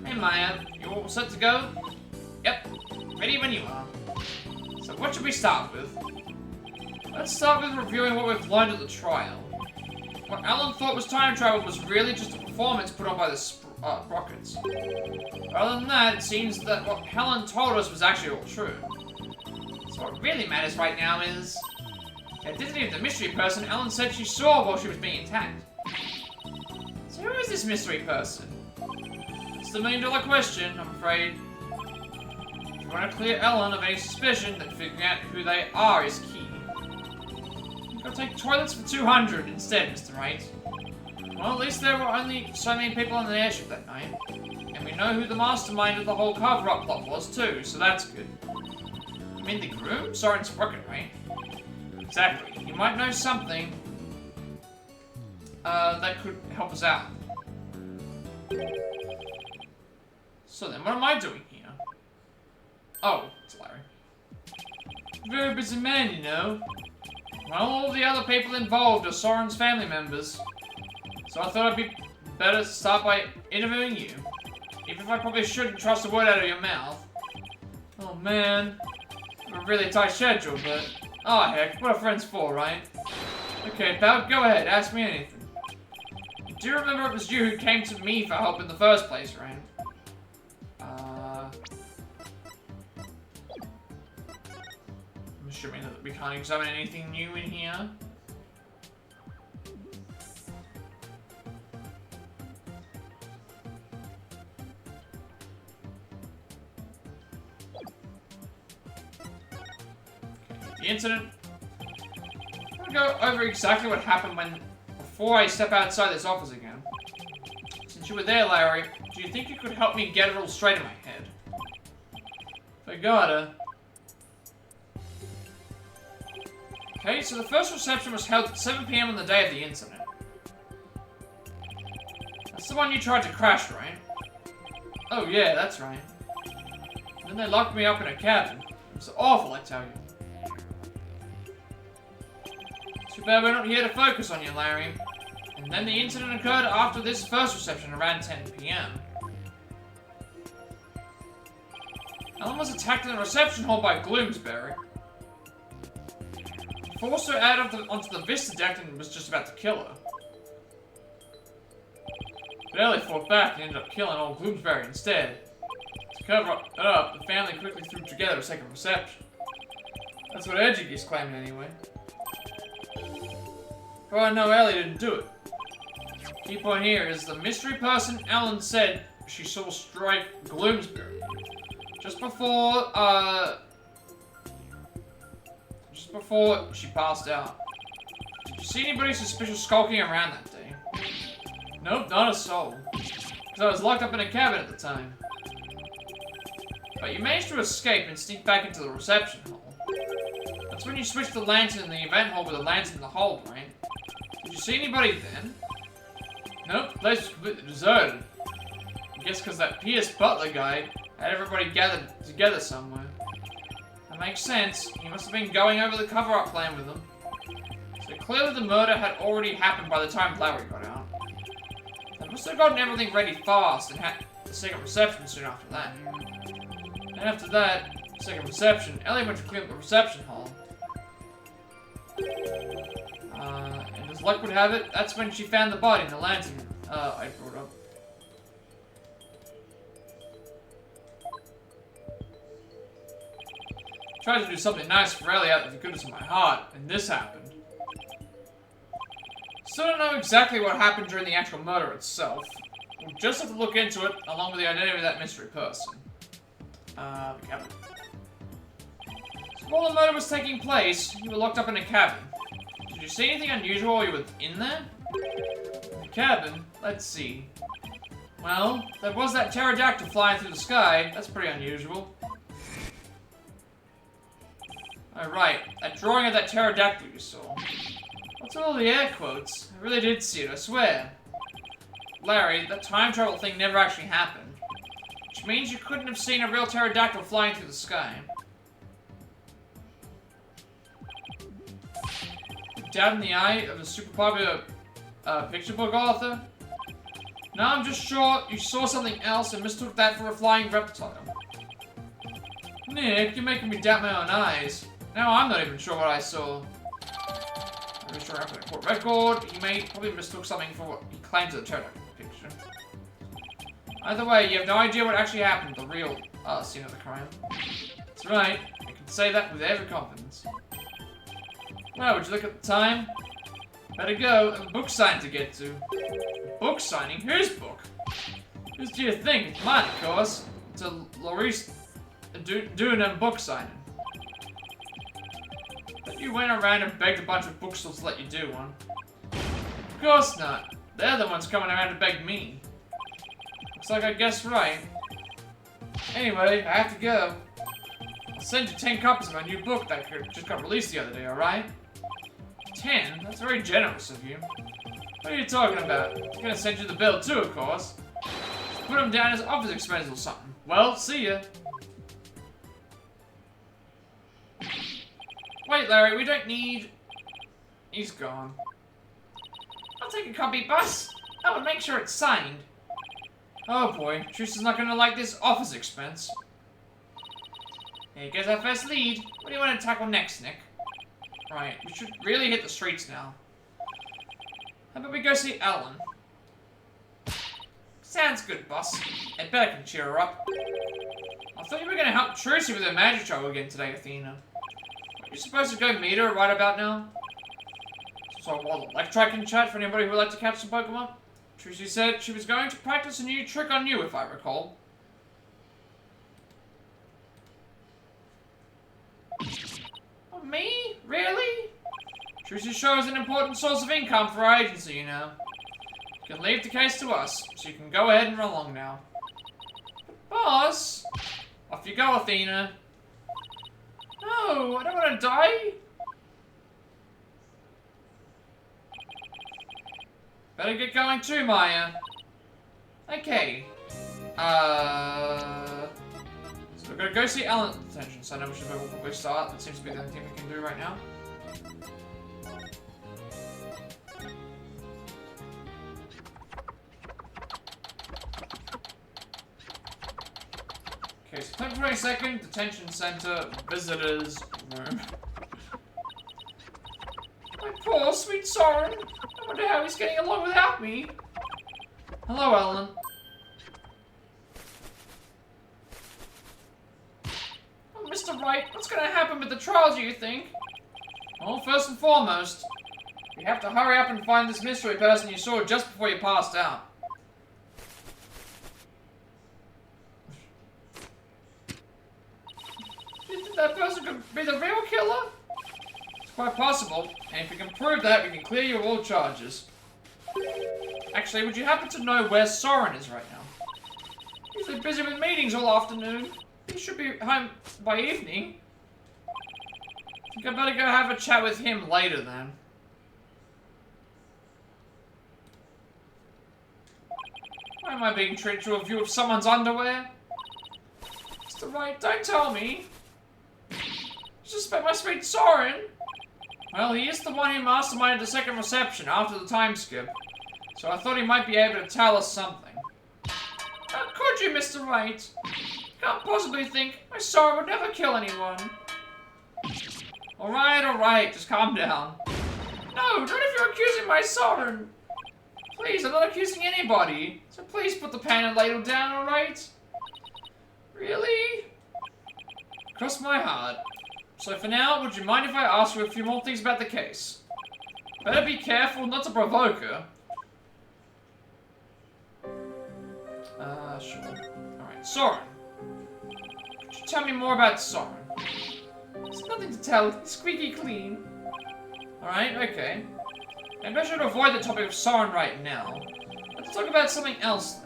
Hey Maya, you all set to go? Yep, ready when you are. So what should we start with? Let's start with reviewing what we've learned at the trial. What Alan thought was time travel was really just a performance put on by the Sprockets. Other than that, it seems that what Helen told us was actually all true. So what really matters right now is... the identity of the mystery person Ellen said she saw while she was being attacked. So who is this mystery person? It's the $1,000,000 question, I'm afraid. If you want to clear Ellen of any suspicion, then figuring out who they are is key. You've got to take toilets for 200 instead, Mr. Wright. Well, at least there were only so many people on the airship that night. And we know who the mastermind of the whole cover-up plot was too, so that's good. You mean the groom? Soren Sprocket, right? Exactly. You might know something that could help us out. So then, what am I doing here? Oh, it's Larry. Very busy man, you know. Well, all the other people involved are Soren's family members. So I thought it'd be better to start by interviewing you. Even if I probably shouldn't trust a word out of your mouth. Oh man. A really tight schedule, but... oh heck, what are friends for, right? Okay, pal, go ahead, ask me anything. Do you remember it was you who came to me for help in the first place, right? I'm assuming that we can't examine anything new in here. The incident. I'm gonna go over exactly what happened before I step outside this office again. Since you were there, Larry, do you think you could help me get it all straight in my head? I gotta. Okay, so the first reception was held at 7 PM on the day of the incident. That's the one you tried to crash, right? Oh yeah, that's right. And then they locked me up in a cabin. It was awful, I tell you. Too bad we're not here to focus on you, Larry. And then the incident occurred after this first reception around 10 PM. Ellen was attacked in the reception hall by Gloomsbury. He forced her out onto the Vista deck and was just about to kill her. But Ellie fought back and ended up killing old Gloomsbury instead. To cover it up, the family quickly threw together a second reception. That's what Edgy is claiming anyway. Well, no, Ellie didn't do it. Key point here is the mystery person Ellen said she saw strike Gloomsbury. Just before she passed out. Did you see anybody suspicious skulking around that day? Nope, not a soul. Because I was locked up in a cabin at the time. But you managed to escape and sneak back into the reception hall. That's when you switched the lantern in the event hall with the lantern in the hold, right? Did you see anybody then? Nope, the place was completely deserted. I guess because that Pierce Butler guy had everybody gathered together somewhere. That makes sense. He must have been going over the cover-up plan with them. So clearly the murder had already happened by the time Larry got out. They must have gotten everything ready fast and had the second reception soon after that. And after that second reception, Ellie went to clean up the reception hall. And luck would have it, that's when she found the body in the lantern I brought up. Tried to do something nice for Ellie out of the goodness of my heart, and this happened. Still don't know exactly what happened during the actual murder itself. We'll just have to look into it, along with the identity of that mystery person. The cabin. So while the murder was taking place, you were locked up in a cabin. Did you see anything unusual while you were in there? The cabin? Let's see. Well, there was that pterodactyl flying through the sky. That's pretty unusual. Oh, right. That drawing of that pterodactyl you saw. What's all the air quotes? I really did see it, I swear. Larry, that time travel thing never actually happened. Which means you couldn't have seen a real pterodactyl flying through the sky. Dab in the eye of a super popular picture book author? No, I'm just sure you saw something else and mistook that for a flying reptile. Nick, you're making me doubt my own eyes. Now I'm not even sure what I saw. I'm sure after the court record, he probably mistook something for what he claims of the pterodactyl picture. Either way, you have no idea what actually happened at the real scene of the crime. That's right, I can say that with every confidence. Well, would you look at the time? Better go, I have a book signing to get to. Book signing? Whose book? Whose do you think? Mine, of course. It's a Laurice doing a book signing. But you went around and begged a bunch of bookstores to let you do one. Of course not. They're the ones coming around to beg me. Looks like I guessed right. Anyway, I have to go. I'll send you 10 copies of my new book that just got released the other day, alright? 10? That's very generous of you. What are you talking about? I'm gonna send you the bill too, of course. Just put them down as office expenses or something. Well, see ya. Wait, Larry, we don't need... He's gone. I'll take a copy, boss. I will make sure it's signed. Oh boy, Trista's not gonna like this office expense. Here goes our first lead. What do you want to tackle next, Nick? Right, we should really hit the streets now. How about we go see Ellen? Sounds good, boss. I bet I can cheer her up. I thought you were gonna help Tracy with her magic show again today, Athena. Are you supposed to go meet her right about now? So while the Electri can chat for anybody who would like to catch some Pokemon? Tracy said she was going to practice a new trick on you, if I recall. Oh, me? Really? Tracy's show is an important source of income for our agency, you know. You can leave the case to us, so you can go ahead and run along now. Boss! Off you go, Athena. No, I don't want to die. Better get going too, Maya. Okay. So we're gonna go see Ellen at the detention center, which is where we'll probably start. That seems to be the only thing we can do right now. Okay, so September 22nd, detention center, visitors room. My poor sweet Soren. I wonder how he's getting along without me. Hello, Ellen. Oh, Mr. Wright, what's gonna happen with the trial, do you think? Well, first and foremost, we have to hurry up and find this mystery person you saw just before you passed out. Do you think that person could be the real killer? It's quite possible, and if we can prove that, we can clear you of all charges. Actually, would you happen to know where Soren is right now? He's been busy with meetings all afternoon. He should be home by evening. I think I better go have a chat with him later then. Why am I being treated to a view of someone's underwear? Mr. Wright, don't tell me. You suspect my sweet Soren? Well, he is the one who masterminded the second reception after the time skip. So I thought he might be able to tell us something. How could you, Mr. Wright? Can't possibly think my Soren would never kill anyone. Alright, just calm down. No, not if you're accusing my Soren. Please, I'm not accusing anybody. So please put the pan and ladle down, alright? Really? Cross my heart. So for now, would you mind if I ask you a few more things about the case? Better be careful not to provoke her. Sure. Alright, Soren. Could you tell me more about Soren? There's nothing to tell, he's squeaky clean. Alright, okay. Maybe I should avoid the topic of Soren right now. Let's talk about something else.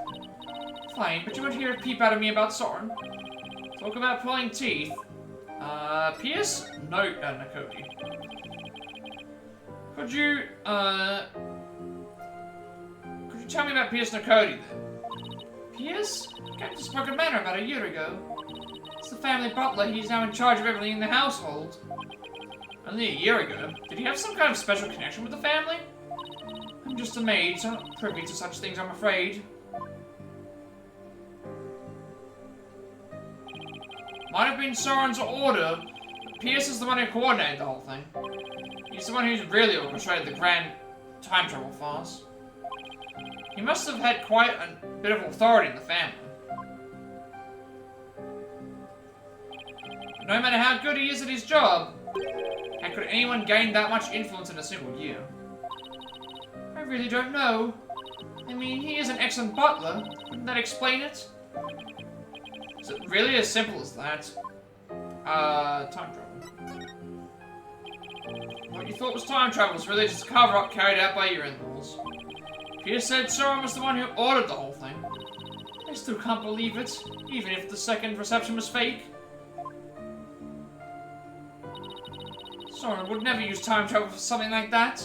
Fine, but you won't hear a peep out of me about Soren. Talk about pulling teeth. Pierce? No, Nakodi. Could you tell me about Pierce Nakodi then? Pierce? Came to Spoken Manor about a year ago. It's the family butler, he's now in charge of everything in the household. Only a year ago? Did he have some kind of special connection with the family? I'm just a maid, so I'm not privy to such things, I'm afraid. Might have been Soren's order, but Pierce is the one who coordinated the whole thing. He's the one who's really orchestrated the grand time travel farce. He must have had quite a bit of authority in the family. No matter how good he is at his job, how could anyone gain that much influence in a single year? I really don't know. I mean, he is an excellent butler. Wouldn't that explain it? Is it really as simple as that? Time travel. What you thought was time travel was really just a cover-up carried out by your in-laws. Pierce said Soren was the one who ordered the whole thing. I still can't believe it, even if the second reception was fake. Soren would never use time travel for something like that.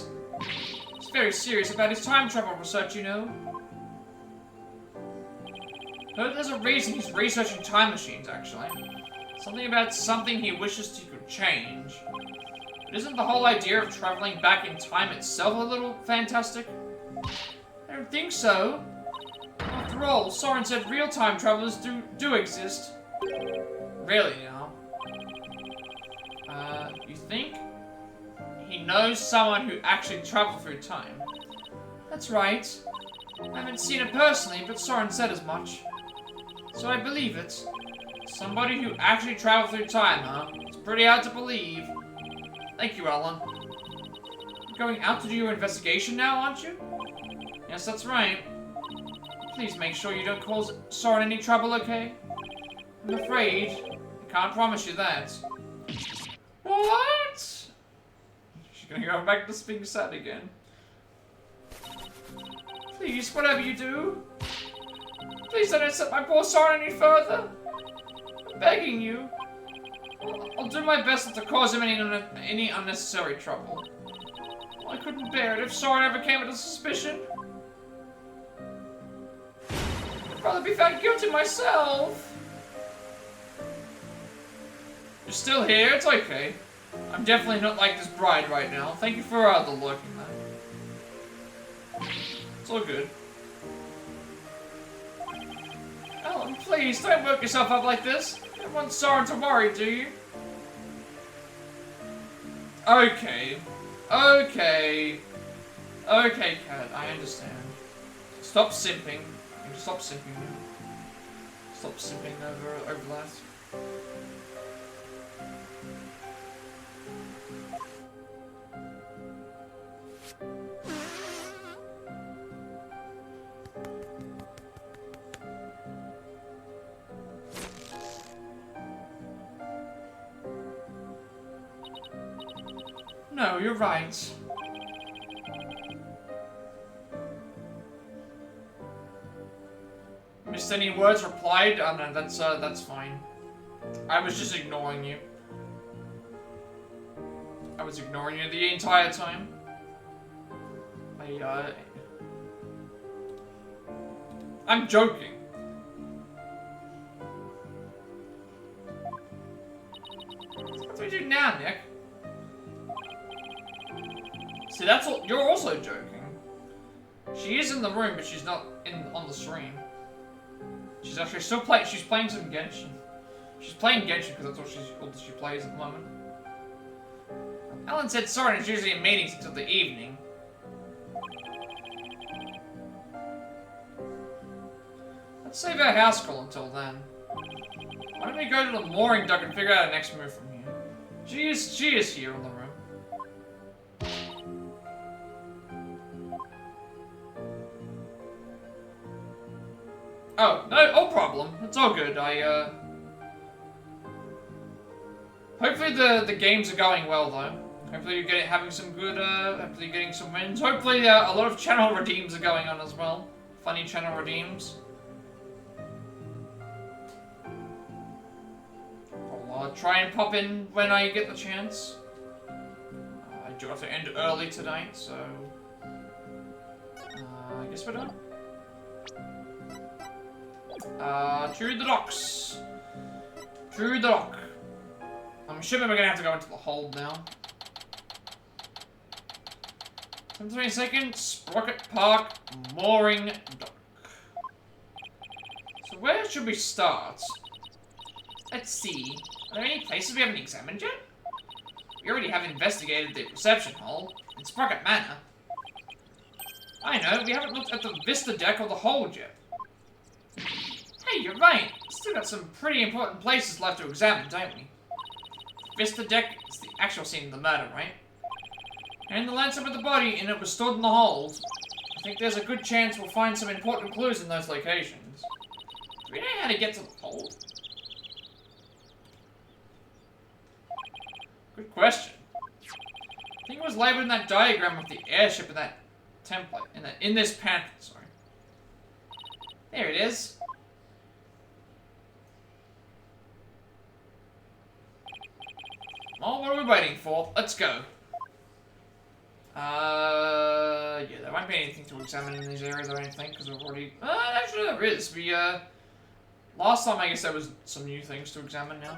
He's very serious about his time travel research, you know. Heard there's a reason he's researching time machines, actually. Something about something he wishes he could change. But isn't the whole idea of traveling back in time itself a little fantastic? I don't think so. After all, Soren said real time travelers do exist. Really now? You think? He knows someone who actually traveled through time. That's right. I haven't seen it personally, but Soren said as much. So I believe it. Somebody who actually traveled through time, huh? It's pretty hard to believe. Thank you, Ellen. You're going out to do your investigation now, aren't you? Yes, that's right. Please make sure you don't cause Soren any trouble, okay? I'm afraid. I can't promise you that. What? She's gonna go back to being sad again. Please, whatever you do. Please don't upset my poor Soren any further. I'm begging you. I'll do my best not to cause him any unnecessary trouble. I couldn't bear it if Soren ever came into suspicion. I'd rather be found guilty myself. You're still here? It's okay. I'm definitely not like this bride right now. Thank you for the lurking there. It's all good. Ellen, please, don't work yourself up like this. You don't want Soren to worry, do you? Okay. Okay. Okay, Kat, I understand. Stop simping. You stop simping now. Stop simping over that. No, you're right. Missed any words replied? Oh no, that's fine. I was just ignoring you. I was ignoring you the entire time. I'm joking. What do we do now, Nick? See, that's all. You're also joking. She is in the room, but she's not on the stream. She's actually still playing. She's playing some Genshin. She's playing Genshin because that's all she plays at the moment. Alan said Soren is usually in meetings until the evening. Let's save our house call until then. Why don't we go to the mooring dock and figure out our next move from here? She is here in the room. Oh, no problem. It's all good. Hopefully the games are going well, though. Hopefully you're having some good, hopefully you're getting some wins. Hopefully a lot of channel redeems are going on as well. Funny channel redeems. I'll try and pop in when I get the chance. I do have to end early tonight, so... I guess we're done. To the docks. To the dock. I'm assuming we're gonna have to go into the hold now. 20 seconds, Sprocket Park, mooring dock. So where should we start? Let's see. Are there any places we haven't examined yet? We already have investigated the reception hall in Sprocket Manor. I know, we haven't looked at the Vista deck or the hold yet. Hey, you're right. Still got some pretty important places left to examine, don't we? Vista deck is the actual scene of the murder, right? And the landscape of the body, and it was stored in the hold. I think there's a good chance we'll find some important clues in those locations. Do we know how to get to the hold? Good question. I think it was labeled in that diagram of the airship in that template, in this pamphlet, sorry. There it is. Well, what are we waiting for? Let's go. Yeah, there won't be anything to examine in these areas, I don't think, because we've already... actually there is. We, last time, I guess there was some new things to examine now.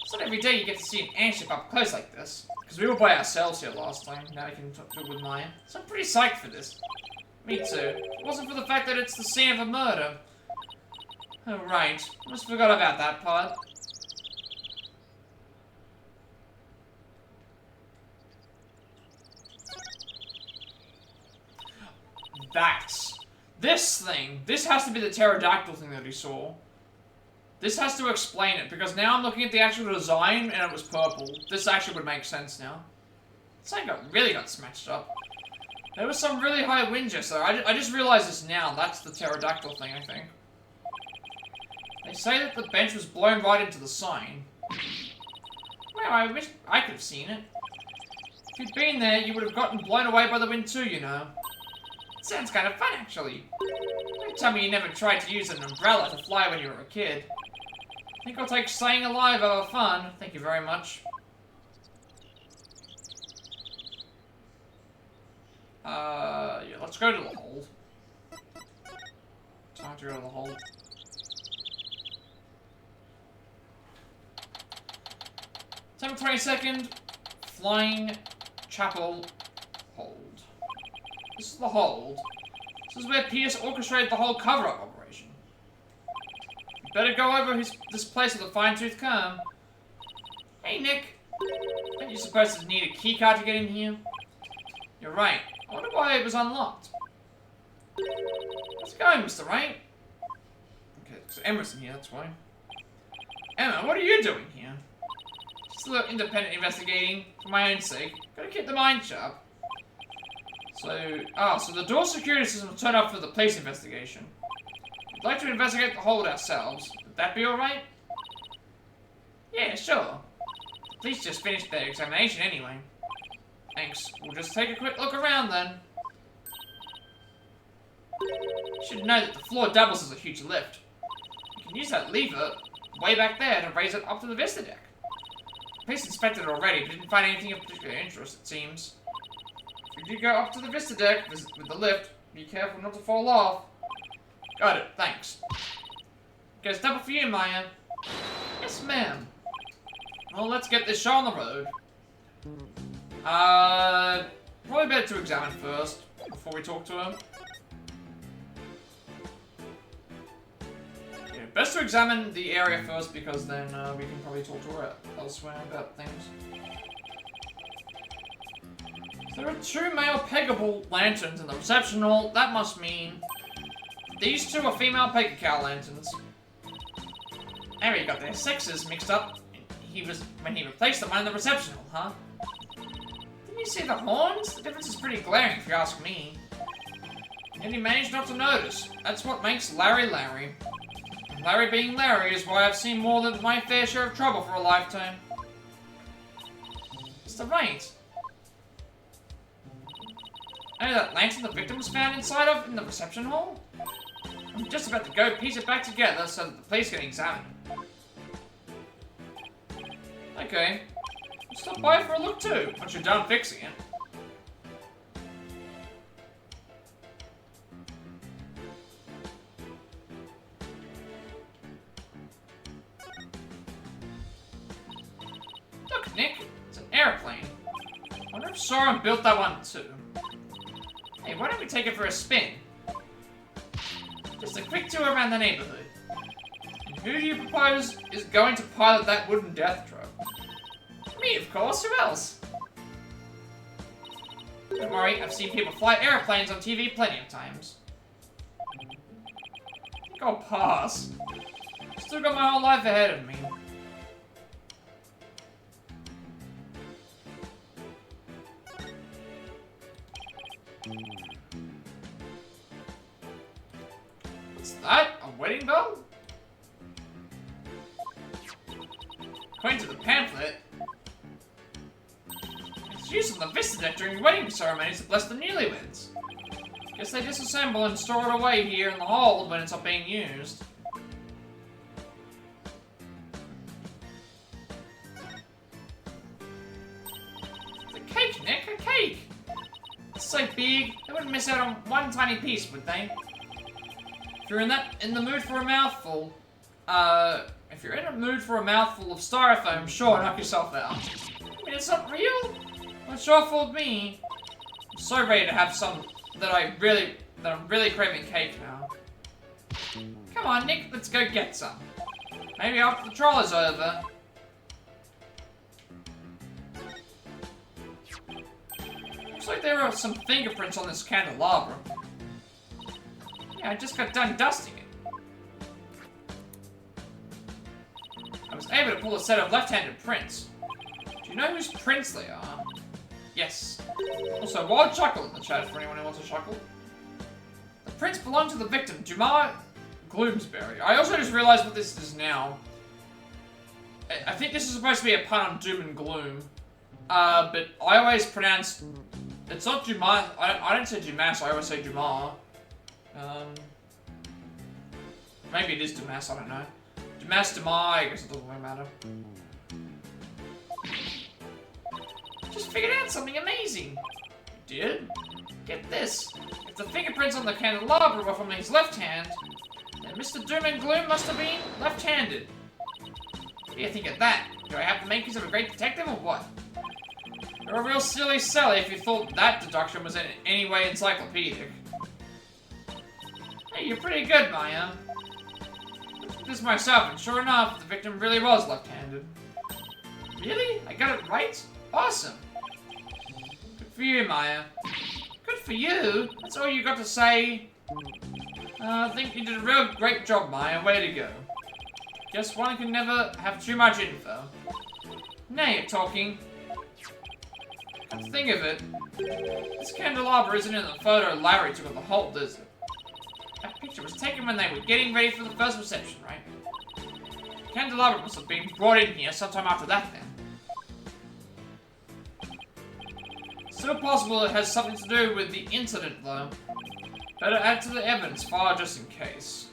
It's not every day you get to see an airship up close like this. Because we were by ourselves here last time, now we can do it with Maya. So I'm pretty psyched for this. Me too. If it wasn't for the fact that it's the scene of a murder. Oh, right. Almost forgot about that part. This thing. This has to be the pterodactyl thing that he saw. This has to explain it, because now I'm looking at the actual design, and it was purple. This actually would make sense now. This thing really got smashed up. There was some really high wind just there. I just realized this now. That's the pterodactyl thing, I think. They say that the bench was blown right into the sign. Well, I wish I could have seen it. If you'd been there, you would have gotten blown away by the wind too, you know. It sounds kind of fun, actually. Don't tell me you never tried to use an umbrella to fly when you were a kid. I think I'll take staying alive over fun. Thank you very much. Yeah, let's go to the hold. Time to go to the hold. Time 22nd. Flying Chapel hold. This is the hold. This is where Pierce orchestrated the whole cover-up operation. You better go over this place with a fine-tooth comb. Hey, Nick. Aren't you supposed to need a keycard to get in here? You're right. I wonder why it was unlocked. How's it going, Mr. Wright? Okay, so Emma's in here, that's why. Emma, what are you doing here? Just a little independent investigating for my own sake. Gotta keep the mind sharp. So, so the door security system will turn up for the police investigation. We'd like to investigate the hold ourselves. Would that be alright? Yeah, sure. The police just finished their examination anyway. Thanks. We'll just take a quick look around then. You should know that the floor doubles as a huge lift. You can use that lever way back there to raise it up to the Vista deck. The police inspected it already, but didn't find anything of particular interest, it seems. If you do go up to the Vista deck with the lift, be careful not to fall off. Got it, thanks. Goes double for you, Maya. Yes, ma'am. Well, let's get this show on the road. Probably better to examine first, before we talk to him. Yeah, Best to examine the area first, because then we can probably talk to her elsewhere about things. There are 2 male peggable lanterns in the reception hall. That must mean these 2 are female peg-a-cow lanterns. Maybe he got their sexes mixed up. When he replaced the one in the reception hall, huh? Didn't you see the horns? The difference is pretty glaring, if you ask me. And he managed not to notice. That's what makes Larry Larry. And Larry being Larry is why I've seen more than my fair share of trouble for a lifetime. Mr. Right. I know that lantern the victim was found inside of in the reception hall? I'm just about to go piece it back together so that the place can examine it. Okay. I'll stop by for a look too, once you're done fixing it. Look, Nick, it's an airplane. I wonder if Soren built that one too. Hey, why don't we take it for a spin? Just a quick tour around the neighborhood. And who do you propose is going to pilot that wooden death trap? Me, of course. Who else? Don't worry, I've seen people fly airplanes on TV plenty of times. I think I'll pass. Still got my whole life ahead of me. What's that? A wedding bell? According to the pamphlet, it's used on the Vista deck during wedding ceremonies to bless the newlyweds. Guess they disassemble and store it away here in the hold when it's not being used. The cake, Nick, a cake! It's so big, they wouldn't miss out on one tiny piece, would they? If you're in the mood for a mouthful, if you're in a mood for a mouthful of styrofoam, sure, knock yourself out. I mean, it's not real. Well, it sure fooled me. I'm so ready to have some that I'm really craving cake now. Come on, Nick, let's go get some. Maybe after the troll is over. Looks like there are some fingerprints on this candelabra. Yeah, I just got done dusting it. I was able to pull a set of left-handed prints. Do you know whose prints they are? Yes. Also, wild chuckle in the chat for anyone who wants a chuckle. The prints belong to the victim, Dumas Gloomsbury. I also just realized what this is now. I think this is supposed to be a pun on doom and gloom. But I always pronounce... It's not Dumas. I don't say Dumas, I always say Dumas. Maybe it is Dumas, I don't know. Dumas, I guess it doesn't really matter. Just figured out something amazing. You did? Get this. If the fingerprints on the candelabra were from his left hand, then Mr. Doom and Gloom must have been left-handed. What do you think of that? Do I have the makings of a great detective or what? You're a real silly Sally if you thought that deduction was in any way encyclopedic. Hey, you're pretty good, Maya. I looked at this myself, and sure enough, the victim really was left-handed. Really? I got it right? Awesome. Good for you, Maya. Good for you? That's all you got to say? I think you did a real great job, Maya. Way to go. Guess one can never have too much info. Now you're talking. Come to think of it, this candelabra isn't in the photo Larry took of the whole desert. That picture was taken when they were getting ready for the first reception, right? The candelabra must have been brought in here sometime after that, then. Still possible it has something to do with the incident, though. Better add to the evidence file just in case.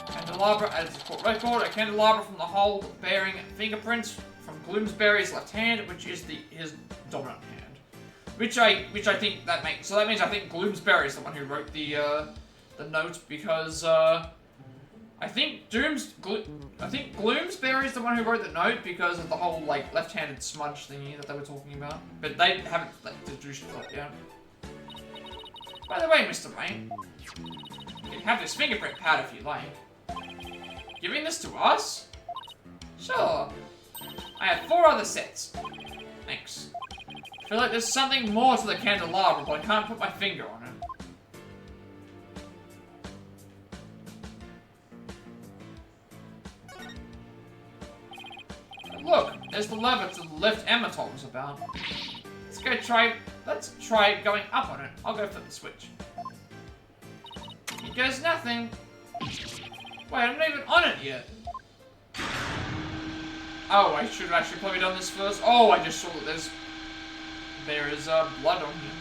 Candelabra added to the court record, a candelabra from the hole bearing fingerprints from Gloomsbury's left hand, which is his dominant hand. Which I think that makes, so that means I think Gloomsbury is the one who wrote the note, because I think Gloomsbury is the one who wrote the note because of the whole like left-handed smudge thingy that they were talking about, but they haven't like deduced that yet. By the way, Mr. Rain, you can have this fingerprint pad if you like. giving this to us? Sure. I have 4 other sets. Thanks. I feel like there's something more to the candelabra, but I can't put my finger on it. Look, there's the lever to the lift Emma told us about. Let's try going up on it. I'll go flip the switch. It goes nothing. Wait, I'm not even on it yet. Oh, I should have actually probably done this first. Oh, I just saw that there is blood on here.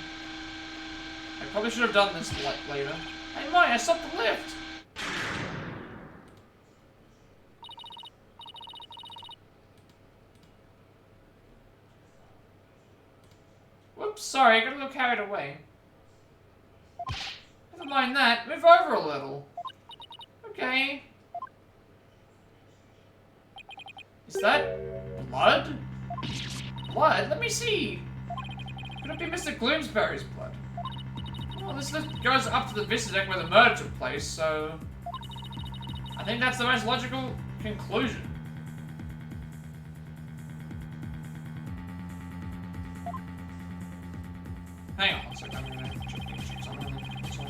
I probably should have done this later. Hey, Mike, I stopped the lift. Whoops, sorry, I got a little carried away. Never mind that, move over a little. Okay. Is that blood? Blood? Let me see. Could it be Mr. Gloomsbury's blood? Well, this lift goes up to the Vista deck where the murder took place, so I think that's the most logical conclusion. Hang on one second, I'm gonna check something on the console.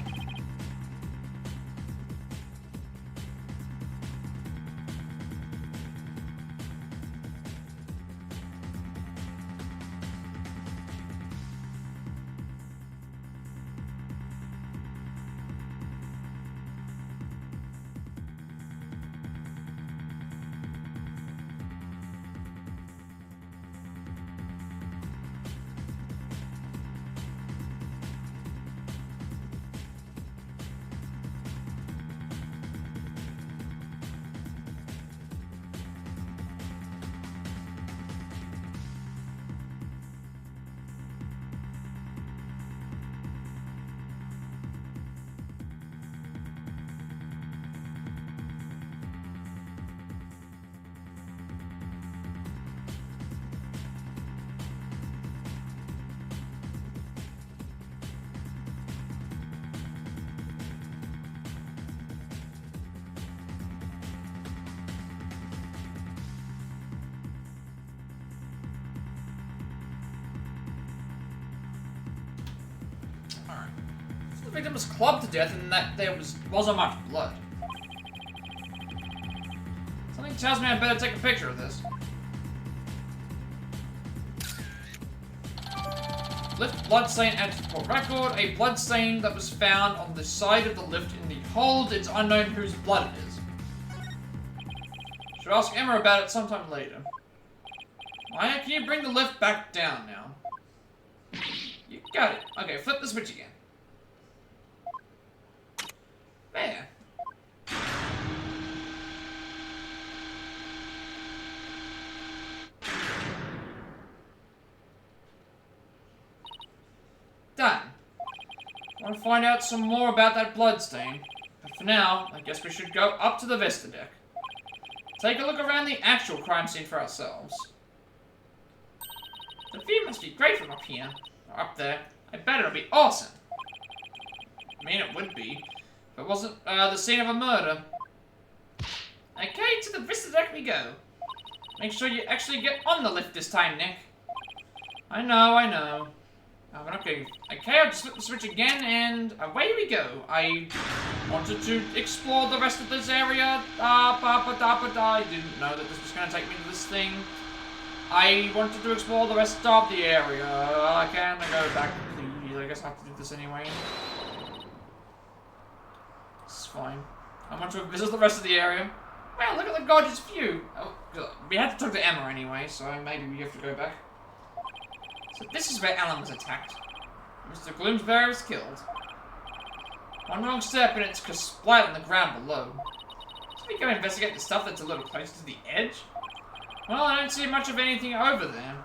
The victim was clubbed to death and that there wasn't much blood. Something tells me I better take a picture of this. Lift bloodstain added to the court record. A bloodstain that was found on the side of the lift in the hold. It's unknown whose blood it is. Should ask Emma about it sometime later. Maya, can you bring the lift back down now? You got it. Okay, flip the switch again. There. Done. I want to find out some more about that bloodstain. But for now, I guess we should go up to the Vista deck. Take a look around the actual crime scene for ourselves. The view must be great from up here. Or up there. I bet it'll be awesome. I mean, it would be. If it wasn't the scene of a murder. Okay, to the Vista deck we go. Make sure you actually get on the lift this time, Nick. I know. Oh, okay, I'll just flip the switch again, and away we go. I wanted to explore the rest of this area. I didn't know that this was going to take me to this thing. I wanted to explore the rest of the area. Can I go back, please? I guess I have to do this anyway. It's fine. I want to visit the rest of the area. Wow, look at the gorgeous view. Oh, we had to talk to Emma anyway, so maybe we have to go back. So this is where Alan was attacked. Mr. Gloomsbury was killed. One wrong step and it's splat on the ground below. Should we go investigate the stuff that's a little closer to the edge? Well, I don't see much of anything over there.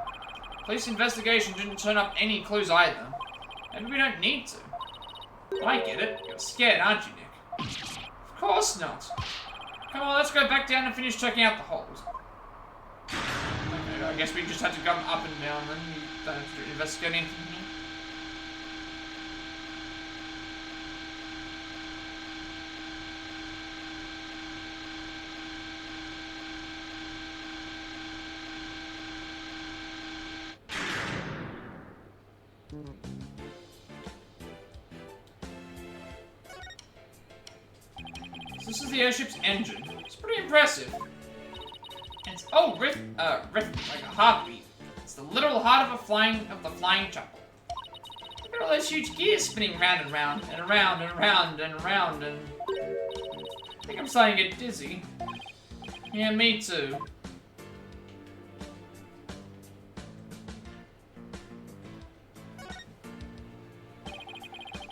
Police investigation didn't turn up any clues either. Maybe we don't need to. I get it. You're scared, aren't you, Nick? Of course not. Come on, let's go back down and finish checking out the hold. Okay, I guess we just had to come up and down then. We don't have to investigate anything here. So this is the airship's engine. It's pretty impressive. It's riff like a heartbeat. It's the literal heart of the flying chapel. Look at all those huge gears spinning round and round and around and around and around and I think I'm starting to get dizzy. Yeah, me too.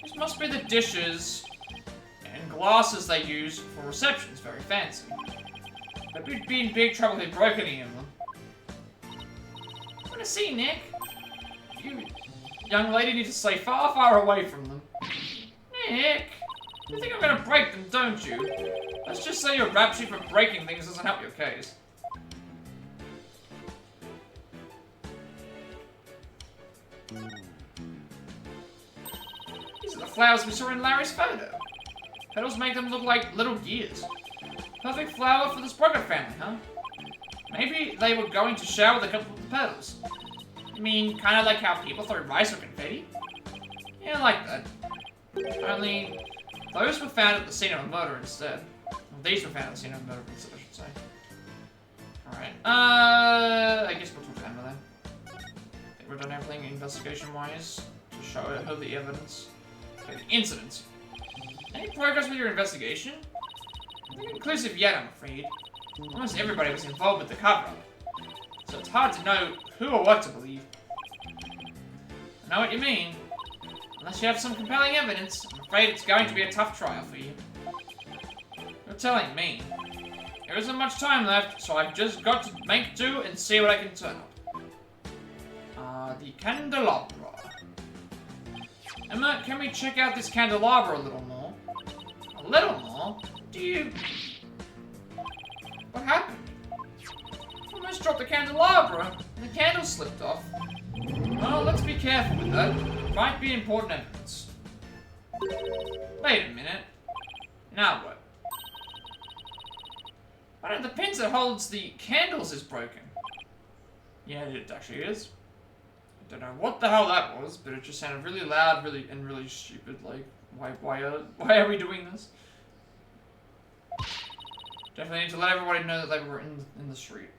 This must be the dishes and glasses they use for receptions. Very fancy. But we'd be in big trouble if they broke any of them. I want to see, Nick. You young lady need to stay far, far away from them. Nick! You think I'm gonna break them, don't you? Let's just say your rap sheet for breaking things doesn't help your case. These are the flowers we saw in Larry's photo. Petals make them look like little gears. Perfect flower for the Sprocket family, huh? Maybe they were going to shower the couple of the petals. You mean, kind of like how people throw rice or confetti? Yeah, like that. Only, those were found at the scene of a murder instead. Well, these were found at the scene of a murder instead, I should say. Alright, I guess we'll talk to Emma then. I think we've done everything investigation-wise to show her the evidence. Okay, the incidents. Any progress with your investigation? Nothing conclusive yet, I'm afraid. Almost everybody was involved with the cover-up. So it's hard to know who or what to believe. I know what you mean. Unless you have some compelling evidence, I'm afraid it's going to be a tough trial for you. You're telling me. There isn't much time left, so I've just got to make do and see what I can turn up. The candelabra. Emma, can we check out this candelabra a little more? A little more? Do you... What happened? I almost dropped the candelabra, and the candle slipped off. Well, let's be careful with that. It might be important evidence. Wait a minute. Now what? One of the pins that holds the candles is broken. Yeah, it actually is. I don't know what the hell that was, but it just sounded really loud, really stupid. Like, why are we doing this? Definitely need to let everybody know that they were in the street.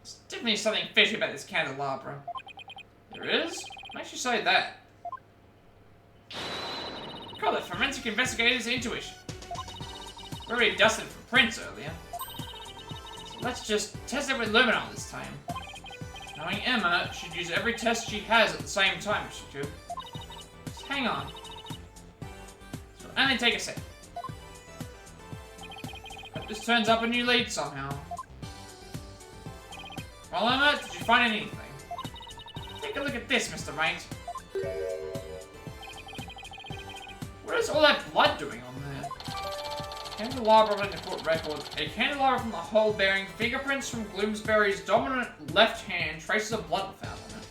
There's definitely something fishy about this candelabra. There is? What makes you say that? Call it forensic investigator's intuition. We already dusted for prints earlier. So let's just test it with luminol this time. Knowing Emma, she'd use every test she has at the same time if she could. Just hang on. So only take a second. Hope this turns up a new lead somehow. Well, Emma, did you find anything? Take a look at this, Mr. Wright. What is all that blood doing on there? Candelabra in the court record. A candelabra from the hole bearing fingerprints from Gloomsbury's dominant left hand. Traces of blood were found on it.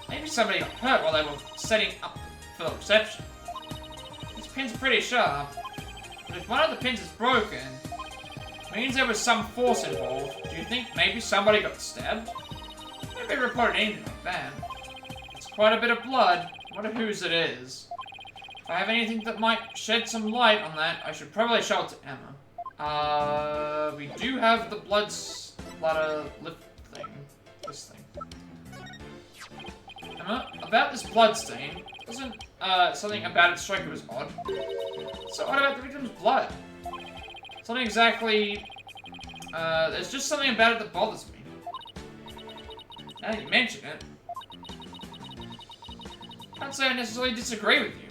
Maybe somebody got hurt while they were setting up for the reception. This pin's pretty sharp. But if one of the pins is broken, it means there was some force involved. Do you think maybe somebody got stabbed? Maybe reported anything like that. It's quite a bit of blood. I wonder whose it is. If I have anything that might shed some light on that, I should probably show it to Emma. We do have the blood splatter lip thing. This thing. Emma, about this blood stain, wasn't something about it strike you as odd? So what about the victim's blood? It's not exactly... there's just something about it that bothers me. Now that you mention it, can't say I necessarily disagree with you.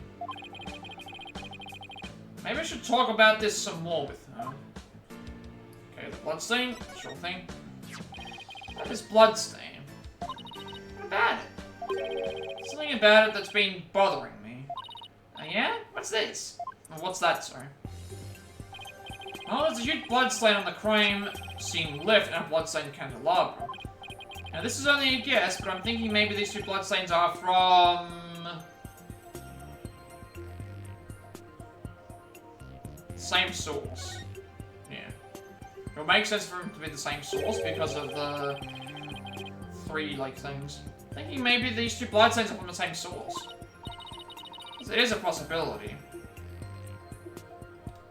Maybe I should talk about this some more with her. Okay, the bloodstain, sure thing. What is bloodstain? What about it? Something about it that's been bothering me. Yeah? What's this? Oh, what's that, sorry? Oh, there's a huge bloodstain on the crime scene lift and a bloodstained candelabra. Now, this is only a guess, but I'm thinking maybe these two bloodstains are from... same source. Yeah. It would make sense for them to be the same source because of the three, like, things. Thinking maybe these two bloodstains are from the same source. It is a possibility.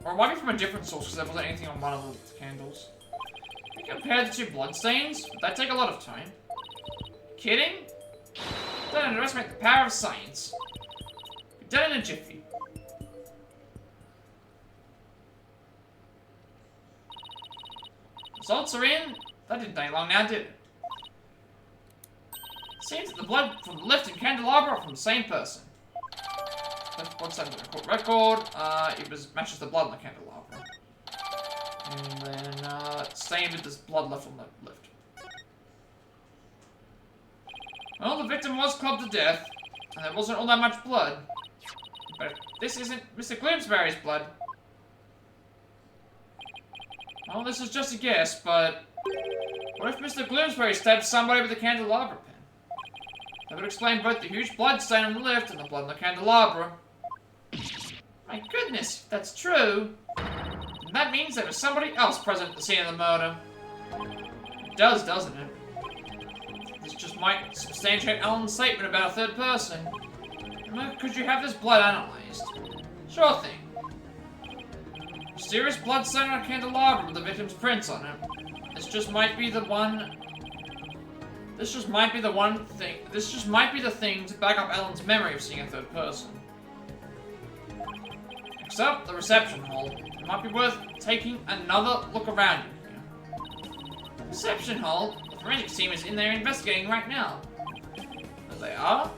Or it might be from a different source because there wasn't anything on one of the candles. Can we compare the two bloodstains? Would that take a lot of time? Kidding? Don't underestimate the power of science. We've done it in a jiffy. Results are in. That didn't take long now, did it? Seems that the blood from the lift and candelabra are from the same person. What's that in the court record? It matches the blood in the candelabra. And then, stained with this blood left on the lift. Well, the victim was clubbed to death, and there wasn't all that much blood. But this isn't Mr. Gloomsbury's blood. Well, this is just a guess, but what if Mr. Gloomsbury stabbed somebody with a candelabra pen? That would explain both the huge blood stain on the lift and the blood in the candelabra. My goodness, if that's true, then that means there was somebody else present at the scene of the murder. It does, doesn't it? This just might substantiate Alan's statement about a third person. Could you have this blood analyzed? Sure thing. Mysterious blood stain on a candelabra with the victim's prints on it. This just might be the thing to back up Ellen's memory of seeing a third person. Next up, the reception hall. It might be worth taking another look around in here. The reception hall? The forensics team is in there investigating right now. There they are.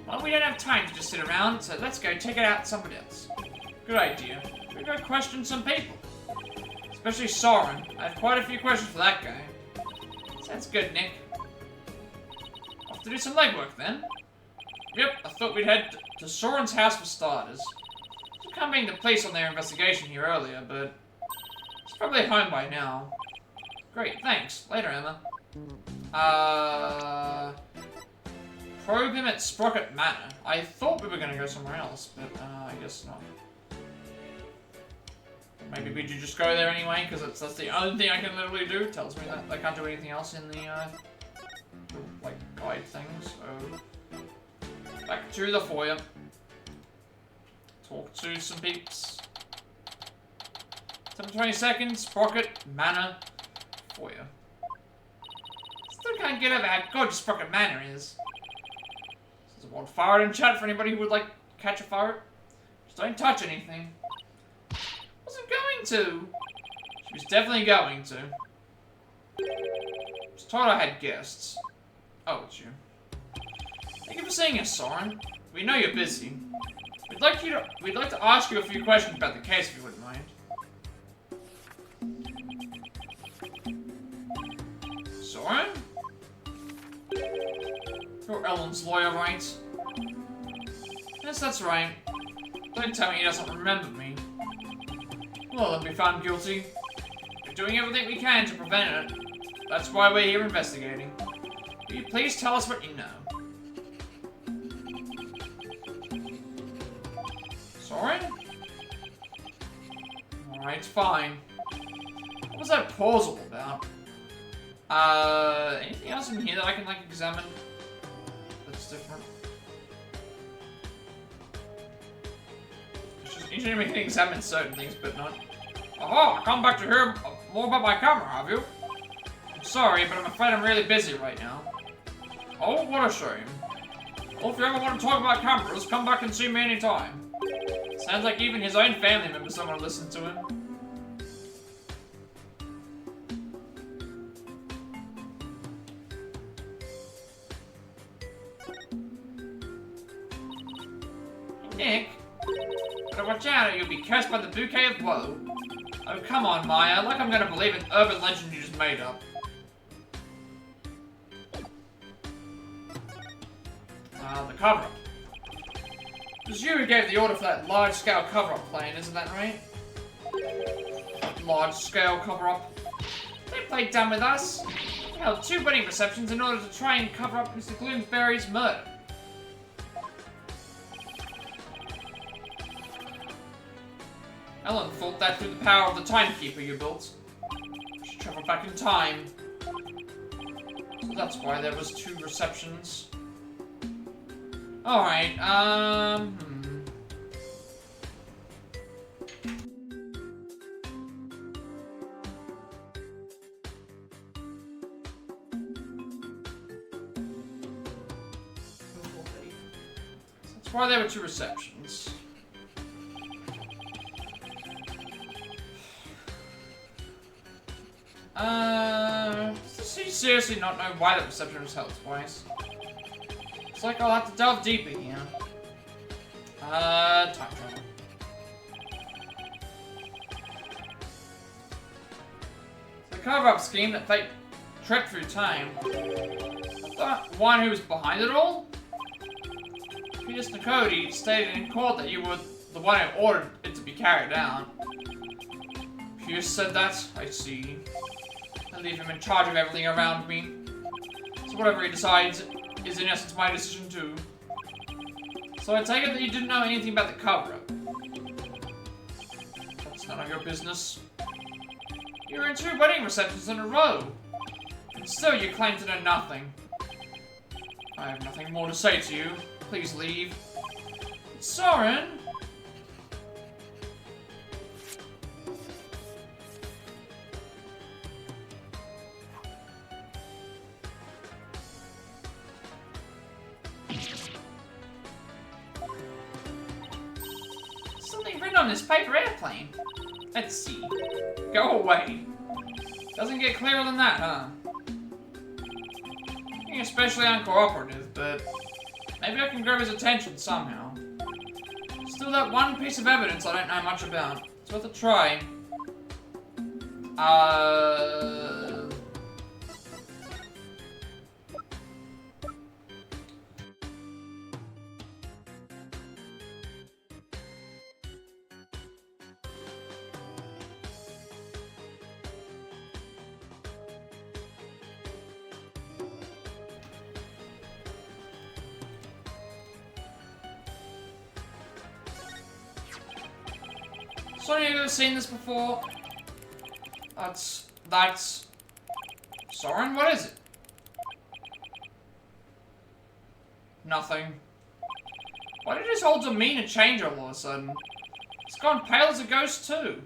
Well, we don't have time to just sit around, so let's go check it out somebody else. Good idea. We go question some people. Especially Soren. I have quite a few questions for that guy. Sounds good, Nick. Off to do some legwork then. Yep, I thought we'd head to Soren's house for starters. Should come being the police on their investigation here earlier, but he's probably home by now. Great, thanks. Later, Emma. Probe him at Sprocket Manor. I thought we were gonna go somewhere else, but I guess not. Maybe we should just go there anyway, because that's the only thing I can literally do. It tells me that I can't do anything else in the like, guide thing, so... Back to the foyer. Talk to some peeps. 20 seconds, Sprocket Manor, foyer. Still can't get over how gorgeous Sprocket Manor is. There's a word fire in chat for anybody who would like to catch a fire. Just don't touch anything. Wasn't going to. She was definitely going to. I was told I had guests. Oh, it's you. Thank you for seeing us, Soren. We know you're busy. We'd like to ask you a few questions about the case, if you wouldn't mind. Soren? You're Ellen's lawyer, right? Yes, that's right. Don't tell me he doesn't remember me. Well, they'll be found guilty. We're doing everything we can to prevent it. That's why we're here investigating. Will you please tell us what you know? Sorry? Alright, fine. What was that pause all about? Anything else in here that I can, like, examine? That's different. It's just usually we can examine certain things, but not... Oh, come back to hear more about my camera, have you? I'm sorry, but I'm afraid I'm really busy right now. Oh, what a shame. Well, if you ever want to talk about cameras, come back and see me anytime. Sounds like even his own family members don't want to listen to him. Nick, better watch out or you'll be cursed by the bouquet of woe. Oh, come on, Maya. Like I'm gonna believe an urban legend you just made up. The cover-up. It was you who gave the order for that large-scale cover-up plan, isn't that right? Large-scale cover-up. They played dumb with us. We held 2 wedding receptions in order to try and cover up Mr. Gloomsbury's murder. Ellen thought that through the power of the timekeeper you built. She traveled back in time. So that's why there was 2 receptions. Alright, That's why there were 2 receptions. Does he seriously not know why that reception was held twice? It's like I'll have to delve deeper here. Time travel. The cover-up scheme that they trekked through time. The one who was behind it all? Peter Cody stated in court that you were the one who ordered it to be carried out. Pierce said that? I see. I leave him in charge of everything around me. So whatever he decides is in essence my decision too. So I take it that you didn't know anything about the cover-up. That's none of your business. You were in 2 wedding receptions in a row. And still you claim to know nothing. I have nothing more to say to you. Please leave. Soren! Something written on this paper airplane. Let's see. Go away. Doesn't get clearer than that, huh? Being especially uncooperative, but maybe I can grab his attention somehow. Still that one piece of evidence I don't know much about. It's worth a try. Sorry, have you ever seen this before? That's... Soren, what is it? Nothing. Why did his whole demeanor change all of a sudden? He's gone pale as a ghost too.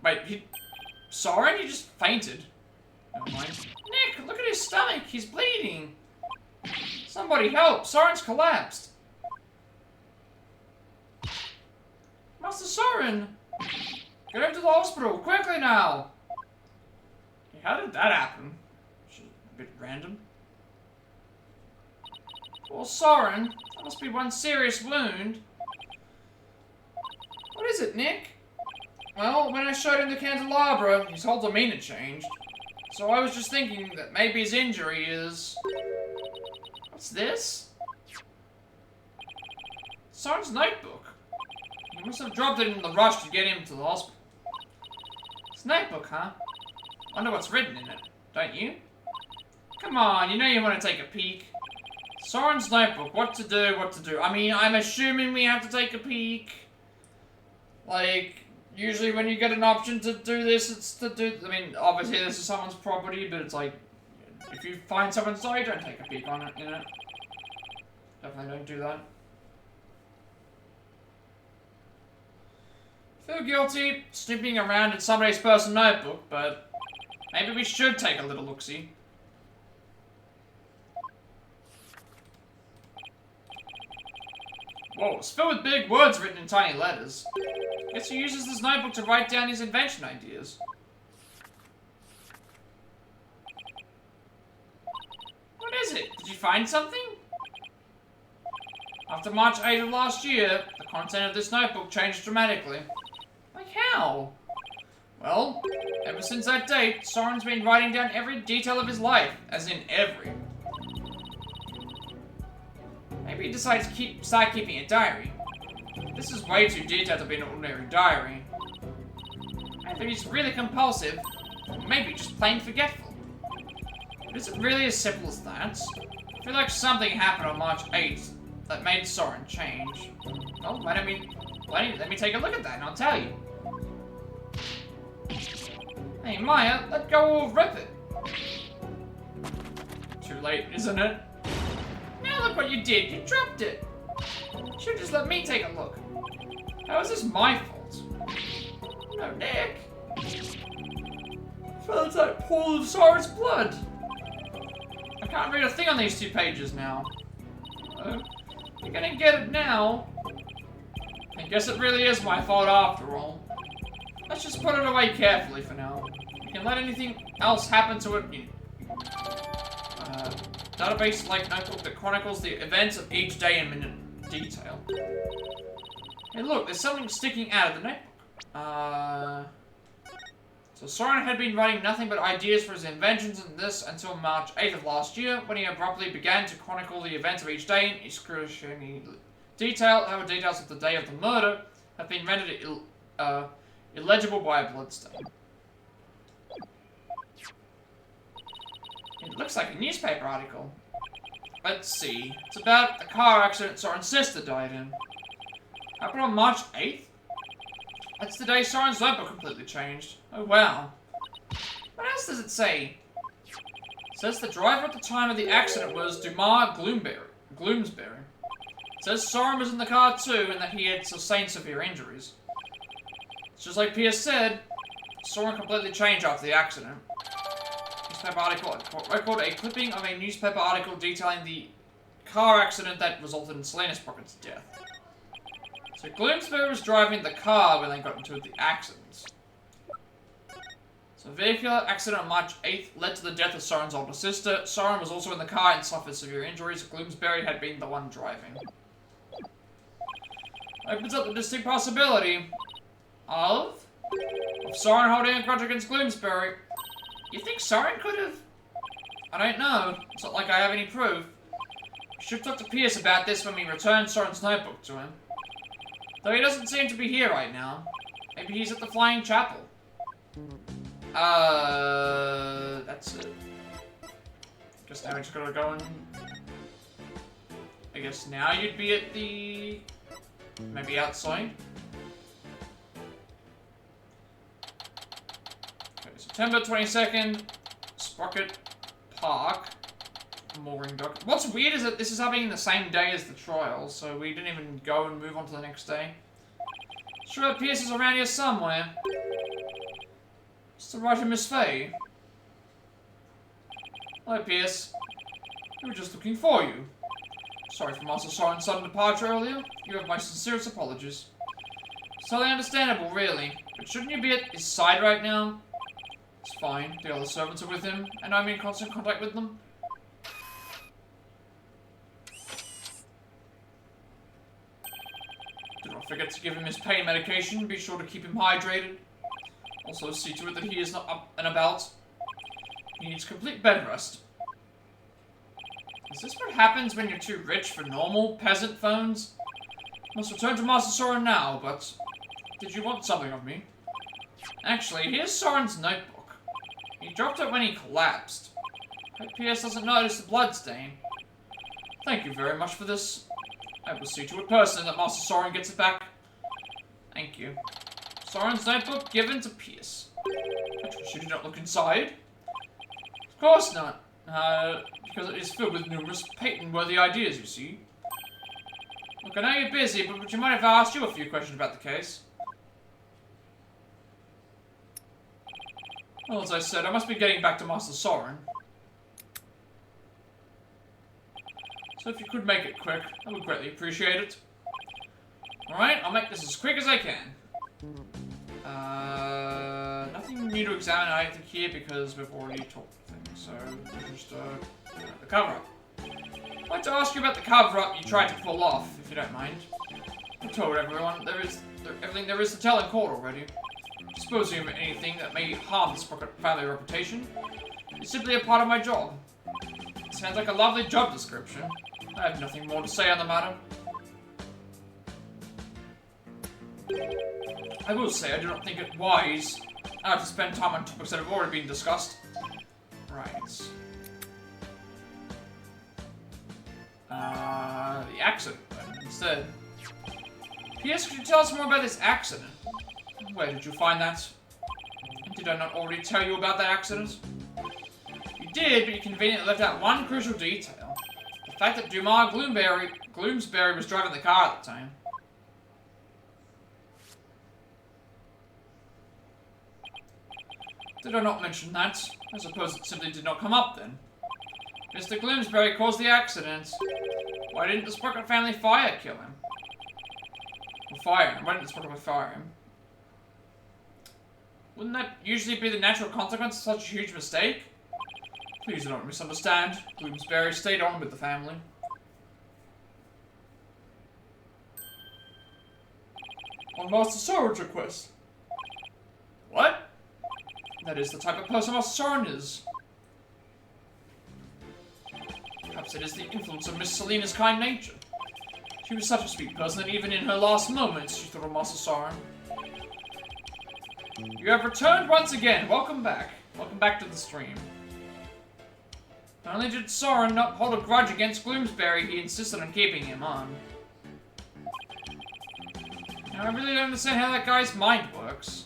Wait, Soren? He just fainted. Never mind. Nick, look at his stomach. He's bleeding. Somebody help. Soren's collapsed. Master Soren! Get him to the hospital, quickly now! How did that happen? A bit random. Well, Soren, that must be one serious wound. What is it, Nick? Well, when I showed him the candelabra, his whole demeanor changed. So I was just thinking that maybe his injury is... What's this? Soren's notebook. He must have dropped it in the rush to get him to the hospital. It's a notebook, huh? Wonder what's written in it, don't you? Come on, you know you want to take a peek. Soren's notebook, what to do. I mean, I'm assuming we have to take a peek. Like, usually when you get an option to do this, it's to do... I mean, obviously this is someone's property, but it's like... If you find someone's side, don't take a peek on it, you know? Definitely don't do that. Feel guilty snooping around in somebody's personal notebook, but maybe we should take a little look-see. Whoa, it's filled with big words written in tiny letters. Guess he uses this notebook to write down his invention ideas. What is it? Did you find something? After March 8th of last year, the content of this notebook changed dramatically. Like how? Well, ever since that date, Soren's been writing down every detail of his life, as in every. Maybe he decides to start keeping a diary. This is way too detailed to be an ordinary diary. Either he's really compulsive, or maybe just plain forgetful. But is it really as simple as that? I feel like something happened on March 8th that made Soren change. Well, let me take a look at that and I'll tell you. Hey Maya, let go or rip it. late, isn't it? Now look what you did. You dropped it. Should've just let me take a look. How is this my fault? No, Nick. Fell into that pool of Soren's blood. I can't read a thing on these 2 pages now. You're gonna get it now. I guess it really is my fault after all. Let's just put it away carefully for now. You can let anything else happen to it. Database-like notebook that chronicles the events of each day in minute detail. Hey look, there's something sticking out of the notebook. So Soren had been writing nothing but ideas for his inventions and this until March 8th of last year, when he abruptly began to chronicle the events of each day in excruciating detail. However, details of the day of the murder have been rendered illegible by a bloodstain. It looks like a newspaper article. Let's see. It's about the car accident Soren's sister died in. Happened on March 8th? That's the day Soren's notebook completely changed. Oh wow. What else does it say? It says the driver at the time of the accident was Dumas Gloomsbury. It says Soren was in the car too and that he had sustained severe injuries. It's just like Pierce said, Soren completely changed after the accident. Newspaper article record a clipping of a newspaper article detailing the car accident that resulted in Selena Sprocket's death. So Gloomsbury was driving the car when they got into the accidents. So a vehicular accident on March 8th led to the death of Soren's older sister. Soren was also in the car and suffered severe injuries. Gloomsbury had been the one driving. Opens up the distinct possibility of Soren holding a grudge against Gloomsbury. You think Soren could have? I don't know. It's not like I have any proof. We should talk to Pierce about this when we return Soren's notebook to him. Though he doesn't seem to be here right now. Maybe he's at the Flying Chapel. That's it. Guess now we just gotta go and... I guess now you'd be at the... maybe outside? Okay, September 22nd, Sprocket Park. Mooring dock. What's weird is that this is happening the same day as the trial, so we didn't even go and move on to the next day. Sure, Pierce is around here somewhere. It's the writer Miss Faye. Hello, Pierce. We were just looking for you. Sorry for Master Soren's sudden departure earlier. You have my sincerest apologies. It's totally understandable, really. But shouldn't you be at his side right now? It's fine. The other servants are with him, and I'm in constant contact with them. Do not forget to give him his pain medication. Be sure to keep him hydrated. Also, see to it that he is not up and about. He needs complete bed rest. Is this what happens when you're too rich for normal peasant phones? Must return to Master Soren now, but... did you want something of me? Actually, here's Soren's notebook. He dropped it when he collapsed. Hope Pierce doesn't notice the bloodstain. Thank you very much for this. I will see to it personally that Master Soren gets it back. Thank you. Soren's notebook given to Pierce. I trust you did not look inside. Of course not. Because it is filled with numerous patent-worthy ideas, you see. Look, I know you're busy, but would you mind if I asked you a few questions about the case? Well, as I said, I must be getting back to Master Soren. So if you could make it quick, I would greatly appreciate it. Alright, I'll make this as quick as I can. Nothing new to examine, I don't think, here, because we've already talked things, so just, the cover-up. I'd like to ask you about the cover-up you tried to pull off, if you don't mind. I told everyone everything there is to tell in court already. Disposing of anything that may harm the Sprocket family reputation is simply a part of my job. It sounds like a lovely job description. I have nothing more to say on the matter. I will say I do not think it wise to spend time on topics that have already been discussed. Right. The accident, then, instead. P.S. Could you tell us more about this accident? Where did you find that? Did I not already tell you about that accident? You did, but you conveniently left out one crucial detail. The fact that Gloomsbury was driving the car at the time. Did I not mention that? I suppose it simply did not come up then. Mr. Gloomsbury caused the accident. Why didn't the Sprocket family fire kill him? Or fire him? Why didn't the Sprocket fire him? Wouldn't that usually be the natural consequence of such a huge mistake? Please don't misunderstand. Gloomsbury stayed on with the family. On Master Soren's request. What? That is the type of person Master Soren is. Perhaps it is the influence of Miss Selena's kind nature. She was such a sweet person that even in her last moments, she thought of Master Soren. You have returned once again. Welcome back. Welcome back to the stream. Not only did Soren not hold a grudge against Gloomsbury, he insisted on keeping him on. Now, I really don't understand how that guy's mind works.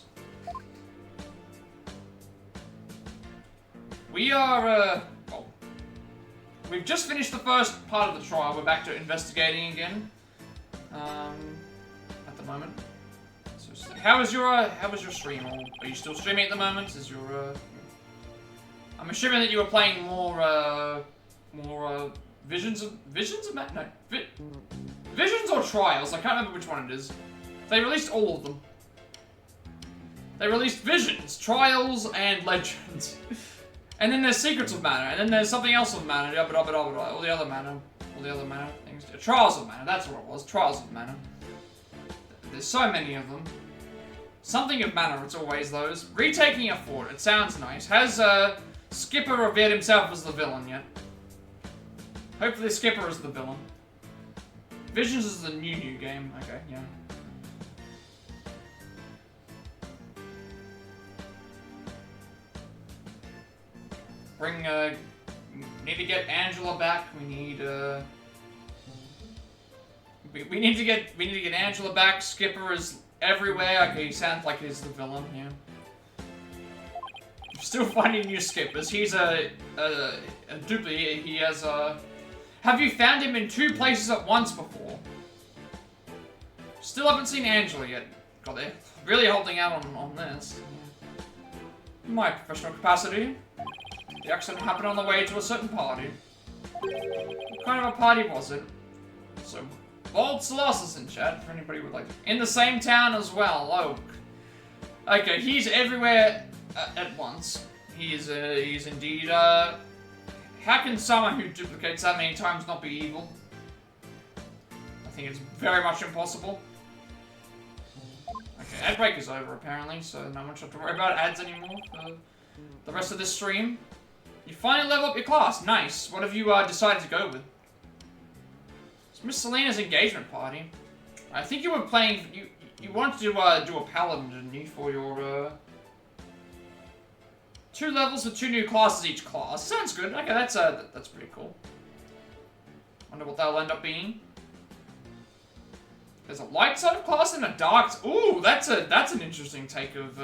We are, well, we've just finished the first part of the trial. We're back to investigating again. At the moment. So, how was your stream? Or are you still streaming at the moment? Is your, I'm assuming that you were playing more Visions or Trials? I can't remember which one it is. They released all of them. They released Visions, Trials, and Legends. And then there's Secrets of Mana, and then there's something else of Mana, all the other Mana things. Trials of Mana, that's what it was, Trials of Mana. There's so many of them. Something of Mana, it's always those. Retaking a fort, it sounds nice. Has, Skipper revealed himself as the villain yet? Hopefully Skipper is the villain. Visions is the new game, okay, yeah. Need to get Angela back. We need to get Angela back. Skipper is everywhere. Okay, he sounds like he's the villain. Yeah. Still finding new Skippers. He's a duplicate. He has Have you found him in 2 places at once before? Still haven't seen Angela yet. God, they're really holding out on this. In my professional capacity. The accident happened on the way to a certain party. What kind of a party was it? So, Bold Colossus in chat, for anybody who would like to. In the same town as well, oh. Okay, he's everywhere at once. He is indeed, how can someone who duplicates that many times not be evil? I think it's very much impossible. Okay, ad break is over apparently, so no one should have to worry about ads anymore for the rest of this stream. You finally level up your class. Nice. What have you decided to go with? It's Miss Selena's engagement party. I think you were playing. You wanted to do a paladin, didn't you, for your 2 levels with 2 new classes each class. Sounds good. Okay, that's pretty cool. Wonder what that'll end up being. There's a light side of class and a dark. Ooh, that's an interesting take of.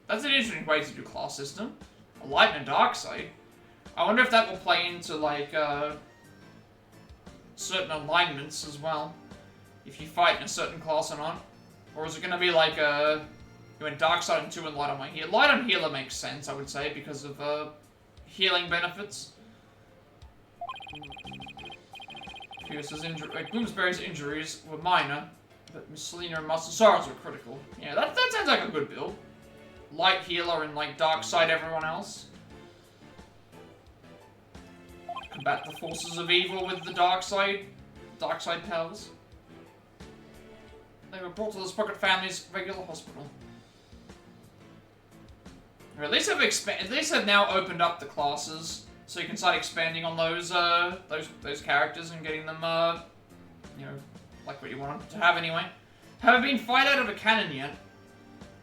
That's an interesting way to do class system. A light and a dark side. I wonder if that will play into, like, certain alignments as well. If you fight in a certain class or not. Or is it going to be like, you went Dark Side on 2 and Light on 1 here. Light on Healer makes sense, I would say, because of, healing benefits. Gloomsbury's injuries were minor, but Miss Selena and Master Soren's were critical. Yeah, that sounds like a good build. Light Healer and, like, Dark Side everyone else. Combat the forces of evil with the dark side powers. They were brought to the Sprocket family's regular hospital. Or at least they've now opened up the classes, so you can start expanding on those characters and getting them, you know, like what you want them to have anyway. Haven't been fired out of a cannon yet.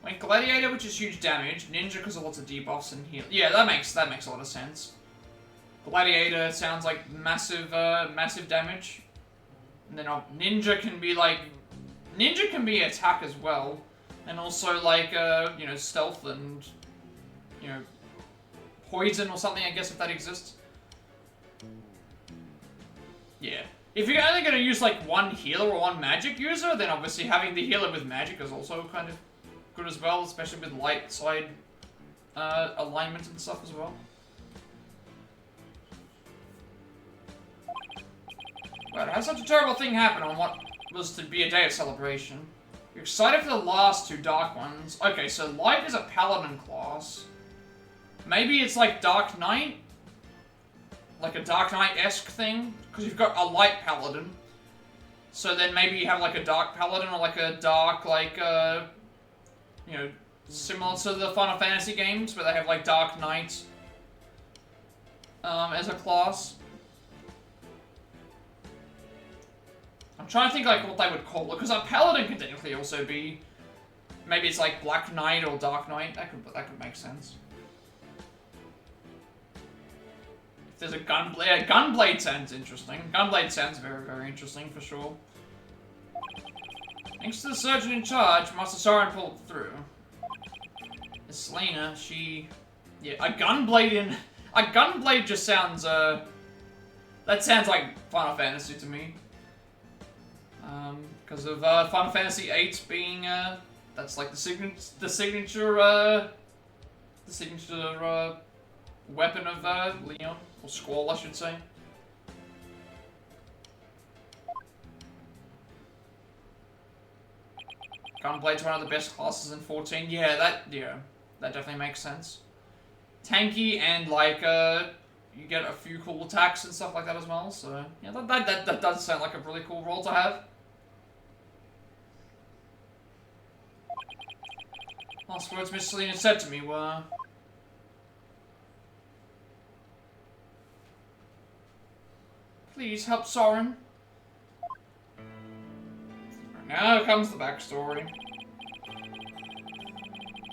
Went Gladiator, which is huge damage. Ninja because of lots of debuffs and heal. Yeah, that makes a lot of sense. Gladiator sounds like massive damage. And then Ninja can be attack as well. And also like, you know, stealth and, you know, poison or something, I guess, if that exists. Yeah. If you're only going to use, like, one healer or one magic user, then obviously having the healer with magic is also kind of good as well, especially with light side alignment and stuff as well. But how such a terrible thing happen on what was to be a day of celebration? You're excited for the last two dark ones. Okay, so light is a paladin class. Maybe it's like Dark Knight? Like a Dark Knight-esque thing? Because you've got a light paladin. So then maybe you have like a dark paladin or like a dark, like, you know, similar to the Final Fantasy games where they have like Dark Knight as a class. I'm trying to think like what they would call it, because a paladin can technically also be, maybe it's like Black Knight or Dark Knight. That could make sense. If there's a gunblade, yeah, gunblade sounds interesting. Gunblade sounds very, very interesting for sure. Thanks to the surgeon in charge, Master Soren pulled through. Miss Selena, yeah, a gunblade just sounds that sounds like Final Fantasy to me. Because of Final Fantasy VIII being that's like the signature weapon of Leon, or Squall, I should say. Gunblade's one of the best classes in 14. Yeah, that definitely makes sense. Tanky and like you get a few cool attacks and stuff like that as well. So yeah, that does sound like a really cool role to have. Last words Miss Selena said to me were, "Please help Soren." Now comes the backstory.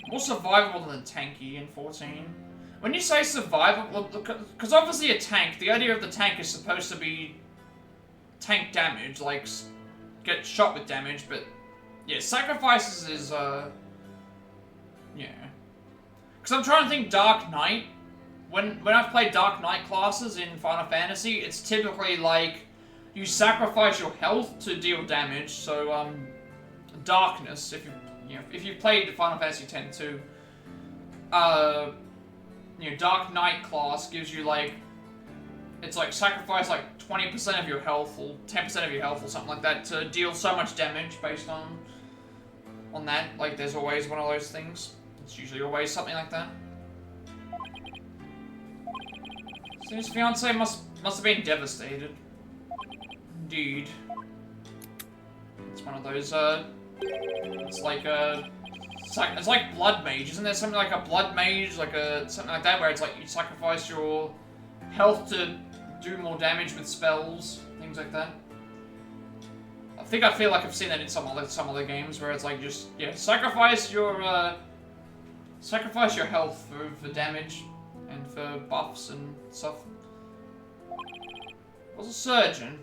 More survivable than Tanky in 14. When you say survivable, because obviously a tank, the idea of the tank is supposed to be tank damage, like get shot with damage, but yeah, sacrifices is yeah. Because I'm trying to think Dark Knight. When I've played Dark Knight classes in Final Fantasy, it's typically like you sacrifice your health to deal damage. So darkness, if you've played Final Fantasy X too, you know, Dark Knight class gives you like, it's like sacrifice like 20% of your health or 10% of your health or something like that to deal so much damage based on that. Like there's always one of those things. It's usually always something like that. So his fiance must have been devastated. Indeed. It's one of those it's like blood mage, isn't there something like a blood mage, like something like that, where it's like you sacrifice your health to do more damage with spells, things like that. I feel like I've seen that in some other games where it's like just sacrifice your health for damage and for buffs and stuff. Was a surgeon.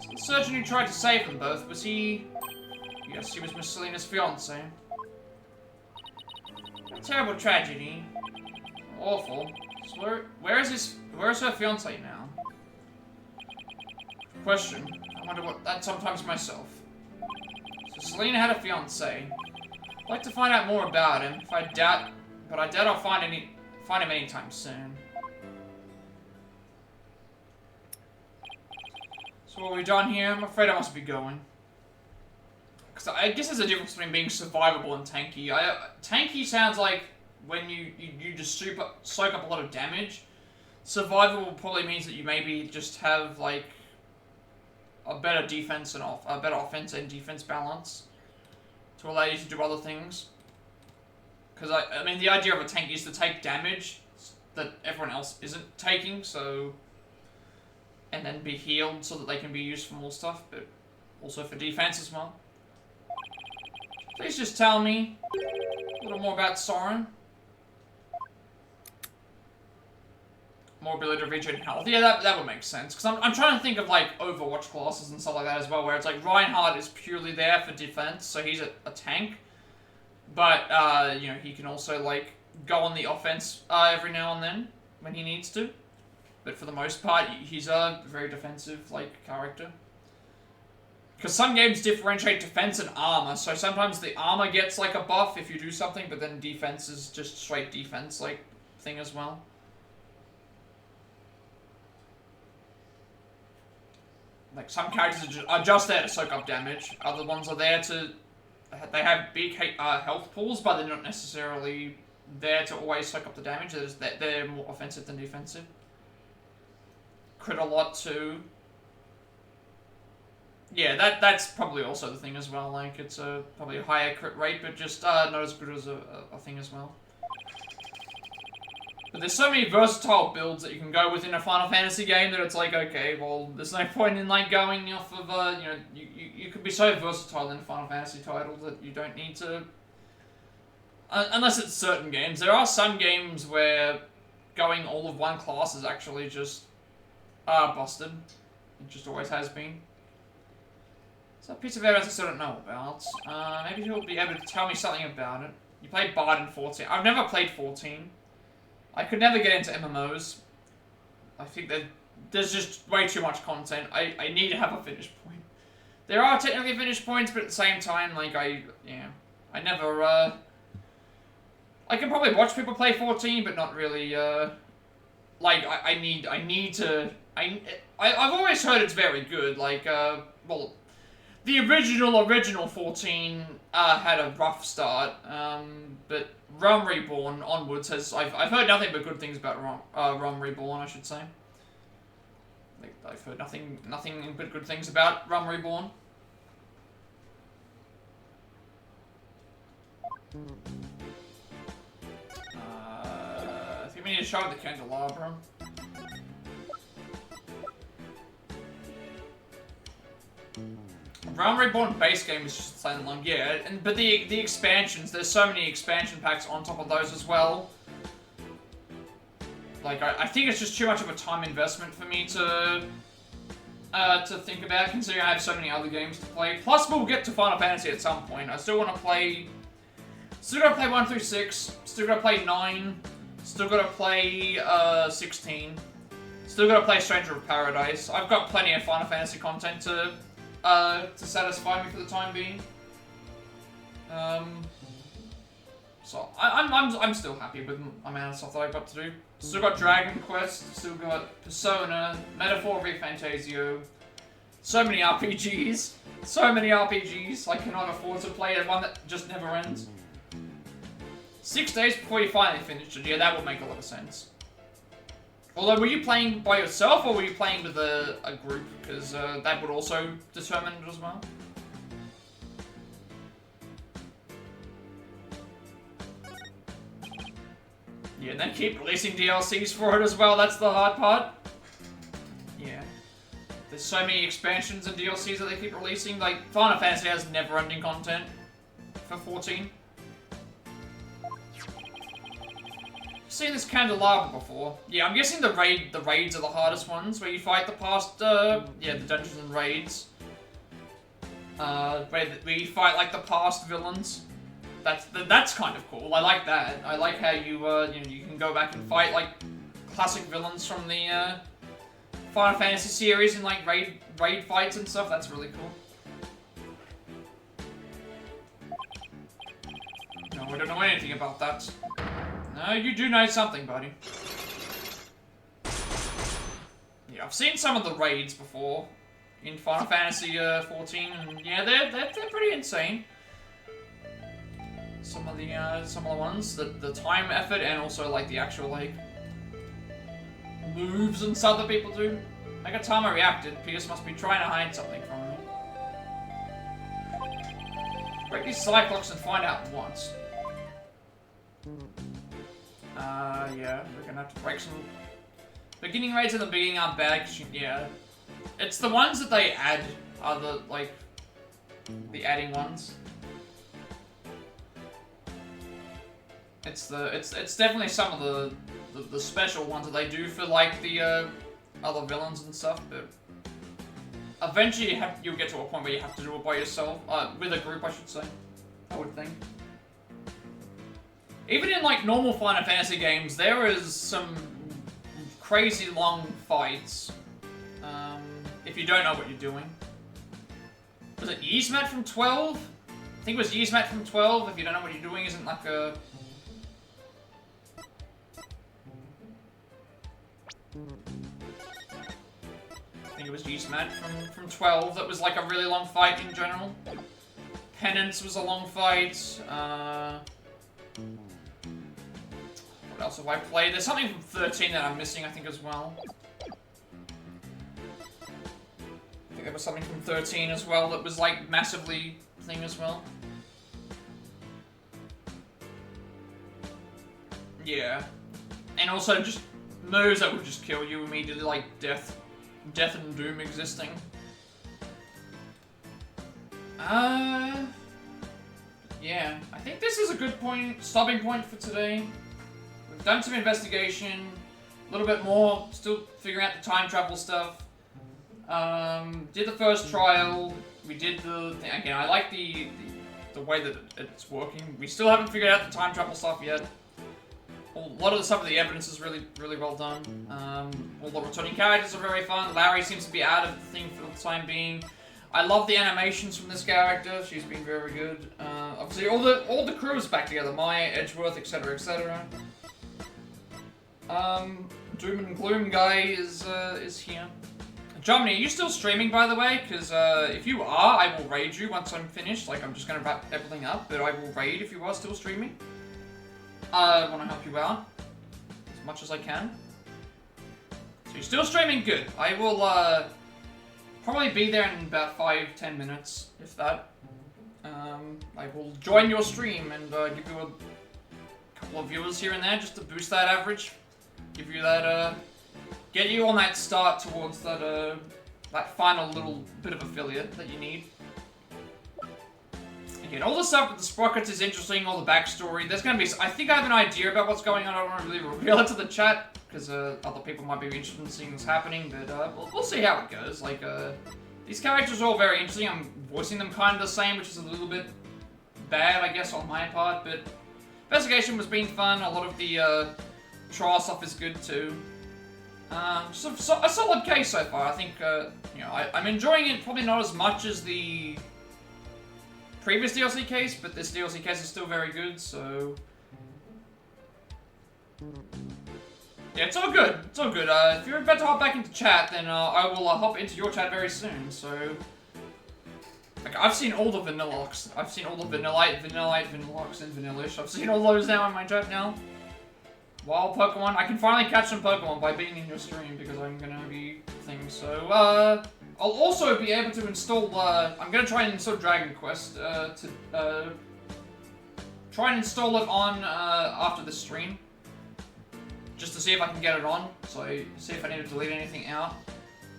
So the surgeon who tried to save them both, was he? Yes, he was Miss Selena's fiance. A terrible tragedy. Awful. So where is her fiance now? Question. I wonder what that sometimes myself. So Selena had a fiance. I'd like to find out more about him. But I doubt I'll find him anytime soon. So what are we done here? I'm afraid I must be going. Because I guess there's a difference between being survivable and tanky. Tanky sounds like when you just soak up a lot of damage. Survivable probably means that you maybe just have like a better defense and a better offense and defense balance to allow you to do other things. Because I mean the idea of a tank is to take damage that everyone else isn't taking, so, and then be healed so that they can be used for more stuff, but also for defense as well. Please just tell me a little more about Soren. More ability to regenerate health. Yeah, that would make sense. Because I'm trying to think of like Overwatch classes and stuff like that as well, where it's like Reinhardt is purely there for defense, so he's a tank. But, you know, he can also like go on the offense every now and then when he needs to. But for the most part, he's a very defensive like character. Because some games differentiate defense and armor, so sometimes the armor gets like a buff if you do something, but then defense is just straight defense like thing as well. Like some characters are just there to soak up damage. Other ones are there to... They have big health pools, but they're not necessarily there to always soak up the damage. They're more offensive than defensive. Crit a lot too. Yeah, that's probably also the thing as well. Like it's probably a higher crit rate, but just not as good as a thing as well. But there's so many versatile builds that you can go with in a Final Fantasy game that it's like, okay, well, there's no point in like going off of you know, you could be so versatile in a Final Fantasy title that you don't need to. Unless it's certain games. There are some games where going all of one class is actually just busted. It just always has been. So a piece of evidence I still don't know about. Maybe he'll be able to tell me something about it. You played Bard in 14. I've never played 14. I could never get into MMOs. I think that there's just way too much content. I need to have a finish point. There are technically finish points, but at the same time, like, I never, I can probably watch people play 14, but not really, like, I need to, I've always heard it's very good, like, well, the original 14, had a rough start, but Realm Reborn onwards has, I've heard nothing but good things about Realm Reborn, I should say. Like, I've heard nothing but good things about Realm Reborn. I think we need to show the candelabra. Realm Reborn base game is just playing along, yeah, but the expansions, there's so many expansion packs on top of those as well. Like, I think it's just too much of a time investment for me to think about, considering I have so many other games to play. Plus, we'll get to Final Fantasy at some point. I still want to play... Still gotta play 1 through 6, still gotta play 9, still gotta play 16, still gotta play Stranger of Paradise. I've got plenty of Final Fantasy content to satisfy me for the time being. So I'm still happy with the amount of stuff that I've got to do. Still got Dragon Quest, still got Persona, Metaphor Refantasio, so many RPGs, I cannot afford to play one that just never ends. 6 days before you finally finish it, yeah, that would make a lot of sense. Although, were you playing by yourself, or were you playing with a group? Because that would also determine it as well. Yeah, and they keep releasing DLCs for it as well, that's the hard part. Yeah. There's so many expansions and DLCs that they keep releasing. Like, Final Fantasy has never-ending content for 14. Seen this candelabra before. Yeah, I'm guessing the raids are the hardest ones, where you fight the past, yeah, the dungeons and raids. Where you fight, like, the past villains. That's kind of cool. I like that. I like how you, you know, you can go back and fight, like, classic villains from the, Final Fantasy series and, like, raid fights and stuff. That's really cool. No, I don't know anything about that. No, you do know something, buddy. Yeah, I've seen some of the raids before in Final Fantasy 14, and yeah, they're pretty insane. Some of the ones, the time effort, and also like the actual like moves and stuff that people do. Like a time I reacted, Pierce must be trying to hide something from me. Break these Cyclops and find out once. Yeah, we're gonna have to break some... Beginning raids in the beginning aren't bad, cause yeah. It's the ones that they add are the, like, the adding ones. It's definitely some of the special ones that they do for, like, the, other villains and stuff, but... Eventually you'll get to a point where you have to do it by yourself, with a group I should say, I would think. Even in like normal Final Fantasy games, there is some crazy long fights. If you don't know what you're doing. Was it Yzmat from 12? I think it was Yzmat from 12. If you don't know what you're doing, isn't like a... I think it was Yzmat from 12. That was like a really long fight in general. Penance was a long fight. What else have I played? There's something from 13 that I'm missing, I think, as well. I think there was something from 13 as well that was, like, massively thing as well. Yeah. And also just moves that would just kill you immediately, like death and doom existing. Yeah. I think this is a good stopping point for today. We've done some investigation, a little bit more, still figuring out the time travel stuff. Did the first trial, we did the thing. Again, I like the way that it's working. We still haven't figured out the time travel stuff yet. A lot of the stuff of the evidence is really, really well done. All the returning characters are very fun. Larry seems to be out of the thing for the time being. I love the animations from this character. She's been very good. Obviously, all the crew is back together. Maya, Edgeworth, etc., etc. Doom and Gloom guy is here. Jomny, are you still streaming, by the way? Because if you are, I will raid you once I'm finished. Like, I'm just gonna wrap everything up, but I will raid if you are still streaming. I want to help you out as much as I can. So you're still streaming? Good. I will probably be there in about 5-10 minutes, if that. I will join your stream and give you a couple of viewers here and there just to boost that average. Give you that, get you on that start towards that, that final little bit of affiliate that you need. Again, all the stuff with the sprockets is interesting, all the backstory. There's gonna be, I think I have an idea about what's going on. I don't want to really reveal it to the chat, because other people might be interested in seeing this happening, but we'll see how it goes. Like, these characters are all very interesting. I'm voicing them kind of the same, which is a little bit bad, I guess, on my part, but investigation was being fun. A lot of the trial stuff is good too. So a solid case so far. I think, you know, I'm enjoying it probably not as much as the previous DLC case, but this DLC case is still very good, so... Yeah, it's all good. It's all good. If you're about to hop back into chat, then I will hop into your chat very soon, so... Like, I've seen all the Vanillocks. I've seen all the Vanillite, Vanillocks, and Vanillish. I've seen all those now in my chat now. Wild Pokemon. I can finally catch some Pokemon by being in your stream, because I'm gonna be things, so, I'll also be able to install, I'm gonna try and install Dragon Quest, try and install it on, after the stream. Just to see if I can get it on, so see if I need to delete anything out,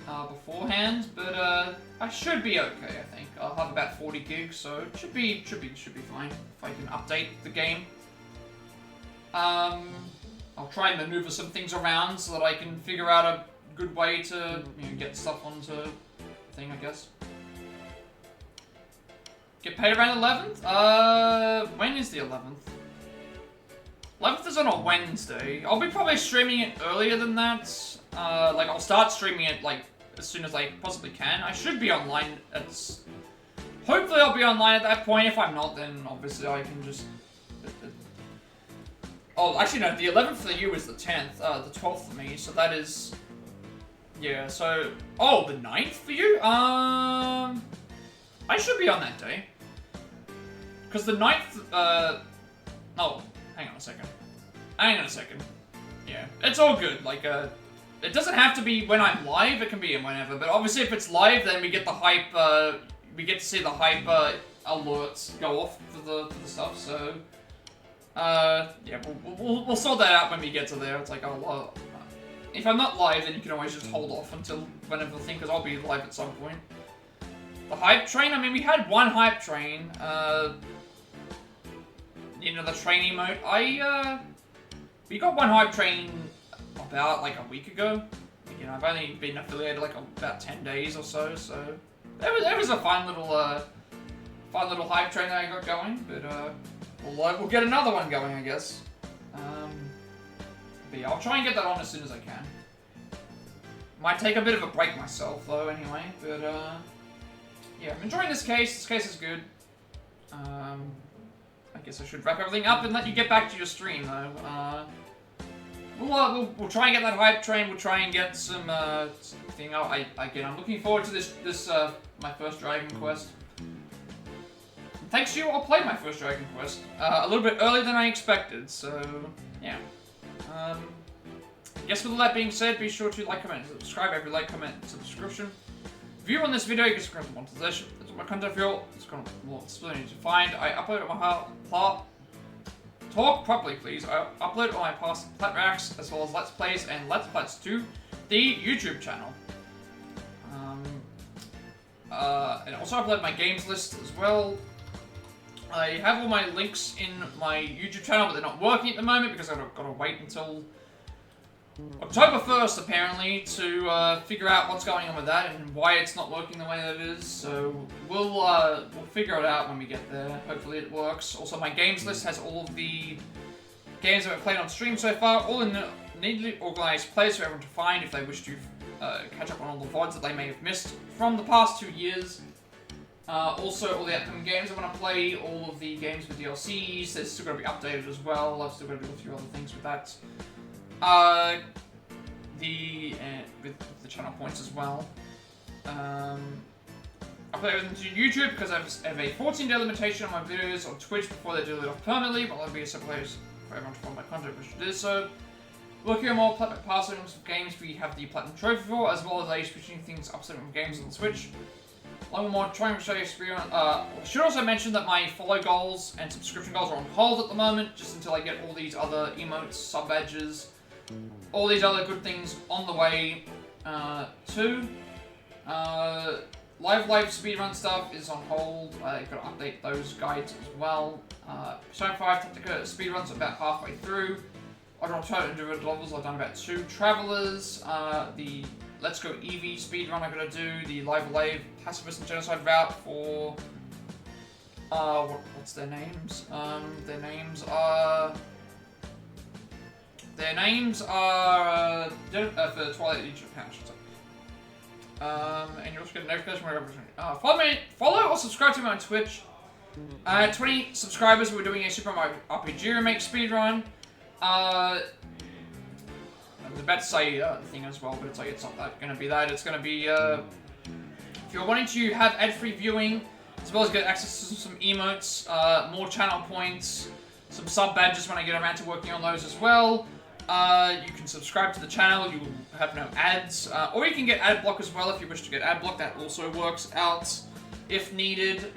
beforehand, but, I should be okay, I think. I'll have about 40 gigs, so it should be fine, if I can update the game. I'll try and maneuver some things around so that I can figure out a good way to, you know, get stuff onto thing, I guess. Get paid around 11th? When is the 11th? 11th is on a Wednesday. I'll be probably streaming it earlier than that. Like, I'll start streaming it, like, as soon as I possibly can. I should be online hopefully I'll be online at that point. If I'm not, then obviously I can just... Oh, actually no, the 11th for you is the 10th, the 12th for me, so that is... Yeah, so... Oh, the 9th for you? I should be on that day. Because the 9th, Oh, hang on a second. Yeah, it's all good, like, it doesn't have to be when I'm live, it can be whenever, but obviously if it's live, then we get the hype, we get to see the hype, alerts go off for the stuff, so... Yeah, we'll sort that out when we get to there. It's like, oh, if I'm not live, then you can always just hold off until whenever the thing, because I'll be live at some point. The hype train, I mean, we had one hype train, you know, the train emote. We got one hype train about, like, a week ago. You know, I've only been affiliated, like, about 10 days or so, so... There was a fun little hype train that I got going, but, we'll get another one going, I guess. But yeah, I'll try and get that on as soon as I can. Might take a bit of a break myself, though, anyway. But, yeah, I'm enjoying this case. This case is good. I guess I should wrap everything up and let you get back to your stream, though. We'll try and get that hype train. We'll try and get some thing. Again, I'm looking forward to this my first Dragon Quest. Thanks to you, I'll play my first Dragon Quest a little bit earlier than I expected. So yeah. I guess with all that being said, be sure to like, comment, and subscribe. Every like, comment, and subscription. View on this video, you can subscribe to monetization. That's what my content feel. It's kind of more explaining to find. I upload on my Plat. Talk properly, please. I upload all my past Plat reacts as well as Let's Plays and Let's Plats to the YouTube channel. And also upload my games list as well. I have all my links in my YouTube channel, but they're not working at the moment because I've got to wait until October 1st, apparently, to figure out what's going on with that and why it's not working the way that it is. So we'll figure it out when we get there. Hopefully it works. Also, my games list has all of the games that I've played on stream so far, all in a neatly organized place for everyone to find if they wish to catch up on all the VODs that they may have missed from the past 2 years. Also, all the upcoming games I want to play, all of the games with DLCs, they're still going to be updated as well. I've still got to do a few other things with that. With the channel points as well. I play everything to YouTube because I have a 14-day limitation on my videos on Twitch before they delete off permanently, but there'll be a separate place for everyone to follow my content, which it is. So, working on more Platinum passings of games we have the Platinum Trophy for, as well as switching things up from games on the Switch. Along with more trying to show you experience. I should also mention that my follow goals and subscription goals are on hold at the moment, just until I get all these other emotes, sub badges, all these other good things on the way too. Live speedrun stuff is on hold. I've got to update those guides as well. Persona 5 Tactica speedruns are about halfway through. I've done total individual levels, I've done about 2. Travelers, the Let's Go Eevee speedrun I've got to do, the Live Pacifist and Genocide route for what's their names? Their names are for Twilight Legion of Japan, I should say. And you'll also get a notification whenever follow or subscribe to me on Twitch. 20 subscribers, we're doing a Super Mario RPG remake speedrun. I was about to say the thing as well, but it's not going to be that. It's going to be, if you're wanting to have ad-free viewing, as well as get access to some emotes, more channel points, some sub badges when I get around to working on those as well. You can subscribe to the channel, you will have no ads, or you can get ad block as well if you wish to get ad block. That also works out if needed.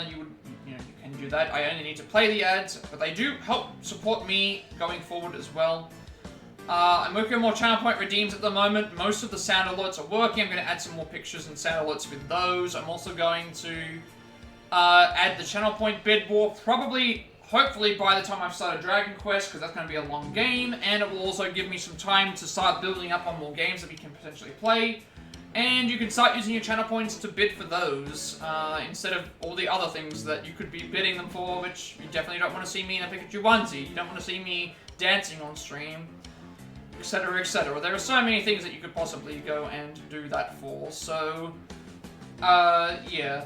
You can do that. I only need to play the ads, but they do help support me going forward as well. I'm working on more channel point redeems at the moment. Most of the sound alerts are working. I'm going to add some more pictures and sound alerts with those. I'm also going to add the channel point bid war, hopefully by the time I've started Dragon Quest, because that's going to be a long game, and it will also give me some time to start building up on more games that we can potentially play. And you can start using your channel points to bid for those, instead of all the other things that you could be bidding them for, which you definitely don't want to see me in a Pikachu onesie. You don't want to see me dancing on stream, etc, etc. There are so many things that you could possibly go and do that for, so, yeah.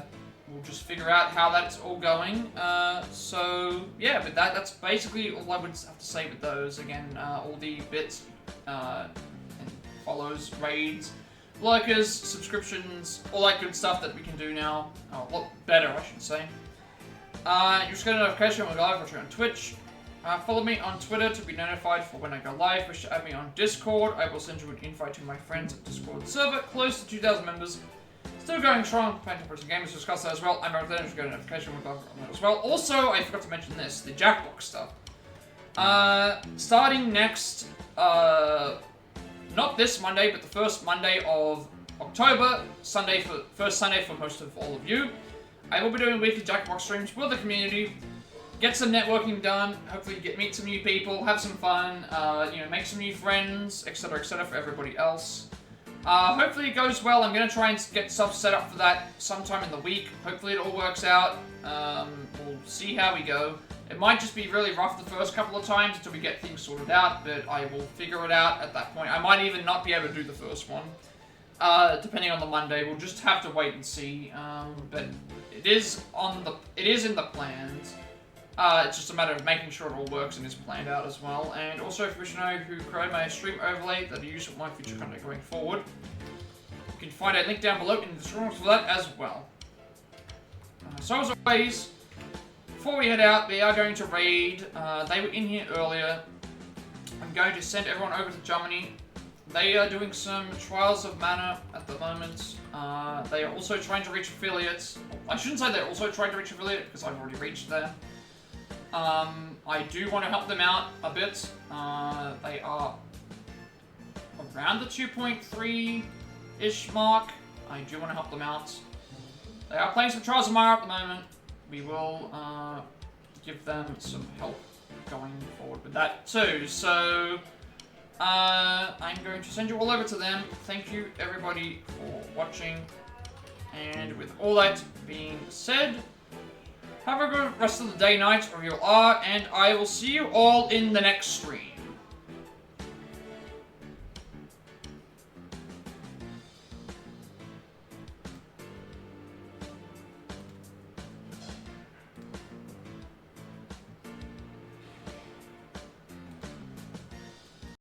We'll just figure out how that's all going. So, yeah, but that's basically all I would have to say with those. Again, all the bits, and follows, raids, likers, subscriptions, all that good stuff that we can do now. Oh, a lot better, I should say. You just get a notification when we go live, which are on Twitch. Follow me on Twitter to be notified for when I go live. Wish to add me on Discord. I will send you an invite to my friends at Discord server, close to 2,000 members. Still going strong, playing top-person gamers to discuss that as well. I'm going to get a notification on that as well. Also, I forgot to mention this, the Jackbox stuff. Starting next, not this Monday, but the first Monday of October, first Sunday for most of all of you, I will be doing weekly Jackbox streams with the community. Get some networking done, hopefully meet some new people, have some fun, make some new friends, etc, for everybody else. Hopefully it goes well. I'm going to try and get stuff set up for that sometime in the week. Hopefully it all works out. We'll see how we go. It might just be really rough the first couple of times until we get things sorted out, but I will figure it out at that point. I might even not be able to do the first one, depending on the Monday. We'll just have to wait and see. But it is in the plans. It's just a matter of making sure it all works and is planned out as well. And also, if you wish to know who created my stream overlay that I use for my future content going forward, you can find a link down below in the description for that as well. So as always, before we head out, we are going to raid. They were in here earlier. I'm going to send everyone over to Germany. They are doing some Trials of Mana at the moment. They are also trying to reach affiliates. I shouldn't say they're also trying to reach affiliate, because I've already reached there. I do want to help them out a bit. They are around the 2.3-ish mark. I do want to help them out. They are playing some Trials of Mana at the moment. We will give them some help going forward with that too. So I'm going to send you all over to them. Thank you everybody for watching. And with all that being said, have a good rest of the day, night, wherever you are, and I will see you all in the next stream.